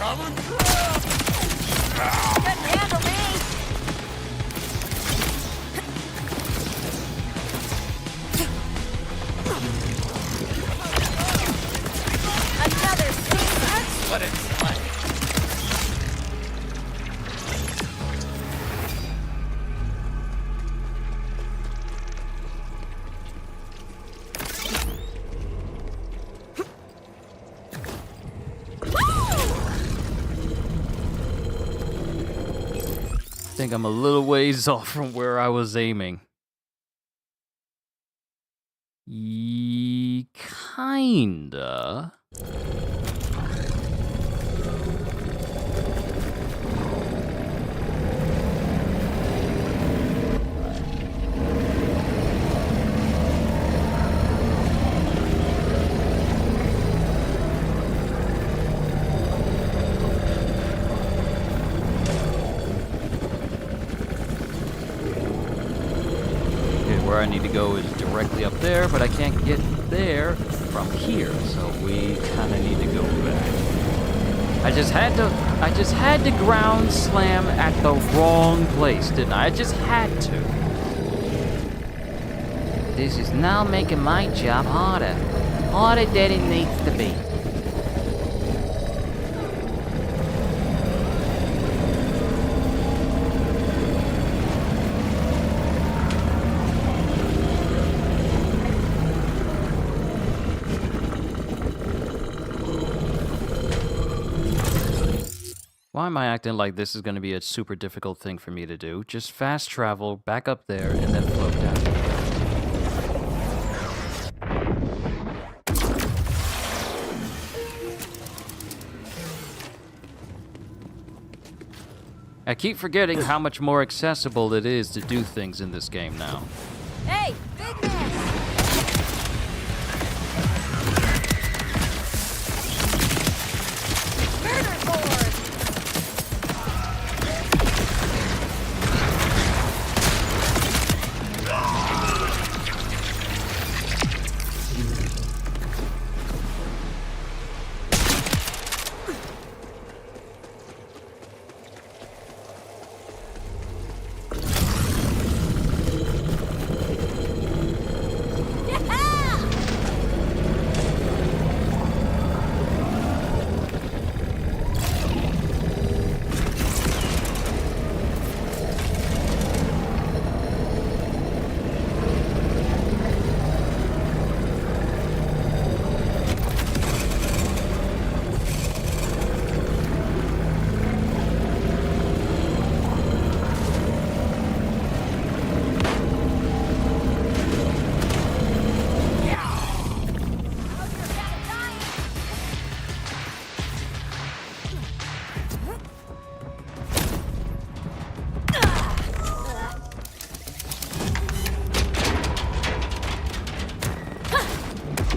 coming? Couldn't handle me. Another sneak. That's what it's like. I think I'm a little ways off from where I was aiming. Kinda. Where I need to go is directly up there, but I can't get there from here, so we kind of need to go back. I just had to ground slam at the wrong place, didn't I? I just had to. This is now making my job harder. Harder than it needs to be. Why am I acting like this is going to be a super difficult thing for me to do? Just fast travel back up there and then float down. I keep forgetting how much more accessible it is to do things in this game now. Hey, big man. Murder board.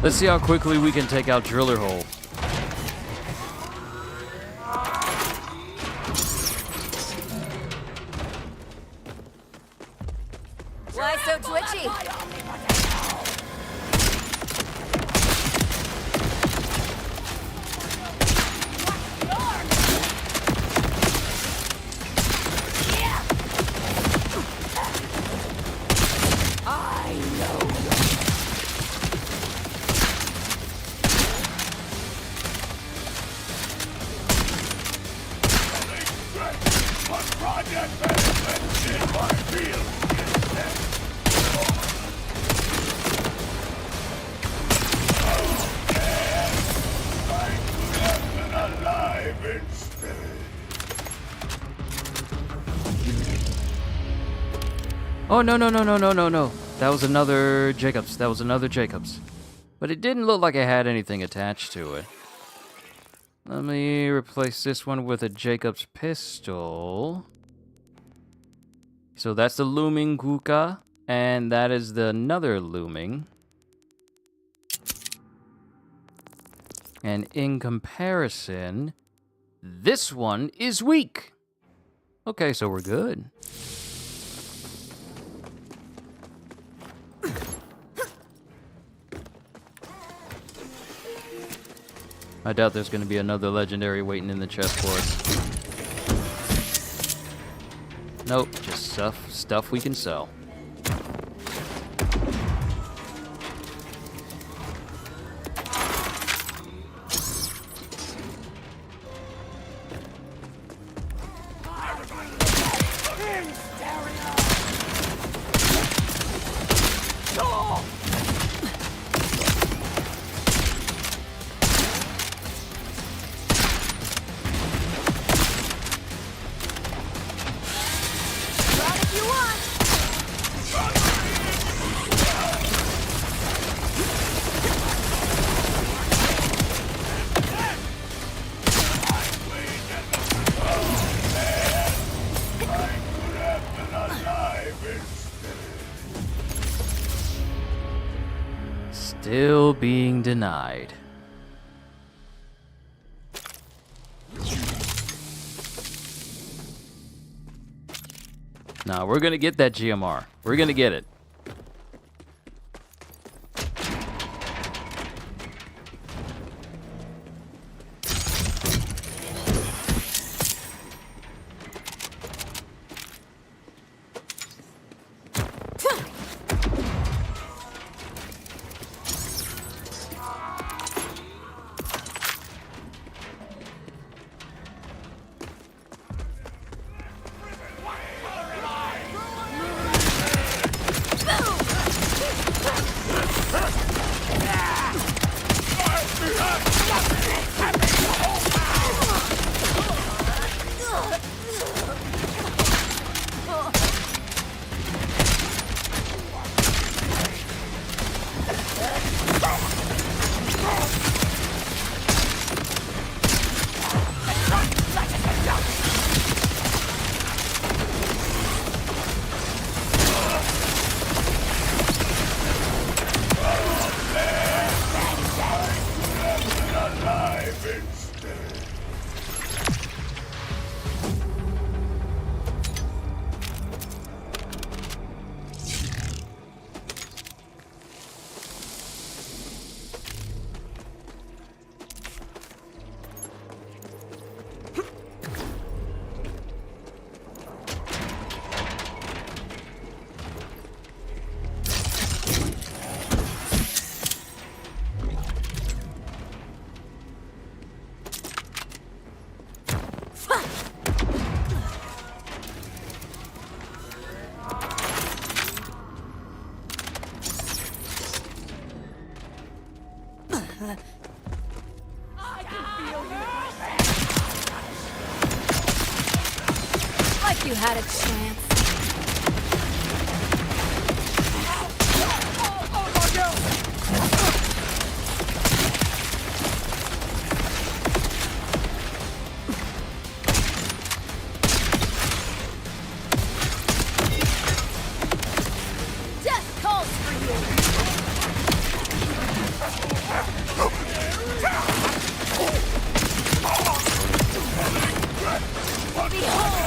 Let's see how quickly we can take out Driller Hole. Why so twitchy? Oh, no. That was another Jacobs. But it didn't look like it had anything attached to it. Let me replace this one with a Jacobs pistol. So that's the looming Kuka, and that is the another looming. And in comparison, this one is weak. Okay, so we're good. I doubt there's going to be another legendary waiting in the chest for us. Nope, just stuff we can sell. Still being denied. Nah, we're gonna get that GMR. We're gonna get it. Like you had a chance. Death calls for you. Behold!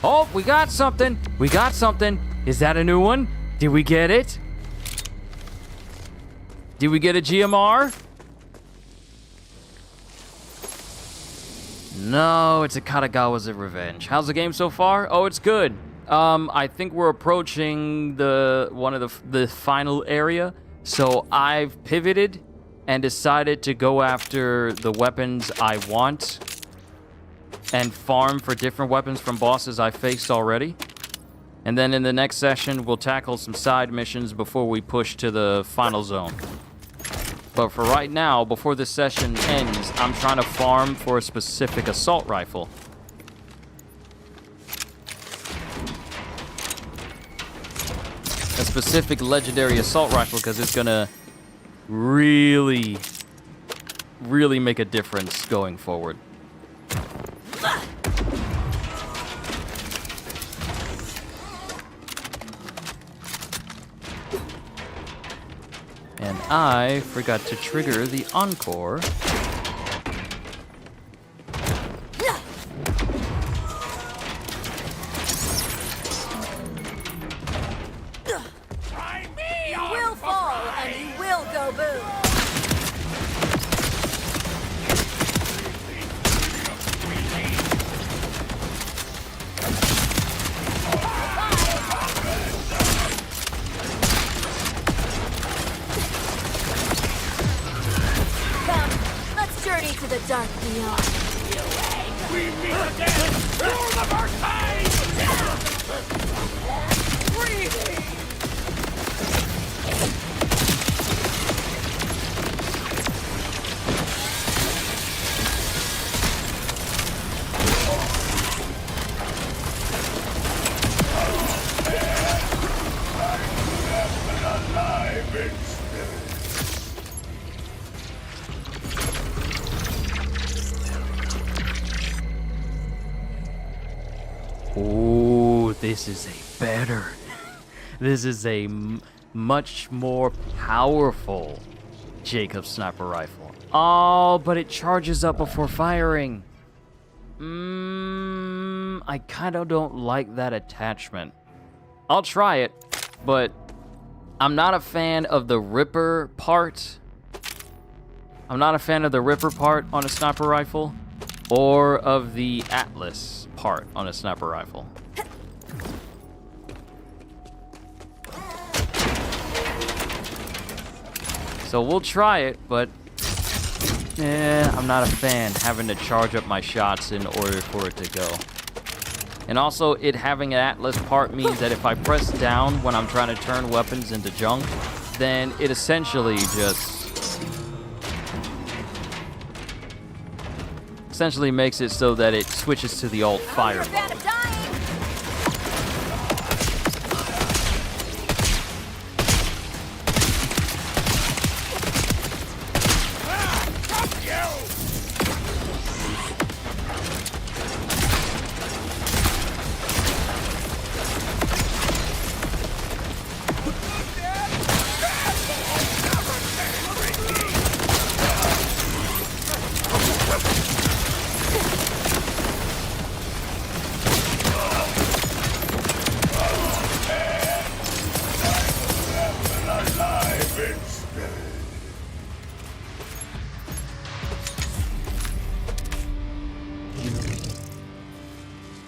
Oh, we got something. We got something. Is that a new one? Did we get it? Did we get a GMR? No, it's a Katagawa's Revenge. How's the game so far? Oh, it's good. I think we're approaching the final area. So I've pivoted and decided to go after the weapons I want and farm for different weapons from bosses I faced already. And then in the next session, we'll tackle some side missions before we push to the final zone. But for right now, before this session ends, I'm trying to farm for a specific assault rifle. A specific legendary assault rifle, because it's gonna really make a difference going forward. And I forgot to trigger the encore. You will fall, and you will go boom. Come, let's journey to the dark beyond. We meet again for the first time! Breathing! Ooh, this is a better. This is a much more powerful Jacob sniper rifle. Oh, but it charges up before firing. I kind of don't like that attachment. I'll try it, but I'm not a fan of the Ripper part. I'm not a fan of the Ripper part on a sniper rifle, or of the Atlas part on a sniper rifle. So we'll try it, but I'm not a fan having to charge up my shots in order for it to go. And also, it having an Atlas part means that if I press down when I'm trying to turn weapons into junk, then it essentially makes it so that it switches to the alt fire mode.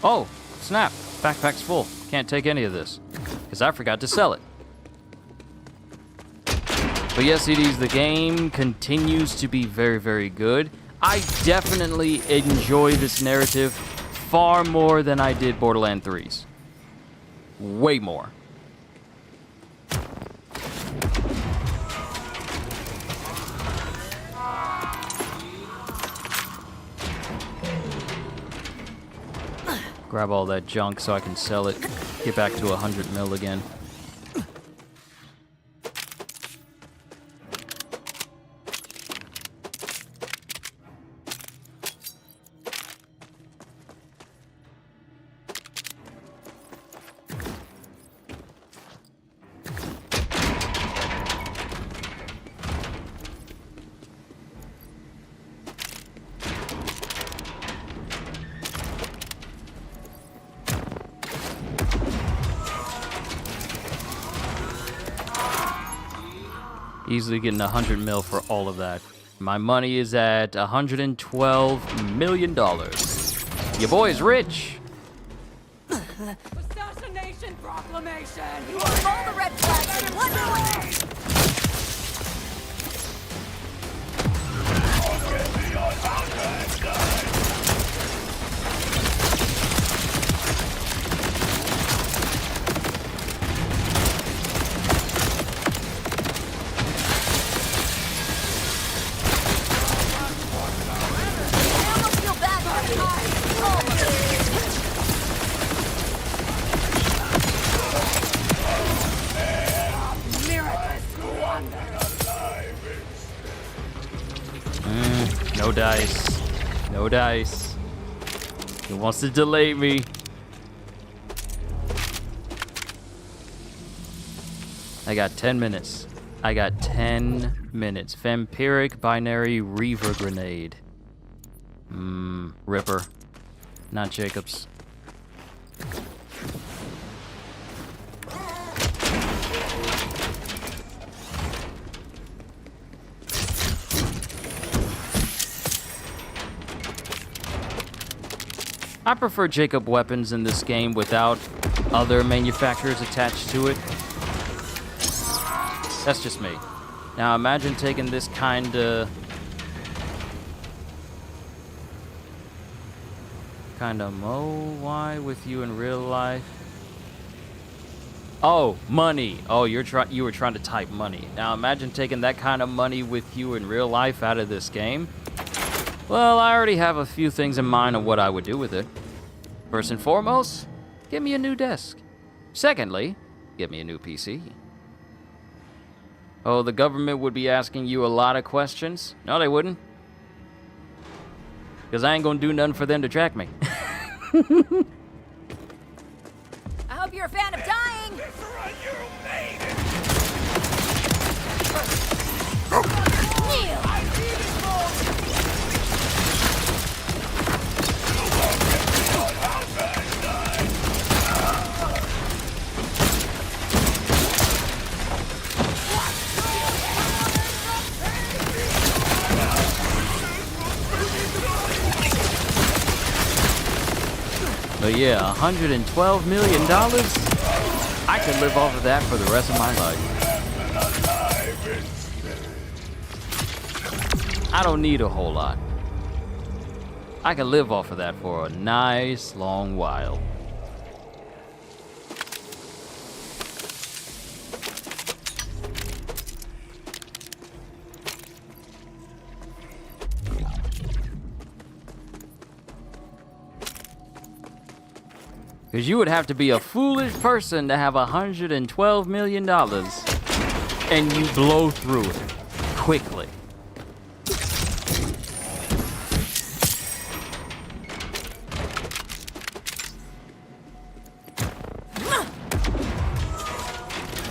Oh, snap. Backpack's full. Can't take any of this, because I forgot to sell it. But yes, CDs, the game continues to be very, very good. I definitely enjoy this narrative far more than I did Borderlands 3's. Way more. Grab all that junk so I can sell it, get back to 100 mil again. Easily getting 100 mil for all of that. My money is at $112 million. Your boy's rich. Assassination proclamation! You have all the red flags and what No dice. No dice. He wants to delay me. I got 10 minutes. I got 10 minutes. Vampiric binary reaver grenade. Ripper. Not Jacobs. I prefer Jacob weapons in this game without other manufacturers attached to it. That's just me. Now imagine taking this kinda why with you in real life? Oh, money. Oh, you were trying to type money. Now imagine taking that kind of money with you in real life out of this game. Well, I already have a few things in mind of what I would do with it. First and foremost, give me a new desk. Secondly, give me a new PC. Oh, the government would be asking you a lot of questions? No, they wouldn't. Because I ain't gonna do nothing for them to track me. I hope you're a fan of dying. But yeah, $112 million? I could live off of that for the rest of my life. I don't need a whole lot. I can live off of that for a nice long while. Because you would have to be a foolish person to have $112 million and you blow through it quickly.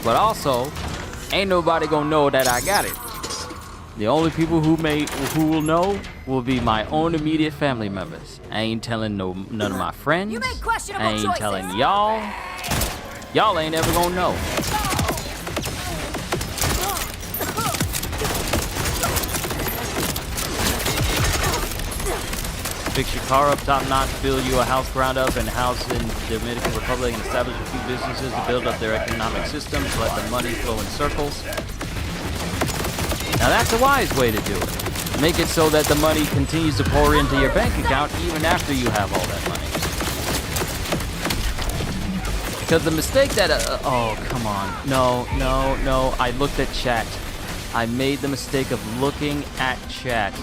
But also, ain't nobody gonna know that I got it. The only people who will know will be my own immediate family members. I ain't telling none of my friends. You make questionable I ain't choices. telling y'all. Y'all ain't ever gonna know. Fix your car up top notch, build you a house ground up and house in the Dominican Republic and establish a few businesses to build up their economic system to let the money flow in circles. Now that's a wise way to do it. Make it so that the money continues to pour into your bank account even after you have all that money. Because the mistake that, oh, come on. No. I looked at chat. I made the mistake of looking at chat.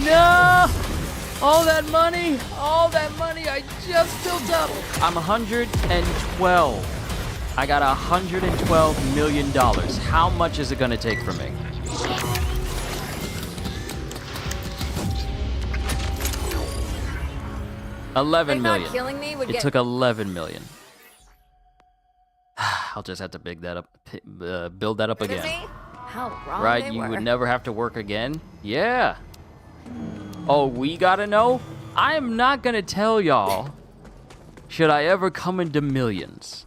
No! All that money, I just built up. I'm 112. I got $112 million. How much is it gonna take from me? $11 million. Killing me would It took $11 million. I'll just have to build that up again. How wrong Right? they You were. would never have to work again? Yeah. Oh, we gotta know? I am not gonna tell y'all. Should I ever come into millions?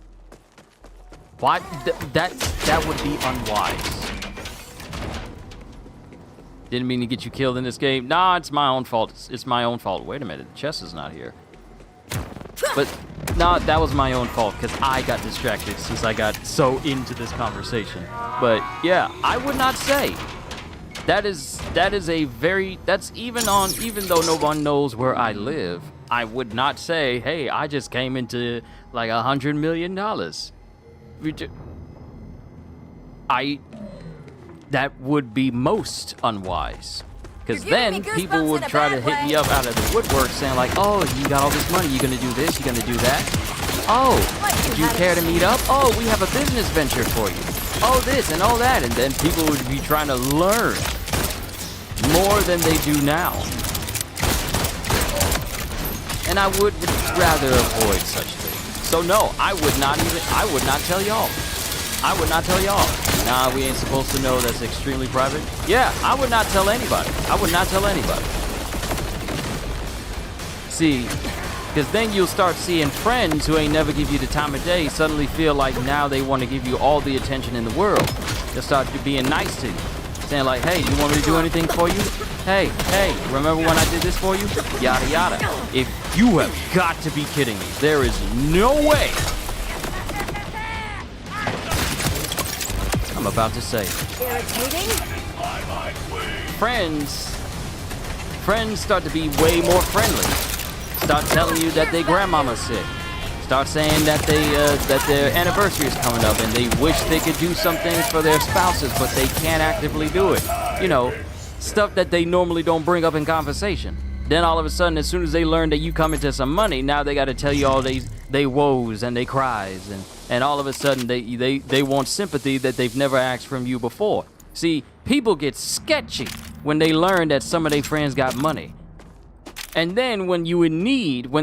Why? That would be unwise. Didn't mean to get you killed in this game. Nah, it's my own fault. It's my own fault. Wait a minute, the chest is not here. But, nah, that was my own fault because I got distracted since I got so into this conversation. But, yeah, I would not say. That's even though no one knows where I live, I would not say, hey, I just came into like $100 million. That would be most unwise. Because then people would try to hit me up out of the woodwork saying like, oh, you got all this money, you gonna do this, you gonna do that? Oh, would you care to meet up? Oh, we have a business venture for you. Oh, this and all that. And then people would be trying to learn more than they do now. And I would rather avoid such things. So no, I would not tell y'all. I would not tell y'all. Nah, we ain't supposed to know. That's extremely private. Yeah, I would not tell anybody. I would not tell anybody. See, because then you'll start seeing friends who ain't never give you the time of day suddenly feel like now they want to give you all the attention in the world. They'll start being nice to you. Saying like, hey, you want me to do anything for you? Hey, remember when I did this for you? Yada, yada. If you have got to be kidding me. There is no way. I'm about to say. Irritating? Friends start to be way more friendly. Start telling you that their grandmama's sick. Start saying that that their anniversary is coming up and they wish they could do some things for their spouses, but they can't actively do it. You know, stuff that they normally don't bring up in conversation. Then all of a sudden, as soon as they learn that you come into some money, now they got to tell you all they woes and they cries, and all of a sudden they want sympathy that they've never asked from you before. See, people get sketchy when they learn that some of their friends got money. And then when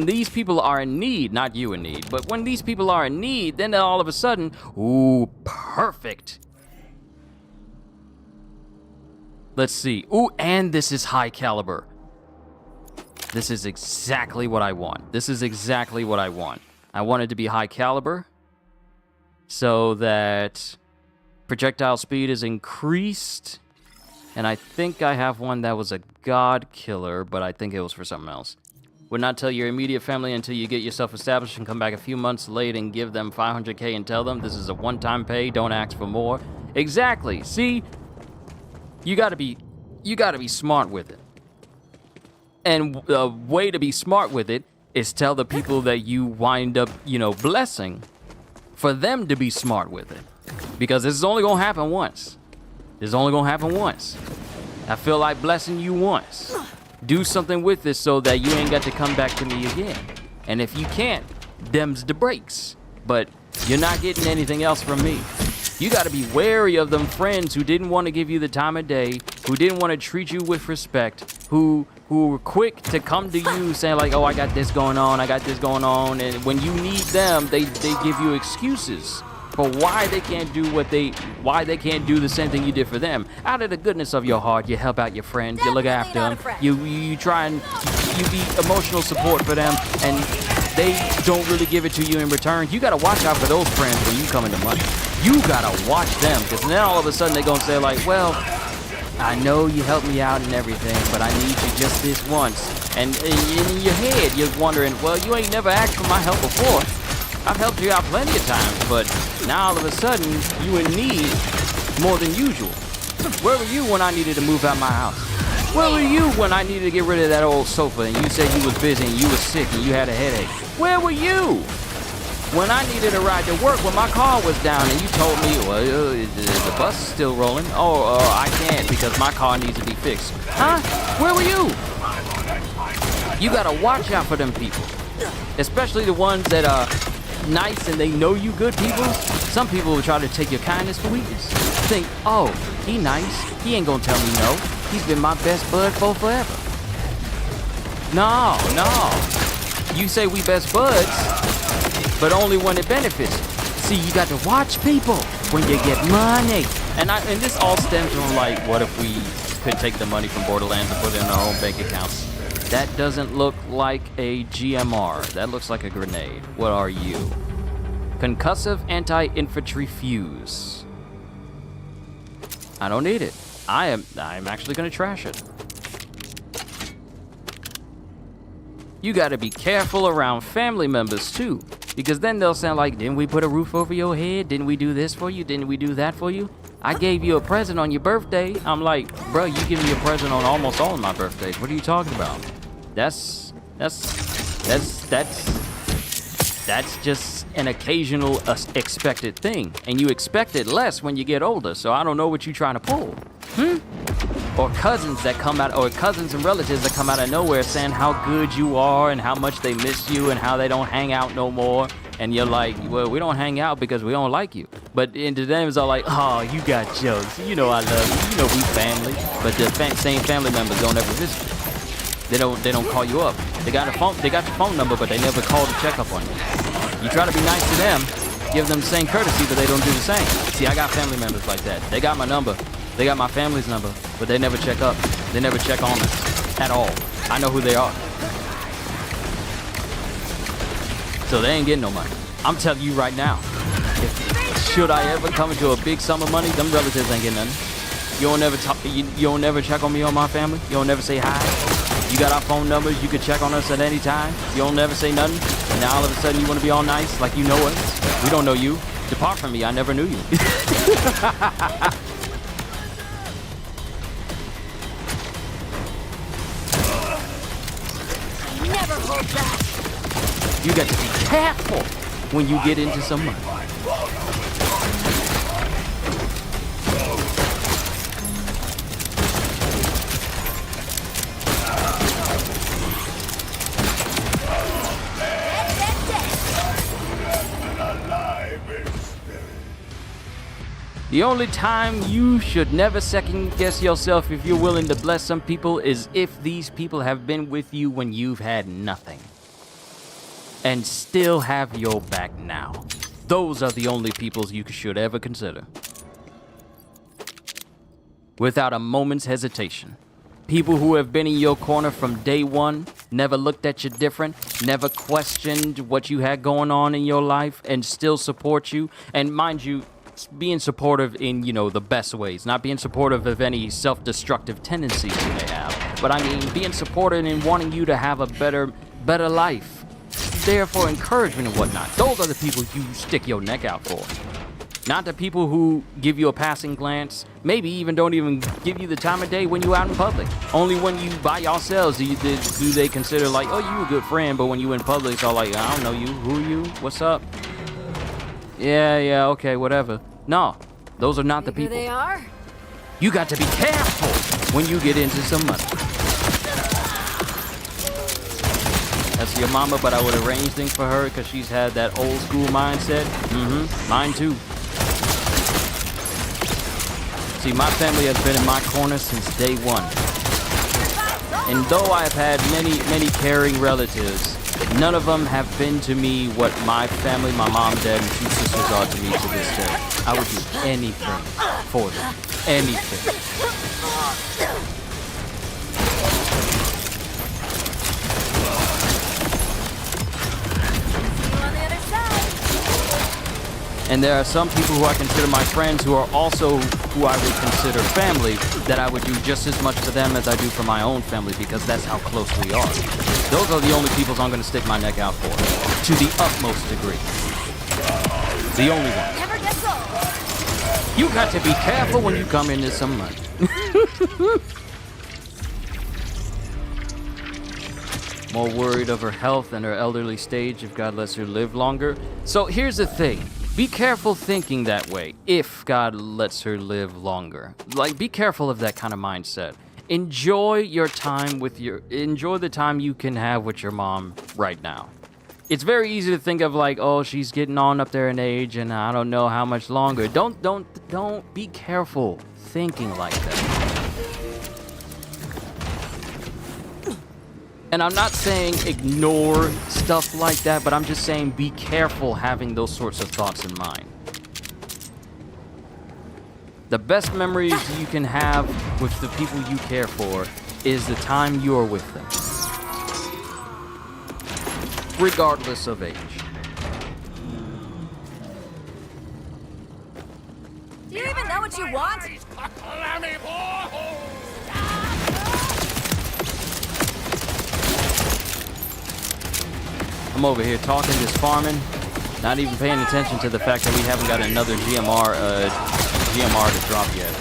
these people are in need, not you in need, but when these people are in need, then all of a sudden, ooh, perfect. Let's see. Ooh, and this is high caliber. This is exactly what I want. This is exactly what I want. I want it to be high caliber so that projectile speed is increased. And I think I have one that was a god killer, but I think it was for something else. Would not tell your immediate family until you get yourself established and come back a few months late and give them 500K and tell them this is a one-time pay, don't ask for more. Exactly. See, you gotta be smart with it. And the way to be smart with it is tell the people that you wind up, blessing, for them to be smart with it. Because this is only gonna happen once. This is only gonna happen once. I feel like blessing you once. Do something with this so that you ain't got to come back to me again. And if you can't, them's the breaks. But you're not getting anything else from me. You gotta be wary of them friends who didn't want to give you the time of day, who didn't want to treat you with respect, who were quick to come to you saying like, oh, I got this going on, and when you need them, they give you excuses for why they can't do the same thing you did for them. Out of the goodness of your heart, you help out your friends, you look after them, you try and you be emotional support for them, and they don't really give it to you in return. You gotta watch out for those friends when you come into money. You gotta watch them, because then all of a sudden they're gonna say like, well, I know you helped me out and everything, but I need you just this once. And in your head, you're wondering, well, you ain't never asked for my help before. I've helped you out plenty of times, but now all of a sudden, you in need more than usual. Where were you when I needed to move out my house? Where were you when I needed to get rid of that old sofa and you said you was busy and you was sick and you had a headache? Where were you when I needed a ride to work when my car was down and you told me, well, the bus is still rolling? Oh, I can't because my car needs to be fixed. Huh? Where were you? You gotta watch out for them people. Especially the ones that are nice and they know you good people. Some people will try to take your kindness for weakness. Think, oh, he nice. He ain't gonna tell me no. He's been my best bud for forever. No. You say we best buds, but only when it benefits you. See, you got to watch people when you get money. And this all stems from like, what if we could take the money from Borderlands and put it in our own bank accounts? That doesn't look like a GMR. That looks like a grenade. What are you? Concussive anti-infantry fuse. I don't need it. I'm actually gonna trash it. You gotta be careful around family members too, because then they'll sound like, didn't we put a roof over your head? Didn't we do this for you? Didn't we do that for you? I gave you a present on your birthday. I'm like, bro, you give me a present on almost all of my birthdays. What are you talking about? That's just an occasional expected thing, and you expect it less when you get older. So I don't know what you're trying to pull. Or cousins and relatives that come out of nowhere saying how good you are and how much they miss you and how they don't hang out no more. And you're like, well, we don't hang out because we don't like you. But into them it's all like, oh, you got jokes. You know I love you. You know we family. But the same family members don't ever visit you. They don't call you up. They got your phone number, but they never call to check up on you. You try to be nice to them, give them the same courtesy, but they don't do the same. See, I got family members like that. They got my number. They got my family's number, but they never check up. They never check on us at all. I know who they are. So they ain't getting no money. I'm telling you right now, should I ever come into a big sum of money, them relatives ain't getting nothing. You don't never talk. You don't never check on me or my family. You don't never say hi. You got our phone numbers. You can check on us at any time. You don't never say nothing. And now all of a sudden you want to be all nice like you know us. We don't know you. Depart from me. I never knew you. Never hold back. You got to be careful when you get into some money. The only time you should never second guess yourself if you're willing to bless some people is if these people have been with you when you've had nothing and still have your back now. Those are the only people you should ever consider. Without a moment's hesitation. People who have been in your corner from day one, never looked at you different, never questioned what you had going on in your life, and still support you. And mind you, being supportive in, the best ways. Not being supportive of any self-destructive tendencies you may have. But I mean, being supportive in wanting you to have a better life. There for encouragement and whatnot. Those are the people you stick your neck out for. Not the people who give you a passing glance, maybe even don't even give you the time of day when you're out in public. Only when you by yourselves do they consider like, oh, you a good friend, but when you in public, it's all like, I don't know you, who are you, what's up? Yeah, okay, whatever. No, those are not the people. They are. You got to be careful when you get into some money. That's your mama, but I would arrange things for her because she's had that old school mindset. Mine too. See, my family has been in my corner since day one. And though I've had many caring relatives, none of them have been to me what my family, my mom, dad, and 2 sisters are to me to this day. I would do anything for them. Anything. And there are some people who I consider my friends who are also who I would consider family that I would do just as much for them as I do for my own family because that's how close we are. Those are the only people I'm going to stick my neck out for to the utmost degree. The only one. Never gets old. You got to be careful when you come into some money. More worried of her health and her elderly stage if God lets her live longer. So here's the thing. Be careful thinking that way if God lets her live longer. Like, be careful of that kind of mindset. Enjoy your time enjoy the time you can have with your mom right now. It's very easy to think of like, oh, she's getting on up there in age and I don't know how much longer. Don't be careful thinking like that. And I'm not saying ignore stuff like that, but I'm just saying be careful having those sorts of thoughts in mind. The best memories you can have with the people you care for is the time you're with them. Regardless of age. Do you even know what you want? I'm over here talking, just farming, not even paying attention to the fact that we haven't got another GMR to drop yet.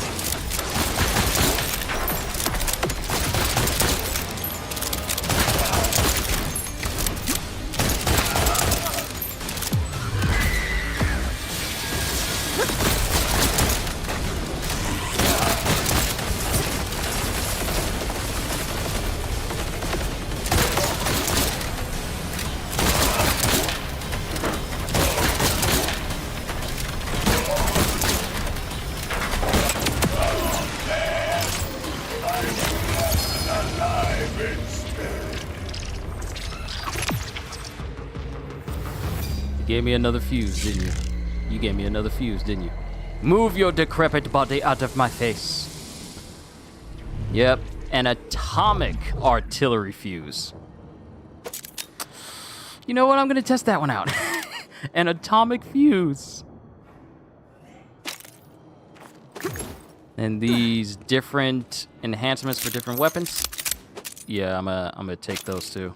gave me another fuse, didn't you? You gave me another fuse, didn't you? Move your decrepit body out of my face. Yep, an atomic artillery fuse. You know what? I'm gonna test that one out. An atomic fuse. And these different enhancements for different weapons. Yeah, I'm gonna take those too.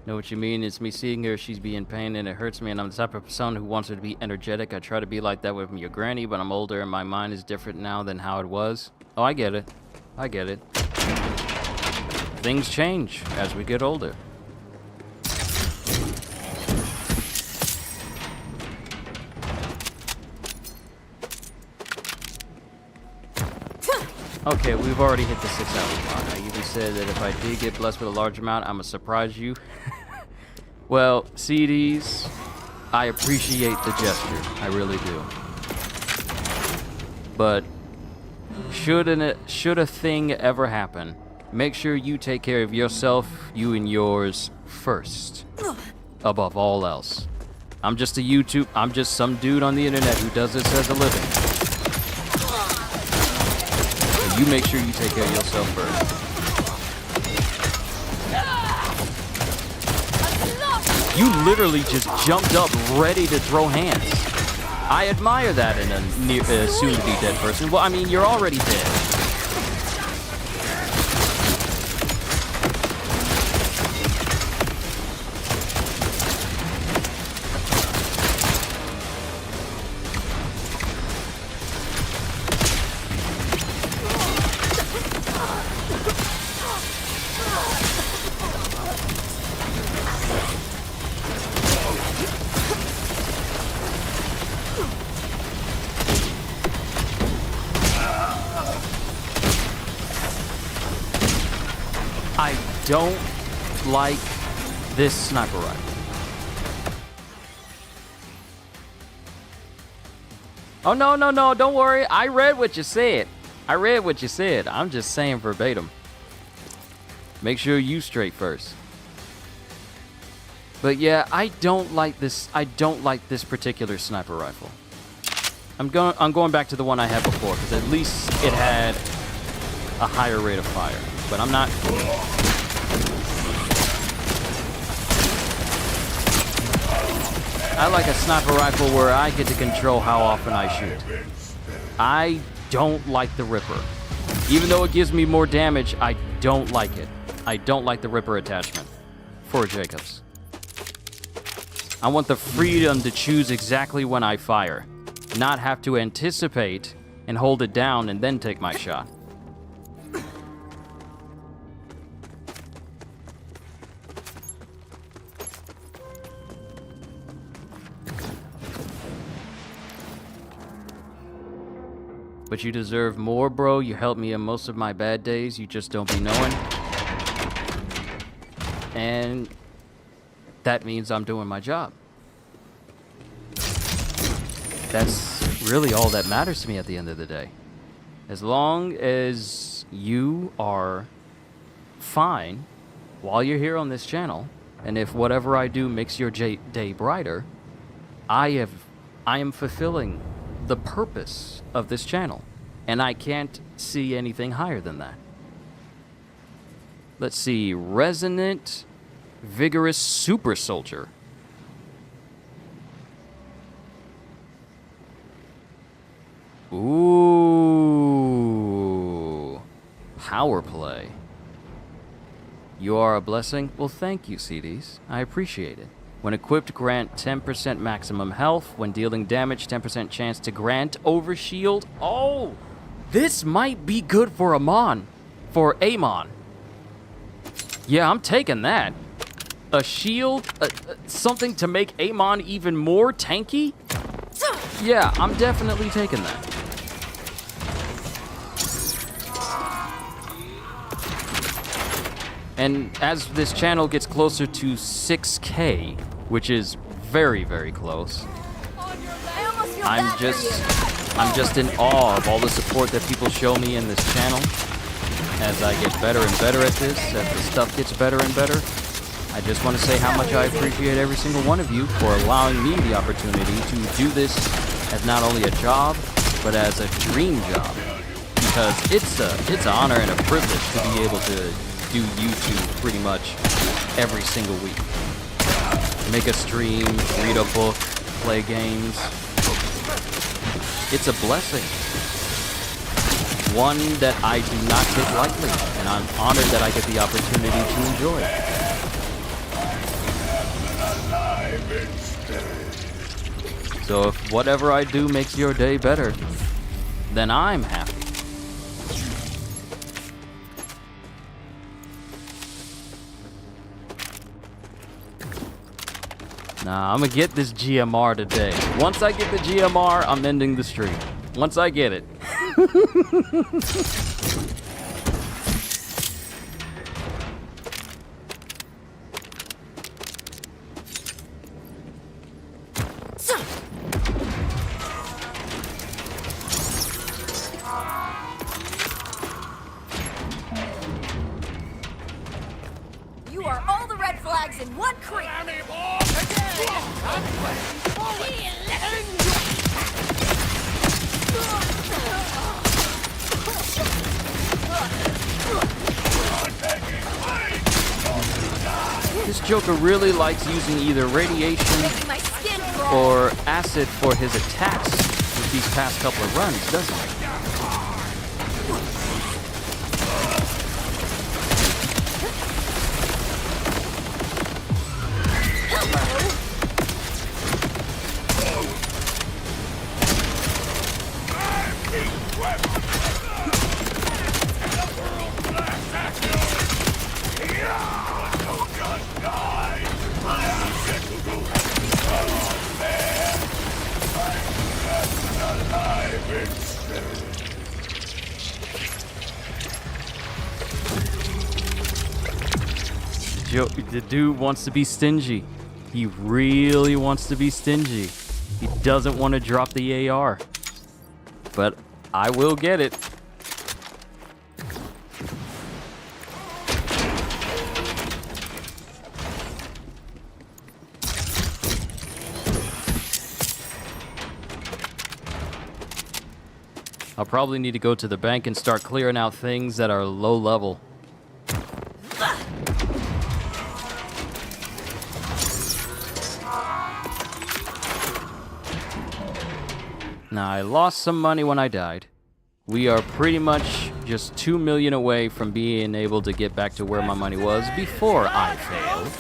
Know what you mean? It's me seeing her, she's being in pain and it hurts me, and I'm the type of son who wants her to be energetic. I try to be like that with your granny, but I'm older and my mind is different now than how it was. Oh, I get it. I get it. Things change as we get older. Okay, we've already hit the 6 hour mark. I even said that if I did get blessed with a large amount, I'ma surprise you. Well, CDs, I appreciate the gesture. I really do. But should a thing ever happen, make sure you take care of yourself, you and yours first, above all else. I'm just some dude on the internet who does this as a living. You make sure you take care of yourself first. You literally just jumped up ready to throw hands. I admire that in a soon-to-be dead person. Well, I mean, you're already dead. I don't like this sniper rifle. Oh, no, don't worry. I read what you said. I'm just saying verbatim. Make sure you straight first. But yeah, I don't like this particular sniper rifle. I'm going back to the one I had before, because at least it had a higher rate of fire. But I'm not... I like a sniper rifle where I get to control how often I shoot. I don't like the Ripper. Even though it gives me more damage, I don't like it. I don't like the Ripper attachment for Jacobs. I want the freedom to choose exactly when I fire, not have to anticipate and hold it down and then take my shot. But you deserve more, bro. You helped me in most of my bad days. You just don't be knowing. And that means I'm doing my job. That's really all that matters to me at the end of the day. As long as you are fine while you're here on this channel, and if whatever I do makes your day brighter, I am fulfilling the purpose of this channel, and I can't see anything higher than that. Let's see, Resonant Vigorous Super Soldier. Ooh, power play. You are a blessing? Well, thank you, CDs. I appreciate it. When equipped, grant 10% maximum health. When dealing damage, 10% chance to grant overshield. Oh, this might be good for Amon. For Amon. Yeah, I'm taking that. A shield, something to make Amon even more tanky? Yeah, I'm definitely taking that. And as this channel gets closer to 6K, which is very, very close, I'm just in awe of all the support that people show me in this channel. As I get better and better at this, as the stuff gets better and better, I just want to say how much I appreciate every single one of you for allowing me the opportunity to do this as not only a job, but as a dream job. Because it's an honor and a privilege to be able to do YouTube pretty much every single week. Make a stream, read a book, play games. It's a blessing. One that I do not take lightly, and I'm honored that I get the opportunity to enjoy it. So if whatever I do makes your day better, then I'm happy. Nah, I'm gonna get this GMR today. Once I get the GMR, I'm ending the stream. Once I get it. You are all the red flags in one creek. This Joker really likes using either radiation or acid for his attacks with these past couple of runs, doesn't he? The dude wants to be stingy. He really wants to be stingy. He doesn't want to drop the AR. But I will get it. I'll probably need to go to the bank and start clearing out things that are low level. Now, I lost some money when I died. We are pretty much just 2 million away from being able to get back to where my money was before I failed.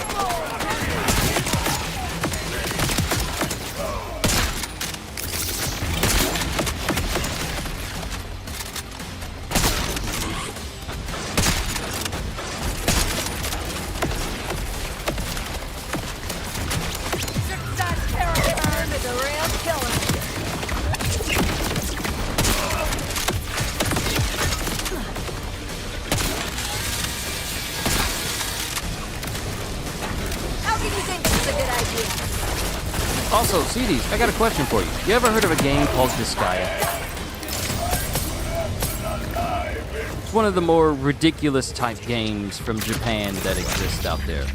Also, CDs, I got a question for you. You ever heard of a game called Disgaea? It's one of the more ridiculous type games from Japan that exist out there.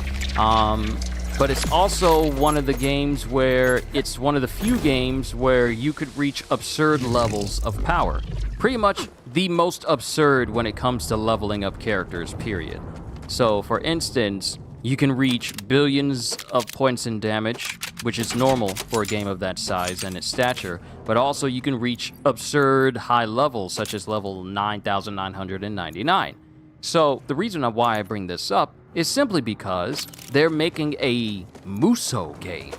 But it's also one of the games where it's one of the few games where you could reach absurd levels of power. Pretty much the most absurd when it comes to leveling up characters, period. So, for instance, you can reach billions of points in damage, which is normal for a game of that size and its stature, but also you can reach absurd high levels, such as level 9,999. So the reason why I bring this up is simply because they're making a Musou game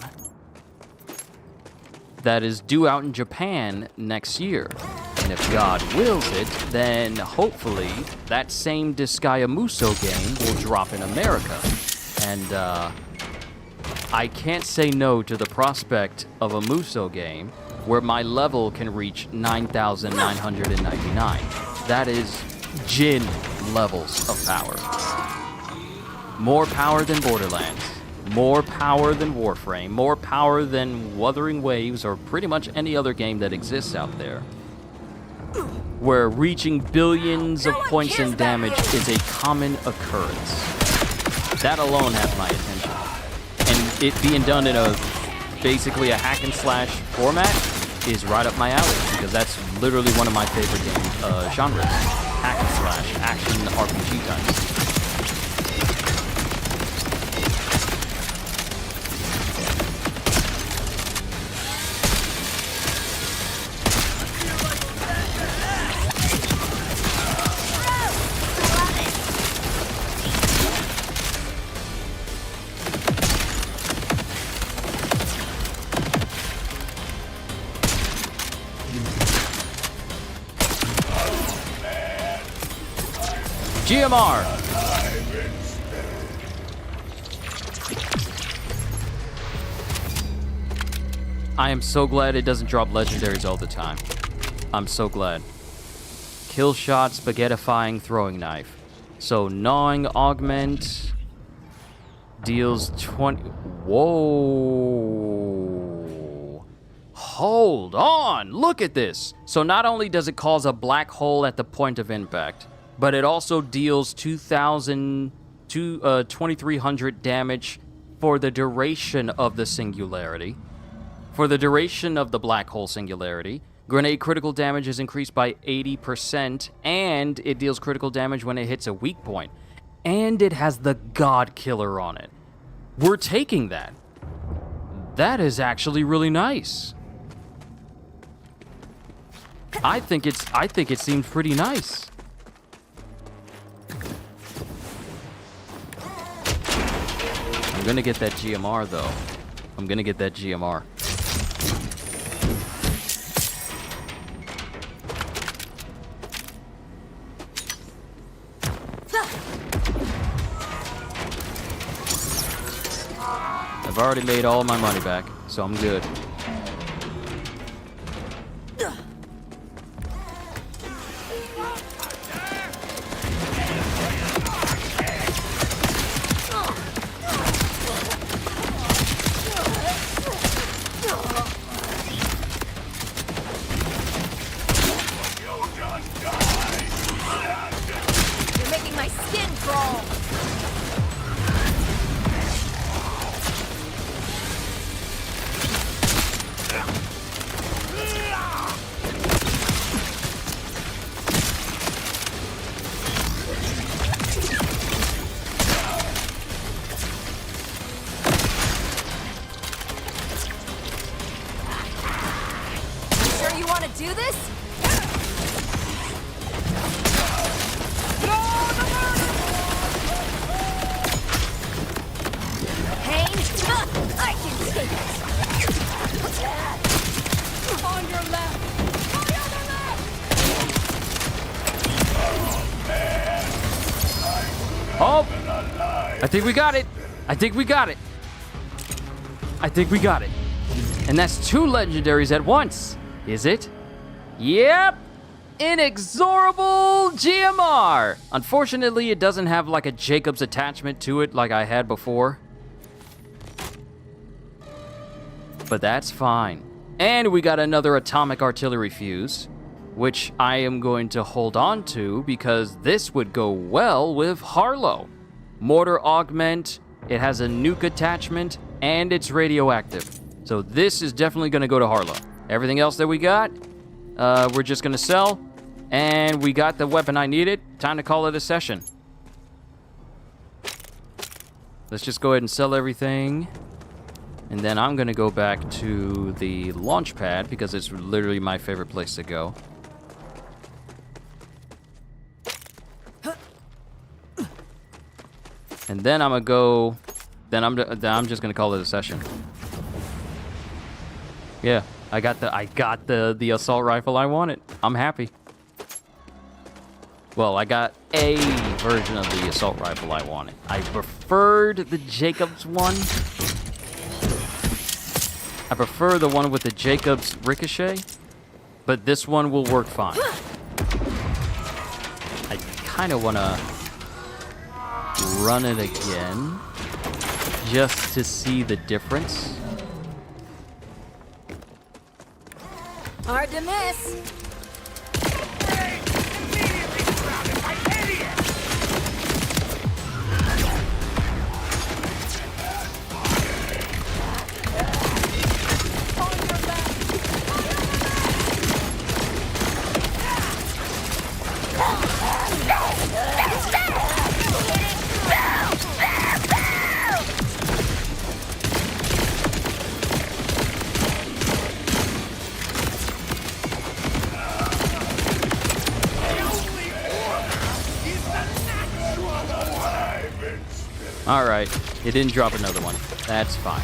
that is due out in Japan next year. And if God wills it, then hopefully that same Disgaea Musou game will drop in America. And I can't say no to the prospect of a Musou game where my level can reach 9,999. That is Jin levels of power. More power than Borderlands. More power than Warframe. More power than Wuthering Waves or pretty much any other game that exists out there. Where reaching billions of points in damage is a common occurrence. That alone has my attention. And it being done in basically a hack and slash format is right up my alley, because that's literally one of my favorite game genres. Hack and slash, action RPG types. GMR! I am so glad it doesn't drop legendaries all the time. I'm so glad. Kill shot, spaghettifying, throwing knife. So gnawing augment deals 20. Whoa! Hold on! Look at this! So not only does it cause a black hole at the point of impact, but it also deals 2,300 damage for the duration of the singularity. For the duration of the black hole singularity, grenade critical damage is increased by 80%, and it deals critical damage when it hits a weak point. And it has the God Killer on it. We're taking that. That is actually really nice. I think it seems pretty nice. I'm gonna get that GMR though. I'm gonna get that GMR. I've already made all my money back, so I'm good. You're making my skin crawl. Sure you want to do this? Pain? I can take it. On your left. On your left. Oh! I think we got it. I think we got it. I think we got it. And that's 2 legendaries at once. Is it? Yep! Inexorable GMR! Unfortunately, it doesn't have like a Jacob's attachment to it like I had before. But that's fine. And we got another atomic artillery fuse, which I am going to hold on to because this would go well with Harlow. Mortar augment, it has a nuke attachment, and it's radioactive. So this is definitely going to go to Harlow. Everything else that we got, we're just going to sell. And we got the weapon I needed. Time to call it a session. Let's just go ahead and sell everything. And then I'm going to go back to the launch pad because it's literally my favorite place to go. And then I'm going to go... Then I'm just going to call it a session. Yeah, I got the assault rifle I wanted. I'm happy. Well, I got a version of the assault rifle I wanted. I preferred the Jacobs one. I prefer the one with the Jacobs ricochet, but this one will work fine. I kind of want to run it again just to see the difference. Hard to miss. Alright, it didn't drop another one. That's fine.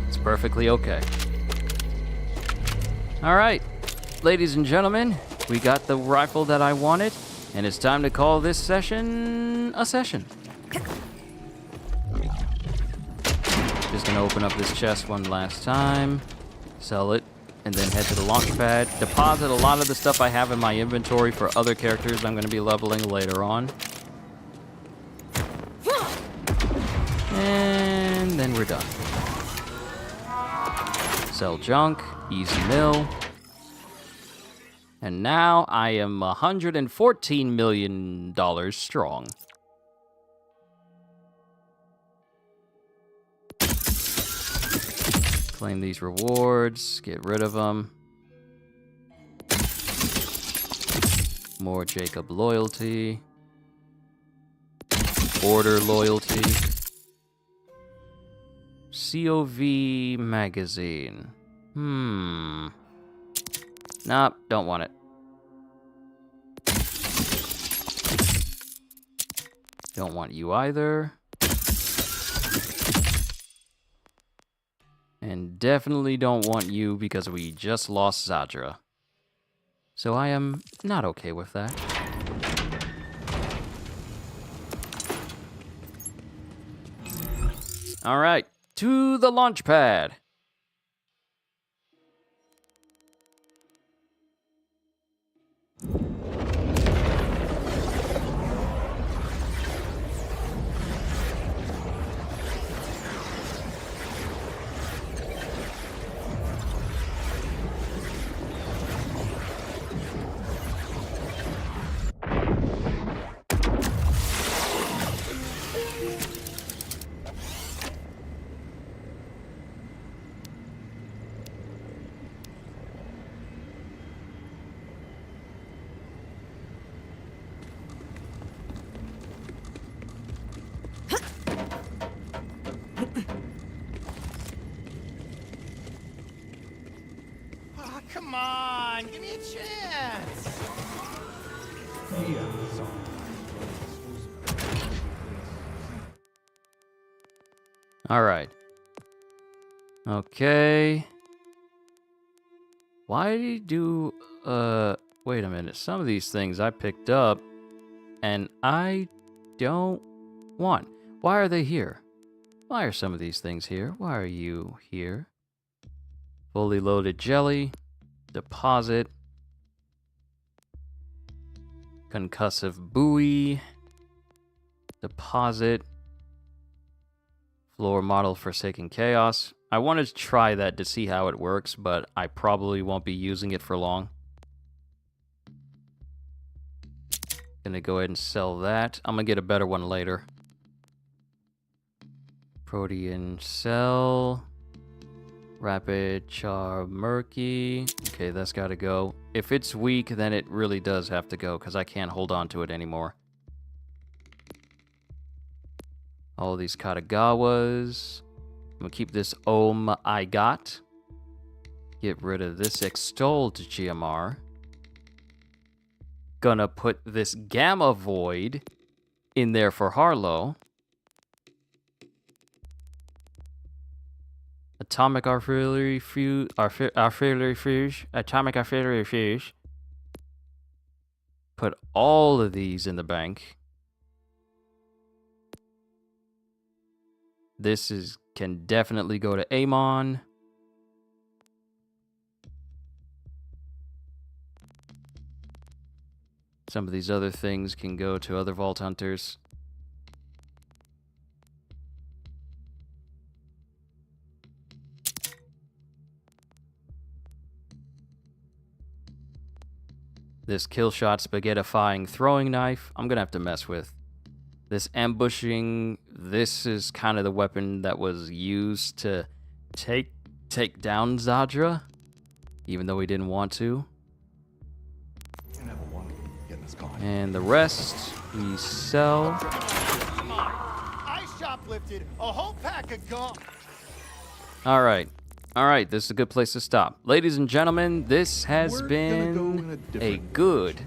It's perfectly okay. Alright, ladies and gentlemen, we got the rifle that I wanted, and it's time to call this session a session. Just gonna open up this chest one last time, sell it, and then head to the launch pad, deposit a lot of the stuff I have in my inventory for other characters I'm gonna be leveling later on. And then we're done. Sell junk, easy mill. And now I am $114 million strong. Claim these rewards, get rid of them. More Jacob loyalty. Order loyalty. COV magazine. Nope, don't want it. Don't want you either. And definitely don't want you because we just lost Zadra. So I am not okay with that. All right, to the launch pad. Come on, give me a chance. All right. Okay. Why do, wait a minute. Some of these things I picked up and I don't want. Why are they here? Why are some of these things here? Why are you here? Fully loaded jelly. Deposit. Concussive buoy. Deposit. Floor model Forsaken Chaos. I wanted to try that to see how it works, but I probably won't be using it for long. Gonna go ahead and sell that. I'm gonna get a better one later. Protean cell. Rapid Char Murky. Okay, that's gotta go. If it's weak, then it really does have to go, because I can't hold on to it anymore. All these Katagawas. I'm gonna keep this Ohm I got. Get rid of this Extolled GMR. Gonna put this Gamma Void in there for Harlow. Atomic Artillery Fuse. Atomic Artillery Fuse. Put all of these in the bank. This can definitely go to Amon. Some of these other things can go to other Vault Hunters. This Killshot Spaghettifying Throwing Knife, I'm gonna have to mess with. This Ambushing, this is kind of the weapon that was used to take down Zadra, even though we didn't want to. And the rest, we sell. Come on, I shoplifted a whole pack of gum. All right, this is a good place to stop. Ladies and gentlemen, this has been a good,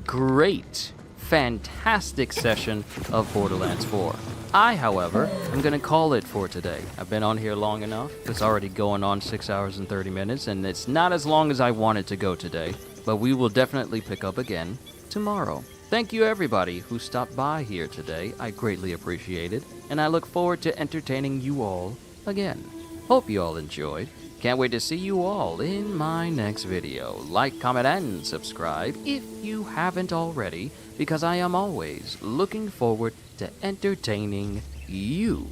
great, fantastic session of Borderlands 4. I, however, am going to call it for today. I've been on here long enough. It's already going on 6 hours and 30 minutes, and it's not as long as I wanted to go today, but we will definitely pick up again tomorrow. Thank you, everybody who stopped by here today. I greatly appreciate it, and I look forward to entertaining you all again. Hope you all enjoyed. Can't wait to see you all in my next video. Like, comment, and subscribe if you haven't already, because I am always looking forward to entertaining you.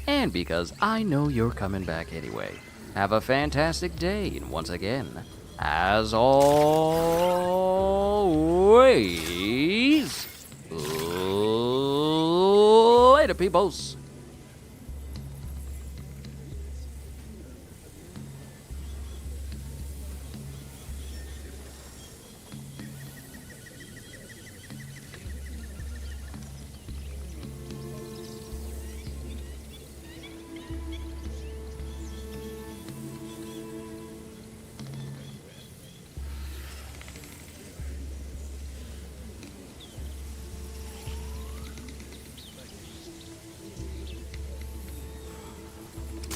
And because I know you're coming back anyway. Have a fantastic day, and once again, as always, later, peoples.